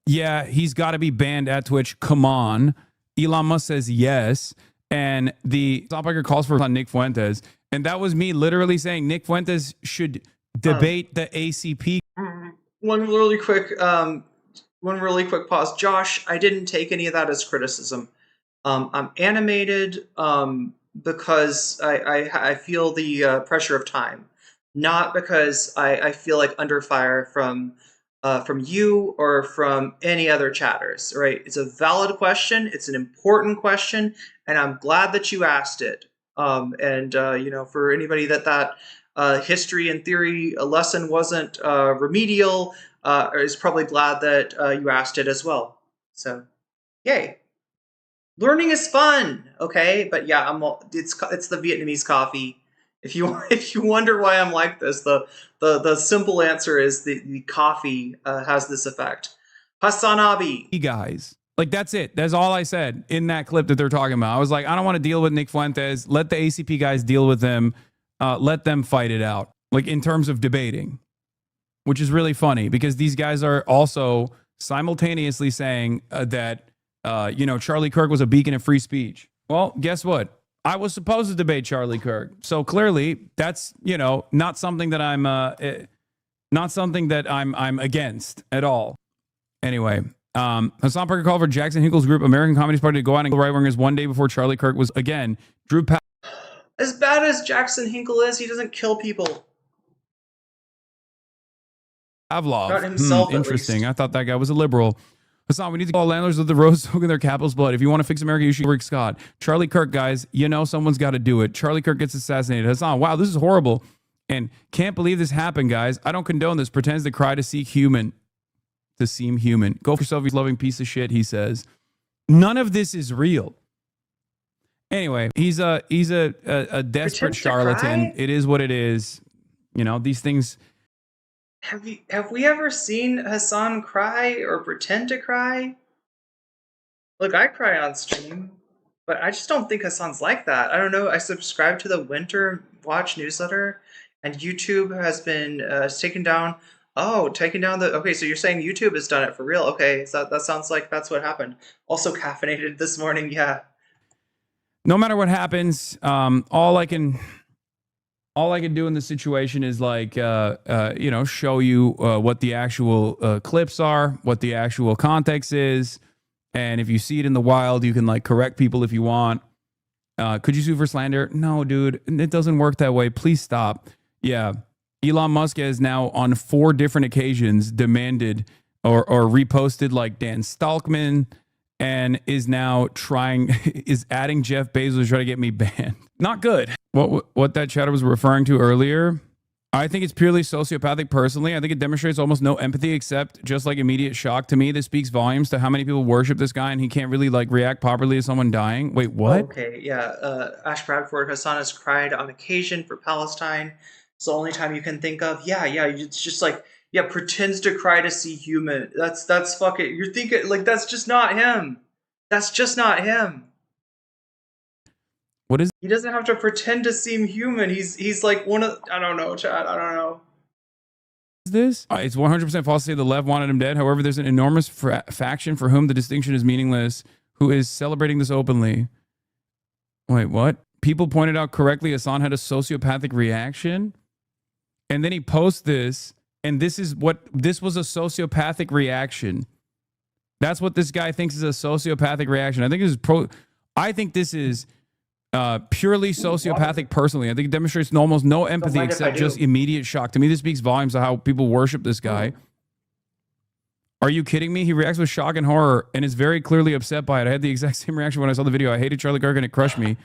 yeah, he's got to be banned at Twitch. Come on. Elon Musk says yes. And the Saltman calls for Nick Fuentes. And that was me literally saying Nick Fuentes should debate the ACP. One really quick pause. Josh, I didn't take any of that as criticism. I'm animated because I feel the pressure of time, not because I feel like under fire from you or from any other chatters, right? It's a valid question. It's an important question, and I'm glad that you asked it. You know, for anybody that history and theory lesson wasn't remedial, is probably glad that you asked it as well. So, yay. Learning is fun, okay? But yeah, it's the Vietnamese coffee. If you wonder why I'm like this, the simple answer is the coffee has this effect. Hasan Abi. Guys, like that's it. That's all I said in that clip that they're talking about. I was like, I don't want to deal with Nick Fuentes. Let the ACP guys deal with them. Let them fight it out. Like in terms of debating, which is really funny because these guys are also simultaneously saying that you know, Charlie Kirk was a beacon of free speech. Well, guess what? I was supposed to debate Charlie Kirk. So clearly that's, you know, not something that I'm against at all. Anyway, Hasan Parker called for Jackson Hinkle's group, American Communist Party, to go out and go right-wingers one day before Charlie Kirk was, again, Drew As bad as Jackson Hinkle is, he doesn't kill people. Pavlov. Not himself, Interesting. I thought that guy was a liberal. Hasan, we need to call landlords of the road soaking their capital's blood. If you want to fix America, you should Rick Scott. Charlie Kirk, guys, you know someone's got to do it. Charlie Kirk gets assassinated. Hasan, wow, this is horrible. And can't believe this happened, guys. I don't condone this. Pretends to cry to seem human. Go for yourself, you loving piece of shit, he says. None of this is real. Anyway, he's a desperate charlatan. It is what it is. You know, these things. Have we ever seen Hasan cry or pretend to cry? Look, I cry on stream, but I just don't think Hasan's like that. I don't know. I subscribe to the Winter Watch newsletter, and YouTube has been taken down. Oh, taking down the... Okay, so you're saying YouTube has done it for real. Okay, so that sounds like that's what happened. Also caffeinated this morning, yeah. No matter what happens, all I can do in this situation is like, you know, show you what the actual clips are, what the actual context is. And if you see it in the wild, you can like correct people if you want. Could you sue for slander? No, dude, it doesn't work that way. Please stop. Yeah. Elon Musk has now on 4 different occasions demanded or reposted like Dan Stalkman, and is now is adding Jeff Bezos to try to get me banned. Not good. What that chatter was referring to earlier, I think it's purely sociopathic personally. I think it demonstrates almost no empathy except just like immediate shock. To me, this speaks volumes to how many people worship this guy and he can't really like react properly to someone dying. Wait, what? Okay, yeah. Ash Bradford, Hasan has cried on occasion for Palestine. It's the only time you can think of. Yeah, it's just like, yeah, pretends to cry to see human. That's fucking, you're thinking, like, that's just not him. That's just not him. What is... He doesn't have to pretend to seem human. He's like one of... I don't know, Chad. I don't know. This? It's 100% false to say the left wanted him dead. However, there's an enormous faction for whom the distinction is meaningless, who is celebrating this openly. Wait, what? People pointed out correctly Hasan had a sociopathic reaction. And then he posts this, and this was a sociopathic reaction. That's what this guy thinks is a sociopathic reaction. I think this is purely sociopathic personally. I think it demonstrates almost no empathy except just immediate shock. To me, this speaks volumes of how people worship this guy. Are you kidding me? He reacts with shock and horror and is very clearly upset by it. I had the exact same reaction when I saw the video. I hated Charlie Kirk and it crushed me.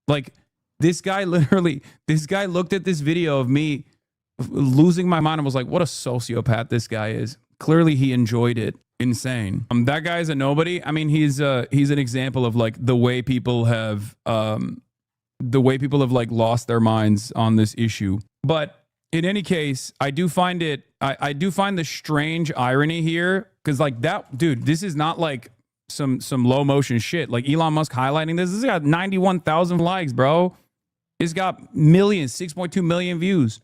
Like, this guy looked at this video of me losing my mind and was like, what a sociopath this guy is. Clearly he enjoyed it. Insane. That guy's a nobody. I mean, he's an example of like the way people have like lost their minds on this issue. But in any case, I do find the strange irony here, because like that dude, this is not like some low motion shit. Like Elon Musk highlighting this. This has got 91,000 likes, bro. It's got millions, 6.2 million views.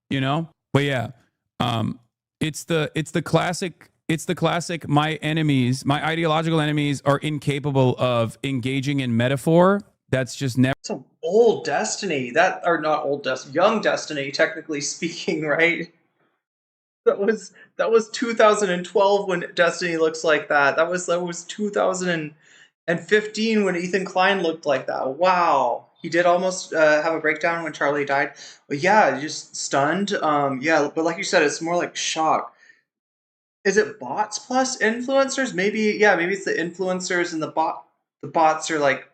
You know? But yeah, it's the classic my ideological enemies are incapable of engaging in metaphor. That's just never. Some old Destiny. Young Destiny, technically speaking, right? That was 2012 when Destiny looks like that. That was 2015 when Ethan Klein looked like that. Wow. He did almost have a breakdown when Charlie died. But yeah, just stunned. Yeah, but like you said, it's more like shock. Is it bots plus influencers? Maybe it's the influencers and the bots are like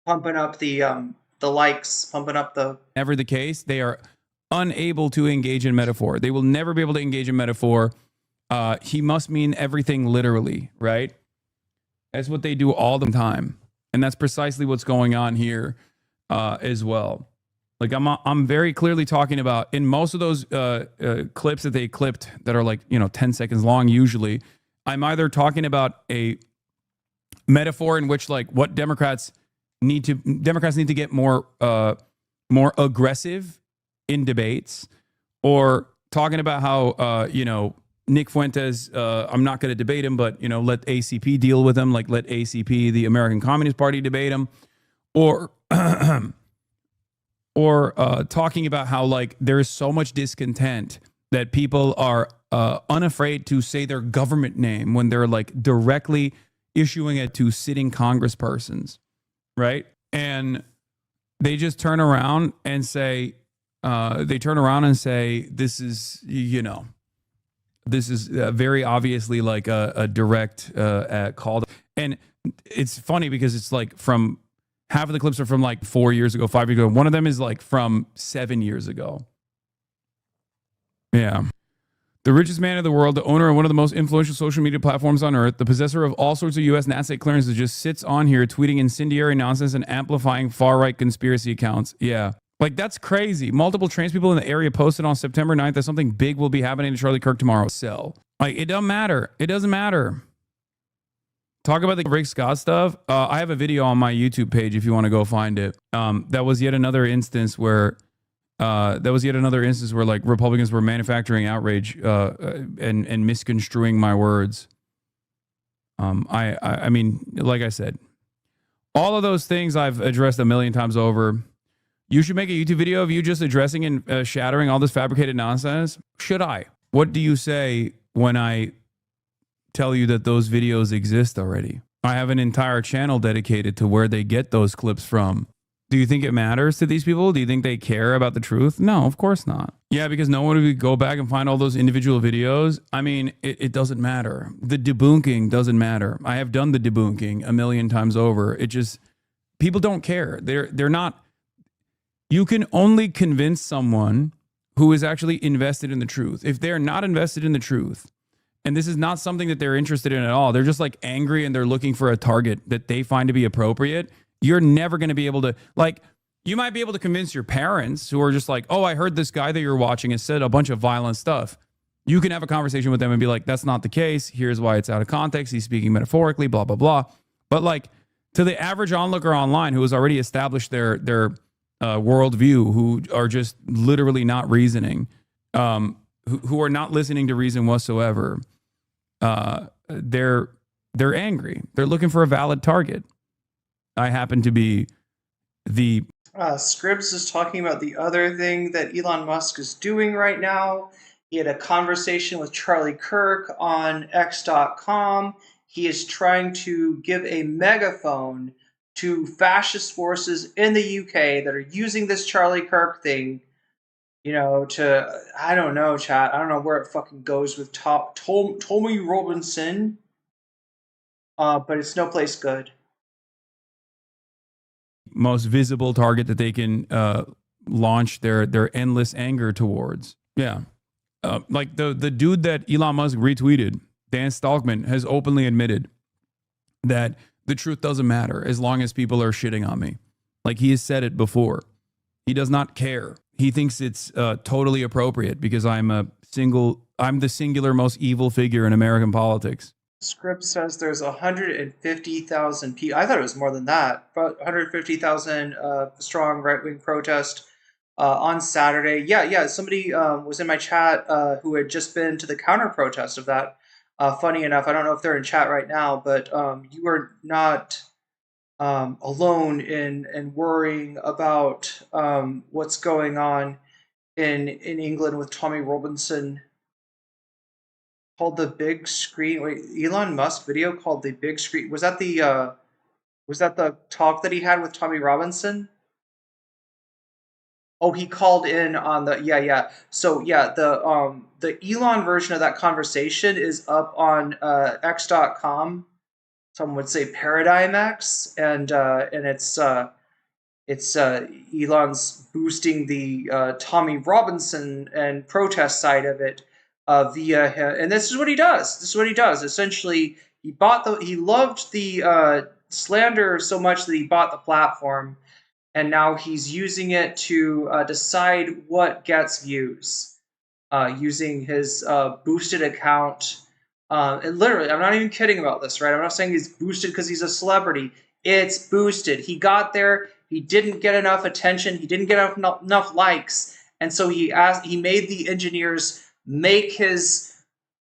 pumping up the likes, pumping up the. Never the case. They are unable to engage in metaphor. They will never be able to engage in metaphor. He must mean everything literally, right? That's what they do all the time. And that's precisely what's going on here as well. Like I'm very clearly talking about in most of those clips that they clipped that are like, 10 seconds long usually, I'm either talking about a metaphor in which like what Democrats need to get more aggressive in debates, or talking about how Nick Fuentes, I'm not going to debate him, but let ACP deal with him, like let ACP, the American Communist Party, debate him, or talking about how like there is so much discontent that people are unafraid to say their government name when they're like directly issuing it to sitting congresspersons, right? And they just turn around and say, this is, this is very obviously like a direct call. And it's funny because it's like from half of the clips are from like 4 years ago, 5 years ago. One of them is like from 7 years ago. Yeah. The richest man in the world, the owner of one of the most influential social media platforms on earth, the possessor of all sorts of U.S. NASA clearances, just sits on here tweeting incendiary nonsense and amplifying far-right conspiracy accounts. Yeah. Like, that's crazy. Multiple trans people in the area posted on September 9th that something big will be happening to Charlie Kirk tomorrow. Like, it doesn't matter. It doesn't matter. Talk about the Rick Scott stuff. I have a video on my YouTube page if you want to go find it. That was yet another instance where like Republicans were manufacturing outrage and misconstruing my words. I mean, like I said, all of those things I've addressed a million times over. You should make a YouTube video of you just addressing and shattering all this fabricated nonsense. Should I? What do you say when I tell you that those videos exist already? I have an entire channel dedicated to where they get those clips from. Do you think it matters to these people? Do you think they care about the truth? No, of course not. Yeah, because no one would go back and find all those individual videos. I mean, it doesn't matter. The debunking doesn't matter. I have done the debunking a million times over. It just, people don't care. They're not. You can only convince someone who is actually invested in the truth. If they're not invested in the truth, and this is not something that they're interested in at all, they're just like angry and they're looking for a target that they find to be appropriate, you're never going to be able to, like, you might be able to convince your parents who are just like, oh, I heard this guy that you're watching has said a bunch of violent stuff. You can have a conversation with them and be like, that's not the case. Here's why it's out of context. He's speaking metaphorically, blah, blah, blah. But like to the average onlooker online who has already established their worldview, who are just literally not reasoning, who are not listening to reason whatsoever, they're angry. They're looking for a valid target. I happen to be the Scribs is talking about the other thing that Elon Musk is doing right now. He had a conversation with Charlie Kirk on X.com. He is trying to give a megaphone to fascist forces in the UK that are using this Charlie Kirk thing, to, I don't know, chat. I don't know where it fucking goes with Tommy Robinson, but it's no place good. Most visible target that they can launch their endless anger towards. Yeah. Like the dude that Elon Musk retweeted, Dan Saltman, has openly admitted that the truth doesn't matter as long as people are shitting on me. Like, he has said it before. He does not care. He thinks it's totally appropriate because I'm the singular most evil figure in American politics. Script says there's 150,000 people. I thought it was more than that, but 150,000 strong right-wing protest on Saturday. Yeah. Somebody was in my chat who had just been to the counter-protest of that. Funny enough, I don't know if they're in chat right now, but you are not alone in worrying about what's going on in England with Tommy Robinson. Called the big screen. Wait, Elon Musk video called the big screen. Was that the talk that he had with Tommy Robinson? Oh, he called in on the yeah. So yeah, the Elon version of that conversation is up on X.com. Someone would say Paradigm X, and it's Elon's boosting the Tommy Robinson and protest side of it. Via him, and this is what he does. Essentially, he loved the slander so much that he bought the platform, and now he's using it to decide what gets views, using his boosted account. And literally, I'm not even kidding about this, right? I'm not saying he's boosted because he's a celebrity. It's boosted. He got there. He didn't get enough attention. He didn't get enough likes, and so he made the engineers make his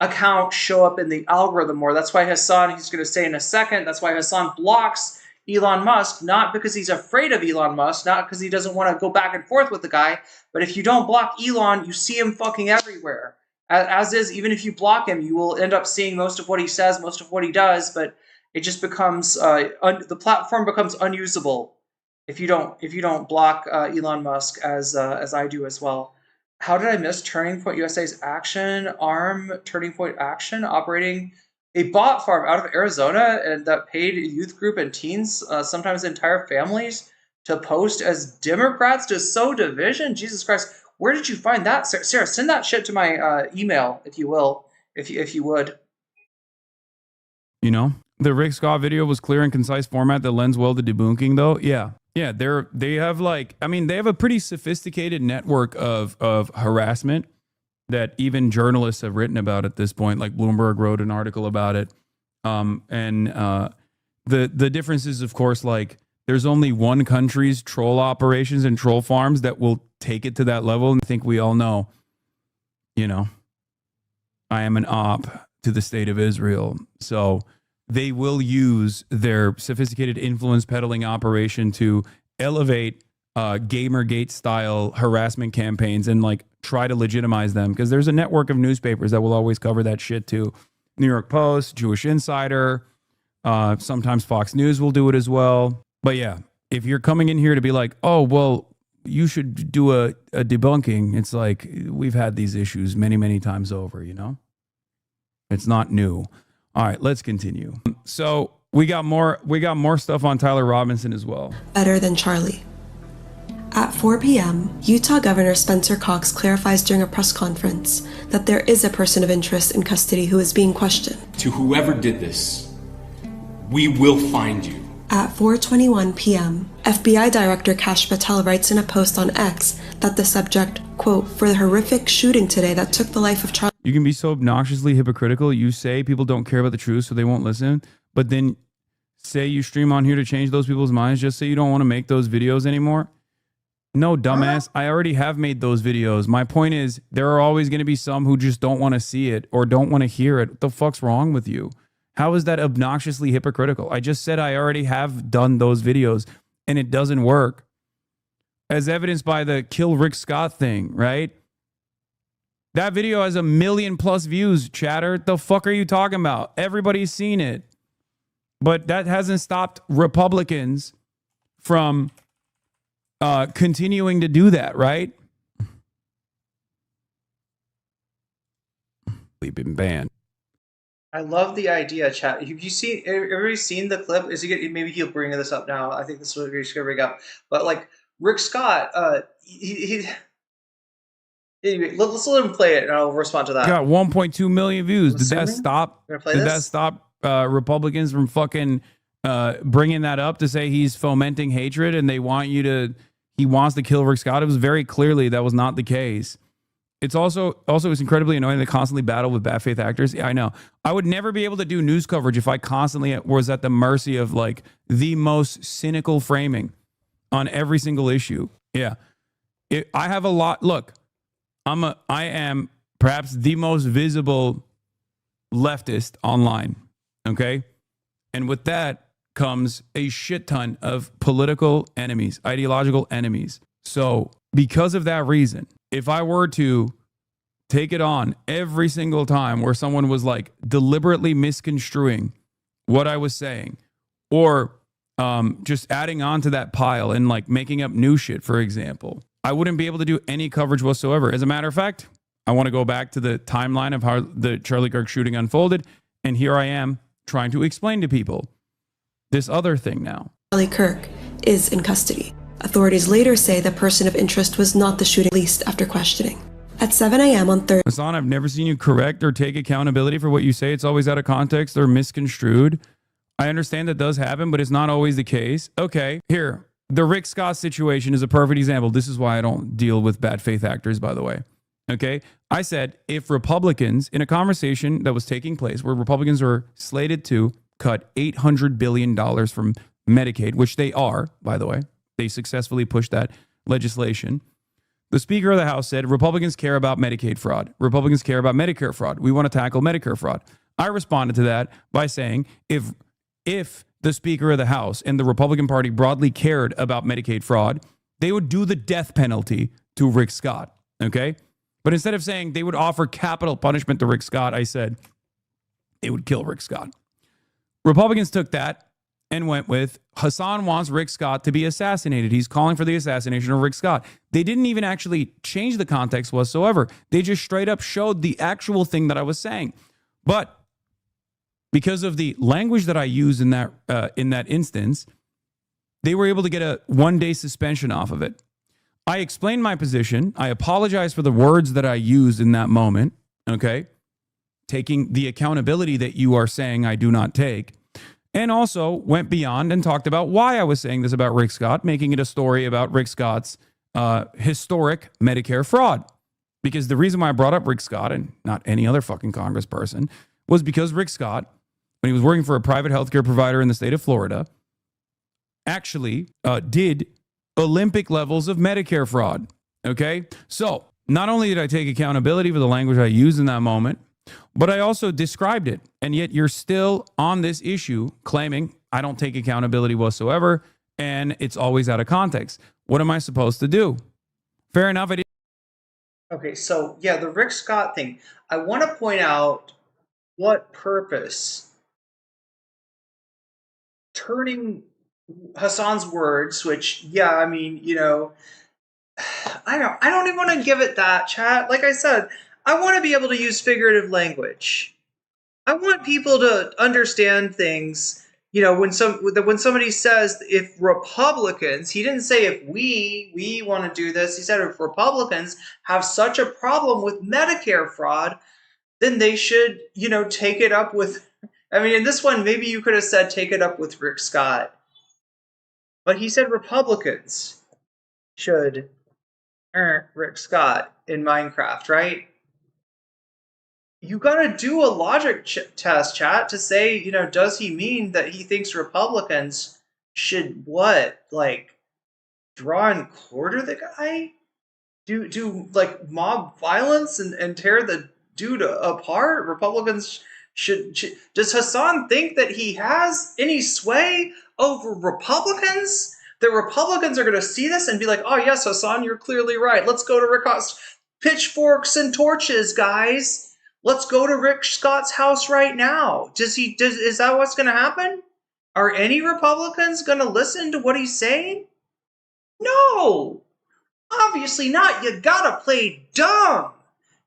account show up in the algorithm more. That's why Hasan, he's going to say in a second, that's why Hasan blocks Elon Musk, not because he's afraid of Elon Musk, not because he doesn't want to go back and forth with the guy, but if you don't block Elon, you see him fucking everywhere. As is, even if you block him, you will end up seeing most of what he says, most of what he does, but it just becomes, the platform becomes unusable if you don't block Elon Musk, as I do as well. How did I miss Turning Point USA's Turning Point Action, operating a bot farm out of Arizona and that paid a youth group and teens, sometimes entire families, to post as Democrats to sow division? Jesus Christ, where did you find that? Sarah, send that shit to my email, if you will, if you would. The Rick Scott video was clear and concise format that lends well to debunking, though. Yeah, they have they have a pretty sophisticated network of harassment that even journalists have written about at this point. Like Bloomberg wrote an article about it. The difference is, of course, like there's only one country's troll operations and troll farms that will take it to that level. And I think we all know, I am an op to the state of Israel. So they will use their sophisticated influence peddling operation to elevate Gamergate style harassment campaigns and try to legitimize them, because there's a network of newspapers that will always cover that shit too. New York Post, Jewish Insider, sometimes Fox News will do it as well. But yeah, if you're coming in here to be like, oh, well, you should do a debunking, it's like, we've had these issues many, many times over, It's not new. All right, let's continue. So we got more stuff on Tyler Robinson as well. Better than Charlie. At 4 p.m., Utah Governor Spencer Cox clarifies during a press conference that there is a person of interest in custody who is being questioned. To whoever did this, we will find you. At 4:21 p.m., FBI Director Kash Patel writes in a post on X that the subject, quote, for the horrific shooting today that took the life of Charlie. You can be so obnoxiously hypocritical. You say people don't care about the truth, so they won't listen. But then say you stream on here to change those people's minds just so you don't want to make those videos anymore. No, dumbass. I already have made those videos. My point is, there are always going to be some who just don't want to see it or don't want to hear it. What the fuck's wrong with you? How is that obnoxiously hypocritical? I just said I already have done those videos and it doesn't work. as evidenced by the Kill Rick Scott thing, right? That video has 1 million+ views, chatter. The fuck are you talking about? Everybody's seen it. But that hasn't stopped Republicans from continuing to do that, right? We've been banned. I love the idea, chat. Have you seen? Everybody seen the clip? Is he? Maybe he'll bring this up now. I think this is what he's gonna bring up. But like Rick Scott, anyway, let's let him play it, and I'll respond to that. Got 1.2 million views. Did that stop? Gonna play Did this? that stop Republicans from fucking bringing that up to say he's fomenting hatred and they want you to? He wants to kill Rick Scott. It was very clearly that was not the case. It's also it's incredibly annoying to constantly battle with bad faith actors. Yeah, I know. I would never be able to do news coverage if I constantly was at the mercy of like the most cynical framing on every single issue. Yeah, I have a lot. Look, I am perhaps the most visible leftist online. Okay, and with that comes a shit ton of political enemies, ideological enemies. So because of that reason, if I were to take it on every single time where someone was like deliberately misconstruing what I was saying or just adding on to that pile and like making up new shit, for example, I wouldn't be able to do any coverage whatsoever. As a matter of fact, I want to go back to the timeline of how the Charlie Kirk shooting unfolded. And here I am trying to explain to people this other thing now. Charlie Kirk is in custody. Authorities later say the person of interest was not the shooting, released after questioning. At 7 a.m. on Thursday. Hasan, I've never seen you correct or take accountability for what you say. It's always out of context or misconstrued. I understand that does happen, but it's not always the case. Okay, here. The Rick Scott situation is a perfect example. This is why I don't deal with bad faith actors, by the way. Okay, I said if Republicans, in a conversation that was taking place where Republicans were slated to cut $800 billion from Medicaid, which they are, by the way, they successfully pushed that legislation. The Speaker of the House said, Republicans care about Medicaid fraud. Republicans care about Medicare fraud. We want to tackle Medicare fraud. I responded to that by saying, if the Speaker of the House and the Republican Party broadly cared about Medicaid fraud, they would do the death penalty to Rick Scott, okay? But instead of saying they would offer capital punishment to Rick Scott, I said they would kill Rick Scott. Republicans took that and went with Hasan wants Rick Scott to be assassinated. He's calling for the assassination of Rick Scott. They didn't even actually change the context whatsoever. They just straight up showed the actual thing that I was saying. But because of the language that I used in that instance, they were able to get a 1-day suspension off of it. I explained my position. I apologize for the words that I used in that moment, okay? Taking the accountability that you are saying I do not take. And also went beyond and talked about why I was saying this about Rick Scott, making it a story about Rick Scott's historic Medicare fraud. Because the reason why I brought up Rick Scott and not any other fucking congressperson was because Rick Scott, when he was working for a private healthcare provider in the state of Florida, actually did Olympic levels of Medicare fraud. Okay? So not only did I take accountability for the language I used in that moment, but I also described it. And yet you're still on this issue claiming I don't take accountability whatsoever and it's always out of context. What am I supposed to do? Fair enough. I didn't. Okay, so yeah, the Rick Scott thing. I want to point out what purpose turning Hasan's words, which, yeah, I mean, you know, I don't even want to give it that, chat. Like I said, I want to be able to use figurative language. I want people to understand things. You know, when somebody says if Republicans, he didn't say if we want to do this. He said if Republicans have such a problem with Medicare fraud, then they should, you know, take it up with. I mean, in this one, maybe you could have said take it up with Rick Scott, but he said Republicans should Rick Scott in Minecraft, right? You got to do a logic test, chat, to say, you know, does he mean that he thinks Republicans should what? Like, draw and quarter the guy? Do like mob violence and tear the dude apart? Republicans should does Hasan think that he has any sway over Republicans? The Republicans are going to see this and be like, oh, yes, Hasan, you're clearly right. Let's go to Rick Scott's pitchforks and torches, guys. Let's go to Rick Scott's house right now. Is that what's going to happen? Are any Republicans going to listen to what he's saying? No, obviously not. You gotta play dumb.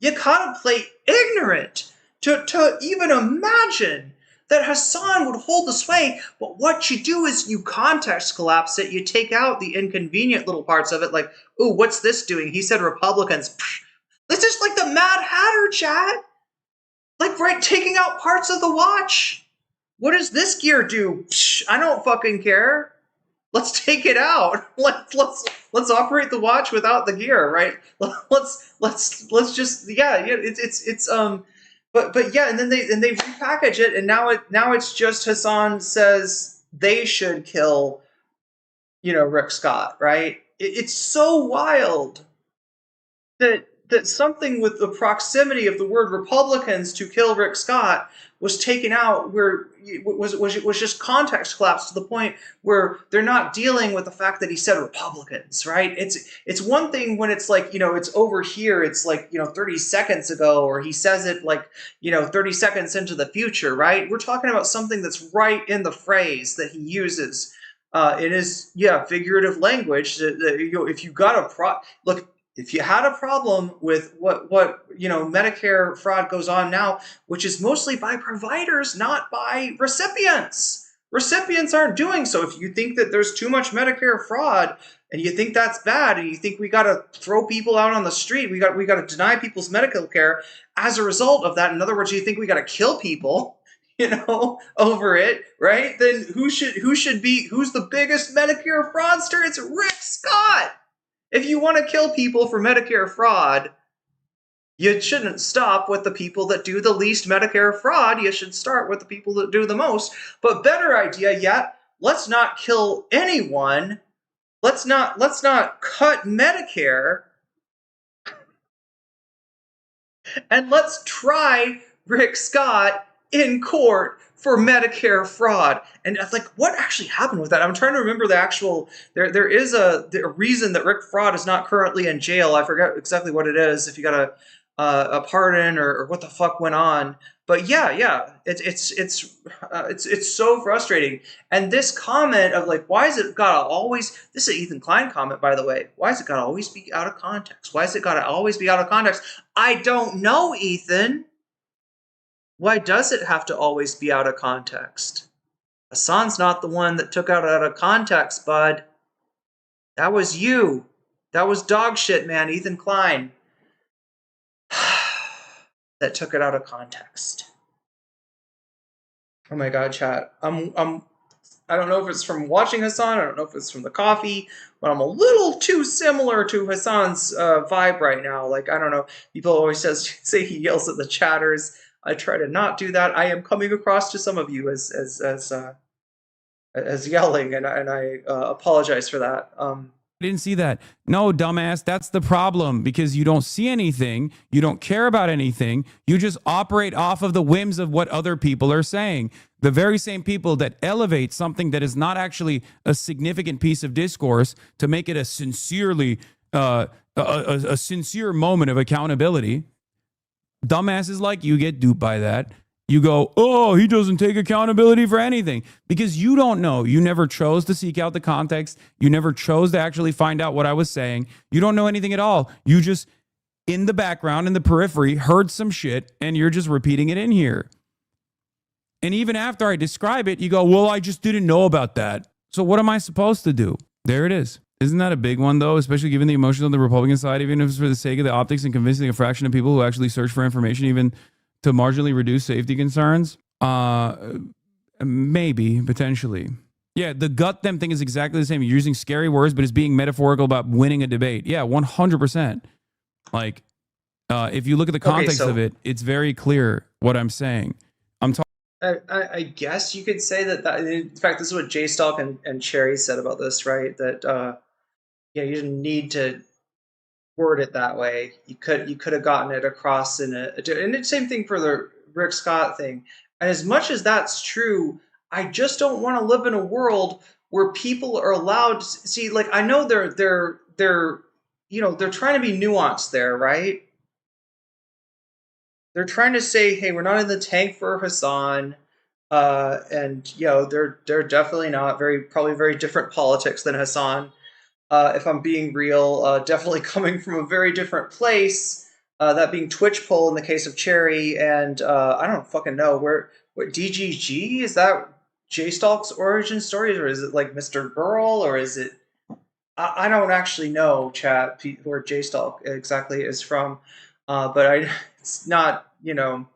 You gotta play ignorant to even imagine that Hasan would hold the sway. But what you do is you context collapse it. You take out the inconvenient little parts of it, like, ooh, what's this doing? He said Republicans. It's just like the Mad Hatter, chat. Like, right, taking out parts of the watch. What does this gear do? I don't fucking care. Let's take it out. Let's operate the watch without the gear, right? Let's just it's but yeah, and then they repackage it, and now it's just Hasan says they should kill, Rick Scott, right? It's so wild that something with the proximity of the word Republicans to kill Rick Scott was taken out, where it was just context collapse to the point where they're not dealing with the fact that he said Republicans, right? It's one thing when it's like, it's over here, it's like, 30 seconds ago, or he says it like, 30 seconds into the future, right? We're talking about something that's right in the phrase that he uses in his, figurative language. If you got look, if you had a problem with what Medicare fraud goes on now, which is mostly by providers, not by recipients. Recipients aren't doing so. If you think that there's too much Medicare fraud and you think that's bad and you think we got to throw people out on the street, we got to deny people's medical care as a result of that. In other words, you think we got to kill people, over it, right? Then who's the biggest Medicare fraudster? It's Rick Scott. If you want to kill people for Medicare fraud, you shouldn't stop with the people that do the least Medicare fraud. You should start with the people that do the most. But better idea yet, let's not kill anyone. Let's not cut Medicare. And let's try Rick Scott in court for Medicare fraud. And it's like, what actually happened with that? I'm trying to remember the actual, there is a reason that Rick Fraud is not currently in jail. I forget exactly what it is, if you got a pardon or what the fuck went on. But yeah, it's so frustrating. And this comment of like, why is it gotta always, this is an Ethan Klein comment, by the way, why is it gotta always be out of context? Why is it gotta always be out of context? I don't know, Ethan. Why does it have to always be out of context? Hasan's not the one that took it out of context, bud. That was you. That was dog shit, man, Ethan Klein. That took it out of context. Oh my god, chat. I don't know if it's from watching Hasan, I don't know if it's from the coffee, but I'm a little too similar to Hasan's vibe right now. Like, I don't know. People always say he yells at the chatters. I try to not do that. I am coming across to some of you as yelling, and I apologize for that. I didn't see that. No, dumbass, that's the problem, because you don't see anything, you don't care about anything, you just operate off of the whims of what other people are saying. The very same people that elevate something that is not actually a significant piece of discourse to make it a sincerely a sincere moment of accountability. Dumbasses like you get duped by that. You go, oh, he doesn't take accountability for anything, because you don't know. You never chose to seek out the context. You never chose to actually find out what I was saying. You don't know anything at all. You just, in the background, in the periphery, heard some shit, and you're just repeating it in here. And even after I describe it, you go, well, I just didn't know about that. So what am I supposed to do? There it is. Isn't that a big one, though, especially given the emotions on the Republican side, even if it's for the sake of the optics and convincing a fraction of people who actually search for information, even to marginally reduce safety concerns? Maybe, potentially. Yeah, the gut them thing is exactly the same. You're using scary words, but it's being metaphorical about winning a debate. Yeah, 100%. Like, if you look at the context of it, it's very clear what I'm saying. I'm talking. I guess you could say that, in fact, this is what Jay Stalk and Cherry said about this, right? That, you didn't need to word it that way. You could have gotten it across and the same thing for the Rick Scott thing. And as much as that's true, I just don't want to live in a world where people are allowed to see, like, I know they're you know, they're trying to be nuanced there, right? They're trying to say, hey, we're not in the tank for Hasan, and you know, they're definitely not probably very different politics than Hasan. If I'm being real, definitely coming from a very different place. That being Twitch poll in the case of Cherry, and I don't fucking know what DGG is that J-Stalk's origin story, or is it like Mr. Girl, or is it? I don't actually know, chat, where J-Stalk exactly is from, but it's not, you know,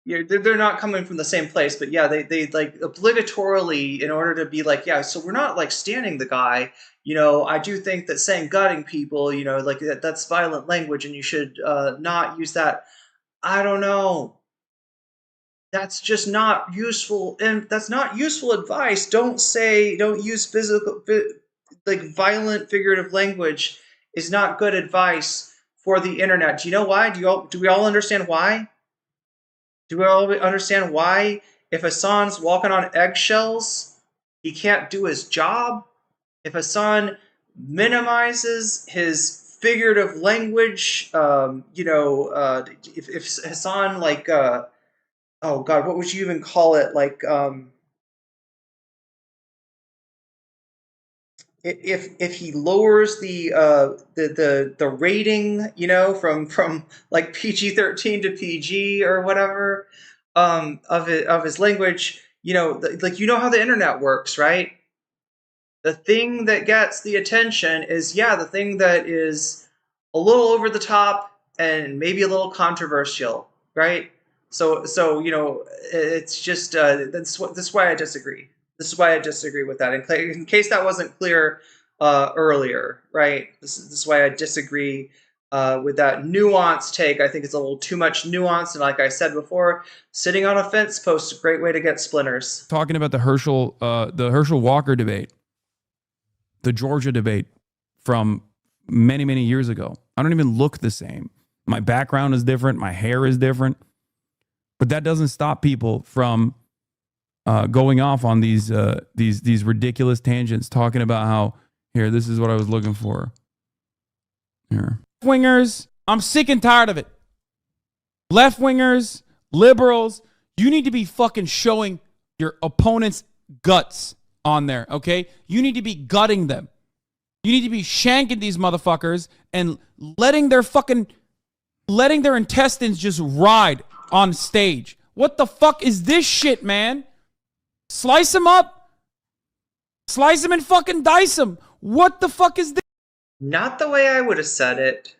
they're not coming from the same place, but yeah, they like obligatorily, in order to be like, yeah, so we're not like standing the guy, you know, I do think that saying gutting people, you know, like that's violent language and you should not use that. I don't know. That's just not useful, and that's not useful advice. Don't use like violent figurative language is not good advice for the internet. Do you know why? Do we all understand why? Do we all understand why? If Hasan's walking on eggshells, he can't do his job. If Hasan minimizes his figurative language, you know, if Hasan, like, oh God, what would you even call it? Like, if he lowers the rating, you know, from like PG-13 to PG or whatever, of his language, you know, like, you know how the internet works, right? The thing that gets the attention is, yeah, the thing that is a little over the top and maybe a little controversial, right? So you know, it's just that's why I disagree. This is why I disagree with that. In case that wasn't clear earlier, right? This is why I disagree with that nuanced take. I think it's a little too much nuance, and like I said before, sitting on a fence post is a great way to get splinters. Talking about the Herschel Walker debate, the Georgia debate from many, many years ago. I don't even look the same. My background is different. My hair is different. But that doesn't stop people from going off on these ridiculous tangents, talking about how, here, this is what I was looking for. Here. Left-wingers, I'm sick and tired of it. Left-wingers, liberals, you need to be fucking showing your opponent's guts on there, okay? You need to be gutting them. You need to be shanking these motherfuckers and letting their intestines just ride on stage. What the fuck is this shit, man? Slice them up. Slice them and fucking dice them. What the fuck is this? Not the way I would have said it.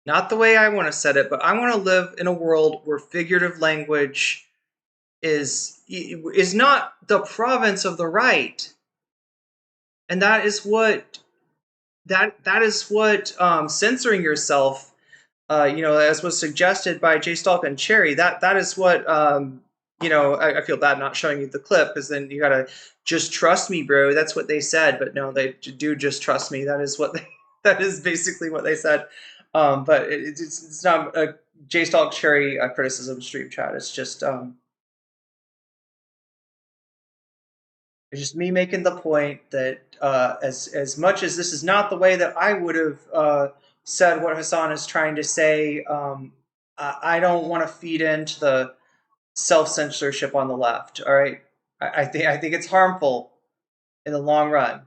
Not the way I want to said it, but I want to live in a world where figurative language is not the province of the right. And that is what censoring yourself, you know, as was suggested by J-Stalk and Cherry, that is what, you know, I feel bad not showing you the clip, because then you gotta just trust me, bro. That's what they said, but no, they do just trust me. That is basically what they said. But it's not a J-Stalk Cherry criticism stream chat. It's just me making the point that as much as this is not the way that I would have said what Hasan is trying to say, I don't want to feed into the self-censorship on the left. All right, I think it's harmful in the long run,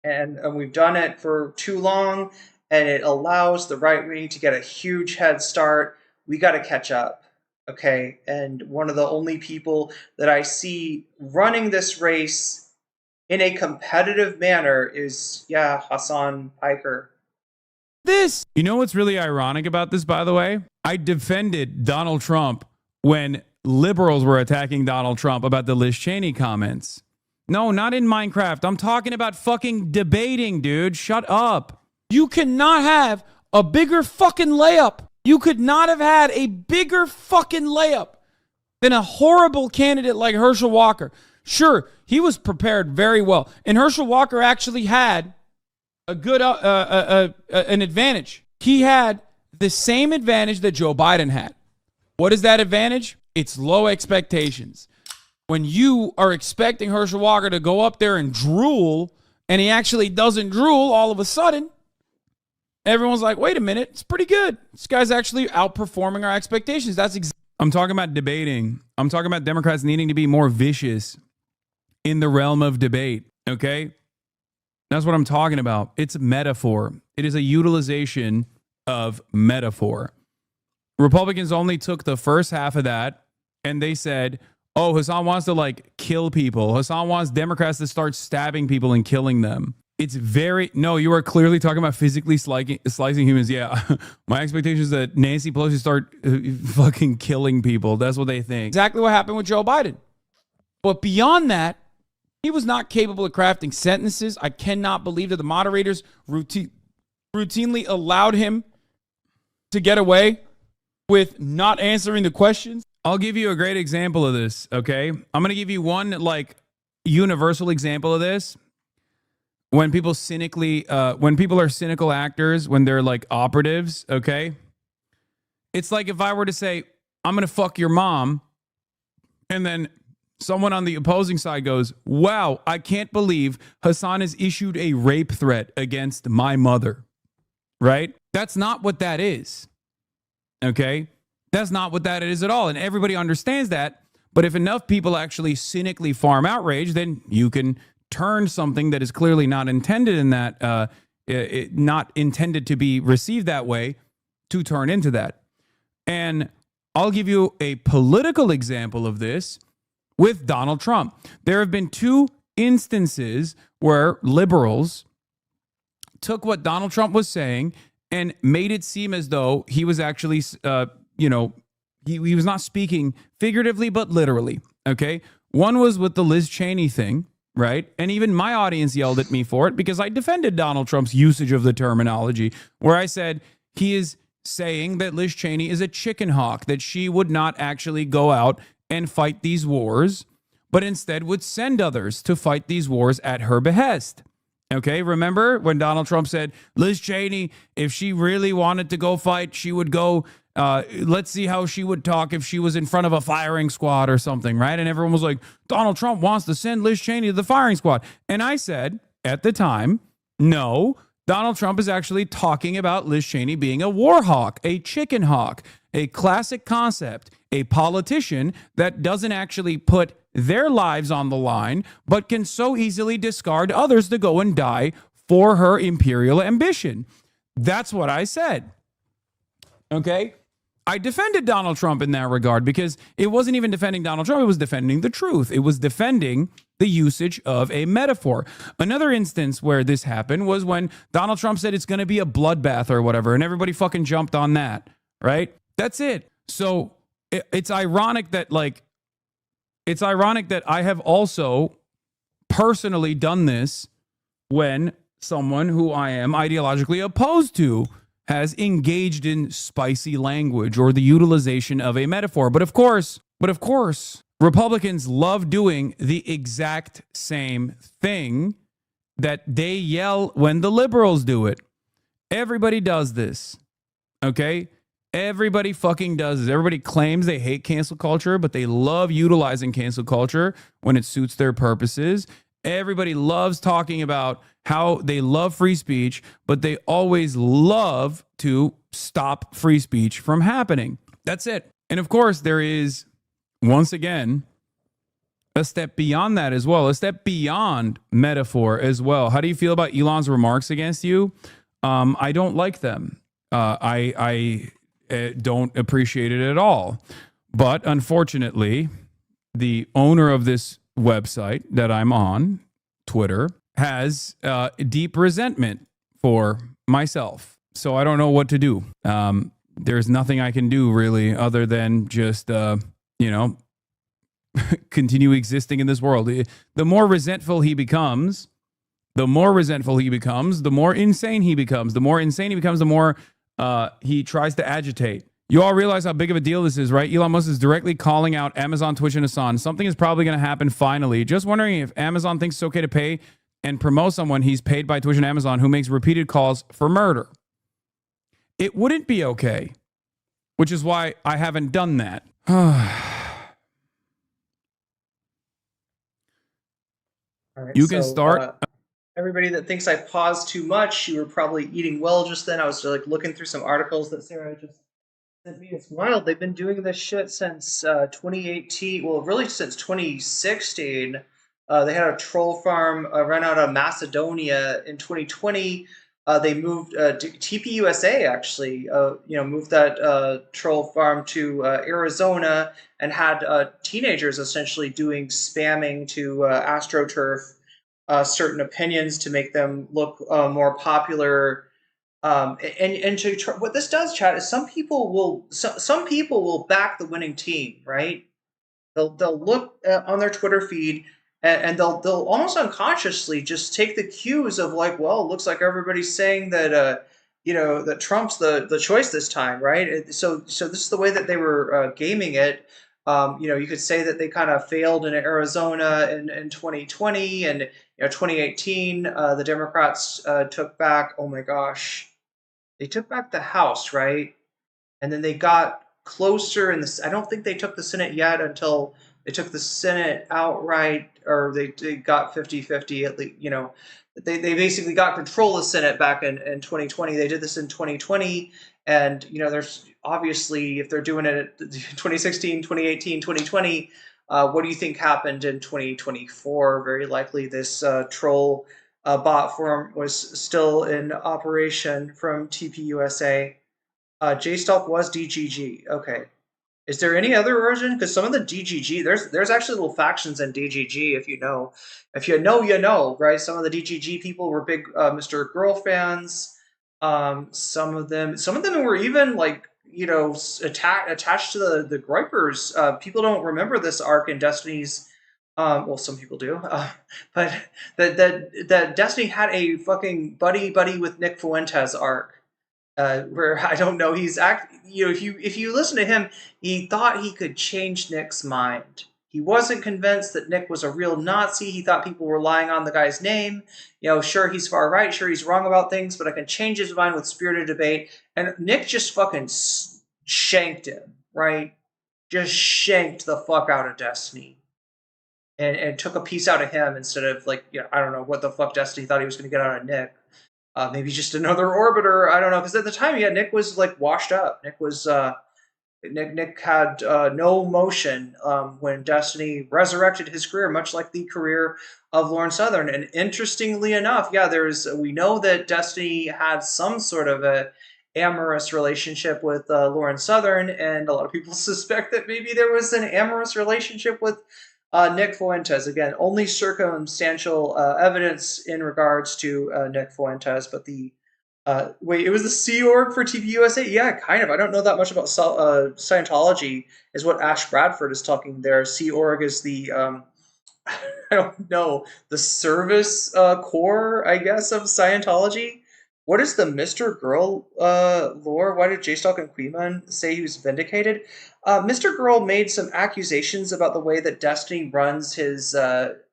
and we've done it for too long, and it allows the right wing to get a huge head start. We got to catch up, okay? And one of the only people that I see running this race in a competitive manner is, yeah, Hasan Piker. This, you know what's really ironic about this, by the way? I defended Donald Trump when liberals were attacking Donald Trump about the Liz Cheney comments. No, not in Minecraft. I'm talking about fucking debating, dude. Shut up. You cannot have a bigger fucking layup. You could not have had a bigger fucking layup than a horrible candidate like Herschel Walker. Sure, he was prepared very well. And Herschel Walker actually had a good an advantage. He had the same advantage that Joe Biden had. What is that advantage? It's low expectations. when you are expecting Herschel Walker to go up there and drool, and he actually doesn't drool all of a sudden, everyone's like, wait a minute, it's pretty good. This guy's actually outperforming our expectations. I'm talking about debating. I'm talking about Democrats needing to be more vicious in the realm of debate, okay? That's what I'm talking about. It's metaphor. It is a utilization of metaphor. Republicans only took the first half of that, and they said, oh, Hasan wants to, like, kill people. Hasan wants Democrats to start stabbing people and killing them. It's very... No, you are clearly talking about physically slicing humans. Yeah, my expectation is that Nancy Pelosi start fucking killing people. That's what they think. Exactly what happened with Joe Biden. But beyond that, he was not capable of crafting sentences. I cannot believe that the moderators routinely allowed him to get away with not answering the questions. I'll give you a great example of this, okay? I'm going to give you one, like, universal example of this. When people are cynical actors, when they're, like, operatives, okay? It's like if I were to say, I'm going to fuck your mom, and then someone on the opposing side goes, wow, I can't believe Hasan has issued a rape threat against my mother, right? That's not what that is, okay? That's not what that is at all. And everybody understands that. But if enough people actually cynically farm outrage, then you can turn something that is clearly not intended in that, not intended to be received that way, to turn into that. And I'll give you a political example of this with Donald Trump. There have been two instances where liberals took what Donald Trump was saying and made it seem as though he was actually, he was not speaking figuratively, but literally, okay? One was with the Liz Cheney thing, right? And even my audience yelled at me for it because I defended Donald Trump's usage of the terminology, where I said he is saying that Liz Cheney is a chicken hawk, that she would not actually go out and fight these wars, but instead would send others to fight these wars at her behest. Okay, remember when Donald Trump said, Liz Cheney, if she really wanted to go fight, she would go, let's see how she would talk if she was in front of a firing squad or something, right? And everyone was like, Donald Trump wants to send Liz Cheney to the firing squad. And I said, at the time, no, Donald Trump is actually talking about Liz Cheney being a war hawk, a chicken hawk, a classic concept, a politician that doesn't actually put their lives on the line, but can so easily discard others to go and die for her imperial ambition. That's what I said. Okay? I defended Donald Trump in that regard because it wasn't even defending Donald Trump. It was defending the truth. It was defending the usage of a metaphor. Another instance where this happened was when Donald Trump said it's going to be a bloodbath or whatever, and everybody fucking jumped on that, right? That's it. So it's ironic that, like, I have also personally done this when someone who I am ideologically opposed to has engaged in spicy language or the utilization of a metaphor. But of course, Republicans love doing the exact same thing that they yell when the liberals do it. Everybody does this, okay? Everybody fucking does this. Everybody claims they hate cancel culture, but they love utilizing cancel culture when it suits their purposes. Everybody loves talking about how they love free speech, but they always love to stop free speech from happening. That's it. And of course, there is, once again, a step beyond that as well, a step beyond metaphor as well. How do you feel about Elon's remarks against you? I don't like them. I don't appreciate it at all. But unfortunately, the owner of this website that I'm on, Twitter, has deep resentment for myself. So I don't know what to do. There's nothing I can do really other than just, continue existing in this world. The more resentful he becomes, the more insane he becomes. The more insane he becomes, the more he tries to agitate. You all realize how big of a deal this is, right? Elon Musk is directly calling out Amazon, Twitch, and Hasan. Something is probably going to happen finally. Just wondering if Amazon thinks it's okay to pay and promote someone he's paid by Twitch and Amazon who makes repeated calls for murder. It wouldn't be okay, which is why I haven't done that. All right, You can so start. everybody that thinks I paused too much, you were probably eating well just then. I was like looking through some articles that Sarah just sent me. It's wild. They've been doing this shit since 2018. Well, really since 2016. They had a troll farm run out of Macedonia in 2020. They moved TPUSA actually, moved that troll farm to Arizona and had teenagers essentially doing spamming to AstroTurf certain opinions to make them look more popular. What this does, Chad, is some people will back the winning team, right? They'll look on their Twitter feed and they'll almost unconsciously just take the cues of like, well, it looks like everybody's saying that that Trump's the choice this time, right? So this is the way that they were gaming it. You could say that they kind of failed in Arizona in 2020 and 2018. The Democrats took back. Oh my gosh, they took back the House, right? And then they got closer in this. I don't think they took the Senate yet until they took the Senate outright, or they got 50-50 at least. They basically got control of the Senate back in 2020. They did this in 2020, and there's obviously, if they're doing it in 2016, 2018, 2020, what do you think happened in 2024? Very likely this troll bot form was still in operation from TPUSA. JStalk was DGG. Okay. Is there any other version? Because some of the DGG, there's actually little factions in DGG. If you know, you know, right? Some of the DGG people were big Mr. Girl fans. Some of them were even like attached to the Groypers. People don't remember this arc in Destiny's. Well, some people do, but that Destiny had a fucking buddy with Nick Fuentes arc. Where I don't know, if you listen to him, he thought he could change Nick's mind. He wasn't convinced that Nick was a real Nazi. He thought people were lying on the guy's name. Sure, he's far right, sure, he's wrong about things, but I can change his mind with spirited debate. And Nick just fucking shanked him, right? Just shanked the fuck out of Destiny. And took a piece out of him instead of I don't know what the fuck Destiny thought he was going to get out of Nick. Maybe just another orbiter. I don't know, because at the time, Nick was washed up. Nick was Nick had no motion when Destiny resurrected his career, much like the career of Lauren Southern. And interestingly enough, we know that Destiny had some sort of a amorous relationship with Lauren Southern, and a lot of people suspect that maybe there was an amorous relationship with Nick Fuentes. Again, only circumstantial evidence in regards to Nick Fuentes, but it was the Sea Org for TPUSA? Yeah, kind of. I don't know that much about Scientology, is what Ash Bradford is talking there. Sea Org is the, I don't know, the service core, I guess, of Scientology. What is the Mr. Girl lore? Why did JStalk and Queeman say he was vindicated? Mr. Girl made some accusations about the way that Destiny runs his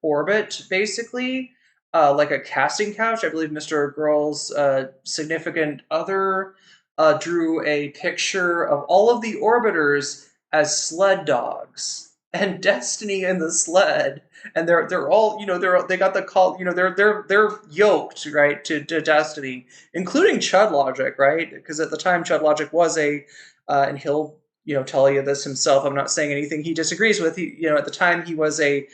orbit, basically, like a casting couch. I believe Mr. Girl's significant other drew a picture of all of the orbiters as sled dogs, and Destiny in the sled, and they're all they got the call, they're yoked, right, to Destiny, including Chud Logic, right, because at the time Chud Logic was and he'll tell you this himself. I'm not saying anything he disagrees with. At the time he was a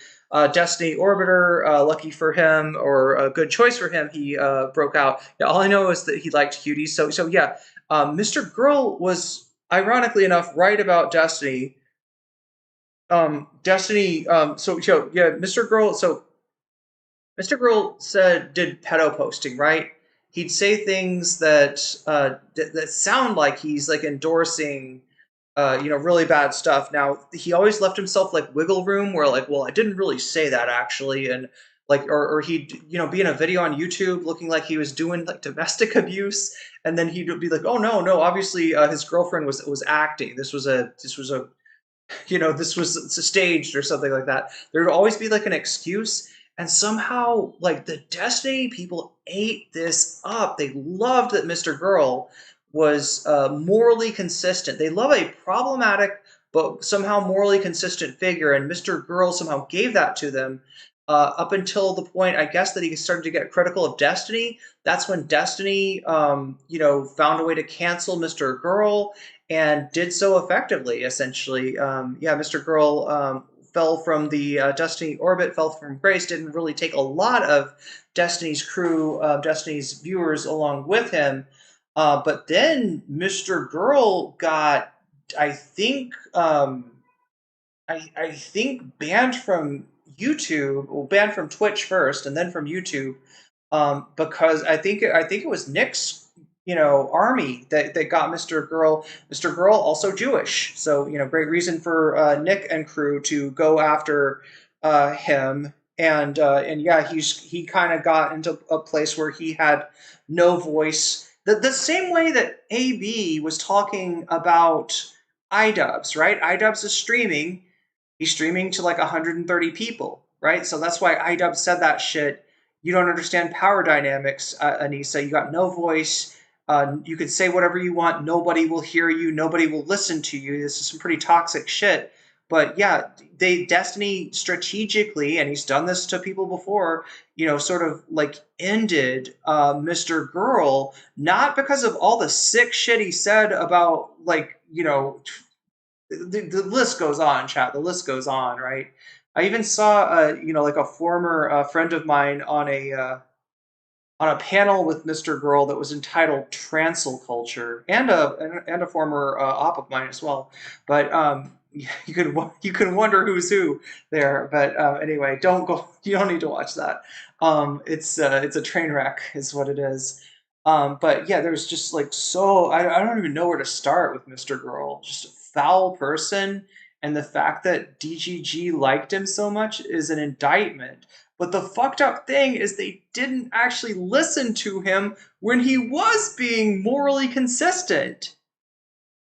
Destiny orbiter. Lucky for him, or a good choice for him, he broke out. All I know is that he liked cuties. So yeah, Mr. Girl was ironically enough right about Destiny. Mr. Girl did pedo posting, right? He'd say things that sound like he's endorsing really bad stuff. Now, he always left himself wiggle room where well, I didn't really say that actually. And or he'd, be in a video on YouTube looking like he was doing domestic abuse. And then he'd be like, oh no, obviously his girlfriend was acting. This was staged or something like that. There would always be an excuse. And somehow the Destiny people ate this up. They loved that Mr. Girl was morally consistent. They love a problematic but somehow morally consistent figure, and Mr. Girl somehow gave that to them. up until the point, I guess, that he started to get critical of Destiny. That's when Destiny, found a way to cancel Mr. Girl and did so effectively, essentially. Mr. Girl fell from the Destiny orbit, fell from grace, didn't really take a lot of Destiny's crew, Destiny's viewers along with him. But then Mr. Girl got, I think banned from YouTube, well, banned from Twitch first, and then from YouTube, because I think it was Nick's, army that got Mr. Girl. Mr. Girl also Jewish, so great reason for Nick and crew to go after him, and he kind of got into a place where he had no voice. The same way that AB was talking about iDubbbz, right? iDubbbz is streaming. He's streaming to like 130 people, right? So that's why iDubbbz said that shit. You don't understand power dynamics, Anissa. You got no voice. You can say whatever you want. Nobody will hear you. Nobody will listen to you. This is some pretty toxic shit. But yeah, Destiny strategically, and he's done this to people before, sort of like ended Mr. Girl, not because of all the sick shit he said about the list goes on, chat. The list goes on, right? I even saw, a former friend of mine on a panel with Mr. Girl that was entitled "Trancel Culture," and a former op of mine as well. But you can wonder who's who there. But anyway, don't go. You don't need to watch that. It's a train wreck, is what it is. But yeah, there's just I don't even know where to start with Mr. Girl. Just a foul person, and the fact that DGG liked him so much is an indictment. But the fucked up thing is they didn't actually listen to him when he was being morally consistent,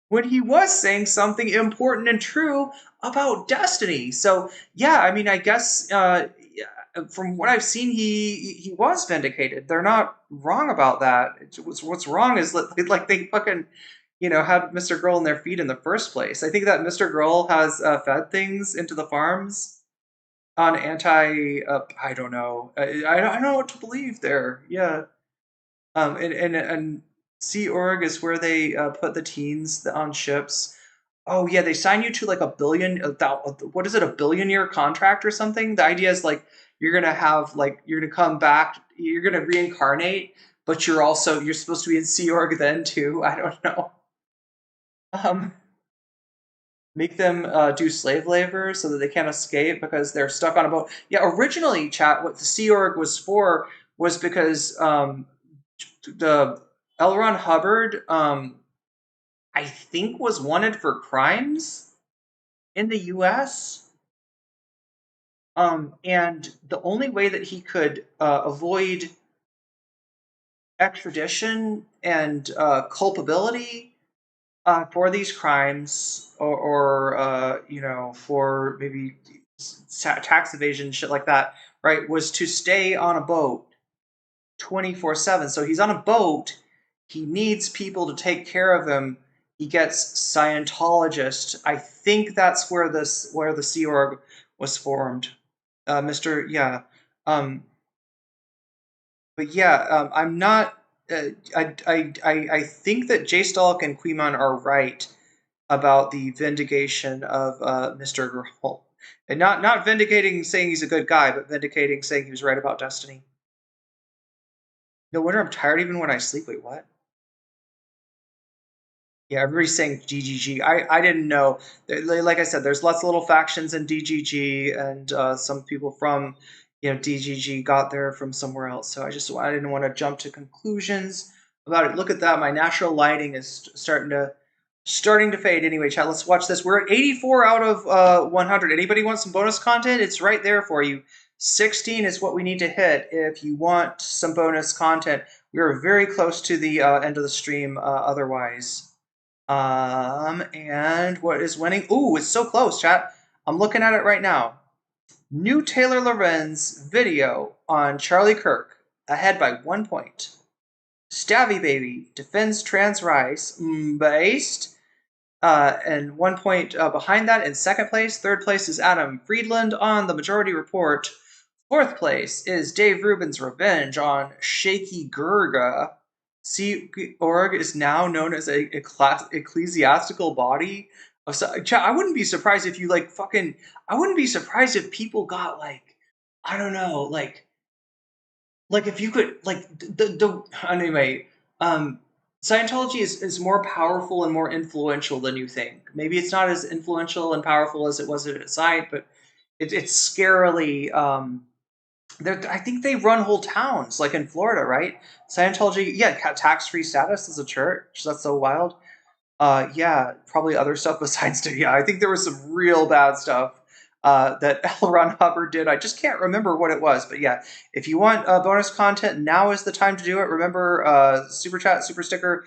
when he was saying something important and true about Destiny. So yeah, I mean, I guess from what I've seen, he was vindicated. They're not wrong about that. What's wrong is they fucking had Mr. Girl in their feet in the first place. I think that Mr. Girl has fed things into the farms on I don't know. I don't know what to believe there. Yeah. And Sea Org is where they put the teens on ships. Oh yeah, they sign you to like $1 billion-year contract or something. The idea is you're gonna come back, you're gonna reincarnate, but you're supposed to be in Sea Org then too. I don't know. Make them do slave labor so that they can't escape because they're stuck on a boat. Yeah, originally, chat, what the Sea Org was for was because the L. Ron Hubbard, I think, was wanted for crimes in the U.S. And the only way that he could avoid extradition and culpability for these crimes, or for maybe tax evasion, shit like that, right, was to stay on a boat 24/7. So he's on a boat. He needs people to take care of him. He gets Scientologists. I think that's where the Sea Org was formed, Mr. Yeah. But yeah, I'm not. I think that J Stalk and Queemon are right about the vindication of Mr. Girl, and not vindicating saying he's a good guy, but vindicating saying he was right about Destiny. No wonder I'm tired even when I sleep. Wait, what? Yeah, everybody's saying DGG. I didn't know. Like I said, there's lots of little factions in DGG, and some people from DGG got there from somewhere else. So I didn't want to jump to conclusions about it. Look at that. My natural lighting is starting to fade. Anyway, chat, let's watch this. We're at 84 out of 100. Anybody want some bonus content? It's right there for you. 16 is what we need to hit if you want some bonus content. We are very close to the end of the stream otherwise. And what is winning? Ooh, it's so close, chat. I'm looking at it right now. New Taylor Lorenz video on Charlie Kirk, ahead by 1 point. Stabby Baby defends trans rights, based, and 1 point behind that in second place. Third place is Adam Friedland on the Majority Report. 4th place is Dave Rubin's Revenge on Shaky Gurga. Sea Org is now known as a ecclesiastical body. I wouldn't be surprised if you like fucking. I wouldn't be surprised if people got like, I don't know, like if you could like anyway. Scientology is more powerful and more influential than you think. Maybe it's not as influential and powerful as it was at its site, but it's scarily. I think they run whole towns, like in Florida, right? Scientology, yeah, tax-free status as a church. That's so wild. Yeah, probably other stuff besides. Yeah, I think there was some real bad stuff that L. Ron Hubbard did. I just can't remember what it was, but yeah, if you want bonus content, now is the time to do it. Remember, super chat, super sticker,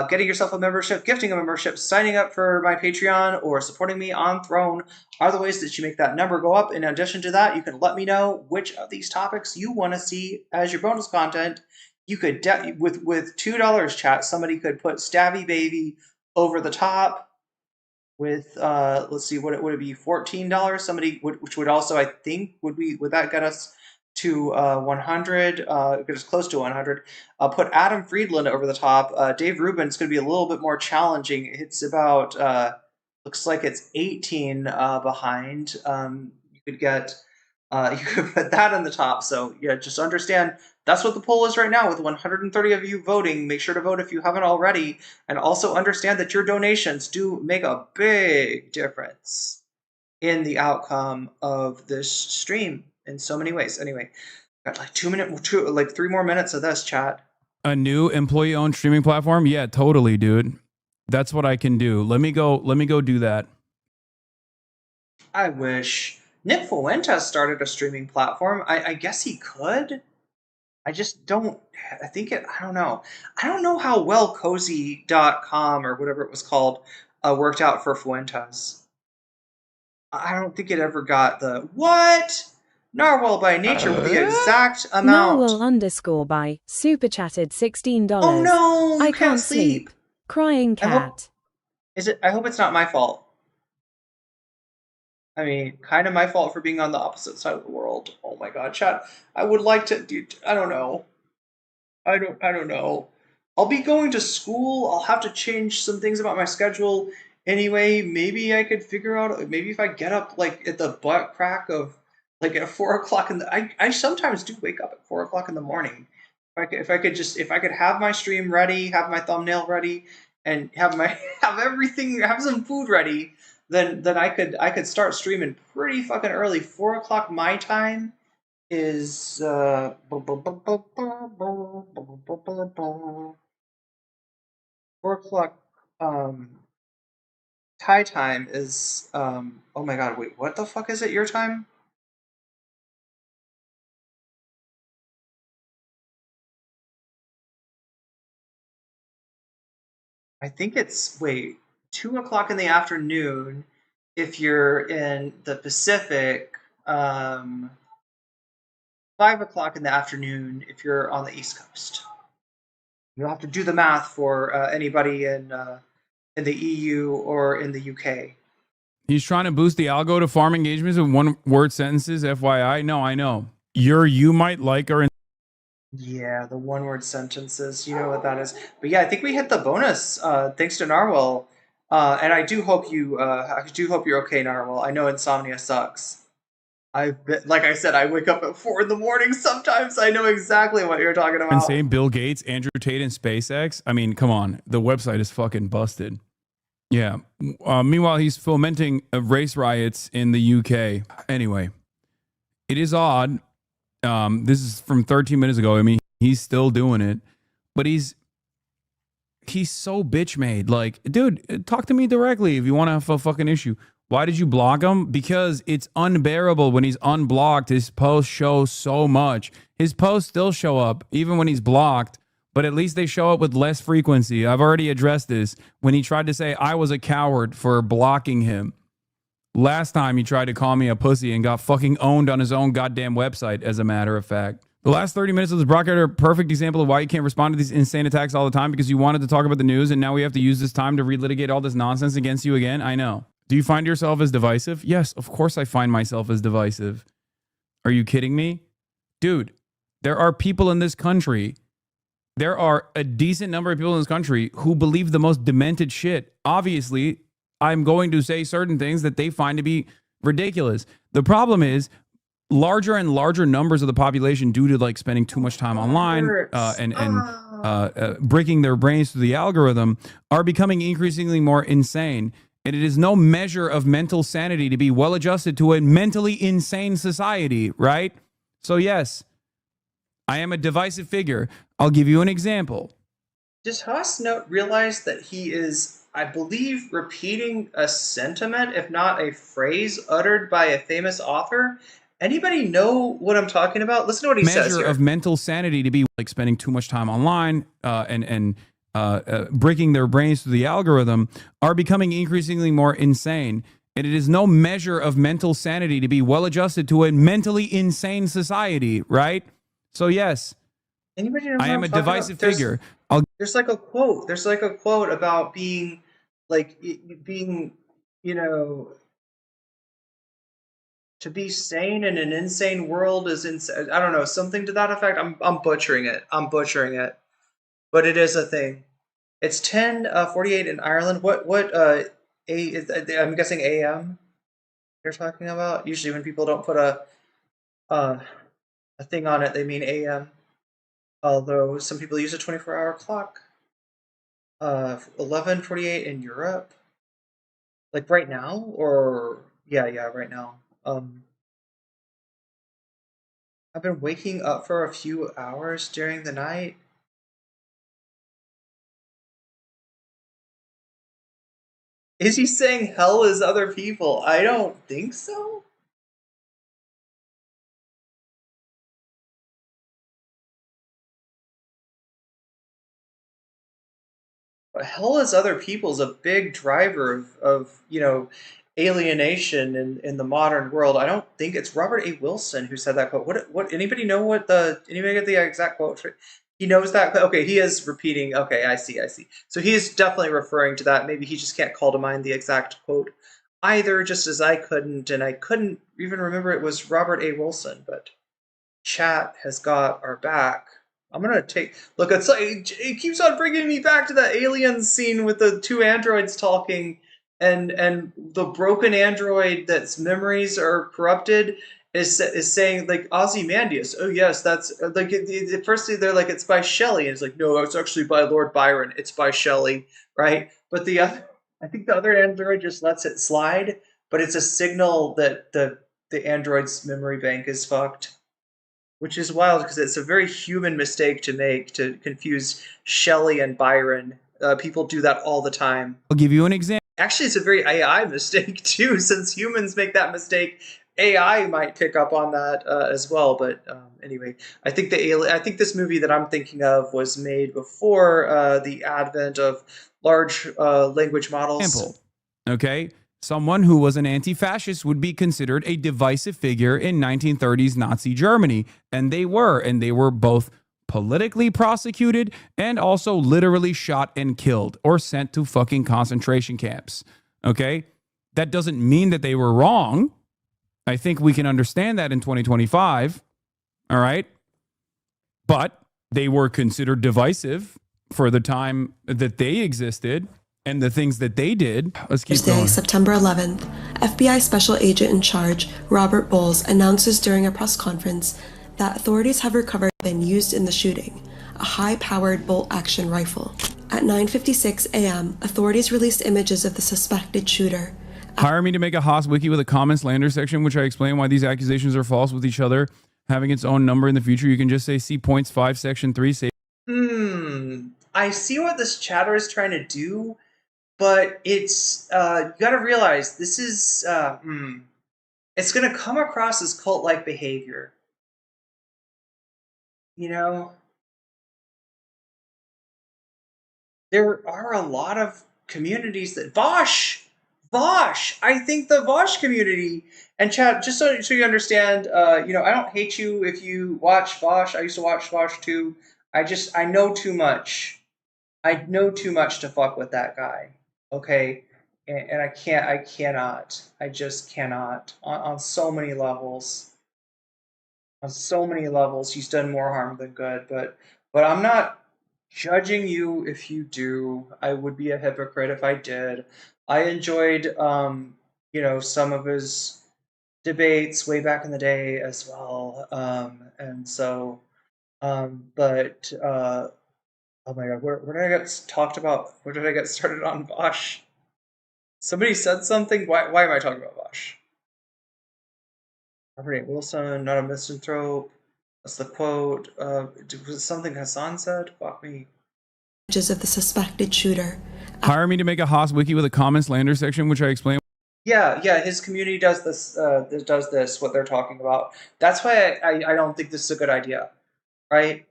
getting yourself a membership, gifting a membership, signing up for my Patreon, or supporting me on Throne are the ways that you make that number go up. In addition to that, you can let me know which of these topics you want to see as your bonus content. You could, with $2 chat, somebody could put Stabby Baby over the top with, let's see, would it be $14? Somebody would, which would also, I think, would that get us to 100, get us close to 100. Put Adam Friedland over the top. Dave Rubin's going to be a little bit more challenging. It's about, looks like it's 18 behind. You could get, you could put that in the top. So yeah, just understand that's what the poll is right now with 130 of you voting. Make sure to vote if you haven't already. And also understand that your donations do make a big difference in the outcome of this stream in so many ways. Anyway, got like 3 more minutes of this, chat. A new employee-owned streaming platform? Yeah, totally, dude. That's what I can do. Let me go do that. I wish Nick Fuentes started a streaming platform. I guess he could. I just don't. I don't know. I don't know how well cozy.com or whatever it was called worked out for Fuentes. I don't think it ever got the what? Narwhal by nature with the exact amount. Narwhal _ super chatted $16. Oh no, I can't sleep. Crying cat. I hope it's not my fault. I mean, kind of my fault for being on the opposite side of the world. Oh my god, chat. I would like to I don't know. I don't know. I'll be going to school. I'll have to change some things about my schedule. Anyway, maybe I could figure out, maybe if I get up like at the butt crack of like at 4 o'clock in the, I sometimes do wake up at 4 o'clock in the morning. If I could have my stream ready, have my thumbnail ready, and have everything, have some food ready, then I could start streaming pretty fucking early. 4 o'clock my time is 4 o'clock Thai time is oh my god, wait, what the fuck is it your time? I think it's 2 o'clock in the afternoon if you're in the Pacific, 5 o'clock in the afternoon if you're on the East Coast. You'll have to do the math for anybody in the EU or in the UK. He's trying to boost the algo to farm engagements with one-word sentences, FYI. No, I know. You might like are in. Yeah, the one-word sentences. You know what that is. But yeah, I think we hit the bonus thanks to Narwhal. And I do hope you're okay, Narwhal. I know insomnia sucks. Like I said, I wake up at 4 in the morning sometimes. I know exactly what you're talking about. Insane Bill Gates, Andrew Tate, and SpaceX. I mean, come on. The website is fucking busted. Yeah. Meanwhile, he's fomenting race riots in the UK. Anyway, it is odd. This is from 13 minutes ago. I mean, he's still doing it, but he's so bitch made. Like, dude, talk to me directly if you want to have a fucking issue. Why did you block him? Because it's unbearable when he's unblocked. His posts show so much. His posts still show up even when he's blocked, but at least they show up with less frequency. I've already addressed this when he tried to say I was a coward for blocking him. Last time he tried to call me a pussy and got fucking owned on his own goddamn website, as a matter of fact. The last 30 minutes of this broadcast are a perfect example of why you can't respond to these insane attacks all the time, because you wanted to talk about the news and now we have to use this time to relitigate all this nonsense against you again. I know. Do you find yourself as divisive? Yes, of course I find myself as divisive. Are you kidding me? Dude, there are people in this country. There are a decent number of people in this country who believe the most demented shit. Obviously, I'm going to say certain things that they find to be ridiculous. The problem is larger and larger numbers of the population, due to like spending too much time online and breaking their brains through the algorithm, are becoming increasingly more insane. And it is no measure of mental sanity to be well adjusted to a mentally insane society, right? So yes, I am a divisive figure. I'll give you an example. Does Haas realize that he is, I believe, repeating a sentiment, if not a phrase, uttered by a famous author? Anybody know what I'm talking about? Listen to what he says Measure here. of mental sanity to be like spending too much time online and breaking their brains through the algorithm, are becoming increasingly more insane. And it is no measure of mental sanity to be well adjusted to a mentally insane society, right? So yes, Anybody know I am a divisive figure. There's like a quote. There's like a quote about being, you know, to be sane in an insane world is insane. I don't know, something to that effect. I'm butchering it. But it is a thing. It's 10:48 in Ireland. I'm guessing AM. You're talking about. Usually, when people don't put a thing on it, they mean AM. Although some people use a 24-hour clock. 11:48 in Europe. Like right now, or yeah, right now. I've been waking up for a few hours during the night. Is he saying hell is other people? I don't think so. But hell is other people is a big driver of alienation in the modern world. I don't think it's Robert A. Wilson who said that quote. What anybody know anybody get the exact quote? He knows that. Okay, he is repeating. Okay, I see. So he is definitely referring to that. Maybe he just can't call to mind the exact quote either, just as I couldn't, and I couldn't even remember it was Robert A. Wilson, but chat has got our back. I'm gonna look. It's like it keeps on bringing me back to that alien scene with the two androids talking, and the broken android that's memories are corrupted is saying like Ozymandias. Oh yes, that's like at first they're like it's by Shelley, and it's like no, it's actually by Lord Byron. It's by Shelley, right? But I think the other android just lets it slide, but it's a signal that the android's memory bank is fucked. Which is wild because it's a very human mistake to make, to confuse Shelley and Byron. People do that all the time. I'll give you an example. Actually, it's a very AI mistake too. Since humans make that mistake, AI might pick up on that as well. But anyway, I think this movie that I'm thinking of was made before the advent of large language models. Okay. Someone who was an anti-fascist would be considered a divisive figure in 1930s Nazi Germany. And they were both politically prosecuted and also literally shot and killed or sent to fucking concentration camps. Okay? That doesn't mean that they were wrong. I think we can understand that in 2025. All right? But they were considered divisive for the time that they existed. And the things that they did. Let's keep Thursday, going. September 11th, FBI Special Agent in Charge, Robert Bowles, announces during a press conference that authorities have recovered and used in the shooting, a high-powered bolt-action rifle. At 9:56 a.m., authorities released images of the suspected shooter. Hire me to make a Haas wiki with a common slander section, which I explain why these accusations are false with each other having its own number in the future. You can just say see points 5, section 3. Say. I see what this chatter is trying to do. But it's you got to realize this is it's going to come across as cult-like behavior. You know, there are a lot of communities that Vosh. I think the Vosh community and chat. Just so you understand, I don't hate you if you watch Vosh. I used to watch Vosh too. I know too much. I know too much to fuck with that guy. Okay, and I just cannot on so many levels. On so many levels, he's done more harm than good. But I'm not judging you if you do. I would be a hypocrite if I did. I enjoyed, you know, some of his debates way back in the day as well. And so, but oh my God, where did I get talked about? Where did I get started on Bosch? Somebody said something. Why am I talking about Bosch? Robert A. Wilson, not a misanthrope. That's the quote. Was it something Hasan said? Fuck me. Images of the suspected shooter. Hire me to make a Haas wiki with a common slander section, which I explain. Yeah, his community does this, what they're talking about. That's why I don't think this is a good idea, right?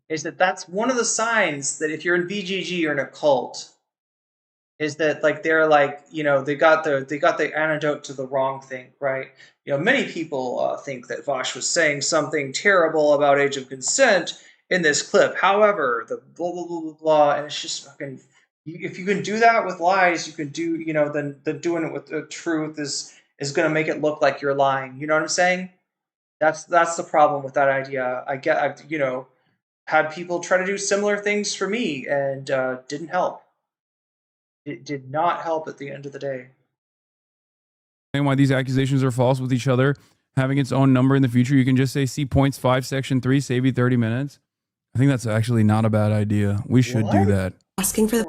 Is that's one of the signs that if you're in BGG, you're in a cult, is that like they're like, you know, they got the antidote to the wrong thing, right? You know, many people think that Vosh was saying something terrible about age of consent in this clip. However, the blah blah blah blah blah, and it's just fucking. If you can do that with lies, you can do, you know, then doing it with the truth is going to make it look like you're lying. You know what I'm saying? That's the problem with that idea. I've you know, had people try to do similar things for me and didn't help. It did not help at the end of the day. Why these accusations are false with each other, having its own number in the future. You can just say C points 5 section 3, save you 30 minutes. I think that's actually not a bad idea. We should do that. Asking for the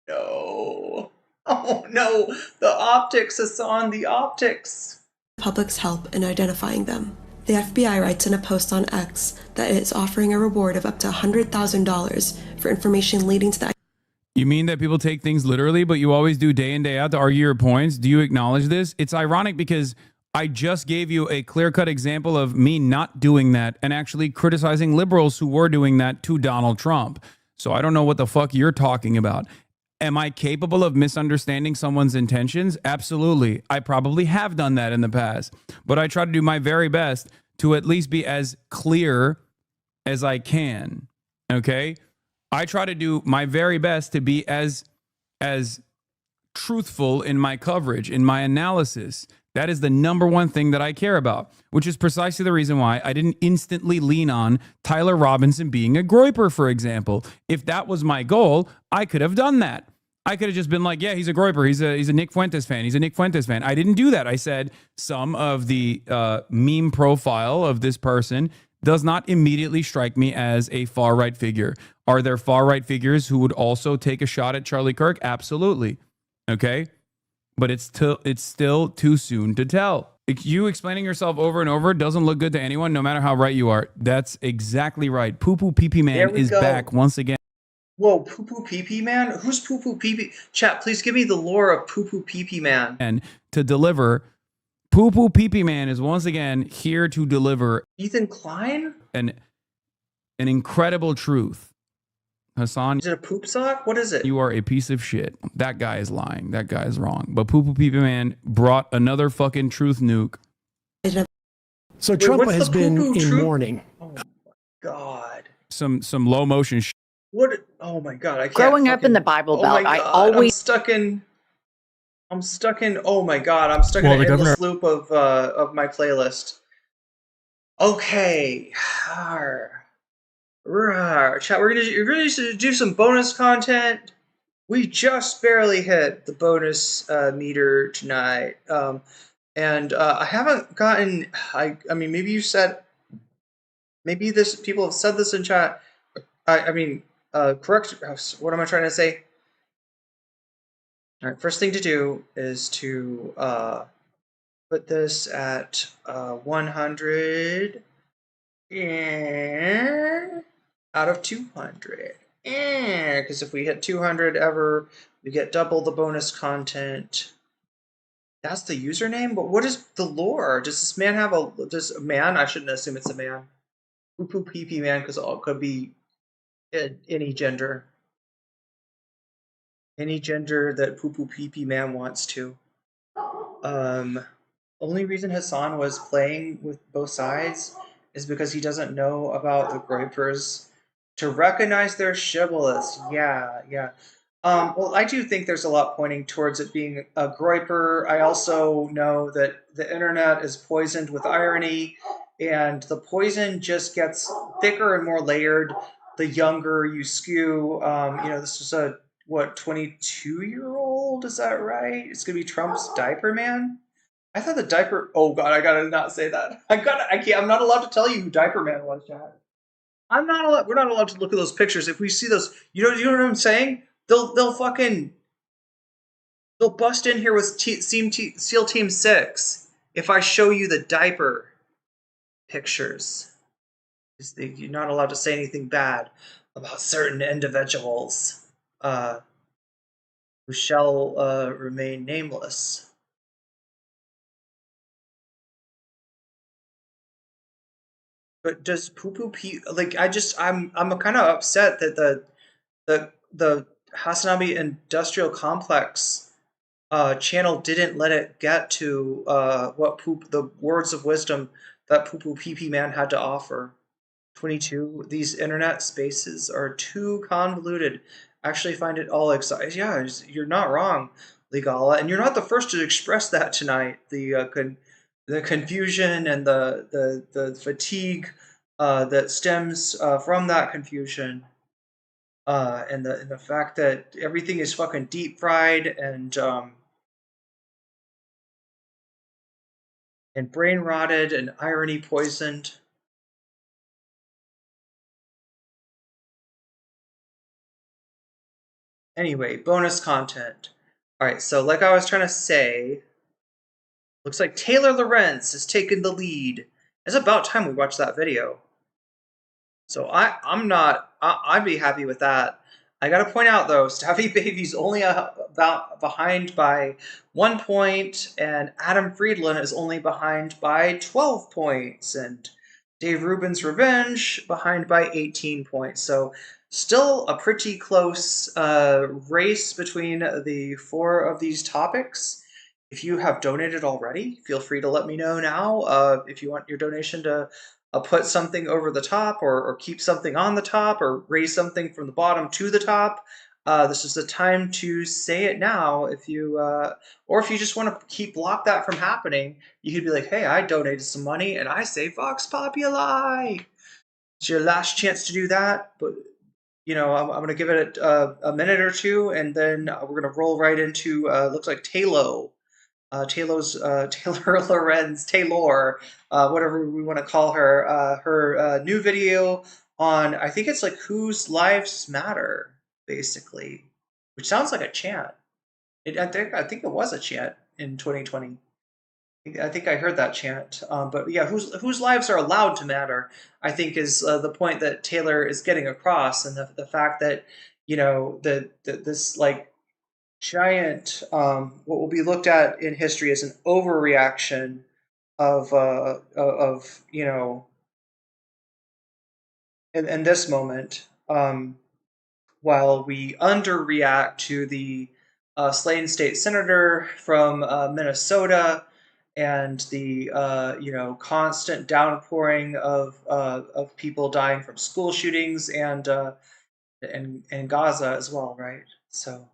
No. Oh no, the optics, Hasan, the optics. Public's help in identifying them. The FBI writes in a post on X that it is offering a reward of up to $100,000 for information leading to the. You mean that people take things literally, but you always do day in, day out to argue your points? Do you acknowledge this? It's ironic because I just gave you a clear-cut example of me not doing that and actually criticizing liberals who were doing that to Donald Trump. So I don't know what the fuck you're talking about. Am I capable of misunderstanding someone's intentions? Absolutely. I probably have done that in the past, but I try to do my very best to at least be as clear as I can. Okay? I try to do my very best to be as truthful in my coverage, in my analysis. That is the number one thing that I care about, which is precisely the reason why I didn't instantly lean on Tyler Robinson being a groiper, for example. If that was my goal, I could have done that. I could have just been like, yeah, he's a groiper. He's a Nick Fuentes fan. He's a Nick Fuentes fan. I didn't do that. I said some of the meme profile of this person does not immediately strike me as a far-right figure. Are there far-right figures who would also take a shot at Charlie Kirk? Absolutely. Okay? But it's still too soon to tell. You explaining yourself over and over doesn't look good to anyone, no matter how right you are. That's exactly right. Poo Poo Pee Pee Man is back once again. Whoa, Poo Poo Pee Pee Man? Who's Poo Poo Pee Pee? Chat, please give me the lore of Poo Poo Pee Pee Man. And to deliver, Poo Poo Pee Pee Man is once again here to deliver Ethan Klein? An incredible truth. Hasan, is it a poop sock? What is it? You are a piece of shit. That guy is lying. That guy is wrong. But Poo Poo Pee Pee Man brought another fucking truth nuke. So wait, Trump has been in mourning. Oh my God. Some low motion shit. What? Oh my God! I can't. Growing up in the Bible Belt, I always I'm stuck in. Oh my God! I'm stuck in an endless loop of my playlist. Okay. Chat. We're gonna do some bonus content. We just barely hit the bonus meter tonight, and I haven't gotten. I mean, maybe you said. Maybe people have said this in chat. I mean. Correct. What am I trying to say? All right. First thing to do is to put this at 100 out of 200. Because if we hit 200 ever, we get double the bonus content. That's the username. But what is the lore? Does this man have a? Does a man? I shouldn't assume it's a man. Poo Poo Pee Pee Man, because it could be. Any gender that Poo Poo Pee Pee Man wants to. Only reason Hasan was playing with both sides is because he doesn't know about the groipers to recognize their shibboleths. Yeah. Well, I do think there's a lot pointing towards it being a groiper. I also know that the internet is poisoned with irony, and the poison just gets thicker and more layered the younger you skew. This is a 22-year-old? Is that right? It's gonna be Trump's diaper man. I thought the diaper. Oh God, I gotta not say that. I can't. I'm not allowed to tell you who Diaper Man was, Chad. I'm not allowed. We're not allowed to look at those pictures. If we see those, you know what I'm saying? They'll bust in here with SEAL Team 6 if I show you the diaper pictures. You're not allowed to say anything bad about certain individuals who shall remain nameless. But does poo-poo pee like I'm kind of upset that the Hasanabi Industrial Complex channel didn't let it get to the words of wisdom that poo-poo pee-pee man had to offer. 22. These internet spaces are too convoluted. Actually find it all exciting. Yeah, you're not wrong, Legala, and you're not the first to express that tonight. The confusion and the fatigue that stems from that confusion, and the fact that everything is fucking deep fried and brain rotted and irony poisoned. Anyway, bonus content. All right, so like I was trying to say, looks like Taylor Lorenz has taken the lead. It's about time we watched that video. So I'd be happy with that. I gotta point out though, Stabby Baby's only about behind by 1 point, and Adam Friedland is only behind by 12 points, and Dave Rubin's Revenge behind by 18 points. So still a pretty close race between the 4 of these topics. If you have donated already, feel free to let me know now. If you want your donation to put something over the top, or keep something on the top, or raise something from the bottom to the top, this is the time to say it now. If you or if you just want to block that from happening, you could be like, hey, I donated some money and I say Vox Populi. It's your last chance to do that, but I'm going to give it a minute or two, and then we're going to roll right into looks like Taylor Lorenz, whatever we want to call her, her new video on, I think it's like Whose Lives Matter, basically, which sounds like a chant. I think it was a chant in 2020. I think I heard that chant. But yeah, whose lives are allowed to matter, I think, is the point that Taylor is getting across, and the fact that this like giant what will be looked at in history as an overreaction of in this moment, while we underreact to the slain state senator from Minnesota, and the constant downpouring of people dying from school shootings and Gaza as well, right? So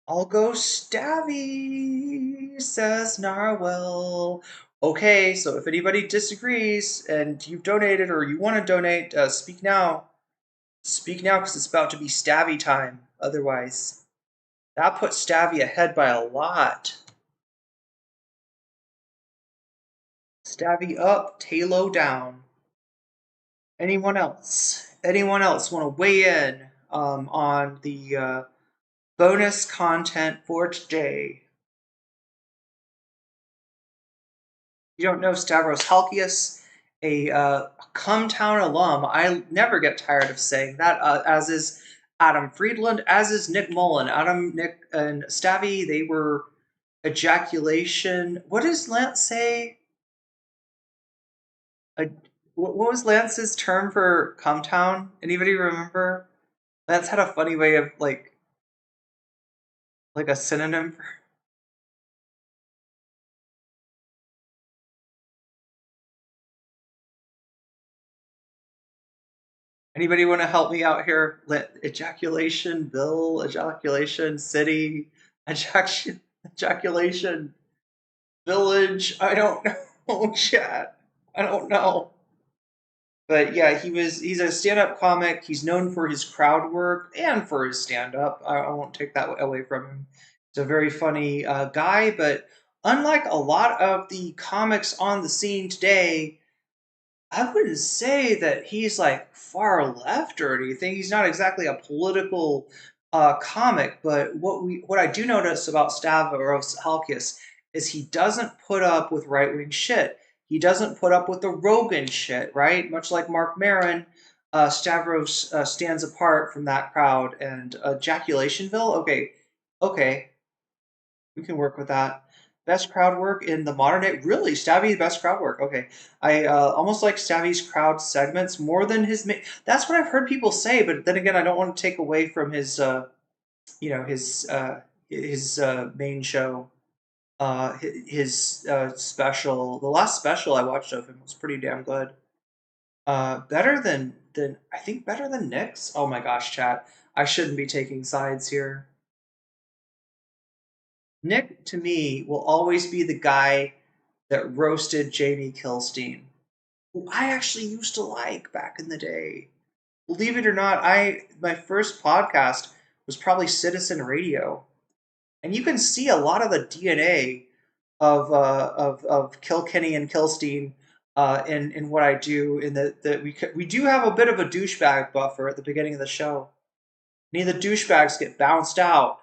I'll go Stabby, says Narwhal. Okay, so if anybody disagrees and you've donated or you want to donate, speak now. Speak now, because it's about to be Stabby time. Otherwise, that puts Stabby ahead by a lot. Stabby up, Talo down. Anyone else? Anyone else want to weigh in on the bonus content for today? You don't know Stavros Halkias, a Cumtown alum. I never get tired of saying that, as is Adam Friedland, as is Nick Mullen. Nick, and Stabby, they were ejaculation. What does Lance say? What was Lance's term for Cumtown? Anybody remember? Lance had a funny way of like a synonym for... Anybody want to help me out here? Ejaculation bill, ejaculation city, ejaculation village. I don't know. Oh, chat. I don't know. But yeah, he's a stand-up comic. He's known for his crowd work and for his stand-up. I won't take that away from him. He's a very funny guy, but unlike a lot of the comics on the scene today, I wouldn't say that he's like far left or anything. He's not exactly a political comic, but what I do notice about Stavros Halkias is he doesn't put up with right-wing shit. He doesn't put up with the Rogan shit, right? Much like Mark Maron, Stavros stands apart from that crowd. And Jaculationville, okay, we can work with that. Best crowd work in the modern day. Really, Stabby, best crowd work. Okay, I almost like Stabby's crowd segments more than his main. That's what I've heard people say, but then again, I don't want to take away from his, his main show. His special. The last special I watched of him was pretty damn good. Better than I think better than Nick's. Oh my gosh, chat. I shouldn't be taking sides here. Nick, to me, will always be the guy that roasted Jamie Kilstein, who I actually used to like back in the day. Believe it or not, my first podcast was probably Citizen Radio, and you can see a lot of the DNA of Kilkenny and Kilstein in what I do. In that we do have a bit of a douchebag buffer at the beginning of the show. Any of the douchebags get bounced out.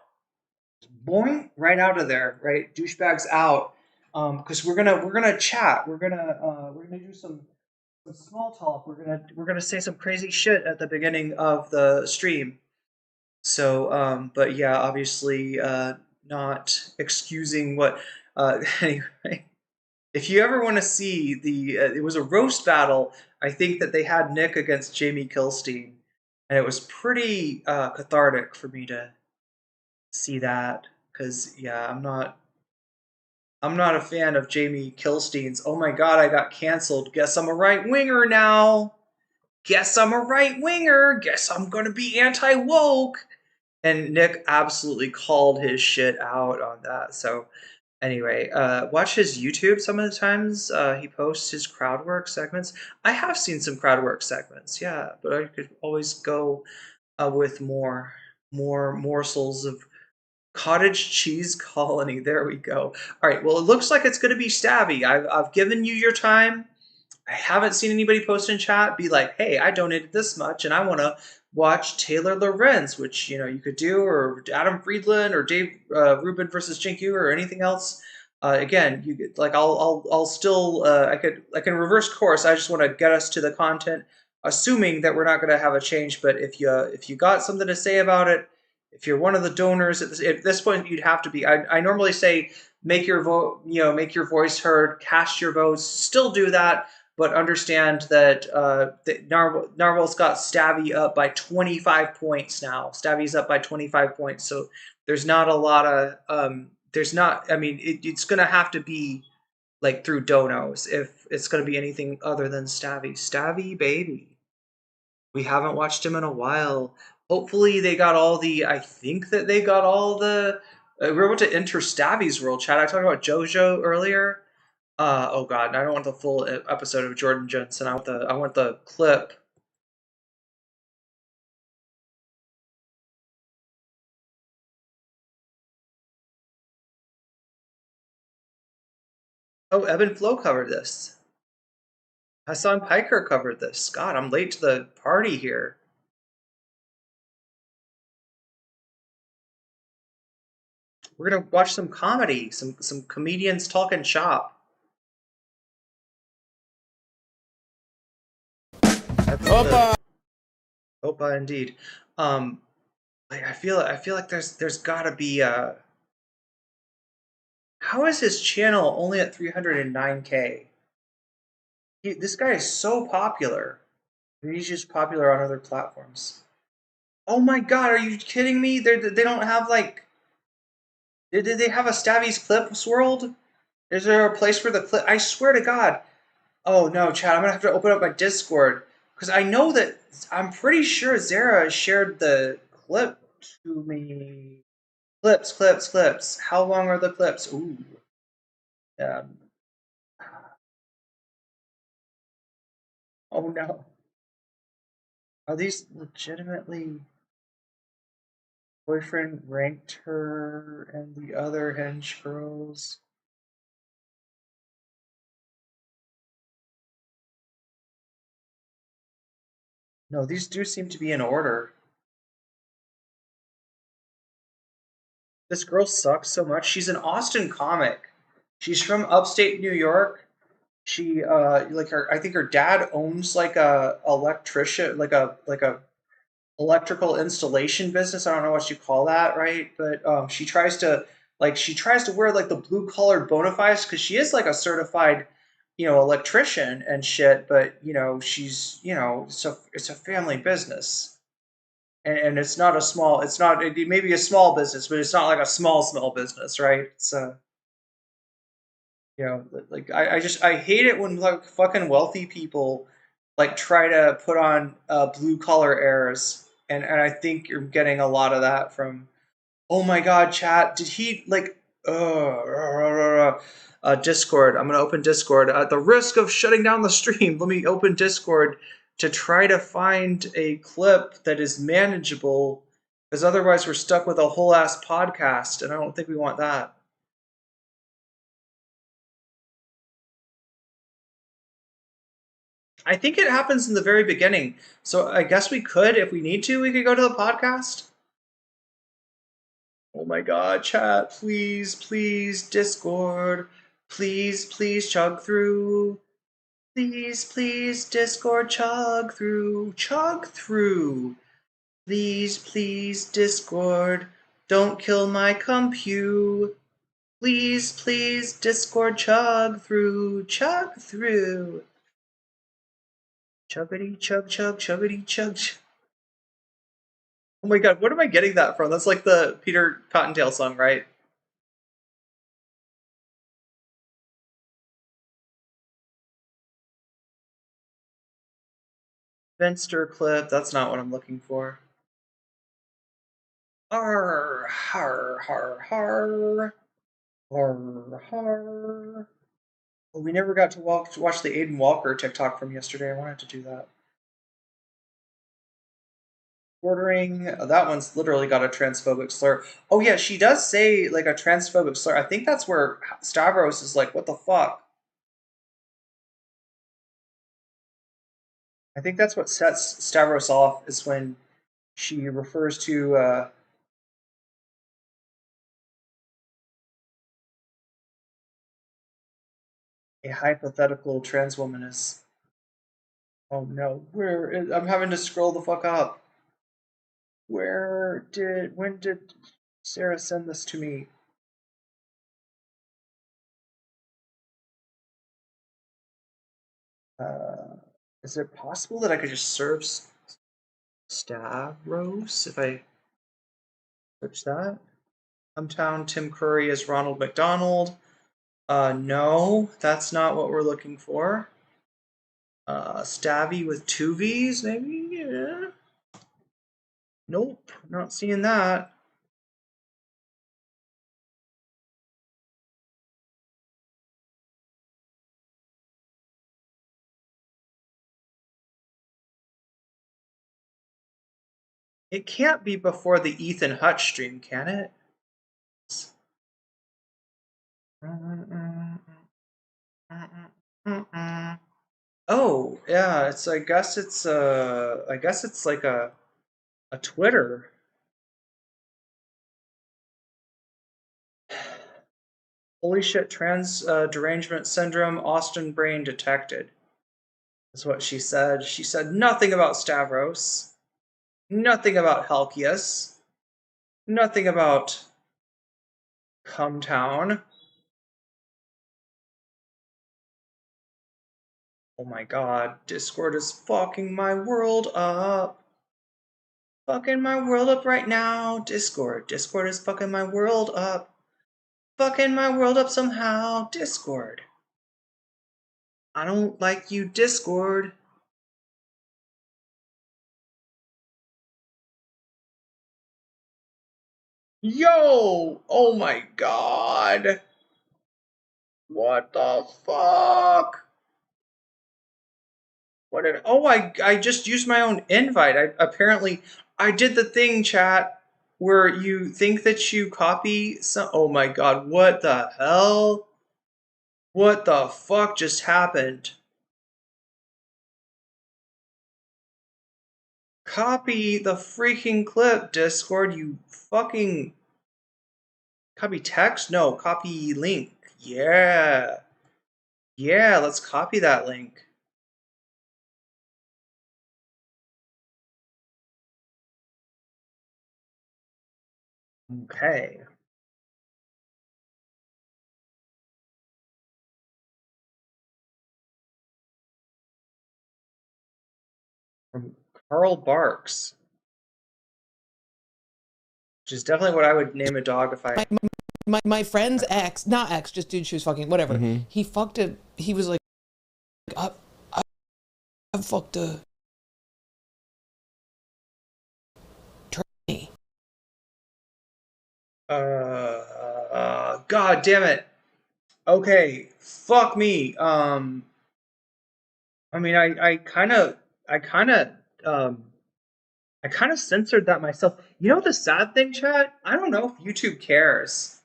Boing, right out of there, right? Douchebags out. Because we're gonna chat. We're gonna do some small talk. We're gonna say some crazy shit at the beginning of the stream. So, but yeah, obviously, not excusing what. Anyway, if you ever want to see it was a roast battle. I think that they had Nick against Jamie Kilstein, and it was pretty cathartic for me to see that. Because yeah, I'm not a fan of Jamie Kilstein's. Oh my god, I got canceled. Guess I'm a right winger now. Guess I'm a right winger. Guess I'm gonna be anti-woke. And Nick absolutely called his shit out on that. So anyway, watch his YouTube some of the times. He posts his crowd work segments. I have seen some crowd work segments, yeah, but I could always go with more morsels of cottage cheese colony. There we go. All right. Well, it looks like it's going to be Stabby. I've given you your time. I haven't seen anybody post in chat be like, "Hey, I donated this much, and I want to watch Taylor Lorenz," which you could do, or Adam Friedland, or Dave Rubin versus Jinku, or anything else. Again, you get like I'll still I can reverse course. I just want to get us to the content, assuming that we're not going to have a change. But if you got something to say about it. If you're one of the donors at this point, you'd have to be. I normally say make your vote, make your voice heard, cast your votes. Still do that, but understand that Narwhal's got Stabby up by 25 points now. Stabby's up by 25 points, so there's not a lot of there's not. I mean, it's gonna have to be like through donos if it's gonna be anything other than Stabby. Stabby baby, we haven't watched him in a while. Hopefully they got all the. I think that they got all the. We're about to enter Stabby's world, chat. I talked about JoJo earlier. Oh god, I don't want the full episode of Jordan Jensen. I want the clip. Oh, Evan Flo covered this. Hasan Piker covered this. God, I'm late to the party here. We're gonna watch some comedy, some comedians talking shop. Opa! Opa, indeed. I feel like there's gotta be a. How is his channel only at 309K? This guy is so popular. He's just popular on other platforms. Oh my god, are you kidding me? They don't have like. Did they have a Stabby's Clips world? Is there a place for the clip? I swear to God. Oh no, Chad, I'm gonna have to open up my Discord. Because I know that. I'm pretty sure Zara shared the clip to me. Clips. How long are the clips? Ooh. Oh no. Are these legitimately boyfriend ranked her and the other hench girls? No, these do seem to be in order. This girl sucks so much. She's an Austin comic. She's from upstate New York. She like her I think her dad owns like a electrician like a electrical installation business. I don't know what you call that, right? But she tries to wear like the blue collared bona fides because she is like a certified, electrician and shit. But she's it's a family business, and it's not a small. It's not it may be a small business, but it's not like a small business, right? It's like I hate it when like fucking wealthy people like try to put on blue collar airs, and I think you're getting a lot of that from. Oh my god, chat! Did he like? Discord. I'm gonna open Discord at the risk of shutting down the stream. Let me open Discord to try to find a clip that is manageable, because otherwise we're stuck with a whole ass podcast, and I don't think we want that. I think it happens in the very beginning. So I guess we could, if we need to, we could go to the podcast. Oh my god, chat, please, please, Discord. Please, please, chug through. Please, please, Discord, chug through. Chug through. Please, please, Discord. Don't kill my compute. Please, please, Discord, chug through. Chug through. Chuggity chug chug chuggity chug. Oh my god, what am I getting that from? That's like the Peter Cottontail song, right? Venster clip, that's not what I'm looking for. Har har har har. Har har. Well, we never got to watch the Aiden Walker TikTok from yesterday. I wanted to do that. Ordering, that one's literally got a transphobic slur. Oh yeah, she does say like a transphobic slur. I think that's where Stavros is like, what the fuck? I think that's what sets Stavros off, is when she refers to a hypothetical trans woman as. Oh no, I'm having to scroll the fuck up. When did Sarah send this to me? Is it possible that I could just search Stavros if I search that? Hometown Tim Curry as Ronald McDonald. No, that's not what we're looking for. Stabby with two V's, maybe? Yeah. Nope, not seeing that. It can't be before the Ethan Hutch stream, can it? Oh, yeah, I guess it's like a Twitter. Holy shit, trans derangement syndrome, Austin brain detected. That's what she said. She said nothing about Stavros, nothing about Halkias, nothing about Cumtown. Oh my god, Discord is fucking my world up. Fucking my world up right now. Discord is fucking my world up. Fucking my world up somehow. Discord. I don't like you, Discord. Yo! Oh my god. What the fuck? What did? Oh, I just used my own invite. I did the thing, chat, where you think that you copy some. Oh my god! What the hell? What the fuck just happened? Copy the freaking clip, Discord. You fucking copy text? No, copy link. Yeah. Yeah, let's copy that link. Okay. From Carl Barks. Which is definitely what I would name a dog if I... My friend's ex, not ex, just dude she was fucking, whatever. He fucked a, he was like, I fucked a tranny. God damn it. Okay, fuck me. I mean, I kind of censored that myself. You know the sad thing, chat? I don't know if YouTube cares.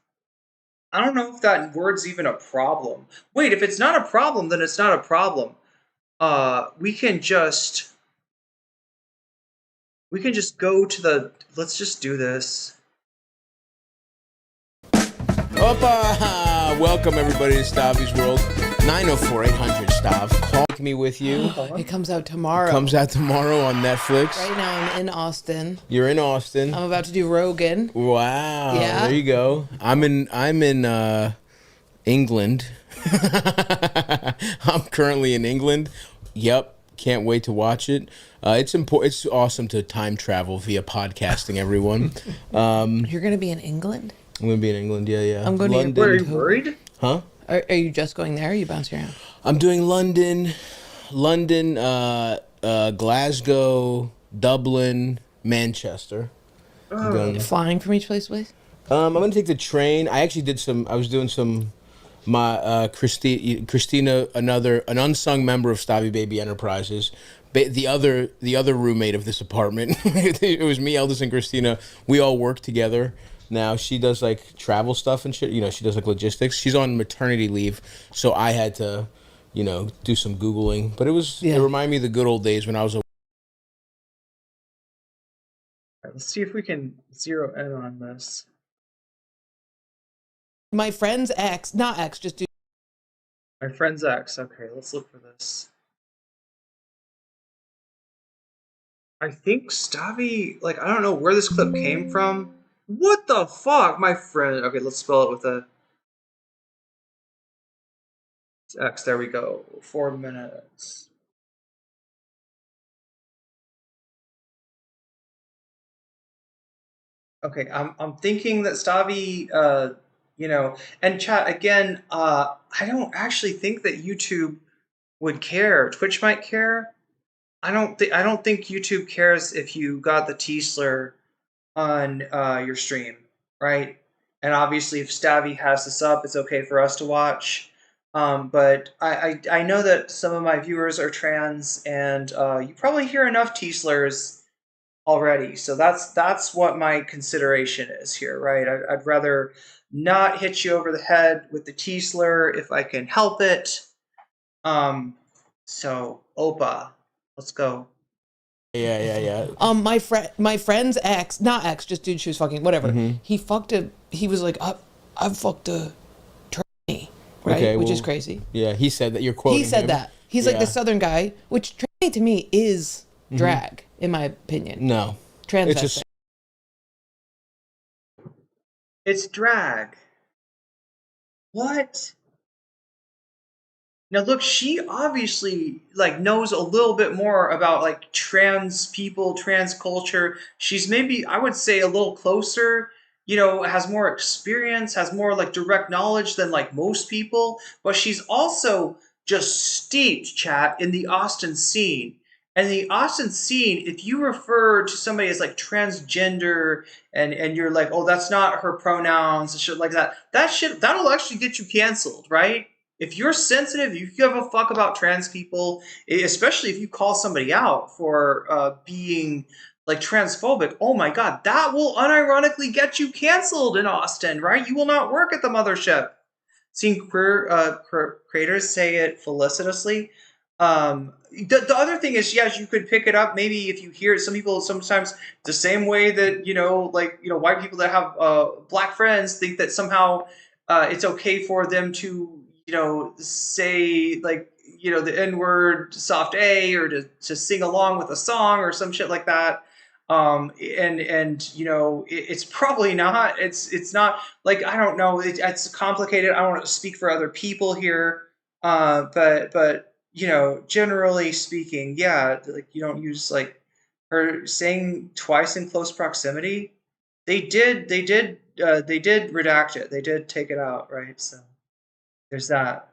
I don't know if that word's even a problem. Wait, if it's not a problem, then it's not a problem. We can just go to the... Let's just do this. Opa! Welcome everybody to Stavi's World. 904-800 Stav. Call me with you. It comes out tomorrow. Comes out tomorrow on Netflix. Right now I'm in Austin. You're in Austin. I'm about to do Rogan. Wow. Yeah. There you go. I'm in England. I'm currently in England. Yep. Can't wait to watch it. It's important. It's awesome to time travel via podcasting, everyone. You're going to be in England? I'm going to be in England, yeah. I'm going London. to... Are you worried? Huh? Are you just going there or are you bouncing around? I'm doing London, Glasgow, Dublin, Manchester. Flying from each place to place? I'm going to take the train. I actually I was doing some... Christina, an unsung member of Stavi Baby Enterprises, the other roommate of this apartment. It was me, Eldis, and Christina. We all work together. Now she does like travel stuff and shit. You know, she does like logistics. She's on maternity leave, so I had to, do some Googling. But it reminded me of the good old days when I was a... Let's see if we can zero in on this. My friend's ex, not ex, just dude. My friend's ex. Okay, let's look for this. I think Stavi, I don't know where this clip came from. What the fuck? My friend. Okay, let's spell it with a X. There we go. 4 minutes. Okay, I'm thinking that Stavi, and chat again. I don't actually think that YouTube would care. Twitch might care. I don't think YouTube cares if you got the T-slur on your stream, right? And obviously, if Stavi has this up, it's okay for us to watch. But I know that some of my viewers are trans, and you probably hear enough T-slurs already. So that's what my consideration is here, right? I'd rather not hit you over the head with the T-slur if I can help it. So Opa, let's go. Yeah. My friend's ex, not ex, just dude she was fucking, whatever. He was like, I fucked a tranny, right? Okay, which is crazy. Yeah, he said that. You're quoting He said him. that. He's like the southern guy, which tranny to me is drag, in my opinion. No. Transvestite. It's drag. What? Now look, she obviously knows a little bit more about trans people, trans culture. She's maybe, I would say, a little closer, has more experience, has more direct knowledge than most people, but she's also just steeped, chat, in the Austin scene. And the Austin scene, if you refer to somebody as transgender and you're oh, that's not her pronouns and shit like that, that'll actually get you canceled, right? If you're sensitive, if you give a fuck about trans people, especially if you call somebody out for being like transphobic, oh my god, that will unironically get you canceled in Austin, right? You will not work at the mothership. Seeing queer creators say it felicitously. The other thing is, yes, you could pick it up. Maybe if you hear some people sometimes the same way that, white people that have black friends think that somehow it's okay for them to, say like, the N-word soft A or to sing along with a song or some shit like that. It's probably not, it's not like, I don't know, it's complicated. I don't want to speak for other people here. But generally speaking, yeah, like you don't use like her saying twice in close proximity. They did redact it. They did take it out, right? So there's that.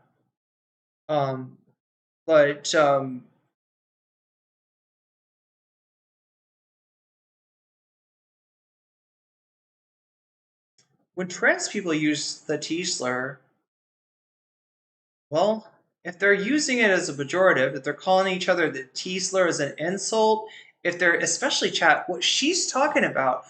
When trans people use the T slur, well, if they're using it as a pejorative, if they're calling each other the T slur as an insult, if they're, especially chat, what she's talking about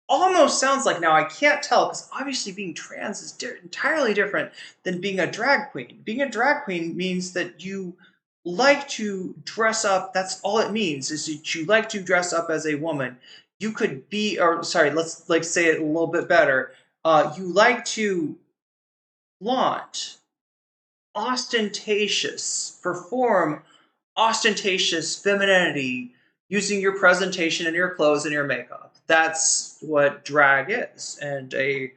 almost sounds like, now I can't tell because obviously being trans is entirely different than being a drag queen. Being a drag queen means that you like to dress up. That's all it means, is that you like to dress up as a woman. You could be, or sorry, let's like say it a little bit better. You like to flaunt perform ostentatious femininity using your presentation and your clothes and your makeup. That's what drag is. And a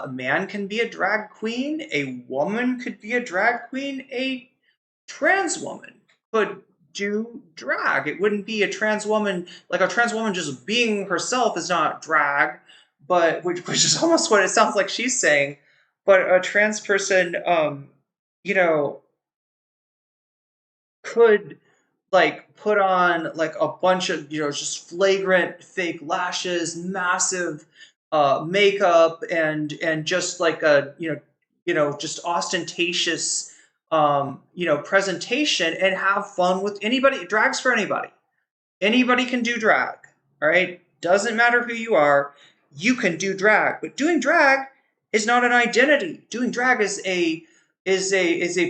man can be a drag queen, a woman could be a drag queen, a trans woman could do drag. It wouldn't be a trans woman, like a trans woman just being herself is not drag, but which is almost what it sounds like she's saying. But a trans person, could like put on like a bunch of, just flagrant fake lashes, massive makeup, and just like a, just ostentatious, presentation, and have fun with anybody. Drag's for anybody. Anybody can do drag, all right? Doesn't matter who you are, you can do drag. But doing drag is not an identity. Doing drag is a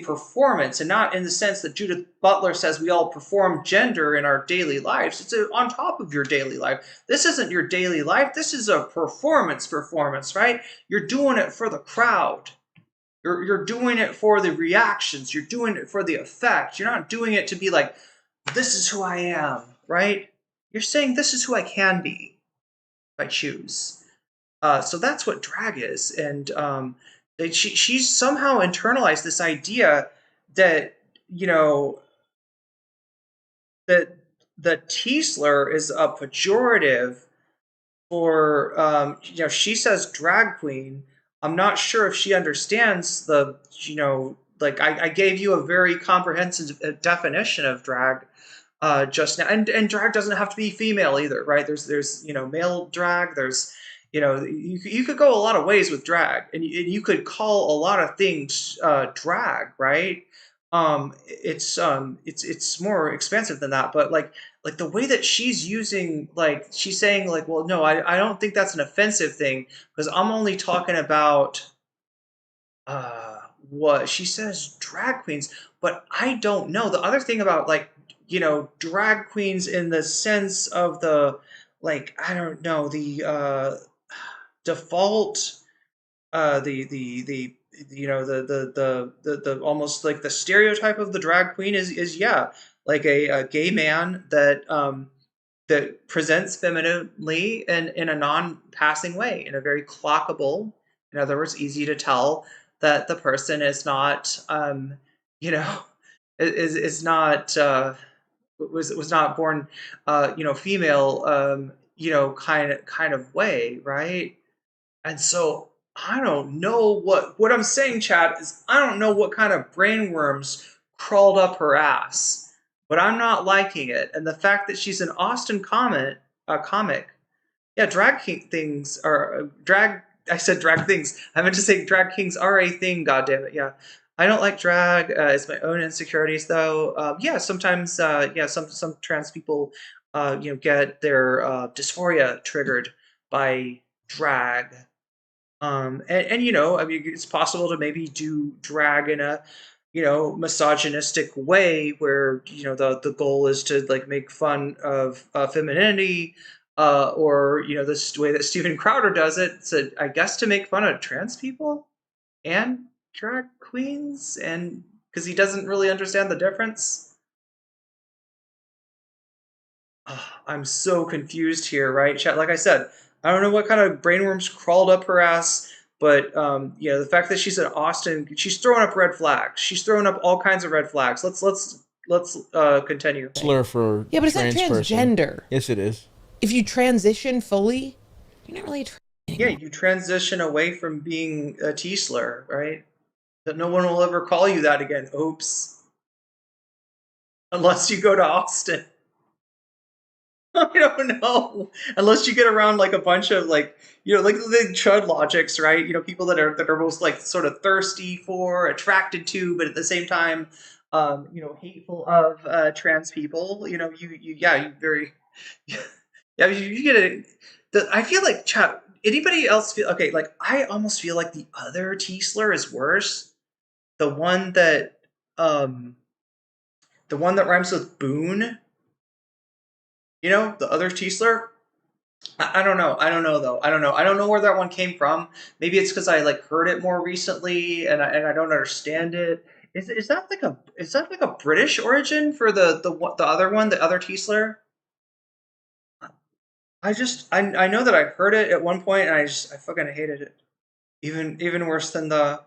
performance, and not in the sense that Judith Butler says we all perform gender in our daily lives. It's on top of your daily life. This isn't your daily life. This is a performance, right? You're doing it for the crowd. You're doing it for the reactions. You're doing it for the effect. You're not doing it to be like, this is who I am, right? You're saying this is who I can be if I choose. So that's what drag is. And she's somehow internalized this idea that, that the T slur is a pejorative for, she says drag queen. I'm not sure if she understands the, like I gave you a very comprehensive definition of drag just now. And drag doesn't have to be female either, right? There's male drag, there's, you could go a lot of ways with drag, and you could call a lot of things drag, right? It's more expansive than that, but like the way that she's using, like she's saying like, well, no, I don't think that's an offensive thing because I'm only talking about what she says drag queens, but I don't know. The other thing about like, drag queens in the sense of the, like, I don't know, the default, the almost like the stereotype of the drag queen is yeah, like a gay man that that presents femininely and in a non-passing way, in a very clockable, in other words, easy to tell that the person is not is not was not born female, kind of way, right? And so I don't know what I'm saying, chat, is I don't know what kind of brainworms crawled up her ass, but I'm not liking it. And the fact that she's an Austin comic, yeah, drag things are drag. I said drag things. I meant to say drag kings are a thing. God damn it, yeah. I don't like drag. It's my own insecurities, though. Yeah, sometimes, some trans people, get their dysphoria triggered by drag. And I mean, it's possible to maybe do drag in a, misogynistic way where the goal is to like make fun of femininity, or this way that Steven Crowder does it. So I guess to make fun of trans people and drag queens, and because he doesn't really understand the difference. I'm so confused here, right, chat? Like I said, I don't know what kind of brainworms crawled up her ass, but the fact that she's in Austin, she's throwing up red flags. She's throwing up all kinds of red flags. Let's continue. Slur for Yeah, but it's not trans person. transgender. Yes, it is. If you transition fully, you're not really. Yeah, you transition away from being a T-slur, right? That no one will ever call you that again. Oops. Unless you go to Austin. I don't know. Unless you get around like a bunch of like the chud logics, right? People that are most like sort of thirsty for, attracted to, but at the same time, hateful of trans people. You very yeah. You get it. I feel like chat. Anybody else feel okay? Like I almost feel like the other T-slur is worse. The one that rhymes with boon. The other T-slur? I don't know. I don't know though. I don't know. I don't know where that one came from. Maybe it's because I like heard it more recently and I don't understand it. Is that like a British origin for the other one, the other T-slur? I know that I heard it at one point and I fucking hated it. Even worse than the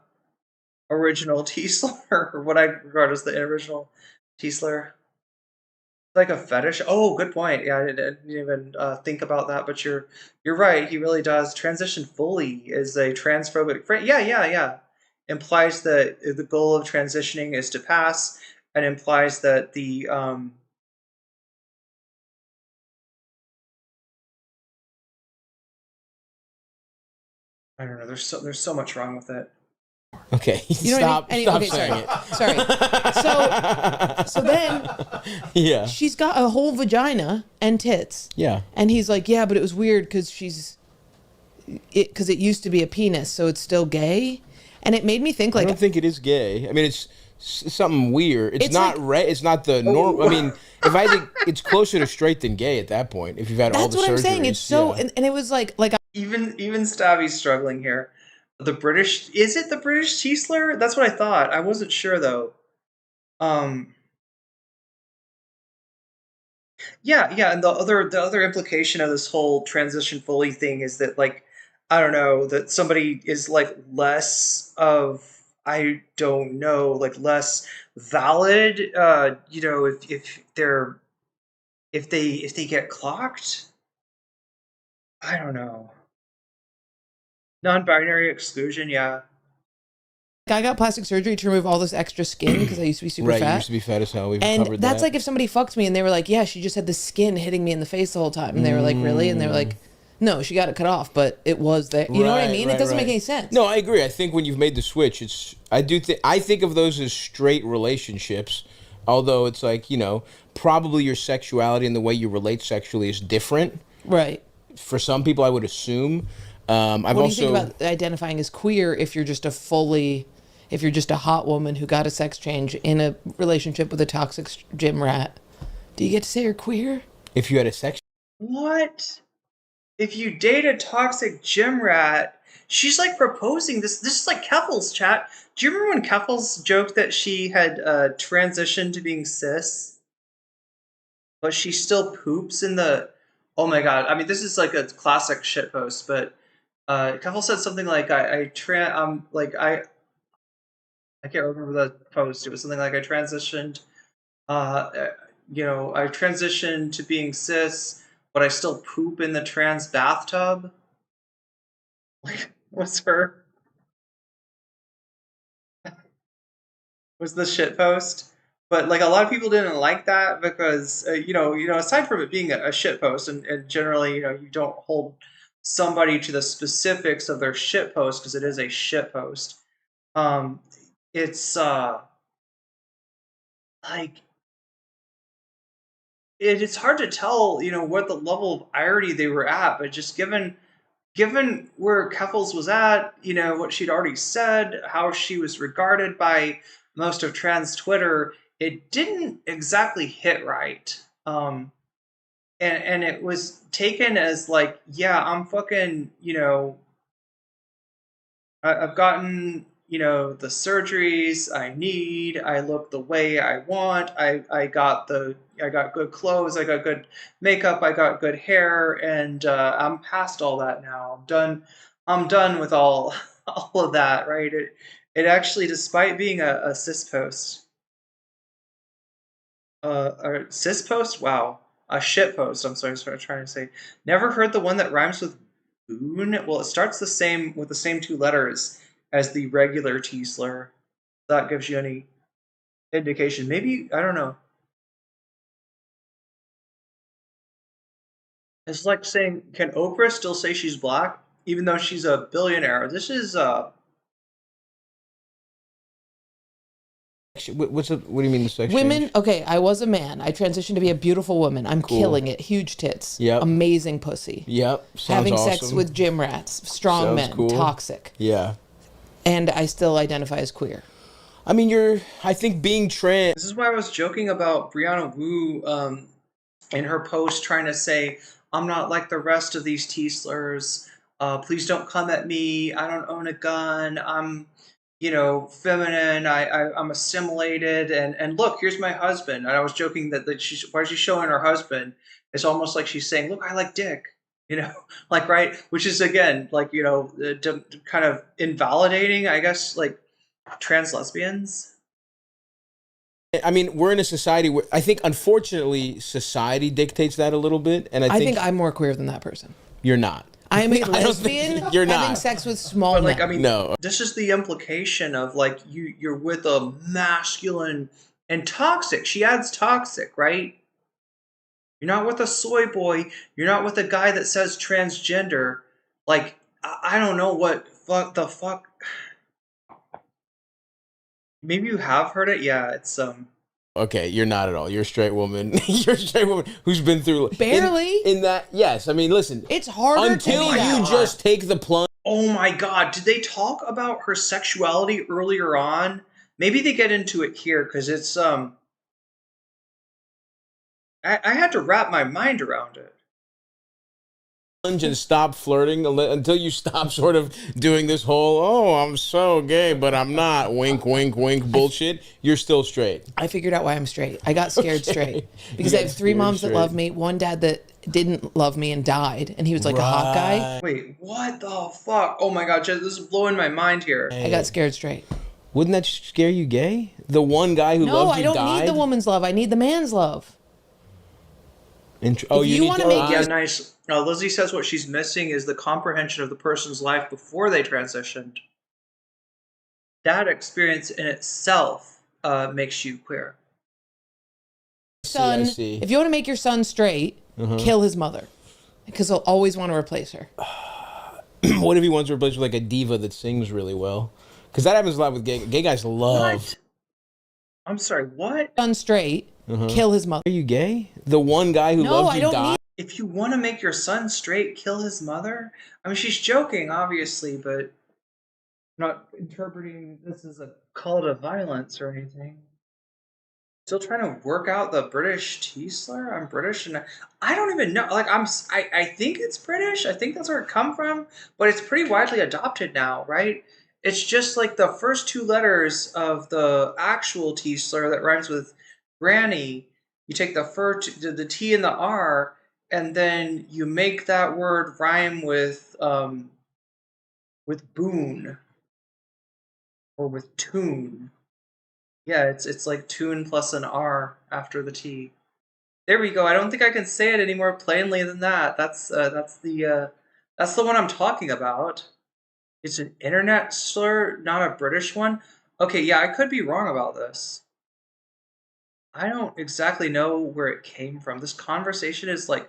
original T-slur, or what I regard as the original T-slur. Like a fetish? Oh, good point. Yeah, I didn't even think about that, but you're right. He really does. Transition fully is a transphobic phrase. Yeah. Implies that the goal of transitioning is to pass, and implies that the I don't know. There's so much wrong with it. Okay, You know stop what I mean? saying Okay, it. sorry. So then, Yeah. she's got a whole vagina and tits. Yeah. And he's like, yeah, but it was weird because because it used to be a penis, so it's still gay. And it made me think like, I don't think it is gay. I mean, it's something weird. It's not like, it's not the norm. I mean, if I think it's closer to straight than gay at that point. If you've had all the surgeries. That's what I'm saying. It's so, yeah. and it was like even Stabby's struggling here. Is it the British T-slur? That's what I thought. I wasn't sure though. Yeah, and the other implication of this whole transition fully thing is that like I don't know, that somebody is like less of I don't know, like less valid if they get clocked. I don't know. Non-binary exclusion, yeah. I got plastic surgery to remove all this extra skin because I used to be super right, fat. You used to be fat as hell. We've and covered that's that. like if somebody fucked me and they were like, yeah, she just had the skin hitting me in the face the whole time. And they were like, really? And they were like, no, she got it cut off, but it was there. You know what I mean? It doesn't make any sense. No, I agree. I think when you've made the switch, I think of those as straight relationships, although it's like, probably your sexuality and the way you relate sexually is different. Right. For some people, I would assume. What do you think about identifying as queer if you're just a hot woman who got a sex change in a relationship with a toxic gym rat? Do you get to say you're queer? If you had a sex... What? If you date a toxic gym rat, she's like proposing this. This is like Keffel's chat. Do you remember when Keffels joked that she had transitioned to being cis? But she still poops in the... Oh my god. I mean, this is like a classic shitpost, but Keffel said something like, I can't remember the post. It was something like I transitioned to being cis, but I still poop in the trans bathtub. Like, was the shit post? But like a lot of people didn't like that because aside from it being a shit post, and generally you don't hold somebody to the specifics of their shit post because it is a shit post. it's like it's hard to tell, what the level of irony they were at, but just given where Keffels was at, what she'd already said, how she was regarded by most of trans Twitter, it didn't exactly hit right. And it was taken as like, yeah, I'm fucking, I've gotten, the surgeries I need. I look the way I want. I got good clothes. I got good makeup. I got good hair, and I'm past all that now. I'm done with all of that. Right? It actually, despite being a cis post, a cis post. Wow, a shit post. I'm sorry. That's what I'm trying to say. Never heard the one that rhymes with boon. Well, it starts the same with the same two letters as the regular T slur. That gives you any indication. Maybe, I don't know. It's like saying, can Oprah still say she's black even though she's a billionaire? This is what do you mean the sex Women, change? okay, I was a man. I transitioned to be a beautiful woman. I'm killing it. Huge tits. Yep. Amazing pussy. Yep. Sounds Having awesome. sex with gym rats. Strong Sounds men. cool. Toxic. Yeah. And I still identify as queer. I mean, I think being trans. This is why I was joking about Brianna Wu in her post trying to say, I'm not like the rest of these T-slurs. Please don't come at me. I don't own a gun. I'm, feminine. I'm assimilated. And look, here's my husband. And I was joking that why is she showing her husband? It's almost like she's saying, look, I like dick. Like, right? Which is, again, like, kind of invalidating, I guess, like, trans lesbians. I mean, we're in a society where I think, unfortunately, society dictates that a little bit. And I think I'm more queer than that person. You're not. I am a lesbian you're having not. sex with small But, men. like, I mean, No. This is the implication of, like, you're with a masculine and toxic. She adds toxic, right? You're not with a soy boy. You're not with a guy that says transgender. Like, I don't know what the fuck. Maybe you have heard it. Yeah, it's Okay, you're not at all. You're a straight woman. You're a straight woman who's been through barely in that. Yes, I mean, listen. It's harder until to you just take the plunge. Oh my God! Did they talk about her sexuality earlier on? Maybe they get into it here because it's I had to wrap my mind around it. And stop flirting until you stop sort of doing this whole, oh, I'm so gay, but I'm not, wink, wink, wink bullshit. You're still straight. I figured out why I'm straight. I got scared straight. Because I have 3 moms that love me, one dad that didn't love me and died, and he was like a hot guy. Wait, what the fuck? Oh my God, this is blowing my mind here. I got scared straight. Wouldn't that scare you gay? The one guy who loved you died? No, I don't need the woman's love. I need the man's love. You want to make yeah, nice. Lizzie says what she's missing is the comprehension of the person's life before they transitioned. That experience in itself makes you queer. Son, if you want to make your son straight, kill his mother, because he'll always want to replace her. What if he wants to replace her with like a diva that sings really well? Because that happens a lot with gay guys. Love. What? I'm sorry. What? Son straight. Kill his mother. Are you gay? The one guy who loves you died. If you want to make your son straight, kill his mother? I mean, she's joking, obviously, but I'm not interpreting this as a call to violence or anything. Still trying to work out the British T-slur? I'm British, and I don't even know. Like, I think it's British. I think that's where it come from, but it's pretty widely adopted now, right? It's just like the first 2 letters of the actual T-slur that rhymes with granny. You take the T and the R, and then you make that word rhyme with boon or with tune. Yeah, it's like tune plus an R after the T. There we go. I don't think I can say it any more plainly than that. That's the one I'm talking about. It's an internet slur, not a British one. Okay, yeah, I could be wrong about this. I don't exactly know where it came from. This conversation is like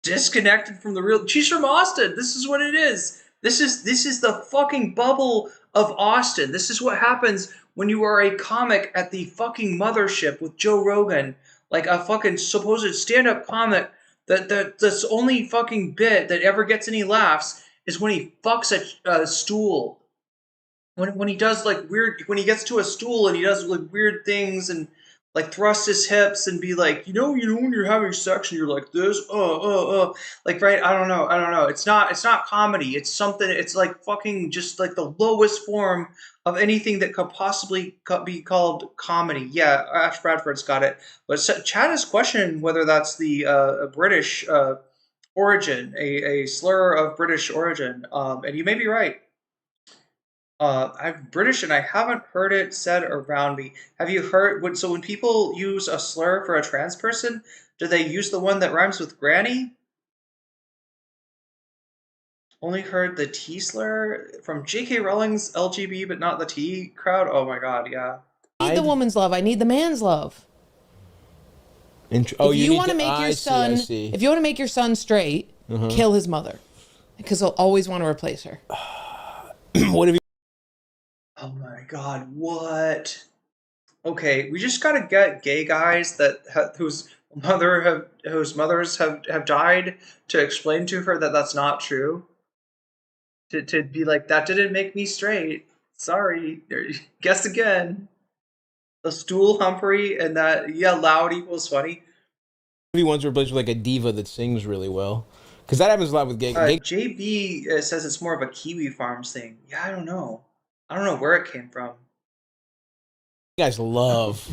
disconnected from the real. She's from Austin. This is what it is. This is the fucking bubble of Austin. This is what happens when you are a comic at the fucking mothership with Joe Rogan, like a fucking supposed stand-up comic that's only fucking bit that ever gets any laughs is when he fucks a stool. When he does like weird, when he gets to a stool and he does like weird things and like thrust his hips and be like, you know when you're having sex and you're like this, like, right? I don't know. It's not comedy. It's something. It's like fucking just like the lowest form of anything that could possibly be called comedy. Yeah, Ash Bradford's got it. But Chad is questioning whether that's the a British origin, a slur of British origin, and you may be right. I'm British and I haven't heard it said around me. Have you heard when people use a slur for a trans person, do they use the one that rhymes with granny? Only heard the T slur from J.K. Rowling's LGB, but not the T crowd. Oh my god, yeah. I need the woman's love. I need the man's love. If you want to make your son, if you want to make your son straight, kill his mother, because he'll always want to replace her. What have you? Oh my god, what? Okay, we just gotta get gay guys whose mothers have died to explain to her that that's not true. To be like, that didn't make me straight. Sorry. Guess again. The stool Humphrey and that, yeah, loud equals funny. He wants to replace with like a diva that sings really well. Because that happens a lot with gay. JB says it's more of a Kiwi Farms thing. Yeah, I don't know. I don't know where it came from. You guys love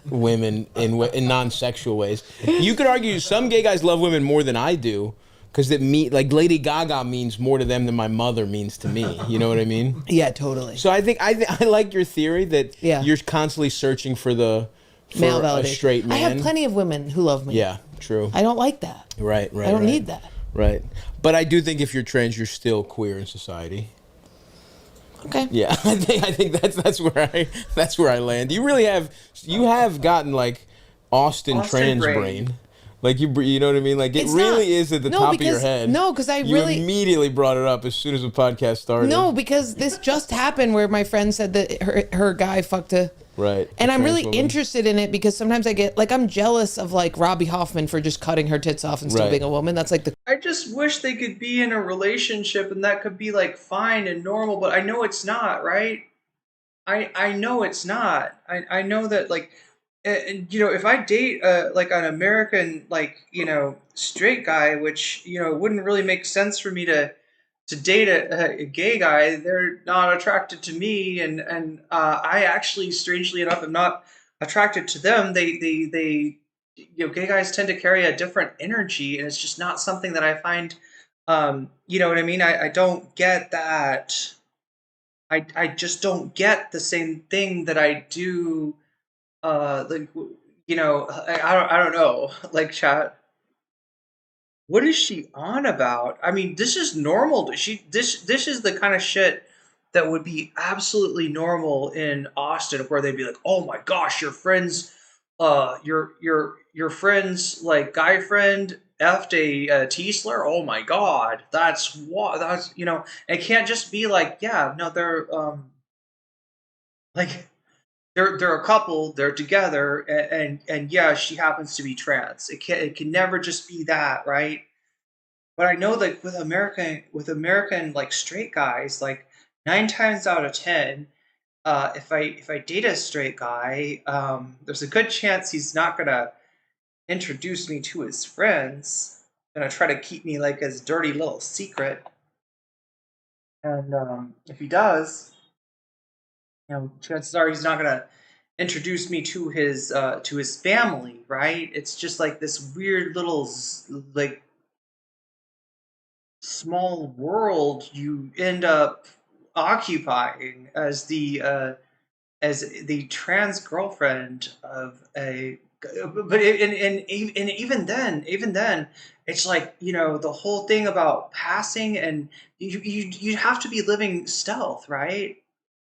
women in non-sexual ways. You could argue some gay guys love women more than I do, because like Lady Gaga means more to them than my mother means to me. You know what I mean? Yeah, totally. So I think I like your theory that you're constantly searching for male validation. A straight man. I have plenty of women who love me. Yeah, true. I don't like that. Right. I don't need that. Right. But I do think if you're trans, you're still queer in society. Okay. Yeah, I think that's where I land. You have gotten like Austin trans brain. Like you know what I mean? Like it really is at the top of your head. No, because you immediately brought it up as soon as the podcast started. No, because this just happened where my friend said that her guy fucked a. Right. And I'm really interested in it because sometimes I get like I'm jealous of like Robbie Hoffman for just cutting her tits off and still being a woman. That's like I just wish they could be in a relationship and that could be like fine and normal, but I know it's not, right? I know it's not. I know that like, you know, if I date like an American like, you know, straight guy, which, you know, wouldn't really make sense for me to date a gay guy, they're not attracted to me, and I actually, strangely enough, am not attracted to them. They you know, gay guys tend to carry a different energy, and it's just not something that I find. You know what I mean? I don't get that. I just don't get the same thing that I do. Like, you know, I don't know. Like, chat. What is she on about? I mean, this is normal. This is the kind of shit that would be absolutely normal in Austin, where they'd be like, "Oh my gosh, your friends, your friends like guy friend effed a T slur. Oh my god, that's you know." It can't just be like, yeah, no, they're like they're a couple, they're together, and yeah, she happens to be trans. It can never just be that, right? But I know that with American like straight guys, like 9 times out of 10, if I date a straight guy, there's a good chance he's not gonna introduce me to his friends. Gonna try to keep me like his dirty little secret. And if he does, you know, chances are he's not gonna introduce me to his family, right? It's just like this weird little like small world you end up occupying as the trans girlfriend of a. But even then, it's like, you know, the whole thing about passing, and you have to be living stealth, right?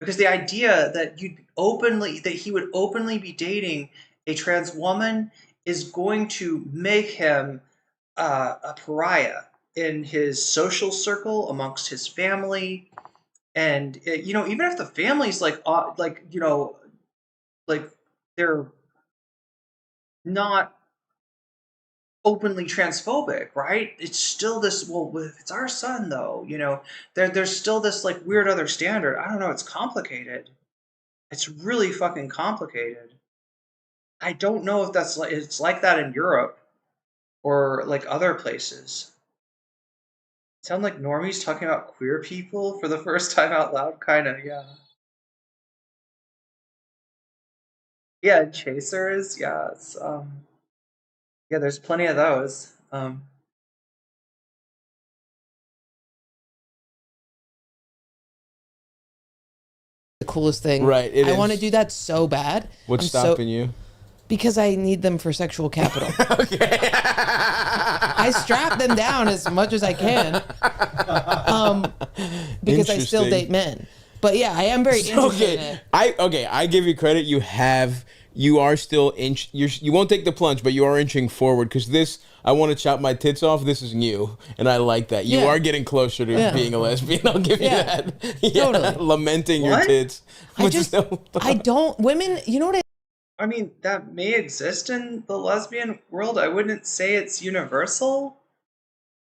Because the idea that he would openly be dating a trans woman is going to make him a pariah in his social circle, amongst his family, And even if the family's like they're not openly transphobic, right? It's still this, well, if it's our son though, there's still this like weird other standard. I don't know, it's complicated. It's really fucking complicated. I don't know if it's like that in Europe or like other places. Sound like normies talking about queer people for the first time out loud, kind of, yeah. Yeah, chasers, yeah, it's yeah, there's plenty of those. The coolest thing. Right, it I is. want to do that so bad. What's stopping you? Because I need them for sexual capital. I strap them down as much as I can. Because I still date men. But yeah, I am very interested in it. I give you credit. You are still you won't take the plunge, but you are inching forward, because this, I want to chop my tits off, this is new, and I like that. You are getting closer to being a lesbian. I'll give you that. Totally. Lamenting your tits. I don't, women, you know what I mean, that may exist in the lesbian world. I wouldn't say it's universal.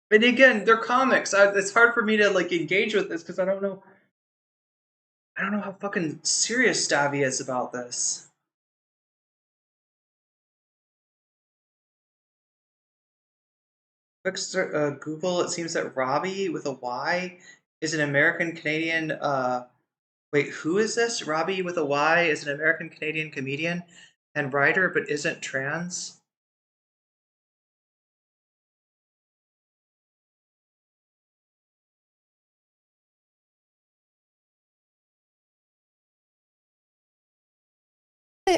But again, they're comics. It's hard for me to like engage with this because I don't know how fucking serious Stabby is about this. Quick Google, it seems that Robbie with a Y is an American-Canadian... Wait, who is this? Robbie with a Y is an American-Canadian comedian and writer, but isn't trans.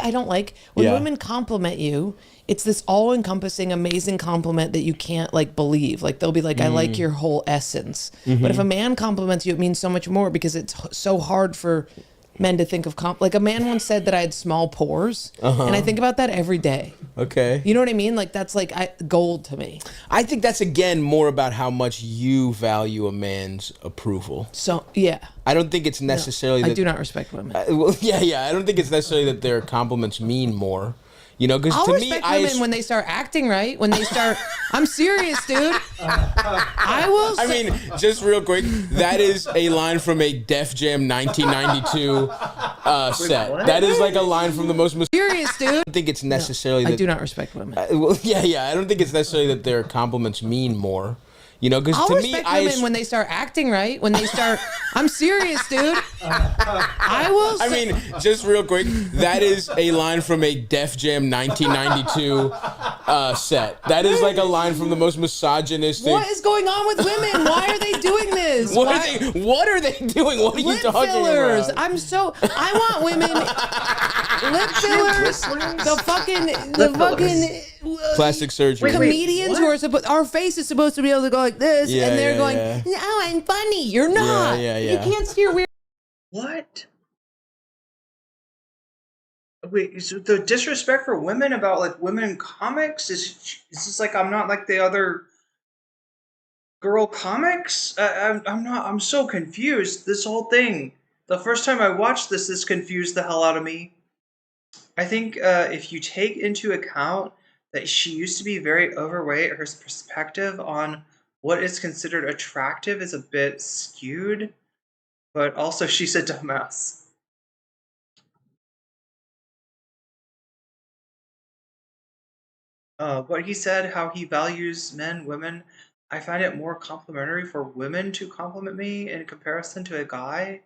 I don't like when women compliment you, it's this all-encompassing amazing compliment that you can't like believe. Like they'll be like, I like your whole essence. But if a man compliments you, it means so much more, because it's so hard for men to think of like a man once said that I had small pores, and I think about that every day. Okay. You know what I mean? Like that's like gold to me. I think that's again more about how much you value a man's approval. So yeah. I don't think it's necessarily that... I do not respect women. Well, yeah. I don't think it's necessarily that their compliments mean more. Because I'll to respect me, women when they start acting right. When they start, I'm serious, dude. I will. I mean, just real quick, that is a line from a Def Jam 1992 set. That is like a line from the most serious, dude. I don't think it's necessarily. I do not respect women. Well, yeah. I don't think it's necessarily that their compliments mean more. Because I'll to respect me, women when they start acting right. When they start, I'm serious, dude. I will. I mean, just real quick, that is a line from a Def Jam 1992 set. That is like a line from the most misogynistic. What is going on with women? Why are they doing this? What are they doing? What are you talking fillers. about? I want women lip fillers. The fucking plastic surgery. Comedians who are our face is supposed to be able to go like this, and they're going, "Oh, I'm funny." You're not. Yeah. You can't steer weird. What? Wait, so the disrespect for women about like women in comics is this like I'm not like the other girl comics? I'm so confused. This whole thing. The first time I watched this confused the hell out of me. I think if you take into account that she used to be very overweight, her perspective on what is considered attractive is a bit skewed, but also she's a dumbass. What he said, how he values men, women, I find it more complimentary for women to compliment me in comparison to a guy.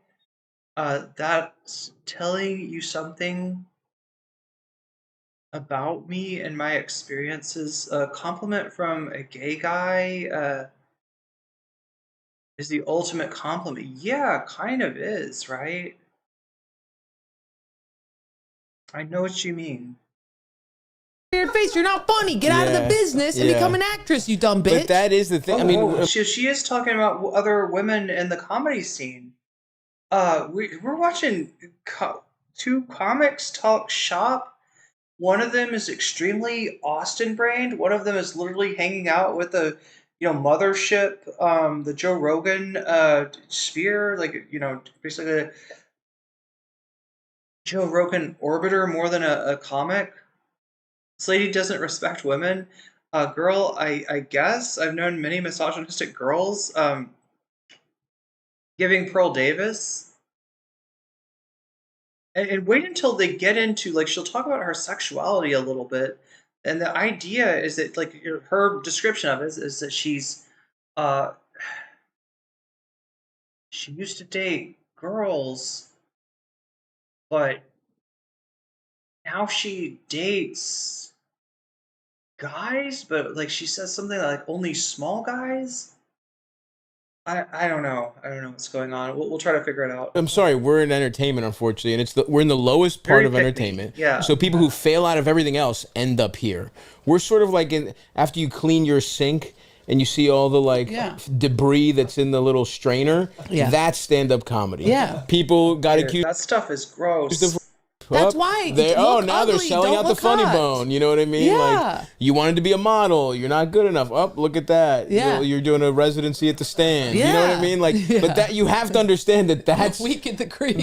That's telling you something about me and my experiences. A compliment from a gay guy is the ultimate compliment. Yeah, kind of is, right? I know what you mean. Weird face. You're not funny. Get out of the business and become an actress, you dumb bitch. But that is the thing. I mean, she is talking about other women in the comedy scene. We're watching two comics talk shop. One of them is extremely Austin-brained. One of them is literally hanging out with a, Mothership, the Joe Rogan sphere, like, basically Joe Rogan orbiter more than a comic. This lady doesn't respect women. Girl, I guess I've known many misogynistic girls giving Pearl Davis. And wait until they get into, like, she'll talk about her sexuality a little bit. And the idea is that, like, her description of it is that she's, she used to date girls, but now she dates guys, but, like, she says something like only small guys. I don't know. I don't know what's going on. We'll try to figure it out. I'm sorry, we're in entertainment, unfortunately, and we're in the lowest part Very of pick me. entertainment. Yeah. So people who fail out of everything else end up here. We're sort of like after you clean your sink and you see all the debris that's in the little strainer. Yeah. That's stand-up comedy. Yeah. People got accused. That stuff is gross. That's why. Now they're ugly, selling don't out the look funny hot. bone. You know what I mean? Yeah. Like, you wanted to be a model. You're not good enough. Oh, look at that. Yeah. You're doing a residency at the Stand. You know what I Yeah. mean? Like, but that you have to understand that's weak at the crease.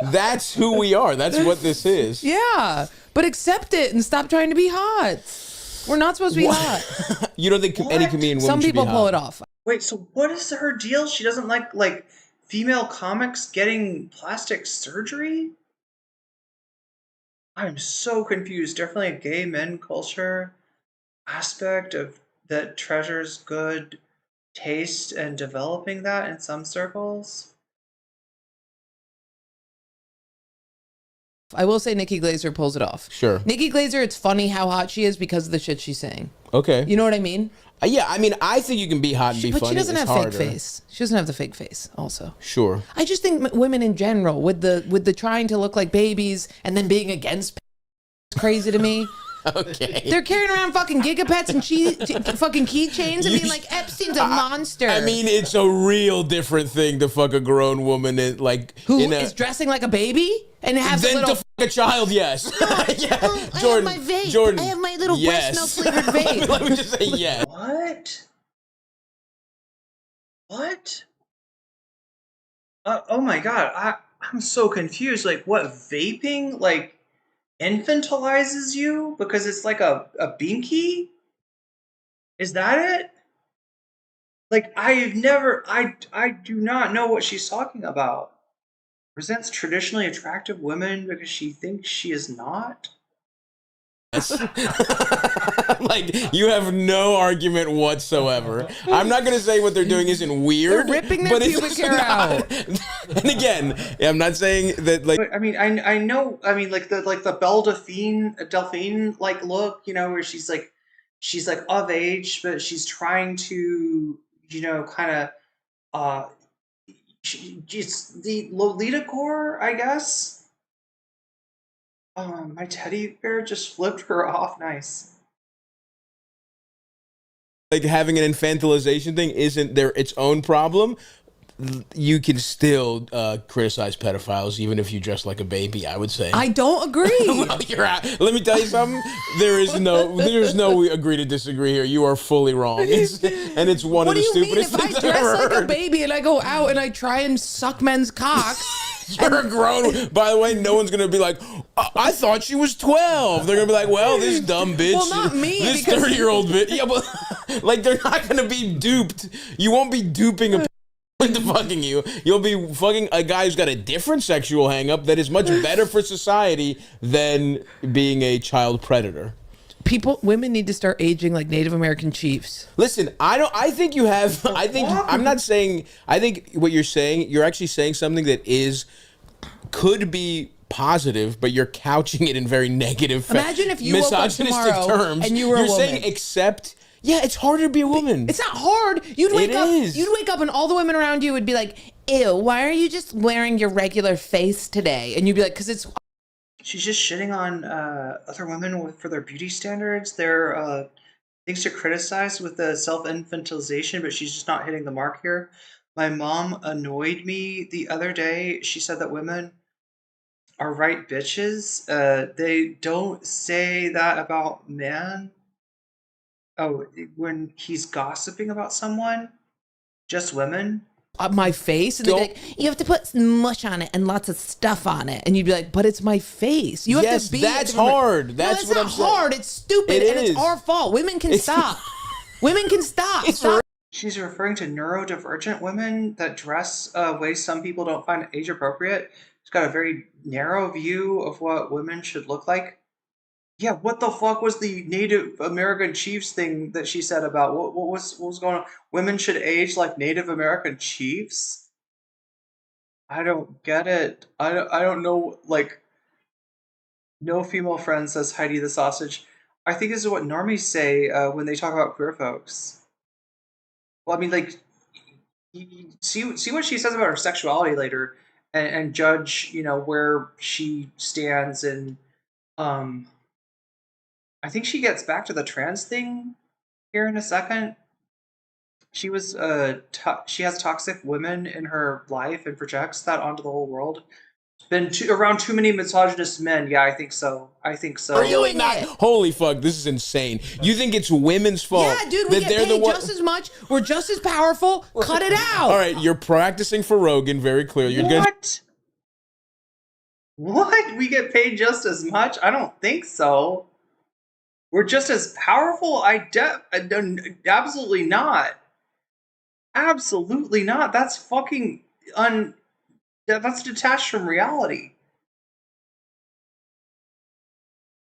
That's who we are. That's what this is. Yeah, but accept it and stop trying to be hot. We're not supposed to be hot. You don't think any comedian woman Some should be people pull hot. it off. Wait, so what is her deal? She doesn't like female comics getting plastic surgery? I'm so confused. Definitely a gay men culture aspect of that treasures good taste and developing that in some circles. I will say Nikki Glaser pulls it off. Sure. Nikki Glaser, it's funny how hot she is because of the shit she's saying. Okay. You know what I mean? Yeah, I mean, I think you can be hot and be But funny. she doesn't It's have harder. fake face. She doesn't have the fake face also. Sure. I just think women in general with the trying to look like babies and then being against is crazy to me. Okay. They're carrying around fucking gigapets and fucking keychains and being like, Epstein's a monster. I mean, it's a real different thing to fuck a grown woman who is dressing like a baby and has a then little. to fuck a child, yes. Yeah. Jordan, I have my vape. Jordan, I have my little yes. breast milk flavored vape. Let me just say yes. What? What? Oh my god, I'm so confused. Like, what, vaping like infantilizes you because it's like a binky? Is that it? Like, I do not know what she's talking about. Presents traditionally attractive women because she thinks she is not? Like, you have no argument whatsoever. I'm not gonna say what they're doing isn't weird. They're ripping their but it's pubic hair not- out. And again, I'm not saying that like. But, I mean, I know. I mean, like the Belle Delphine like look, where she's like of age, but she's trying to, kind of, it's the Lolita core, I guess. My teddy bear just flipped her off. Nice. Like, having an infantilization thing isn't its own problem. You can still criticize pedophiles even if you dress like a baby, I would say. I don't agree. Well, you're out. Let me tell you something. There's no we agree to disagree here. You are fully wrong. It's one of the stupidest What do you mean? things If I I've ever dress like a heard. baby and I go out and I try and suck men's cocks. You're grown. By the way, no one's gonna be like, I thought she was 12. They're gonna be like, well, this dumb bitch. Well, not me, This because- 30-year-old bitch. Yeah, but like, they're not gonna be duped. You won't be duping a into fucking you. You'll be fucking a guy who's got a different sexual hang-up that is much better for society than being a child predator. Women need to start aging like Native American chiefs. Listen, I think what you're saying, you're actually saying something that could be positive, but you're couching it in very negative, Imagine if you woke up misogynistic tomorrow terms. and you were a You're saying woman. accept. Yeah, it's harder to be a woman. It's not hard. You'd wake It up. is. You'd wake up and all the women around you would be like, "Ew, why are you just wearing your regular face today?" And you'd be like, "Cause it's." She's just shitting on other women for their beauty standards. They're things to criticize with the self-infantilization, but she's just not hitting the mark here. My mom annoyed me the other day. She said that women are right bitches. They don't say that about men. Oh, when he's gossiping about someone? Just women? My face, and they'd be like, you have to put mush on it and lots of stuff on it, and you'd be like, but it's my face. You have to be. That's hard. That's what I'm saying. Not hard. It's stupid, and it's our fault. Women can stop. Women can stop. Stop. She's referring to neurodivergent women that dress ways some people don't find age appropriate. She's got a very narrow view of what women should look like. Yeah, what the fuck was the Native American chiefs thing that she said about what was going on? Women should age like Native American chiefs? I don't get it. I don't know, like, no female friend, says Heidi the Sausage. I think this is what normies say when they talk about queer folks. Well, I mean, like, you see what she says about her sexuality later, and judge, you know, where she stands, and I think she gets back to the trans thing here in a second. She was she has toxic women in her life and projects that onto the whole world. Been around too many misogynist men. Yeah, I think so. Are you not? Holy fuck, this is insane. You think it's women's fault? Yeah, dude, we get paid just as much. We're just as powerful. Cut it out. All right, you're practicing for Rogan very clearly. What? We get paid just as much? I don't think so. We're just as powerful? Absolutely not. Absolutely not. That's fucking that's detached from reality.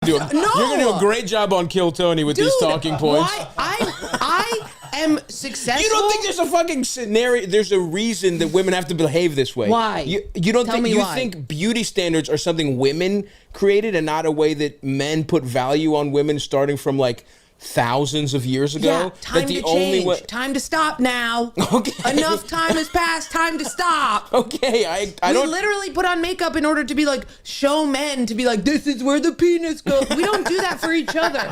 You're gonna do a great job on Kill Tony with these talking points. I am successful. You don't think there's a fucking scenario? There's a reason that women have to behave this way. Why? You don't think? You think beauty standards are something women created and not a way that men put value on women starting from like thousands of years ago? Yeah, time to change. Time to stop now. Okay. Enough time has passed. Time to stop. Okay, I don't. We literally put on makeup in order to be like, show men to be like, this is where the penis goes. We don't do that for each other.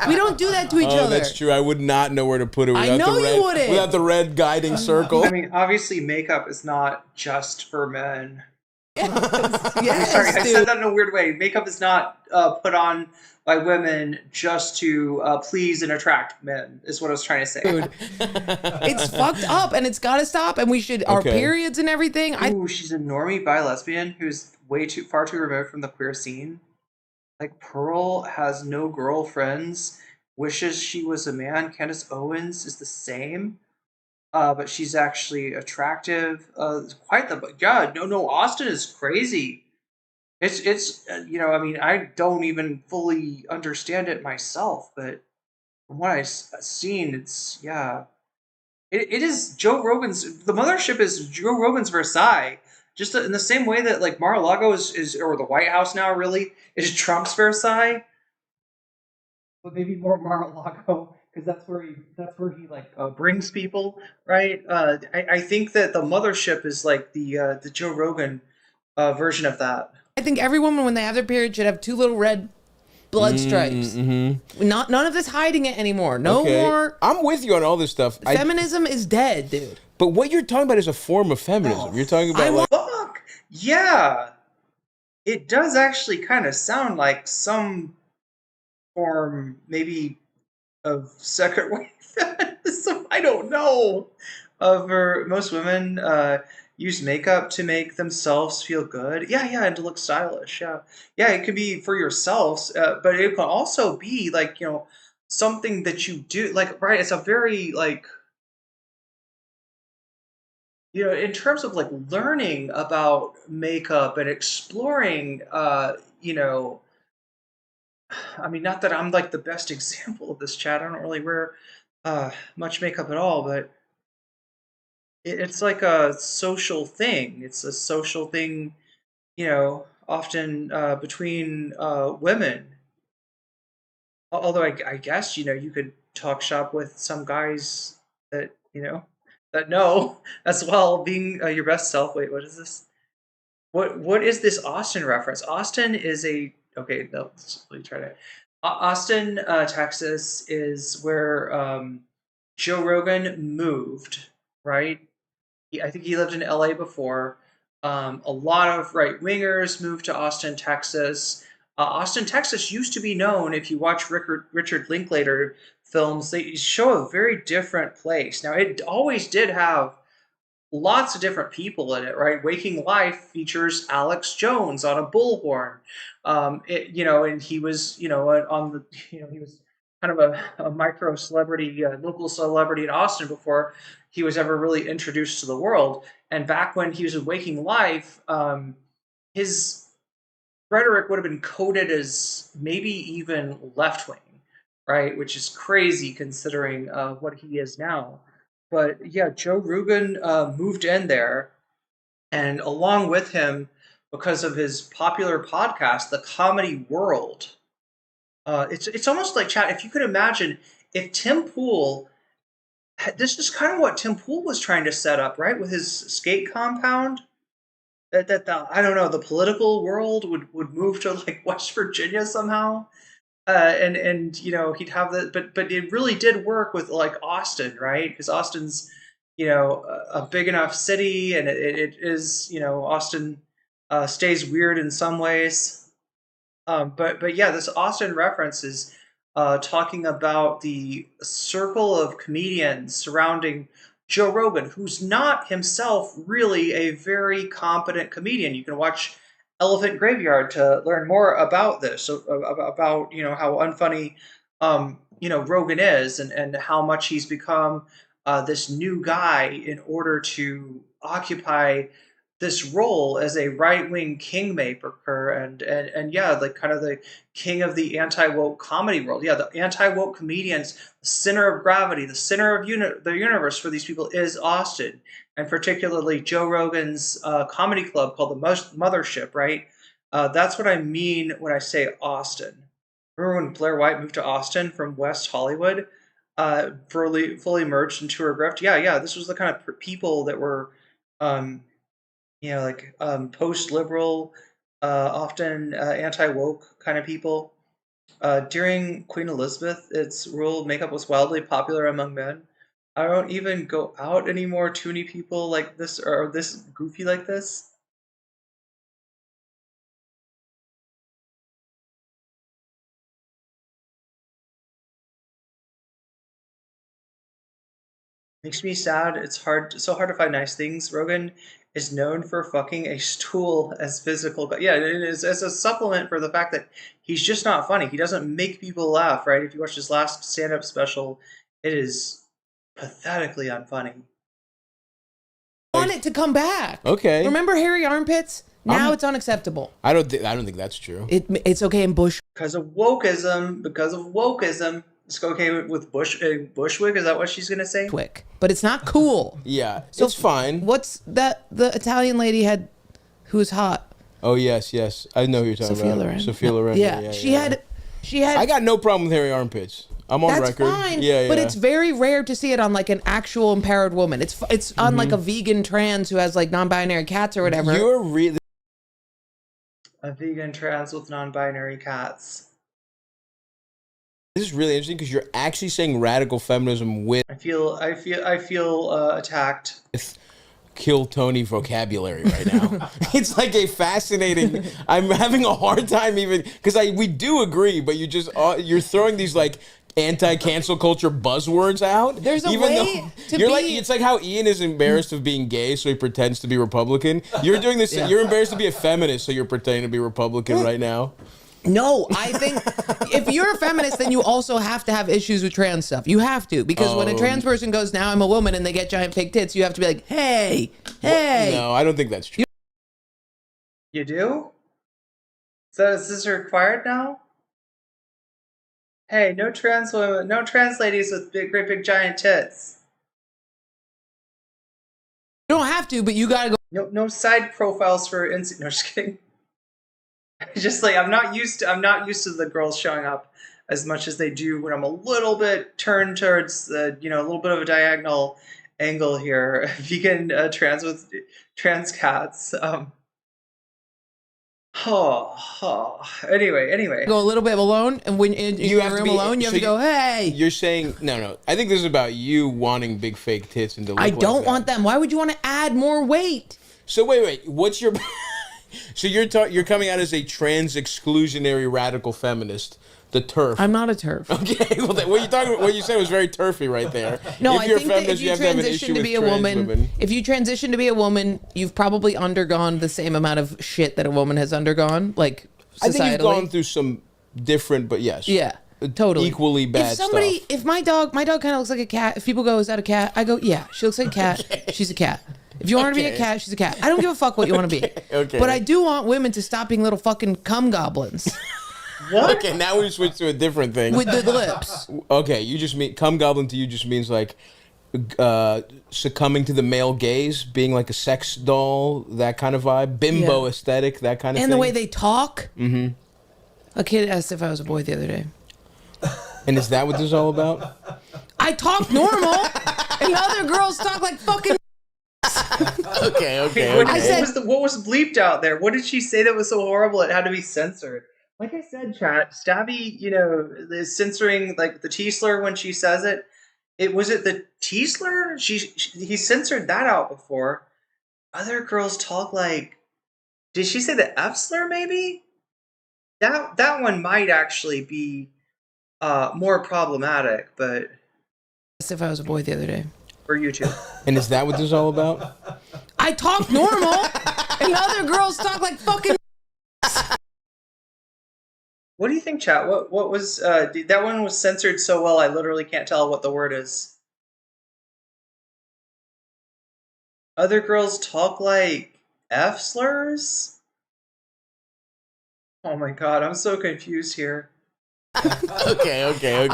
We don't do that to each other. That's true. I would not know where to put it without the red guiding circle. I mean, obviously makeup is not just for men. Yes, sorry, I said that in a weird way. Makeup is not put on by women just to please and attract men, is what I was trying to say. Dude, it's fucked up, and it's got to stop, and we should, our periods and everything. Ooh, she's a normie bi-lesbian who's far too removed from the queer scene. Like, Pearl has no girlfriends, wishes she was a man. Candace Owens is the same. But she's actually attractive. Quite the no. Austin is crazy. It's you know, I mean, I don't even fully understand it myself, but from what I've seen, it's it is Joe Rogan's. The mothership is Joe Rogan's Versailles. Just in the same way that like Mar-a-Lago is or the White House now really is Trump's Versailles. But maybe more Mar-a-Lago. Because that's where he like brings people, right? I think that the mothership is like the Joe Rogan version of that. I think every woman when they have their period should have 2 little red blood stripes. None of this hiding it anymore. No more. I'm with you on all this stuff. Feminism is dead, dude. But what you're talking about is a form of feminism. You're talking about fuck yeah. It does actually kind of sound like some form, maybe, of second wave feminism. I don't know. Most women use makeup to make themselves feel good. Yeah, and to look stylish. Yeah, it could be for yourselves, but it can also be like, you know, something that you do. Like, right? It's a very like, you know, in terms of like learning about makeup and exploring, you know. I mean, not that I'm like the best example of this, Chad. I don't really wear much makeup at all, but it's like a social thing. It's a social thing, you know, often between women. Although I guess, you know, you could talk shop with some guys that, you know, that know as well, being your best self. Wait, what is this? What is this Austin reference? Austin is a... Okay, no, let me try to... Austin, Texas is where Joe Rogan moved, right? I think he lived in LA before. A lot of right-wingers moved to Austin, Texas. Austin, Texas used to be known, if you watch Richard Linklater, films, they show a very different place. Now, it always did have lots of different people in it, right? Waking Life features Alex Jones on a bullhorn, and he was, on the, he was kind of a micro celebrity, local celebrity in Austin before he was ever really introduced to the world. And back when he was in Waking Life, his rhetoric would have been coded as maybe even left-wing, right? Which is crazy considering what he is now. But yeah, Joe Rogan moved in there, and along with him, because of his popular podcast, The Comedy World, it's almost like, chat, if you could imagine if Tim Pool, this is kind of what Tim Pool was trying to set up, right? With his skate compound, that I don't know, the political world would move to like West Virginia somehow. And he'd have but it really did work with like Austin, right? Because Austin's a big enough city, and it is, Austin stays weird in some ways, but yeah, this Austin reference is talking about the circle of comedians surrounding Joe Rogan, who's not himself really a very competent comedian. You can watch Elephant Graveyard to learn more about this, about how unfunny Rogan is, and how much he's become this new guy in order to occupy this role as a right-wing kingmaker, and yeah, like kind of the king of the anti-woke comedy world. Yeah, the anti-woke comedians, the center of gravity, the center of the universe for these people is Austin, and particularly Joe Rogan's comedy club called the Mothership, right? That's what I mean when I say Austin. Remember when Blair White moved to Austin from West Hollywood, fully merged into her grift? Yeah, this was the kind of people that were post-liberal, often anti-woke kind of people. During Queen Elizabeth, its rule, makeup was wildly popular among men. I don't even go out anymore. Too many people like this, or this goofy like this. Makes me sad. It's so hard to find nice things. Rogan is known for fucking a stool as physical. Yeah, it is as a supplement for the fact that he's just not funny. He doesn't make people laugh, right? If you watch his last stand-up special, it is pathetically unfunny. I want it to come back. Okay. Remember hairy armpits? Now it's unacceptable. I don't think that's true. It's okay in Bush. Because of wokeism. It's okay with Bushwick? Is that what she's going to say? Bushwick. But it's not cool. Yeah, so it's fine. What's that the Italian lady had who's hot? Oh, yes. I know who you're talking about. Sophia Loren. Yeah, she had. I got no problem with hairy armpits. I'm on record. That's fine. Yeah. But it's very rare to see it on like an actual empowered woman. It's on like a vegan trans who has like non-binary cats or whatever. You're really a vegan trans with non-binary cats. This is really interesting because you're actually saying radical feminism with I feel attacked. Kill Tony vocabulary right now. It's like a fascinating. I'm having a hard time even because we do agree, but you're throwing these like anti-cancel culture buzzwords out. There's a way to you're be... it's like how Ian is embarrassed of being gay, so he pretends to be Republican. You're doing this. Yeah. You're embarrassed to be a feminist, so you're pretending to be Republican right now. No, I think if you're a feminist, then you also have to have issues with trans stuff. You have to, because when a trans person goes, now I'm a woman, and they get giant fake tits, you have to be like, hey. No, I don't think that's true. You do? So is this required now? Hey, no trans women, no trans ladies with great big giant tits. You don't have to, but you gotta go. No side profiles for no, just kidding. Just like I'm not used to the girls showing up as much as they do when I'm a little bit turned towards the a little bit of a diagonal angle here. Vegan trans with trans cats. Anyway. Go a little bit alone, and when you have room alone, you have to go, hey. You're saying no. I think this is about you wanting big fake tits and to look I don't like want them. Why would you want to add more weight? So wait. What's your? So you're coming out as a trans exclusionary radical feminist, The turf. I'm not a turf. Okay, well, what you talking about? What you said was very turfy right there. No, if I you're think a feminist, that if you have to have an transition issue to with be a trans woman, women. if you transition to be a woman, you've probably undergone the same amount of shit that a woman has undergone, like societally. I think you've gone through some different, but yes. Yeah, totally. Equally bad stuff. If my dog kind of looks like a cat. If people go, is that a cat? I go, yeah, she looks like a cat. Okay. She's a cat. If you want her to be a cat, she's a cat. I don't give a fuck what you want to be. Okay. But I do want women to stop being little fucking cum goblins. What? Okay, now we switch to a different thing. With the lips. Okay, you just mean cum goblin to you just means like succumbing to the male gaze, being like a sex doll, that kind of vibe, bimbo aesthetic, that kind of thing. And the way they talk. Mm-hmm. A kid asked if I was a boy the other day. And is that what this is all about? I talk normal, and other girls talk like fucking. Okay. What was bleeped out there? What did she say that was so horrible it had to be censored? Like I said, chat, Stabby, is censoring like the T slur when she says it. Was it the T slur? He censored that out before. Other girls talk like. Did she say the F slur? Maybe that one might actually be more problematic. But if I was a boy the other day. For you too. And is that what this is all about? I talk normal, and other girls talk like fucking. What do you think, chat? What was that one was censored so well I literally can't tell what the word is. Other girls talk like F slurs? Oh my god, I'm so confused here. Okay.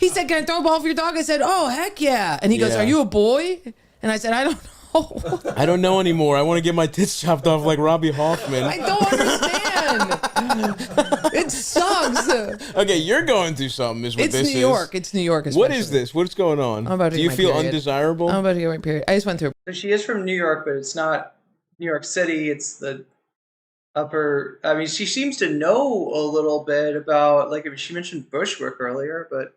He said, can I throw a ball for your dog? I said, oh, heck yeah. And he goes, are you a boy? And I said, I don't know. I don't know anymore. I want to get my tits chopped off like Robbie Hoffman. I don't understand. It sucks. Okay, you're going through something is what this is. It's New York. It's New York especially. What is this? What's going on? I'm about to Do get you my feel period. undesirable? I'm about to get my period. I just went through. So she is from New York, but it's not New York City. It's the upper. I mean, she seems to know a little bit about, like, she mentioned Bushwick earlier, but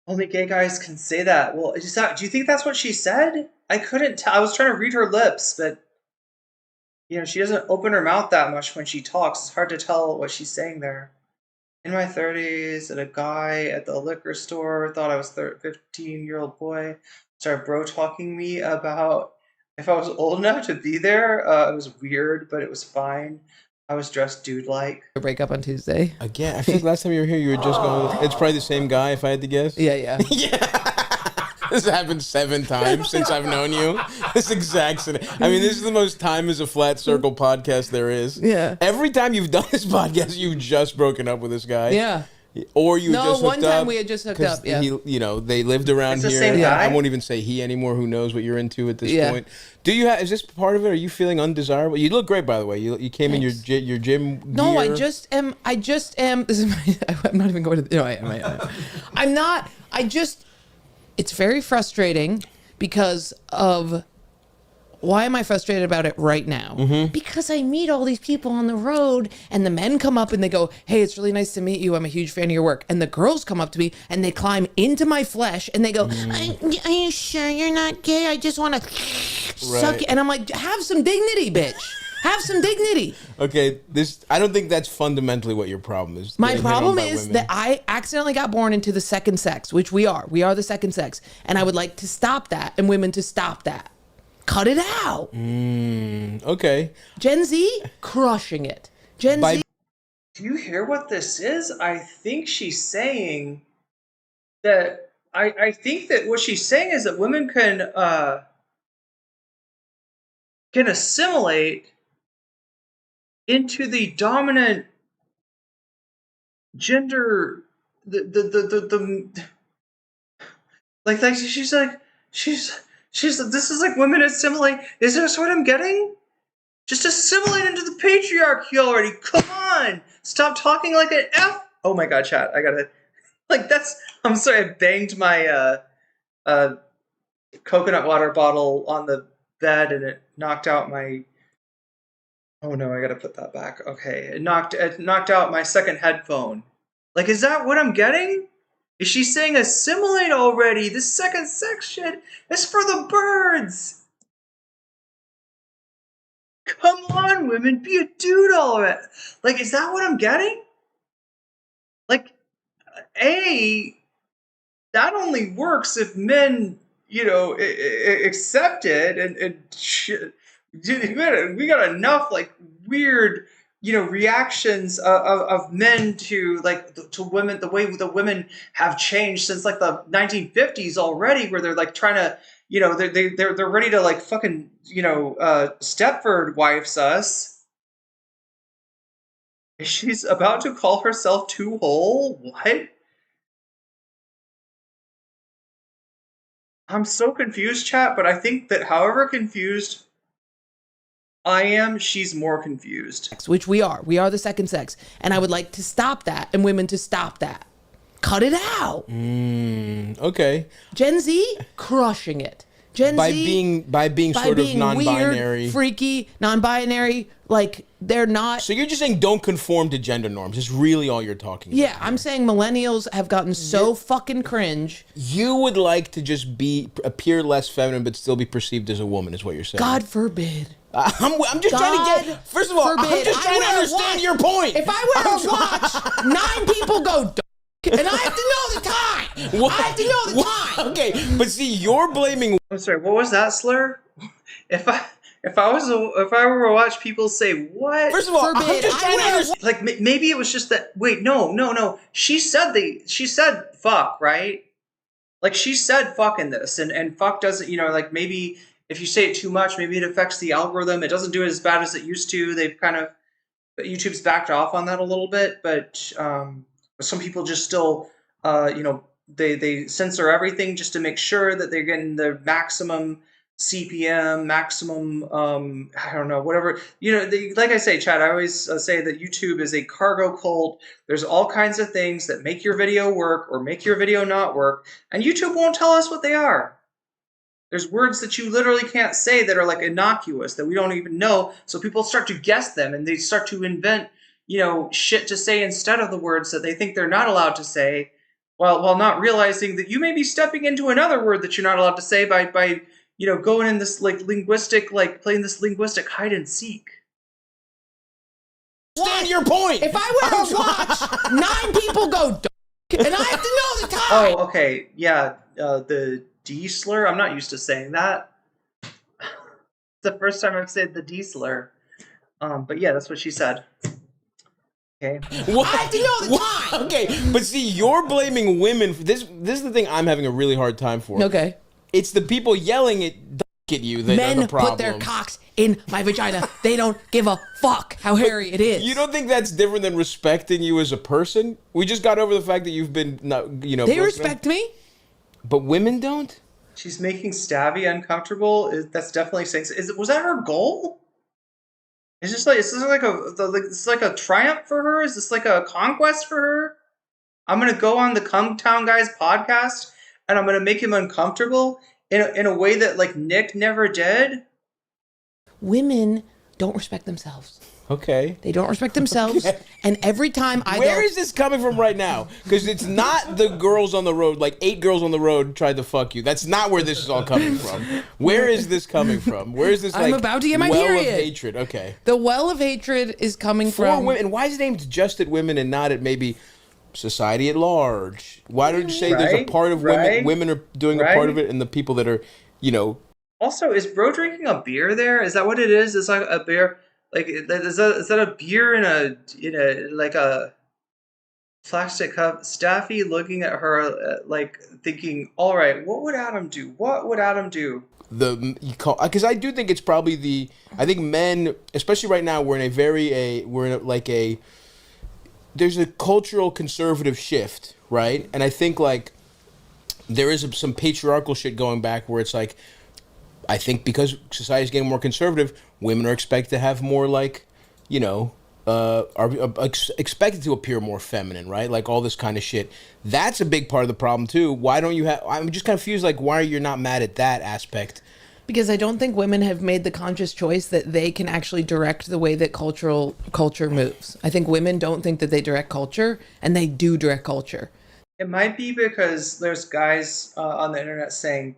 only gay guys can say that. Well, do you think that's what she said? I couldn't tell. I was trying to read her lips, but she doesn't open her mouth that much when she talks. It's hard to tell what she's saying there. In my 30s, and a guy at the liquor store thought I was 15-year-old boy. Started bro-talking me about if I was old enough to be there. It was weird, but it was fine. I was dressed dude-like. Break up on Tuesday. Again, I think last time you were here, you were just going. It's probably the same guy, if I had to guess. Yeah. This happened 7 times since I've known you. This exact scenario. I mean, this is the most time is a flat circle podcast there is. Yeah. Every time you've done this podcast, you've just broken up with this guy. Yeah. Or you just hooked up. No, one time we had just hooked up. Yeah. They lived around It's the here. same guy? I won't even say he anymore. Who knows what you're into at this point? Do you have? Is this part of it? Are you feeling undesirable? You look great, by the way. You came in your gym. No, gear. I just am. This is my. I'm not even going to. No, I am. I'm not. It's very frustrating because of. Why am I frustrated about it right now? Mm-hmm. Because I meet all these people on the road and the men come up and they go, hey, it's really nice to meet you. I'm a huge fan of your work. And the girls come up to me and they climb into my flesh and they go, are you sure you're not gay? I just want to suck it. And I'm like, have some dignity, bitch. Have some dignity. Okay, I don't think that's fundamentally what your problem is. My problem is that I accidentally got born into the second sex, which we are. We are the second sex. And I would like to stop that and women to stop that. Cut it out. Okay. Gen Z, crushing it. Gen Z. Do you hear what this is? I think she's saying that. I think that what she's saying is that women can assimilate into the dominant gender. She's this is like women assimilate. Is this what I'm getting? Just assimilate into the patriarchy already. Come on. Stop talking like an F. Oh my god, chat. I gotta I'm sorry, I banged my coconut water bottle on the bed and it knocked out my. Oh no, I gotta put that back. Okay. It knocked out my second headphone. Like, is that what I'm getting? Is she saying assimilate already? This second sex shit is for the birds. Come on, women, be a dude already. Like, is that what I'm getting? Like, that only works if men, accept it and shit. Dude, we got enough like weird, reactions of men to women, the way the women have changed since like the 1950s already, where they're like trying to, they're ready to like fucking, Stepford wives us. She's about to call herself too whole? What? I'm so confused, chat, but I think that however confused I am, she's more confused. Which we are. We are the second sex. And I would like to stop that and women to stop that. Cut it out. Okay. Gen Z, crushing it. Gen Z by being sort of non-binary, weird, freaky, non-binary, like they're not. So you're just saying don't conform to gender norms. It's really all you're talking about. Yeah, I'm saying millennials have gotten so fucking cringe. You would like to just appear less feminine but still be perceived as a woman, is what you're saying. God forbid. I'm just trying to get. First of all, I'm just trying to understand your point. If I wear a watch, 9 people go. And I have to know the time. What? I have to know the time. Okay, but see, you're blaming. I'm sorry. What was that slur? If I were to watch people say what? First of all, I'm just trying to understand. Like maybe it was just that. Wait, no. She said fuck, right? Like she said fuck in this, and fuck doesn't, like maybe if you say it too much, maybe it affects the algorithm. It doesn't do it as bad as it used to. YouTube's backed off on that a little bit, but some people just still, they censor everything just to make sure that they're getting the maximum CPM, maximum, I don't know, whatever. Like I say, Chad, I always say that YouTube is a cargo cult. There's all kinds of things that make your video work or make your video not work, and YouTube won't tell us what they are. There's words that you literally can't say that are like innocuous, that we don't even know, so people start to guess them, and they start to invent shit to say instead of the words that they think they're not allowed to say, while not realizing that you may be stepping into another word that you're not allowed to say by going in this playing this linguistic hide and seek. Stand your point. If I wear a watch, 9 people go, and I have to know the time. Oh, okay, yeah, the D slur. I'm not used to saying that. It's the first time I've said the D slur. But yeah, that's what she said. Okay. What? I have to know the time. Okay, but see, you're blaming women for this. This is the thing I'm having a really hard time for. Okay. It's the people yelling at you that are the problem. Men put their cocks in my vagina. They don't give a fuck how hairy it is. You don't think that's different than respecting you as a person? We just got over the fact that you've been, They respect me. But women don't? She's making Stabby uncomfortable. That's definitely saying. Was that her goal? Is this like a triumph for her? Is this like a conquest for her? I'm gonna go on the Cum Town Guys podcast and I'm gonna make him uncomfortable in a way that like Nick never did. Women don't respect themselves. Okay. They don't respect themselves. Okay. And every time Where is this coming from right now? Because it's not the girls on the road, like 8 girls on the road tried to fuck you. That's not where this is all coming from. Where is this coming from? Where is this I'm about to get my well period. Of hatred? Okay. The well of hatred is coming from women. And why is it aimed just at women and not at maybe society at large? Why don't you say there's a part of women? Women are doing a part of it, and the people that are, Also, is bro drinking a beer there? Is that what it is? Is like a beer? Like is that a beer in a like a plastic cup? Staffy looking at her like thinking, all right, what would Adam do? What would Adam do? Because I do think it's probably I think men, especially right now, there's a cultural conservative shift, right? And I think like there is some patriarchal shit going back where it's like, I think because society's getting more conservative, women are expected to have more are expected to appear more feminine, right? Like all this kind of shit. That's a big part of the problem too. Why don't you have? I'm just confused. Like, why are you not mad at that aspect? Because I don't think women have made the conscious choice that they can actually direct the way that culture moves. I think women don't think that they direct culture, and they do direct culture. It might be because there's guys on the internet saying,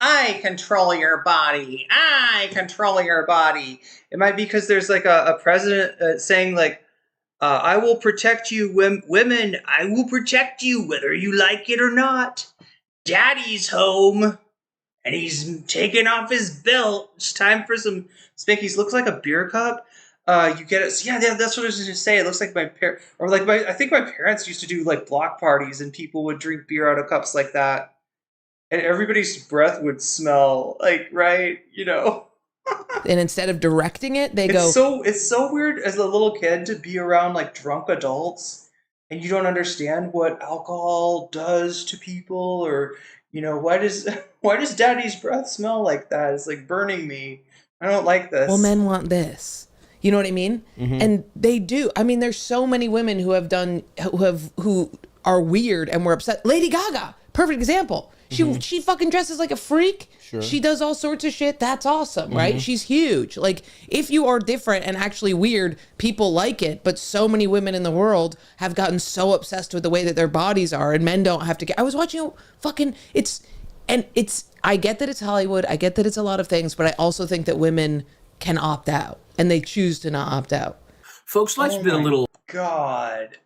I control your body. I control your body. It might be because there's like a president saying like, I will protect you, women. I will protect you whether you like it or not. Daddy's home. And he's taking off his belt. It's time for some spankies. Looks like a beer cup. You get it. Yeah, that's what I was going to say. It looks like my parents, or like I think my parents used to do like block parties, and people would drink beer out of cups like that, and everybody's breath would smell like, right, you know. And instead of directing it, they go. It's so weird as a little kid to be around like drunk adults, and you don't understand what alcohol does to people, or you know, why does Daddy's breath smell like that? It's like burning me. I don't like this. Well, men want this. You know what I mean? Mm-hmm. And they do. I mean, there's so many women who who are weird and were upset. Lady Gaga, perfect example. She fucking dresses like a freak. Sure. She does all sorts of shit. That's awesome, right? She's huge. Like, if you are different and actually weird, people like it. But so many women in the world have gotten so obsessed with the way that their bodies are, and men don't have to get. I was watching I get that it's Hollywood. I get that it's a lot of things, but I also think that women can opt out, and they choose to not opt out. Folks, let's be a little. God.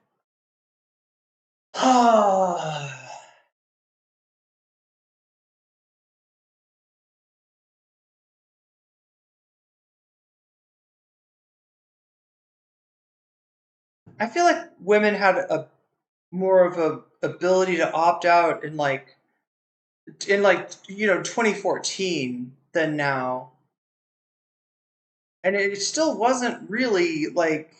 I feel like women had a more of a ability to opt out in 2014 than now. And it still wasn't really like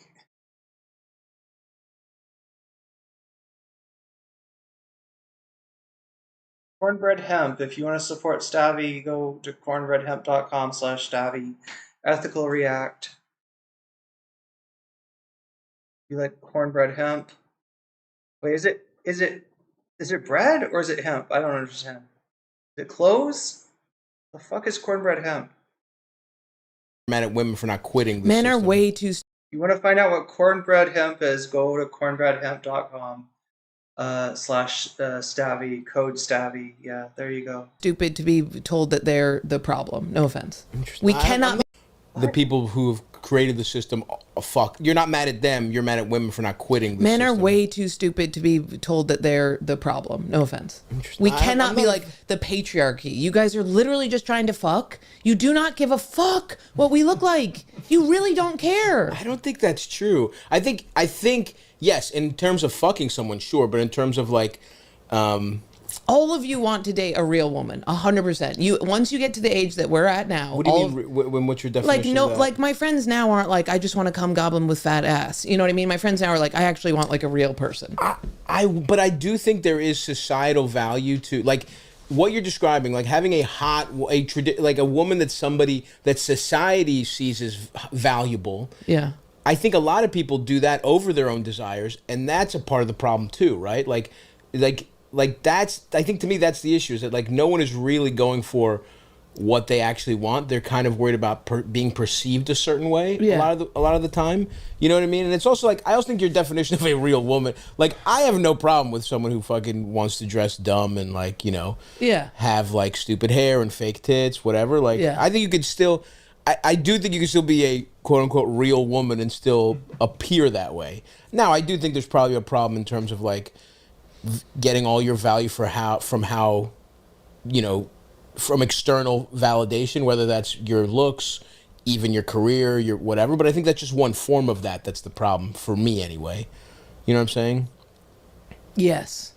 cornbread hemp. If you want to support Stabby, go to cornbreadhemp.com/Stabby. Ethical React. You like cornbread hemp? Wait, is it bread or is it hemp? I don't understand. Is it clothes? The fuck is cornbread hemp? Mad at women for not quitting. Men are way too. You want to find out what cornbread hemp is? Go to cornbreadhemp.com /Stabby, code Stabby. Yeah, there you go. Stupid to be told that they're the problem. No offense. We cannot. The people who have created the system, fuck. You're not mad at them. You're mad at women for not quitting. Men are way too stupid to be told that they're the problem. No offense. We cannot be like the patriarchy. You guys are literally just trying to fuck. You do not give a fuck what we look like. You really don't care. I don't think that's true. I think yes, in terms of fucking someone, sure, but in terms of like, all of you want to date a real woman, 100%. Once you get to the age that we're at now. What do you mean? What's your definition? of that? Like my friends now aren't like, I just want to come goblin with fat ass. You know what I mean? My friends now are like, I actually want like a real person. But I do think there is societal value to like what you're describing, like having like a woman that society sees as valuable. Yeah. I think a lot of people do that over their own desires, and that's a part of the problem too, right? Like that's, I think to me that's the issue, is that like no one is really going for what they actually want. They're kind of worried about being perceived a certain way. Yeah. a lot of the time, you know what I mean? And it's also like, I also think your definition of a real woman, like I have no problem with someone who fucking wants to dress dumb and like, you know, have like stupid hair and fake tits, whatever. Like, I think you could still, I do think you can still be a quote unquote real woman and still appear that way. Now, I do think there's probably a problem in terms of like getting all your value from how, you know, from external validation, whether that's your looks, even your career, your whatever. But I think that's just one form of that. That's the problem for me anyway. You know what I'm saying? Yes.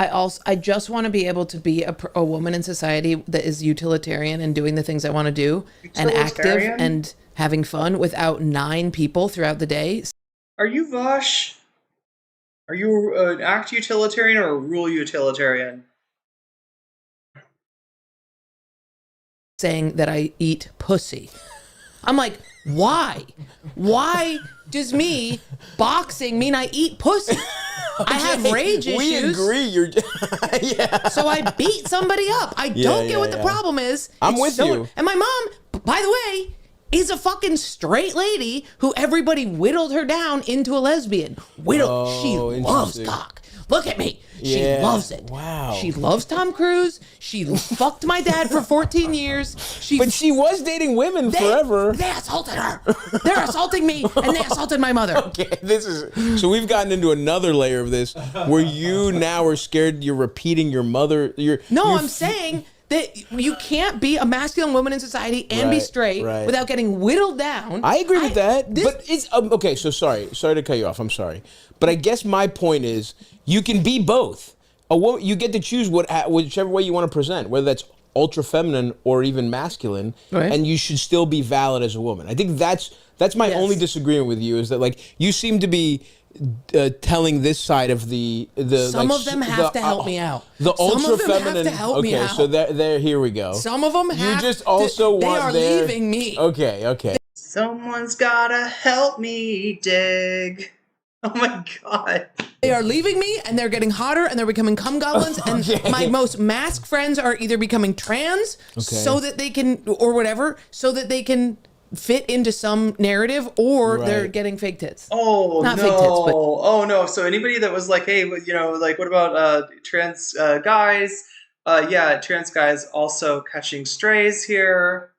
I just want to be able to be a woman in society that is utilitarian and doing the things I want to do and active and having fun without 9 people throughout the day. Are you Vosh? Are you an act utilitarian or a rule utilitarian? Saying that I eat pussy. I'm like, why? Why does me boxing mean I eat pussy? I have rage issues. We agree. You're So I beat somebody up. I don't get what the problem is. I'm with you. And my mom, by the way, is a fucking straight lady who everybody whittled her down into a lesbian. She loves cock. Look at me. She loves it. Wow. She loves Tom Cruise. She fucked my dad for 14 years. But she was dating women forever. They assaulted her. They're assaulting me, and they assaulted my mother. Okay, so we've gotten into another layer of this where you now are scared you're repeating your mother. I'm saying that you can't be a masculine woman in society and be straight without getting whittled down. I agree with that. But it's okay. So sorry to cut you off. I'm sorry, but I guess my point is you can be both. You get to choose whichever way you want to present, whether that's ultra feminine or even masculine, and you should still be valid as a woman. I think that's my only disagreement with you is that like you seem to be telling this side of the some of them have to help me out. The ultra feminine. Have to help me out. So there here we go. Some of them have. You just also want they are leaving me. Okay. Someone's gotta help me dig. Oh my god. They are leaving me and they're getting hotter and they're becoming cum goblins and my most masked friends are either becoming trans so that they can or whatever so that they can fit into some narrative or they're getting fake tits. Oh, not no. fake tits, but oh no. So anybody that was like, hey, like what about trans guys? Trans guys also catching strays here.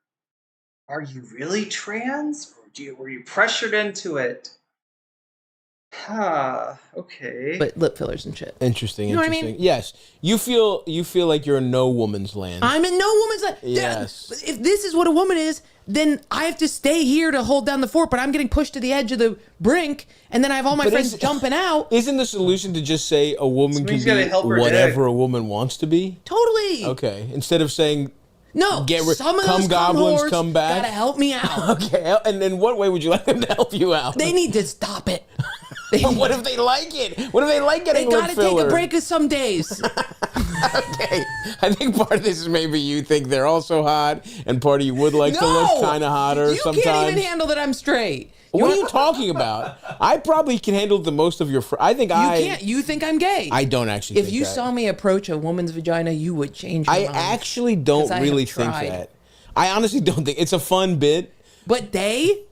Are you really trans? Or were you pressured into it? Okay. But lip fillers and shit. Interesting. You know what I mean? Yes. You feel like you're in no woman's land. I'm in no woman's land. Yes. If this is what a woman is, then I have to stay here to hold down the fort, but I'm getting pushed to the edge of the brink, and then I have all my friends jumping out. Isn't the solution to just say a woman can be whatever a woman wants to be? Totally. Okay. Instead of saying no, some of those goblins come back. Gotta help me out. Okay. And in what way would you like them to help you out? They need to stop it. What if they like it? What if they like getting lip filler? They gotta take a break of some days. Okay. I think part of this is maybe you think they're also hot, and part of you would like to look kind of hotter sometimes. You can't even handle that I'm straight. What are you talking about? I probably can handle the most of your I think you can't. You think I'm gay. I don't actually If you saw me approach a woman's vagina, you would change your mind. I actually don't really think that. I honestly don't think. It's a fun bit. But they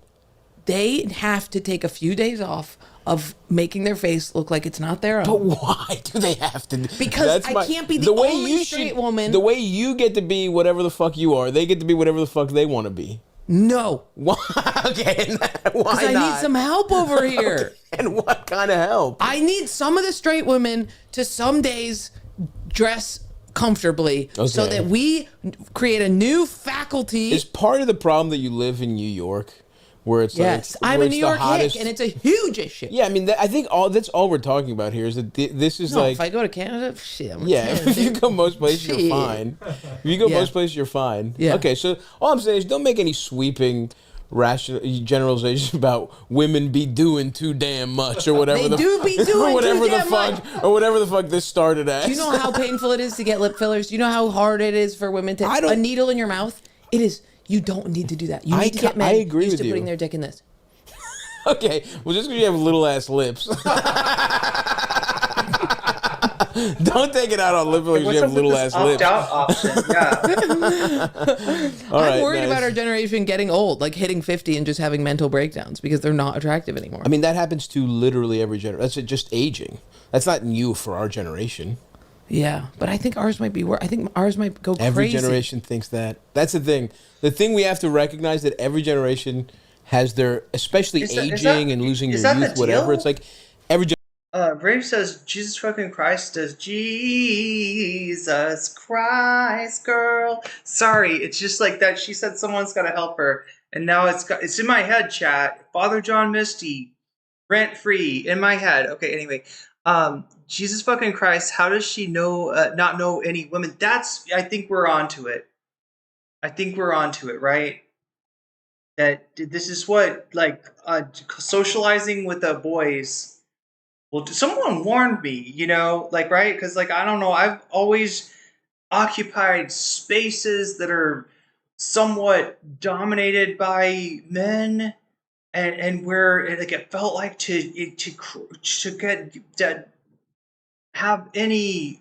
have to take a few days off of making their face look like it's not their own. But why do they have to? Because I can't be the only straight woman. The way you get to be whatever the fuck you are, they get to be whatever the fuck they want to be. No. Why? Okay, why not? I need some help over here. Okay. And what kind of help? I need some of the straight women to some days dress comfortably so that we create a new faculty. Is part of the problem that you live in New York? Where it's I'm a New York hick, and it's a huge issue. Yeah, I mean, I think that's all we're talking about here is that this is if I go to Canada, shit. If you go most places, you're fine. If you go most places, you're fine. Yeah. Okay, so all I'm saying is don't make any sweeping generalization about women be doing too damn much or whatever. They do be doing whatever too the damn fuck much. or whatever the fuck this started as. Do you know how painful it is to get lip fillers? Do you know how hard it is for women to a needle in your mouth? It is. You don't need to do that. You need to get men used to putting their dick in this. Okay, well, just because you have little ass lips. Don't take it out on lip fillers. You have little ass lips. Option? Yeah. I'm worried about our generation getting old, like hitting 50 and just having mental breakdowns because they're not attractive anymore. I mean, that happens to literally every generation. That's just aging. That's not new for our generation. Yeah, but I think ours might be worse. I think ours might go crazy. Every generation thinks that. That's the thing. The thing we have to recognize that every generation has their, especially aging and losing your youth, whatever. It's like every generation. Brave says, Jesus fucking Christ does Jesus Christ, girl. Sorry, it's just like that. She said someone's got to help her. And now it's in my head, chat. Father John Misty, rent free in my head. Okay, anyway. Jesus fucking Christ, how does she not know any women? I think we're onto it. Right? That this is what, socializing with the boys. Well, someone warned me, right? Because, I don't know, I've always occupied spaces that are somewhat dominated by men, and where it felt like to have any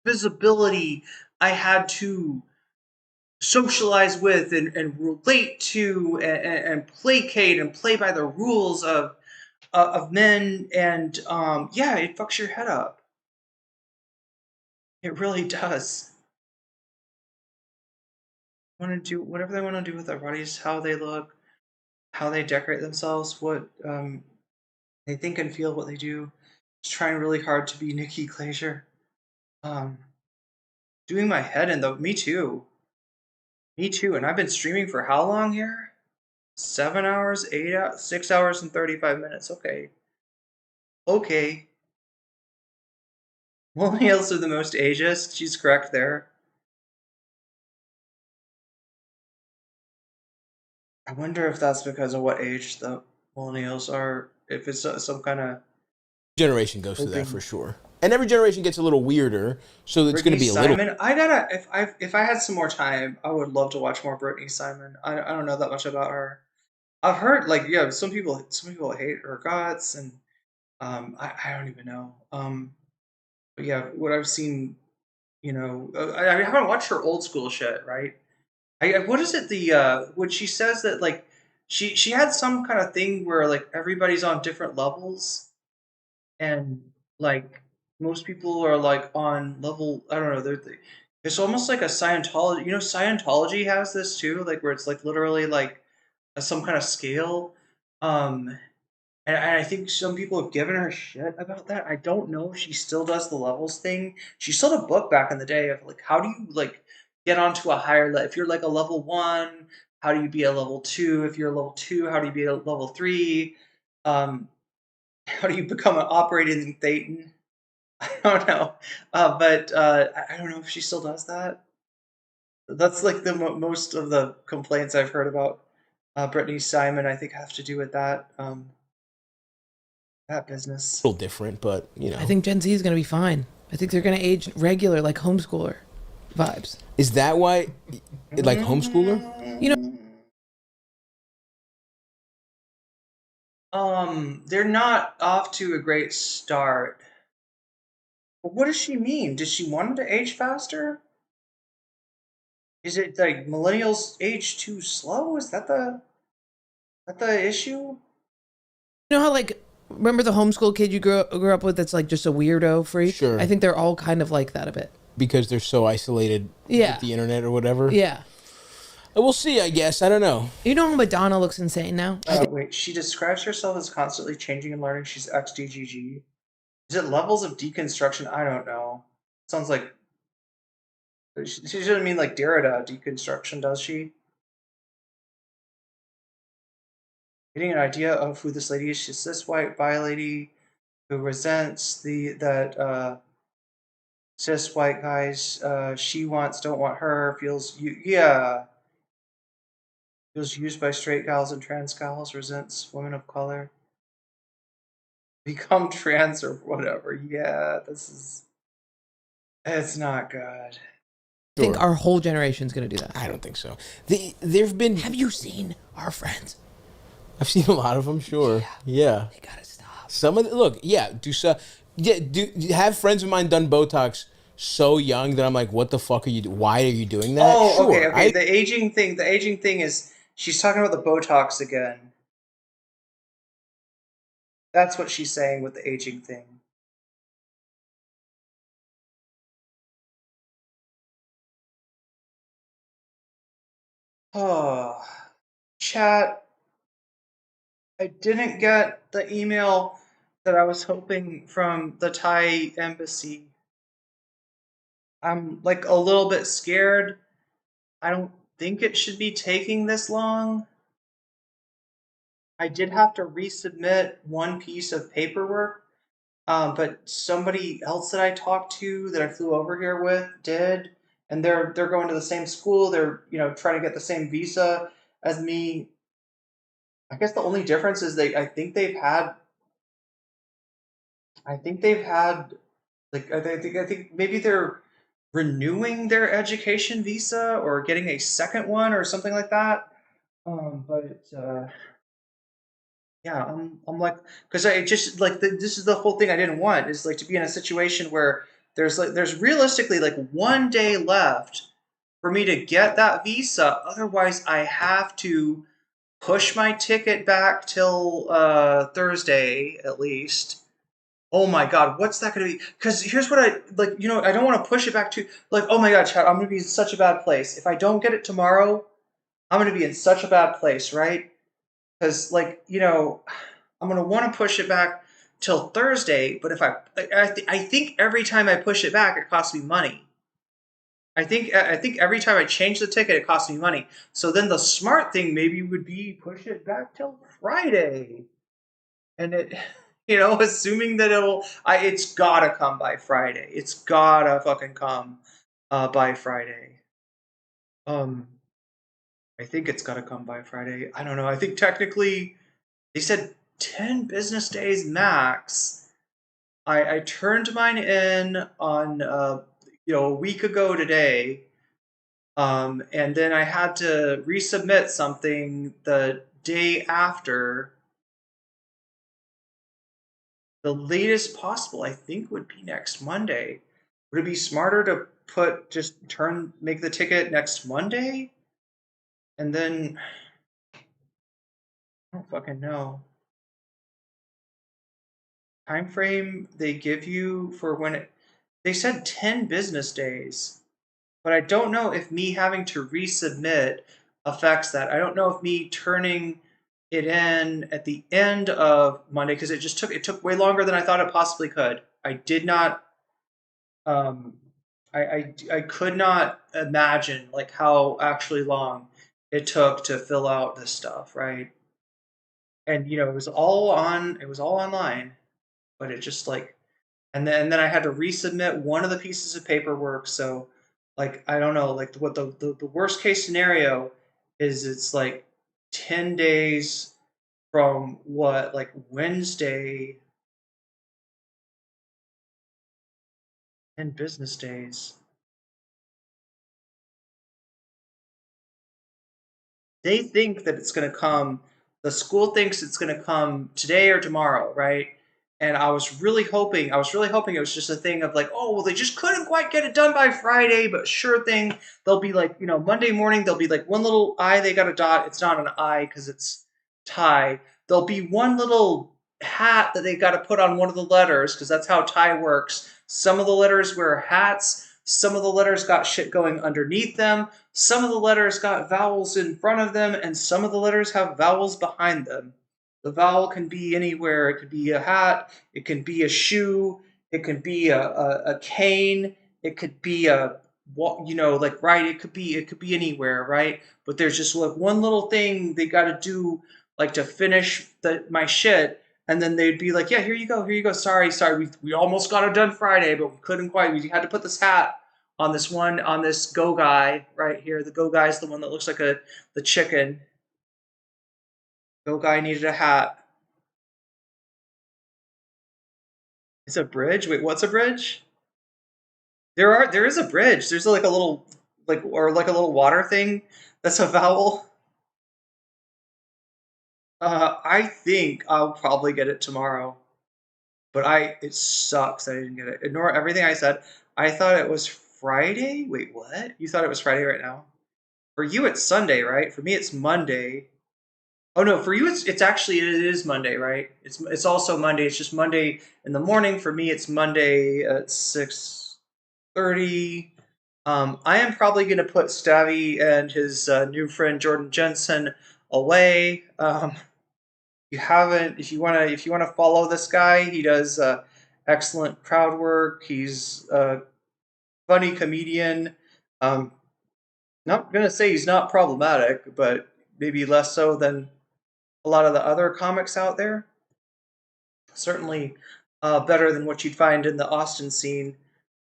visibility, I had to socialize with and relate to and placate and play by the rules of of men, and yeah, it fucks your head up. It really does. Want to do whatever they want to do with their bodies, how they look, how they decorate themselves, what they think and feel, what they do. Just trying really hard to be Nikki Glaser. Doing my head in though. Me too. Me too. And I've been streaming for how long here? 7 hours, 8 hours, 6 hours and 35 minutes. Okay. Okay. Millennials are the most ageist. She's correct there. I wonder if that's because of what age the millennials are. If it's some kind of generation goes through that for sure. And every generation gets a little weirder, so it's going to be a little. I gotta. If I had some more time, I would love to watch more Brittany Simon. I don't know that much about her. I've heard some people hate her guts, and I don't even know. But yeah, what I've seen, I haven't watched her old school shit, right? What is it? When she says that she had some kind of thing where everybody's on different levels, and most people are on level, I don't know, it's almost like a Scientology. Scientology has this too, where it's literally some kind of scale. And I think some people have given her shit about that. I don't know if she still does the levels thing. She sold a book back in the day of how do you get onto a higher level. If you're a level 1, how do you be a level 2? If you're a level 2, how do you be a level 3? How do you become an operating Thetan? I don't know, but I don't know if she still does that. That's the most of the complaints I've heard about Brittany Simon. I think have to do with that that business. A little different, but I think Gen Z is going to be fine. I think they're going to age regular, like homeschooler vibes. Is that why, homeschooler? They're not off to a great start. But what does she mean? Does she want them to age faster? Is it millennials age too slow? Is that the issue? You know how remember the homeschool kid you grew up with that's just a weirdo freak? Sure. I think they're all kind of like that a bit. Because they're so isolated with the internet or whatever? Yeah. We'll see, I guess. I don't know. You know how Madonna looks insane now? Wait, she describes herself as constantly changing and learning. She's XDGG. Is it levels of deconstruction? I don't know. Sounds like... She doesn't mean Derrida deconstruction, does she? Getting an idea of who this lady is. She's cis white bi lady who resents that cis white guys she wants don't want her, feels used by straight gals and trans gals, resents women of color. Become trans or whatever. Yeah, it's not good. I think our whole generation's going to do that. I don't think so. There've been... Have you seen our friends? I've seen a lot of them, sure. Yeah. They gotta stop. Some of look, have friends of mine done Botox so young that I'm like, what the fuck are you doing? Why are you doing that? Oh, sure. okay. The aging thing is she's talking about the Botox again. That's what she's saying with the aging thing. Oh, chat. I didn't get the email that I was hoping from the Thai embassy. I'm a little bit scared. I don't think it should be taking this long. I did have to resubmit one piece of paperwork, but somebody else that I talked to that I flew over here with did, and they're going to the same school. They're trying to get the same visa as me. I guess the only difference is I think they've had I think maybe they're renewing their education visa or getting a second one or something like that. Yeah, I'm because I just this is the whole thing I didn't want is to be in a situation where there's realistically 1 day left for me to get that visa. Otherwise, I have to push my ticket back till Thursday at least. Oh my God, what's that going to be? Because here's what I, like, you know, I don't want to push it back to, like, oh my God, Chad, I'm going to be in such a bad place. If I don't get it tomorrow, I'm going to be in such a bad place, right? Because, like, you know, I'm going to want to push it back till Thursday, but if I think every time I push it back, it costs me money. I think every time I change the ticket, it costs me money. So then the smart thing maybe would be push it back till Friday. And it, you know, assuming that it's gotta come by Friday. It's gotta fucking come by Friday. I think it's gotta come by Friday. I don't know. I think technically they said 10 business days max. I turned mine in on a week ago today. And then I had to resubmit something the day after. The latest possible, I think, would be next Monday. Would it be smarter to make the ticket next Monday? And then, I don't fucking know. Time frame they give you for when they said 10 business days, but I don't know if me having to resubmit affects that. I don't know if me turning it in at the end of Monday, because it took way longer than I thought it possibly could. I did not I could not imagine like how actually long it took to fill out this stuff, right? And it was all online, but it just like and then I had to resubmit one of the pieces of paperwork, so like I don't know, like what the worst case scenario is, it's like 10 days from what, like Wednesday, 10 business days. They think that it's going to come, the school thinks it's going to come today or tomorrow, right? And I was really hoping it was just a thing of like, oh, well, they just couldn't quite get it done by Friday, but sure thing, they'll be like, Monday morning, there'll be like one little I they got a dot. It's not an I because it's Thai. There'll be one little hat that they got to put on one of the letters because that's how Thai works. Some of the letters wear hats. Some of the letters got shit going underneath them. Some of the letters got vowels in front of them, and some of the letters have vowels behind them. The vowel can be anywhere. It could be a hat. It can be a shoe. It can be a cane. It could be right. It could be anywhere, right? But there's just like one little thing they got to do, like to finish my shit. And then they'd be like, yeah, here you go. Sorry, we almost got it done Friday, but we couldn't quite. We had to put this hat on this Go guy right here. The Go guy is the one that looks like the chicken. Go guy needed a hat. It's a bridge? Wait, what's a bridge? There is a bridge. There's like a little, like a little water thing that's a vowel. I think I'll probably get it tomorrow, but it sucks that I didn't get it. Ignore everything I said. I thought it was Friday. Wait, what? You thought it was Friday right now? For you, it's Sunday, right? For me, it's Monday. Oh no, for you, it is Monday, right? It's also Monday. It's just Monday in the morning. For me, it's Monday at 6:30. I am probably gonna put Stabby and his new friend Jordan Jensen away. If you wanna follow this guy, he does excellent crowd work. He's a funny comedian. Not gonna say he's not problematic, but maybe less so than a lot of the other comics out there. Certainly better than what you'd find in the Austin scene.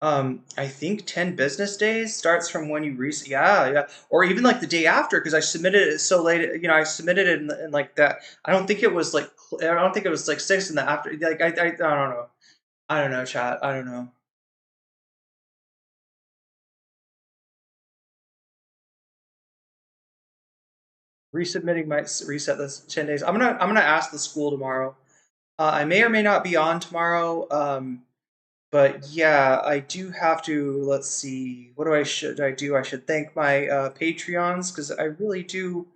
I think 10 business days starts from when you yeah, or even like the day after, because I submitted it so late. I submitted it in like that. I don't think it was like 6 in the after. Like I don't know. I don't know, chat. I don't know. Resubmitting might reset this 10 days. I'm gonna ask the school tomorrow. I may or may not be on tomorrow. But yeah, I do have to, let's see, should I do? I should thank my Patreons, because I really do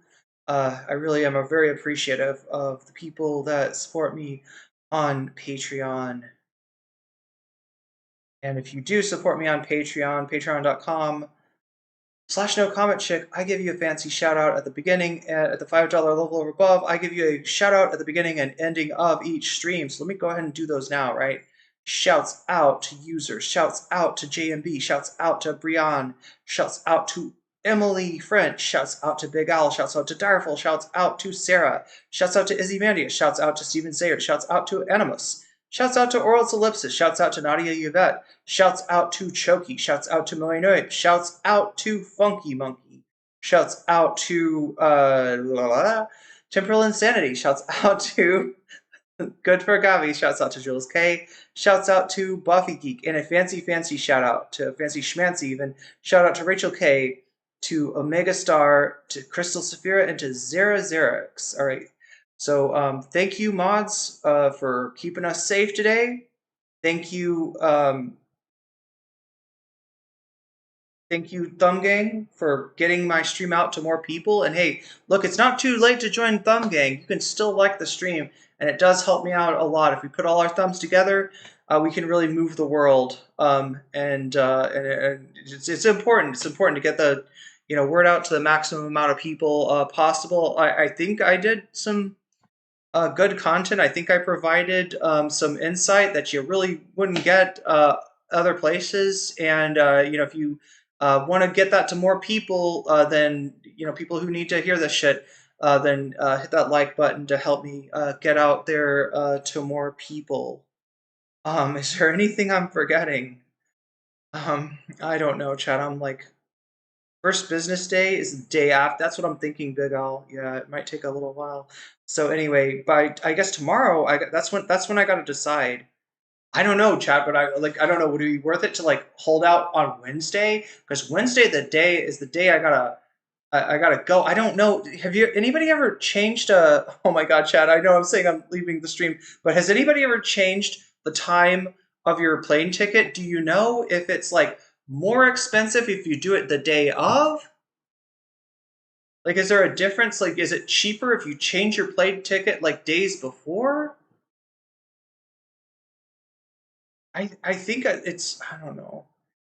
I really am very appreciative of the people that support me on Patreon. And if you do support me on Patreon, patreon.com/NoCommentChick, I give you a fancy shout out at the beginning, at the $5 level or above. I give you a shout out at the beginning and ending of each stream. So let me go ahead and do those now, right? Shouts out to users, shouts out to JMB, shouts out to Brian, shouts out to Emily French, shouts out to Big Al, shouts out to Direful, shouts out to Sarah, shouts out to Izzy Mandia, shouts out to Steven Sayers, shouts out to Animus, shouts out to Oral Ellipsis, shouts out to Nadia Yvette, shouts out to Choki, shouts out to Moinoid, shouts out to Funky Monkey, shouts out to Temporal Insanity, shouts out to Good for Gavi, shouts out to Jules K, shouts out to Buffy Geek, and a fancy shout out to Fancy Schmancy even, shout out to Rachel K, to Omega Star, to Crystal Saphira, and to Zara Xerix. All right. So thank you, mods, for keeping us safe today. Thank you, Thumb Gang, for getting my stream out to more people. And hey, look, it's not too late to join Thumb Gang. You can still like the stream, and it does help me out a lot. If we put all our thumbs together, we can really move the world. And it's important. It's important to get the word out to the maximum amount of people possible. I think I did some good content. I think I provided some insight that you really wouldn't get other places. And if you want to get that to more people, then people who need to hear this shit, then hit that like button to help me get out there to more people. Is there anything I'm forgetting? I don't know, Chad. I'm like, first business day is the day after. That's what I'm thinking, Big Al. Yeah, it might take a little while. So anyway, by I guess tomorrow, that's when I got to decide. I don't know, Chad, but I don't know. Would it be worth it to hold out on Wednesday? Because Wednesday is the day I gotta go. I don't know. Have anybody ever changed oh my God, Chad, I know I'm saying I'm leaving the stream, but has anybody ever changed the time of your plane ticket? Do you know if it's more expensive if you do it the day of? Is there a difference? Is it cheaper if you change your plane ticket days before? I think it's, I don't know.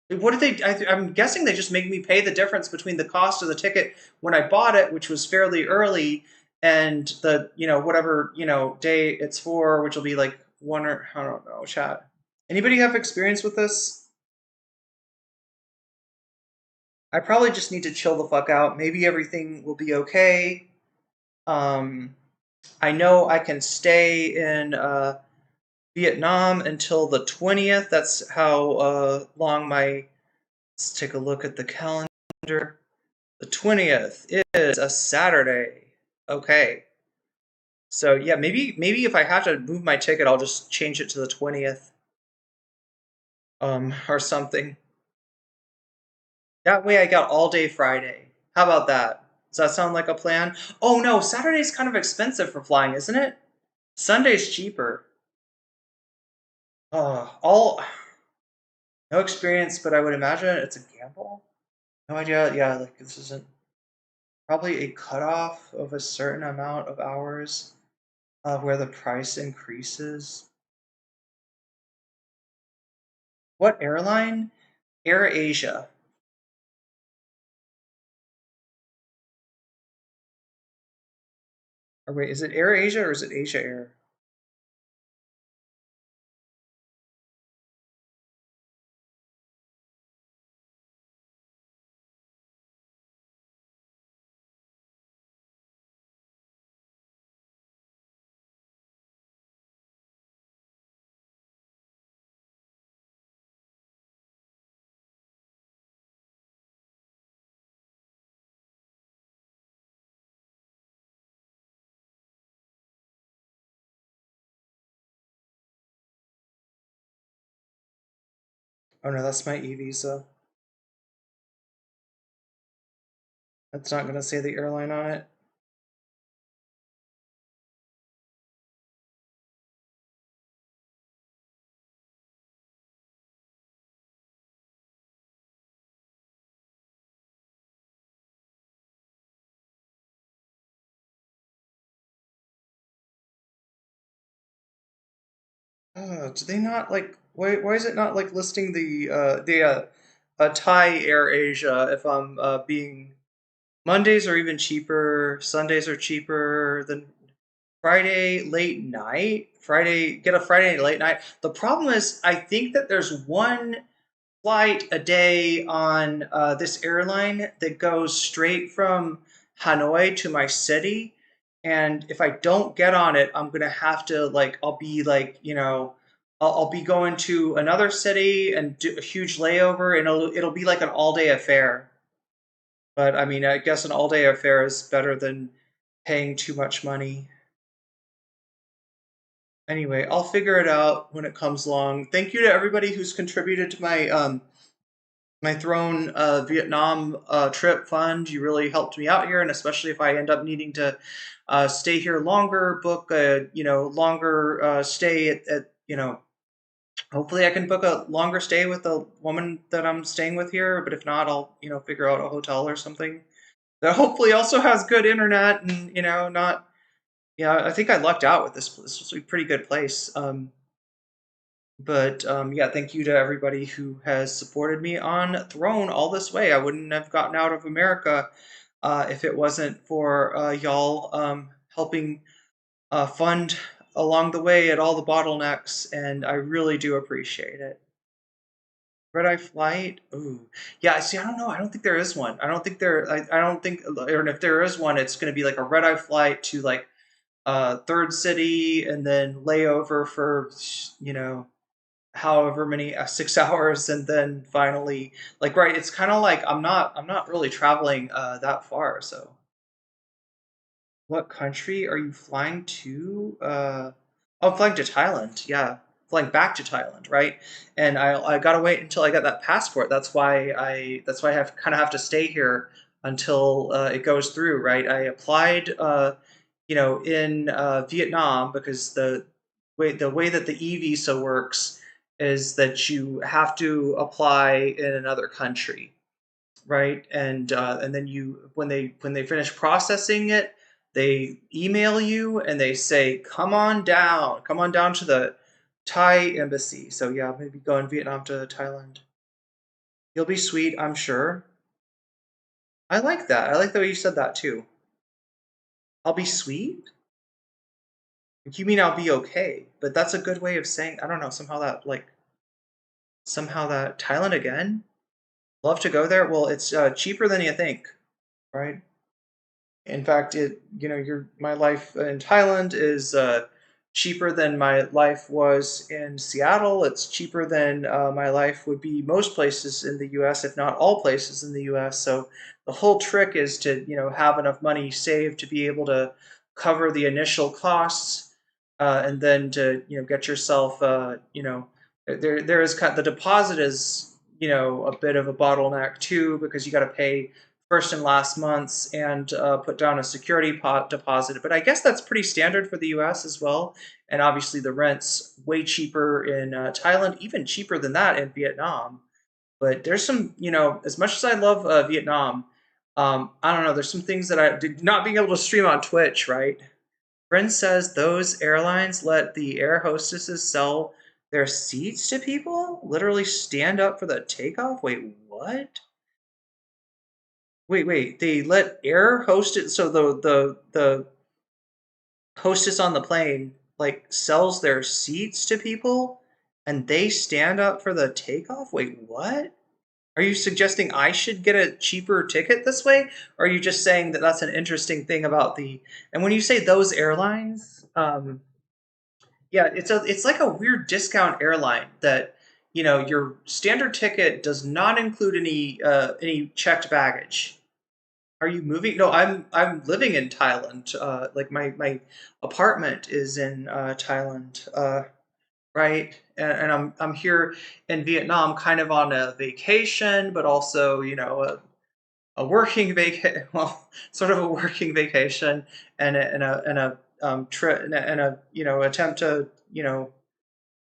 What did I'm guessing they just make me pay the difference between the cost of the ticket when I bought it, which was fairly early, and the, whatever, day it's for, which will be one or, I don't know, chat. Anybody have experience with this? I probably just need to chill the fuck out. Maybe everything will be okay. I know I can stay in Vietnam until the 20th. That's how long let's take a look at the calendar. The 20th is a Saturday. Okay. So yeah, maybe if I have to move my ticket, I'll just change it to the 20th. Or something. That way I got all day Friday. How about that? Does that sound like a plan? Oh no, Saturday's kind of expensive for flying, isn't it? Sunday's cheaper. No experience, but I would imagine it's a gamble. No idea. Yeah, this isn't probably a cutoff of a certain amount of hours where the price increases. What airline? Air Asia. Or wait, is it Air Asia or is it Asia Air? Oh no, that's my e-visa. That's not going to say the airline on it. Do they not like? Why is it not like listing the Thai Air Asia if I'm being Mondays are even cheaper, Sundays are cheaper than Friday late night. Get a Friday late night. The problem is, I think that there's one flight a day on this airline that goes straight from Hanoi to my city. And if I don't get on it, I'm gonna have to like I'll be like I'll be going to another city and do a huge layover, and it'll be like an all day affair. But I mean, I guess an all day affair is better than paying too much money. Anyway, I'll figure it out when it comes along. Thank you to everybody who's contributed to my Throne Vietnam trip fund. You really helped me out here, and especially if I end up needing to stay here longer, book a longer stay at hopefully I can book a longer stay with the woman that I'm staying with here. But if not, I'll figure out a hotel or something that hopefully also has good internet and not. Yeah, I think I lucked out with this. This was a pretty good place. But yeah, thank you to everybody who has supported me on Throne all this way. I wouldn't have gotten out of America if it wasn't for y'all helping fund along the way at all the bottlenecks, and I really do appreciate it. Red Eye Flight? Ooh. Yeah, see, I don't know. I don't think there is one. I don't think I don't think, or if there is one, it's going to be like a Red Eye Flight to like Third City and then layover for, however many 6 hours, and then finally right, it's kind of like I'm not really traveling that far. So what country are you flying to? Oh, I'm flying to Thailand. Yeah, flying back to Thailand, right? And I gotta wait until I get that passport. That's why I have to stay here until it goes through, right? I applied in Vietnam, because the way that the e-visa works is that you have to apply in another country, right? And then when they finish processing it, they email you and they say, come on down to the Thai embassy. So yeah, maybe going Vietnam to Thailand. You'll be sweet, I'm sure. I like that. I like the way you said that too. I'll be sweet? You mean I'll be okay? But that's a good way of saying, I don't know, somehow that Thailand again? Love to go there. Well, it's cheaper than you think, right? In fact, my life in Thailand is cheaper than my life was in Seattle. It's cheaper than my life would be most places in the U.S., if not all places in the U.S. So the whole trick is to have enough money saved to be able to cover the initial costs, and then to get yourself there is the deposit is a bit of a bottleneck too, because you got to pay first and last months and put down a security deposit. But I guess that's pretty standard for the U.S. as well. And obviously the rent's way cheaper in Thailand, even cheaper than that in Vietnam. But there's some, as much as I love Vietnam, I don't know, there's some things that I did not being able to stream on Twitch, right? Friend says those airlines let the air hostesses sell their seats to people? Literally stand up for the takeoff? Wait, what? Wait, they let air hostess, so the hostess on the plane sells their seats to people and they stand up for the takeoff? Wait, what? Are you suggesting I should get a cheaper ticket this way? Or are you just saying that that's an interesting thing about and when you say those airlines, yeah, it's like a weird discount airline that your standard ticket does not include any checked baggage. Are you moving? No, I'm living in Thailand. My apartment is in Thailand, right? And I'm here in Vietnam, kind of on a vacation, but also a working vacation. Well, sort of a working vacation, and a trip and a attempt to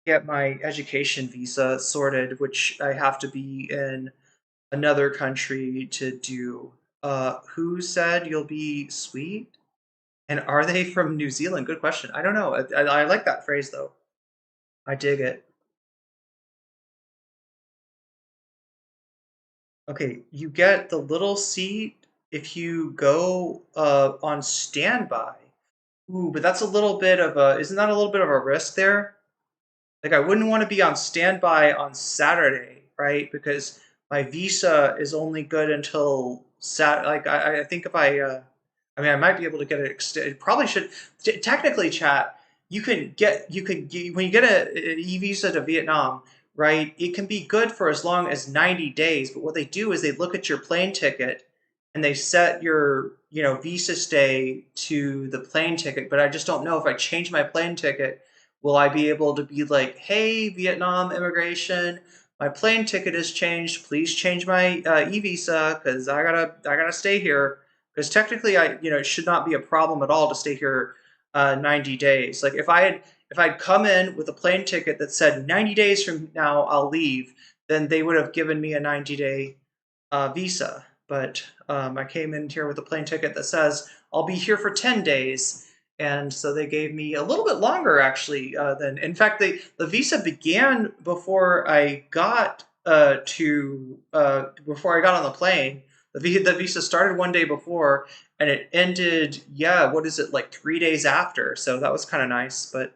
get my education visa sorted, which I have to be in another country to do. Who said you'll be sweet? And are they from New Zealand? Good question. I don't know. I like that phrase though. I dig it. Okay, you get the little seat if you go on standby. Ooh, but that's a little bit of a, isn't that a little bit of a risk there? Like I wouldn't want to be on standby on Saturday, right? Because my visa is only good until like I think if I mean I might be able to get it extended. Probably should technically, chat. You can get when you get an e-visa to Vietnam, right? It can be good for as long as 90 days. But what they do is they look at your plane ticket and they set your visa stay to the plane ticket. But I just don't know if I change my plane ticket, will I be able to be like, hey, Vietnam immigration, my plane ticket has changed. Please change my e-visa because I gotta stay here. Because technically, it should not be a problem at all to stay here 90 days. Like if I'd come in with a plane ticket that said 90 days from now I'll leave, then they would have given me a 90-day visa. But I came in here with a plane ticket that says I'll be here for 10 days. And so they gave me a little bit longer, actually. In fact, the visa began before I got before I got on the plane. The visa started one day before, and it ended, what is it, like 3 days after? So that was kind of nice. But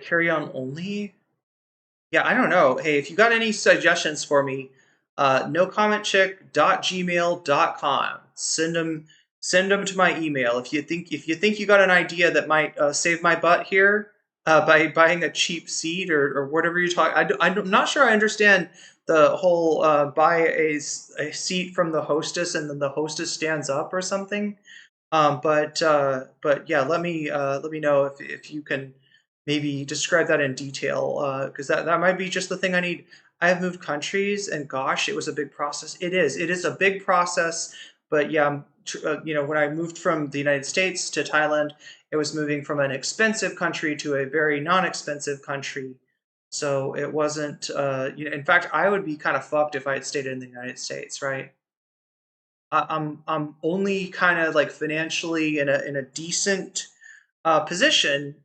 carry on only. Yeah, I don't know. Hey, if you got any suggestions for me, nocommentchick.gmail.com. Send them to my email. If you think you got an idea that might save my butt here by buying a cheap seat or whatever you're talking. I'm not sure I understand the whole buy a seat from the hostess and then the hostess stands up or something. But yeah, let me know if you can maybe describe that in detail, because that might be just the thing I need. I have moved countries, and gosh, it was a big process. It is a big process, but yeah, when I moved from the United States to Thailand, it was moving from an expensive country to a very non-expensive country. So it wasn't, in fact, I would be kind of fucked if I had stayed in the United States, right? I'm only kind of like financially in a decent position,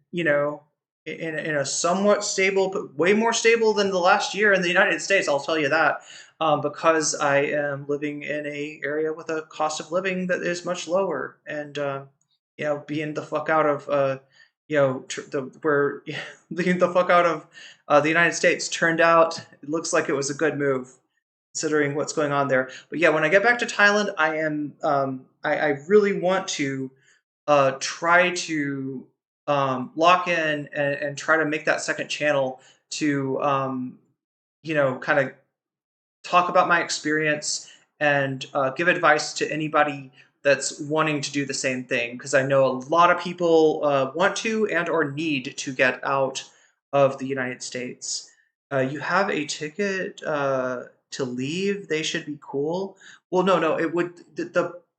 in a somewhat stable, but way more stable than the last year in the United States. I'll tell you that, because I am living in a area with a cost of living that is much lower, and being the fuck out of leaving the fuck out of the United States turned out, it looks like it was a good move, considering what's going on there. But yeah, when I get back to Thailand, I am I really want to try to lock in and try to make that second channel to kind of talk about my experience and give advice to anybody that's wanting to do the same thing, because I know a lot of people want to and or need to get out of the United States. You have a ticket to leave. They should be cool. Well, no, it would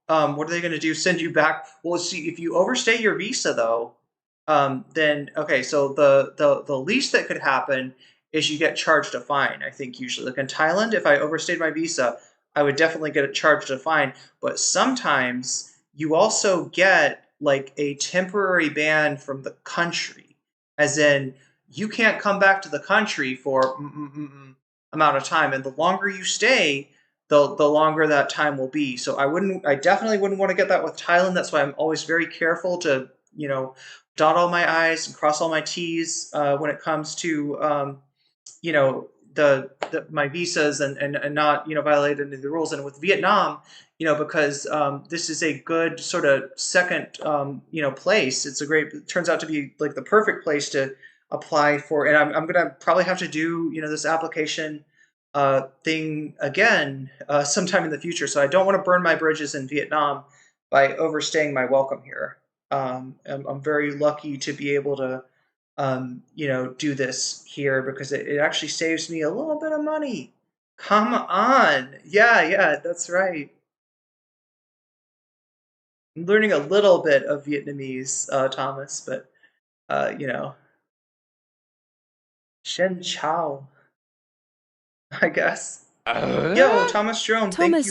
what are they going to do? Send you back? Well, see, if you overstay your visa, though, then okay. So the least that could happen is you get charged a fine. I think usually, like in Thailand, if I overstayed my visa, I would definitely get charged a fine. But sometimes you also get like a temporary ban from the country, as in you can't come back to the country for amount of time, and the longer you stay, the longer that time will be. So I definitely wouldn't want to get that with Thailand. That's why I'm always very careful to, dot all my I's and cross all my T's when it comes to, my visas and not, violate any of the rules. And with Vietnam, because this is a good sort of second, place. It turns out to be like the perfect place to apply for. And I'm going to probably have to do, this application thing again sometime in the future. So I don't want to burn my bridges in Vietnam by overstaying my welcome here. I'm very lucky to be able to, do this here, because it actually saves me a little bit of money. Come on. Yeah, that's right. I'm learning a little bit of Vietnamese, Thomas, but, Shen Chao, I guess. Yo, Thomas Jerome, thank you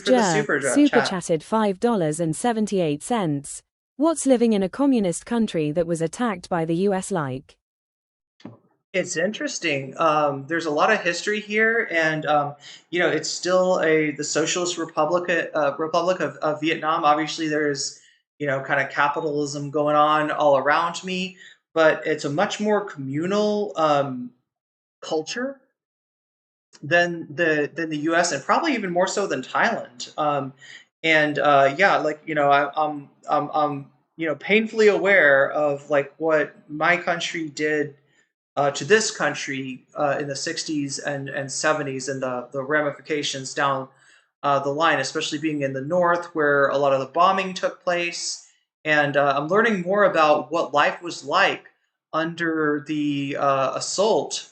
for the super chat. Chatted $5.78. What's living in a communist country that was attacked by the US like? It's interesting. There's a lot of history here, and it's still the Socialist Republic of Vietnam. Obviously, there's kind of capitalism going on all around me, but it's a much more communal culture than the U.S. and probably even more so than Thailand. I'm painfully aware of like what my country did to this country in the 60s and 70s and the ramifications down the line, especially being in the north where a lot of the bombing took place. And I'm learning more about what life was like under the assault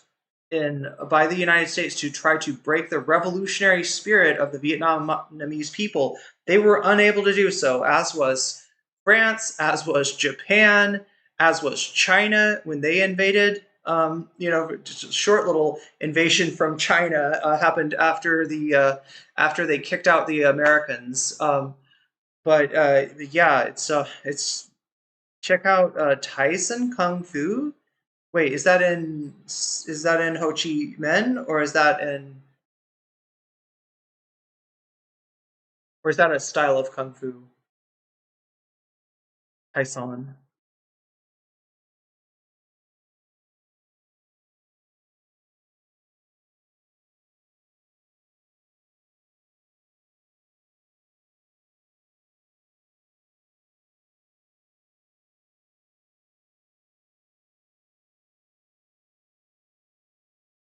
by the United States to try to break the revolutionary spirit of the Vietnamese people. They were unable to do so, as was France, as was Japan, as was China when they invaded. Just a short little invasion from China happened after they kicked out the Americans. It's check out Tyson Kung Fu. Wait, is that in Ho Chi Minh or is that a style of Kung Fu? Tyson.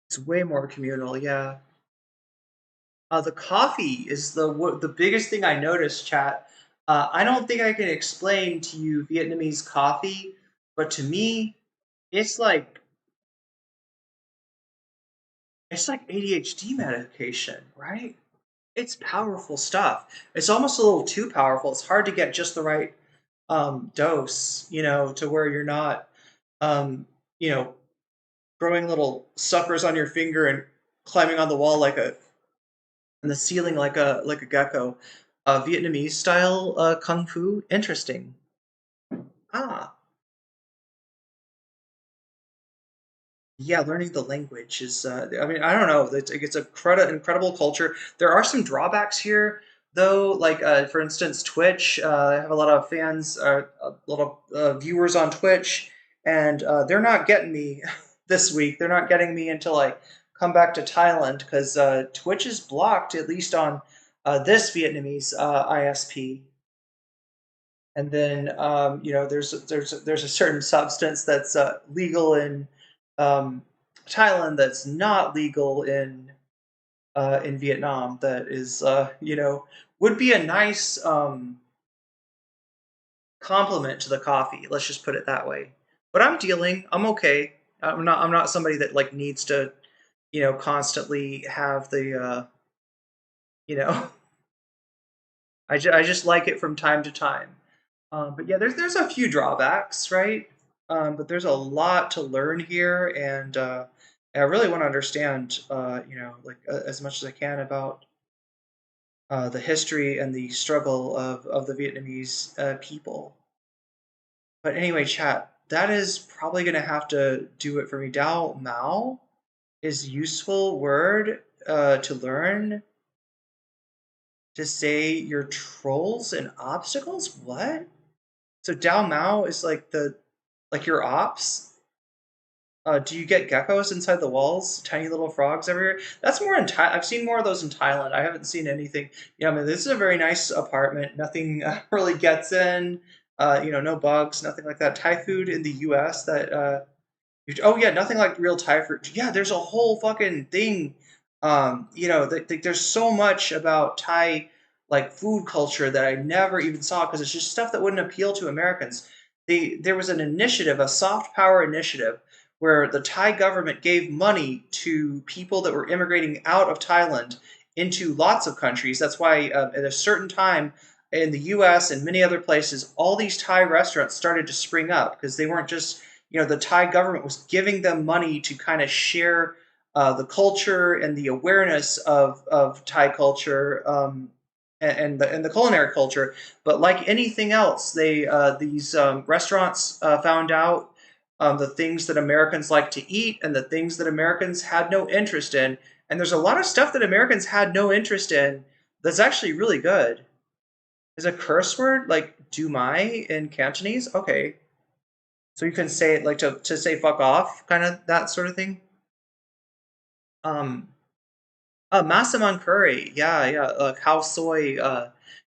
It's way more communal, yeah. The coffee is the biggest thing I noticed, chat. I don't think I can explain to you Vietnamese coffee, but to me, it's like ADHD medication, right? It's powerful stuff. It's almost a little too powerful. It's hard to get just the right dose, to where you're not, growing little suckers on your finger and climbing on the wall in the ceiling like a gecko. Vietnamese style kung fu, interesting. Yeah, learning the language is. I don't know. It's incredible culture. There are some drawbacks here, though. Like, for instance, Twitch. I have a lot of fans, a lot of viewers on Twitch, and they're not getting me this week. They're not getting me until I come back to Thailand because Twitch is blocked, at least on this Vietnamese ISP. And then there's a certain substance that's legal in Thailand that's not legal in Vietnam. That is would be a nice complement to the coffee. Let's just put it that way. But I'm okay. I'm not somebody that like needs to constantly have the I just like it from time to time. But yeah, there's a few drawbacks, right? But there's a lot to learn here, and I really want to understand, as much as I can about the history and the struggle of the Vietnamese people. But anyway, chat, that is probably going to have to do it for me. Dao Mao is a useful word to learn to say your trolls and obstacles. What? So Dao Mao is like your ops. Do you get geckos inside the walls? Tiny little frogs everywhere? That's more in Thailand. I've seen more of those in Thailand. I haven't seen anything. This is a very nice apartment. Nothing really gets in. No bugs, nothing like that. Thai food in the U.S. that. Oh yeah, nothing like real Thai food. Yeah, there's a whole fucking thing. There's so much about Thai like food culture that I never even saw because it's just stuff that wouldn't appeal to Americans. There was an initiative, a soft power initiative, where the Thai government gave money to people that were immigrating out of Thailand into lots of countries. That's why at a certain time in the U.S. and many other places, all these Thai restaurants started to spring up because they weren't just, the Thai government was giving them money to kind of share the culture and the awareness of Thai culture and the culinary culture. But like anything else, these restaurants found out the things that Americans like to eat and the things that Americans had no interest in. And there's a lot of stuff that Americans had no interest in that's actually really good. Is a curse word like "do mai" in Cantonese? Okay, so you can say it like to say "fuck off," kind of that sort of thing. Masaman curry, yeah, cow soy.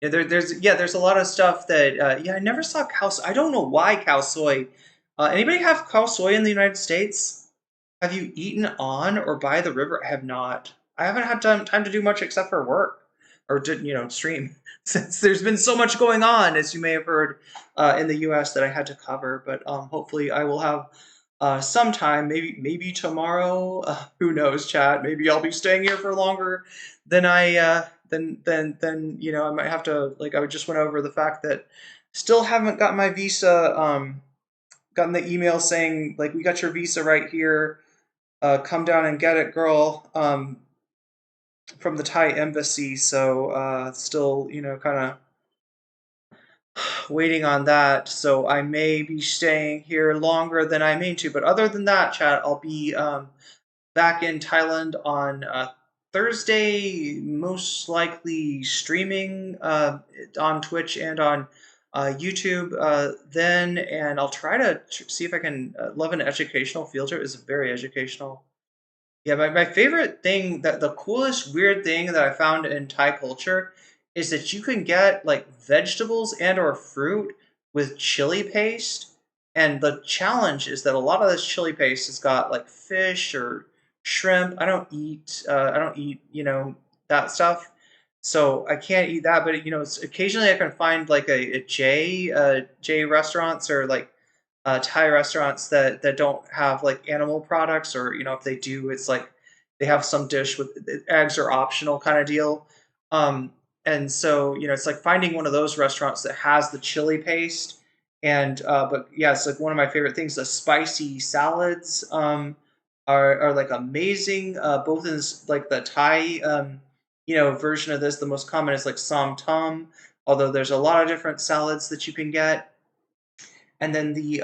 Yeah, there's a lot of stuff that I never saw cow. I don't know why cow soy. Anybody have cow soy in the United States? Have you eaten on or by the river? I have not. I haven't had time to do much except for work or to stream since there's been so much going on, as you may have heard in the U.S. that I had to cover. But hopefully I will have sometime, maybe tomorrow. Who knows, chat? Maybe I'll be staying here for longer than I then I might have to I just went over the fact that still haven't got my visa. Gotten the email saying we got your visa right here. Come down and get it, girl. From the Thai embassy. So still kind of waiting on that, so I may be staying here longer than I mean to. But other than that, chat, I'll be back in Thailand on Thursday, most likely streaming on Twitch and on YouTube then, and I'll try to see if I can love an educational field trip. It's very educational. Yeah, my favorite thing, that the coolest weird thing that I found in Thai culture is that you can get vegetables and or fruit with chili paste, and the challenge is that a lot of this chili paste has got fish or shrimp. I don't eat that stuff, so I can't eat that. But occasionally I can find a J restaurants or Thai restaurants that don't have animal products, or if they do, it's they have some dish with eggs are optional kind of deal. And so it's finding one of those restaurants that has the chili paste. And but yeah, it's one of my favorite things. The spicy salads are amazing. Both in the Thai version of this. The most common is som tam, although there's a lot of different salads that you can get. And then the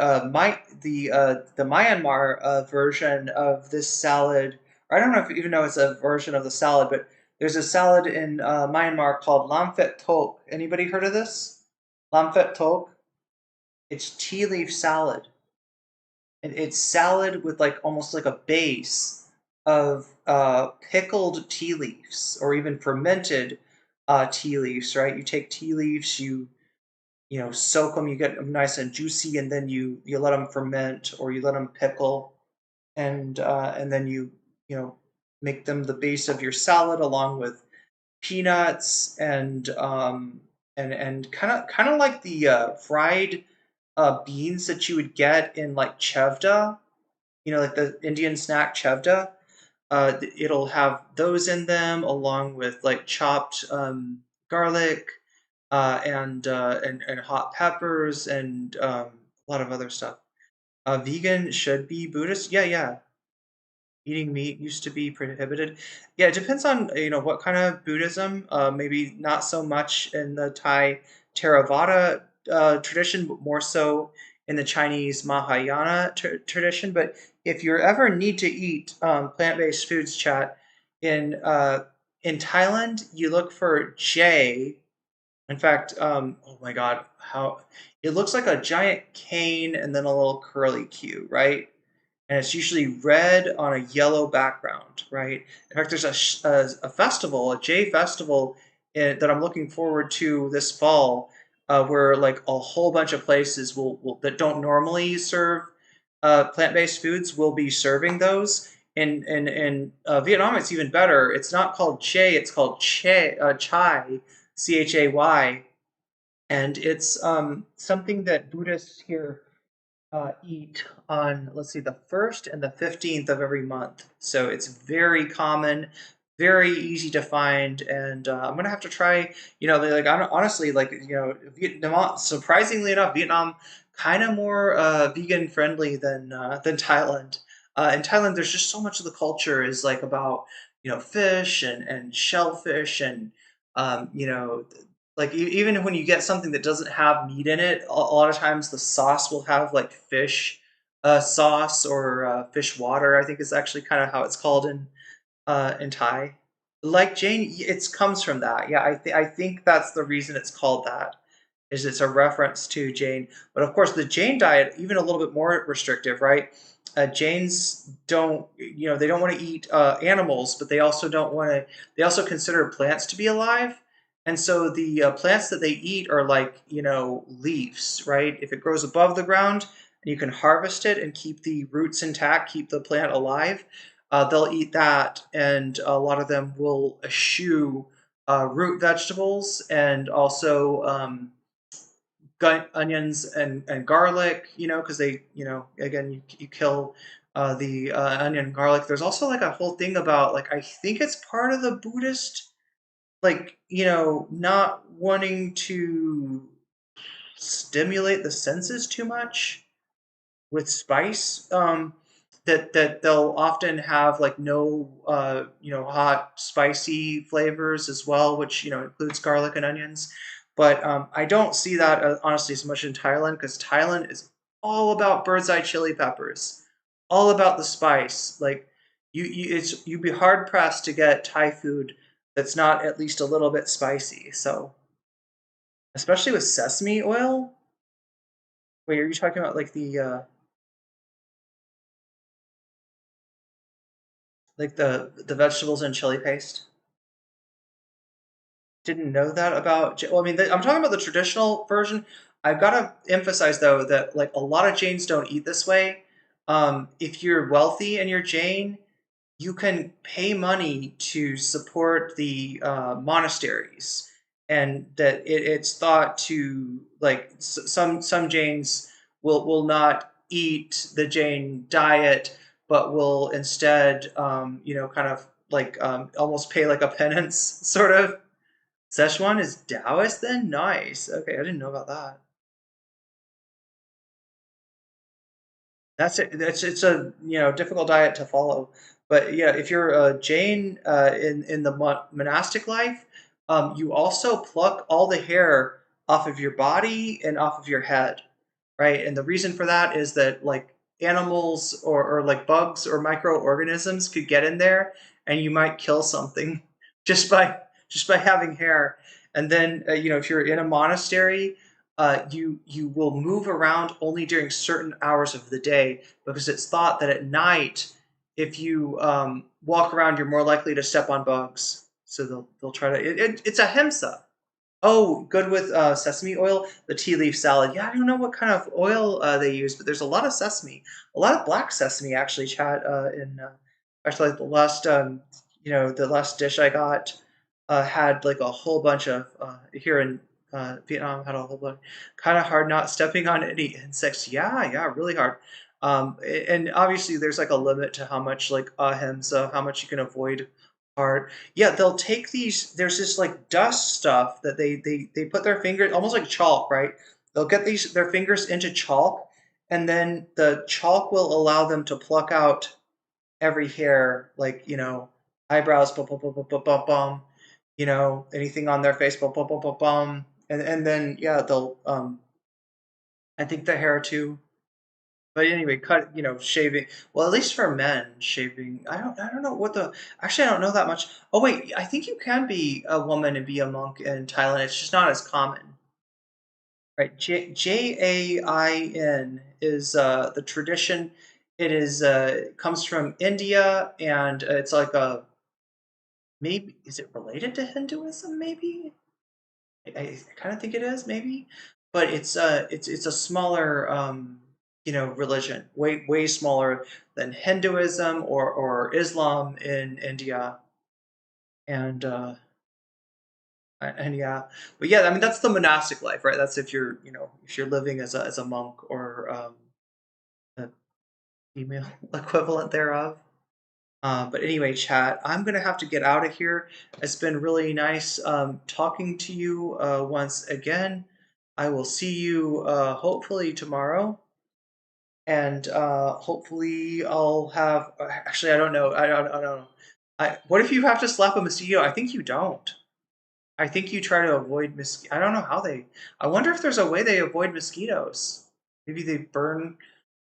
Myanmar version of this salad, or I don't know if even know it's a version of the salad, but there's a salad in Myanmar called lam phet tok. Anybody heard of this? Lam phet tok? It's tea leaf salad. And it's salad with almost a base of pickled tea leaves, or even fermented tea leaves, right? You take tea leaves, you soak them, you get them nice and juicy, and then you let them ferment, or you let them pickle, and then you make them the base of your salad, along with peanuts and kind of like the fried beans that you would get in chevda, the Indian snack chevda. It'll have those in them, along with chopped garlic. And hot peppers, and a lot of other stuff. Vegan should be Buddhist. Yeah. Eating meat used to be prohibited. Yeah, it depends on what kind of Buddhism. Maybe not so much in the Thai Theravada tradition, but more so in the Chinese Mahayana tradition. But if you ever need to eat plant-based foods, chat, in Thailand, you look for J. In fact, oh my God, how it looks like a giant cane and then a little curly Q, right? And it's usually red on a yellow background, right? In fact, there's a festival, a J festival that I'm looking forward to this fall, where a whole bunch of places will that don't normally serve plant-based foods will be serving those. In Vietnam, it's even better. It's not called J, it's called chai. Chay, and it's something that Buddhists here eat on, let's see, the 1st and the 15th of every month. So it's very common, very easy to find, and I'm gonna have to try. Honestly, Vietnam. Surprisingly enough, Vietnam kind of more vegan friendly than Thailand. In Thailand, there's just so much of the culture is about fish and shellfish and You know, like even when you get something that doesn't have meat in it, a lot of times the sauce will have like fish sauce or fish water. I think is actually kind of how it's called in Thai. Like Jane, it comes from that. Yeah, I think that's the reason it's called that. Is it's a reference to Jane. But of course, the Jane diet even a little bit more restrictive, right? Jains don't, you know, they don't want to eat animals, but they also don't want to. They also consider plants to be alive, and so the plants that they eat are like, you know, leaves, right? If it grows above the ground and you can harvest it and keep the roots intact, keep the plant alive, they'll eat that, and a lot of them will eschew root vegetables and also onions and garlic, you know, because they, you know, again, you kill the onion and garlic. There's also like a whole thing about like, I think it's part of the Buddhist, like, you know, not wanting to stimulate the senses too much with spice. That they'll often have like no you know, hot spicy flavors as well, which, you know, includes garlic and onions. But I don't see that honestly as much in Thailand, because Thailand is all about bird's eye chili peppers, all about the spice. Like you'd be hard pressed to get Thai food that's not at least a little bit spicy. So especially with sesame oil. Wait, are you talking about like the vegetables and chili paste? Didn't know that about. Well, I mean, I'm talking about the traditional version. I've got to emphasize though that like a lot of Jains don't eat this way. If you're wealthy and you're Jain, you can pay money to support the monasteries, and that it's thought to like some Jains will not eat the Jain diet, but will instead you know, kind of like almost pay like a penance sort of. Szechuan is Taoist then? Nice. Okay, I didn't know about that. That's it. It's a, you know, difficult diet to follow. But yeah, if you're a Jain in the monastic life, you also pluck all the hair off of your body and off of your head, right? And the reason for that is that like animals or like bugs or microorganisms could get in there and you might kill something just by having hair. And then you know, if you're in a monastery, you will move around only during certain hours of the day, because it's thought that at night, if you walk around, you're more likely to step on bugs. So they'll try to. It's a hemsa. Oh, good with sesame oil. The tea leaf salad. Yeah, I don't know what kind of oil they use, but there's a lot of sesame, a lot of black sesame actually. Chat in actually like the last you know, the last dish I got had like a whole bunch of here in Vietnam had a whole bunch. Kind of hard not stepping on any insects. Yeah, really hard. And obviously there's like a limit to how much like ahimsa, how much you can avoid hard. Yeah, they'll take these. There's this like dust stuff that they put their fingers, almost like chalk, right? They'll get their fingers into chalk, and then the chalk will allow them to pluck out every hair, like, you know, eyebrows, bum, bum, bum, bum, bum, bum, bum, you know, anything on their face, bum, bum, bum, bum, bum. And then yeah, they'll I think the hair too. But anyway, cut, you know, shaving. Well, at least for men, shaving. I don't know what the. Actually, I don't know that much. Oh wait, I think you can be a woman and be a monk in Thailand. It's just not as common, right? Jain is the tradition. It is comes from India, and it's like a, maybe, is it related to Hinduism? Maybe I kind of think it is, maybe, but it's a smaller you know, religion, way smaller than Hinduism or Islam in India, and yeah, but yeah, I mean that's the monastic life, right? That's if you're, you know, if you're living as a monk or a female equivalent thereof. But anyway, chat, I'm going to have to get out of here. It's been really nice talking to you once again. I will see you hopefully tomorrow. And hopefully I'll have... Actually, I don't know. I don't know. What if you have to slap a mosquito? I think you don't. I think you try to avoid I don't know how they. I wonder if there's a way they avoid mosquitoes. Maybe they burn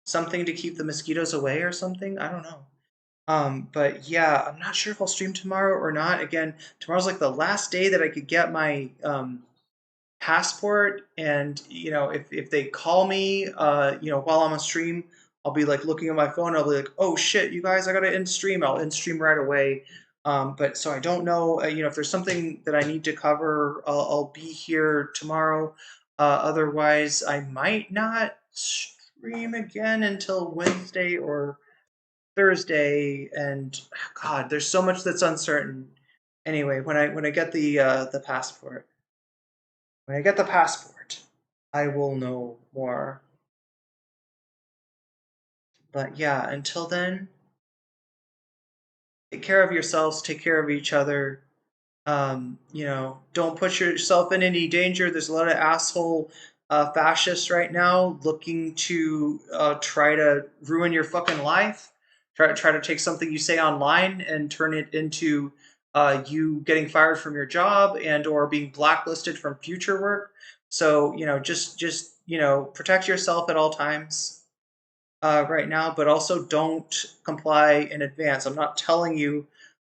something to keep the mosquitoes away or something. I don't know. But yeah, I'm not sure if I'll stream tomorrow or not. Again, tomorrow's like the last day that I could get my passport, and if they call me while I'm on stream, I'll be like looking at my phone, I'll be like, oh shit, you guys, I gotta end stream. I'll end stream right away. But so I don't know, if there's something that I need to cover, I'll be here tomorrow. Otherwise I might not stream again until Wednesday or Thursday, and God, there's so much that's uncertain. Anyway, when I get the passport, I will know more. But yeah, until then, take care of yourselves, take care of each other. Don't put yourself in any danger. There's a lot of asshole fascists right now looking to try to ruin your fucking life. Try to take something you say online and turn it into you getting fired from your job and or being blacklisted from future work. So just protect yourself at all times right now, but also don't comply in advance. I'm not telling you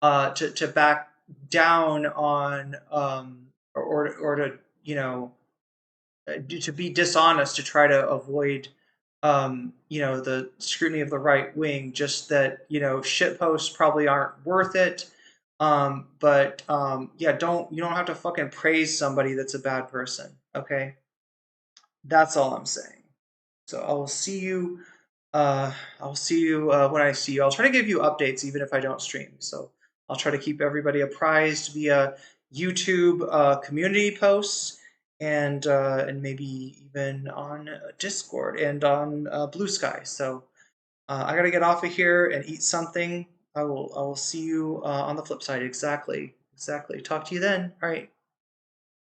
to back down on or to be dishonest, to try to avoid the scrutiny of the right wing. Just that shit posts probably aren't worth it. But yeah, you don't have to fucking praise somebody that's a bad person. Okay, that's all I'm saying. So I'll see you when I see you. I'll try to give you updates even if I don't stream. So I'll try to keep everybody apprised via YouTube community posts and maybe even on Discord and on Blue Sky. So I gotta get off of here and eat something. I will see you on the flip side. Exactly. Talk to you then. All right.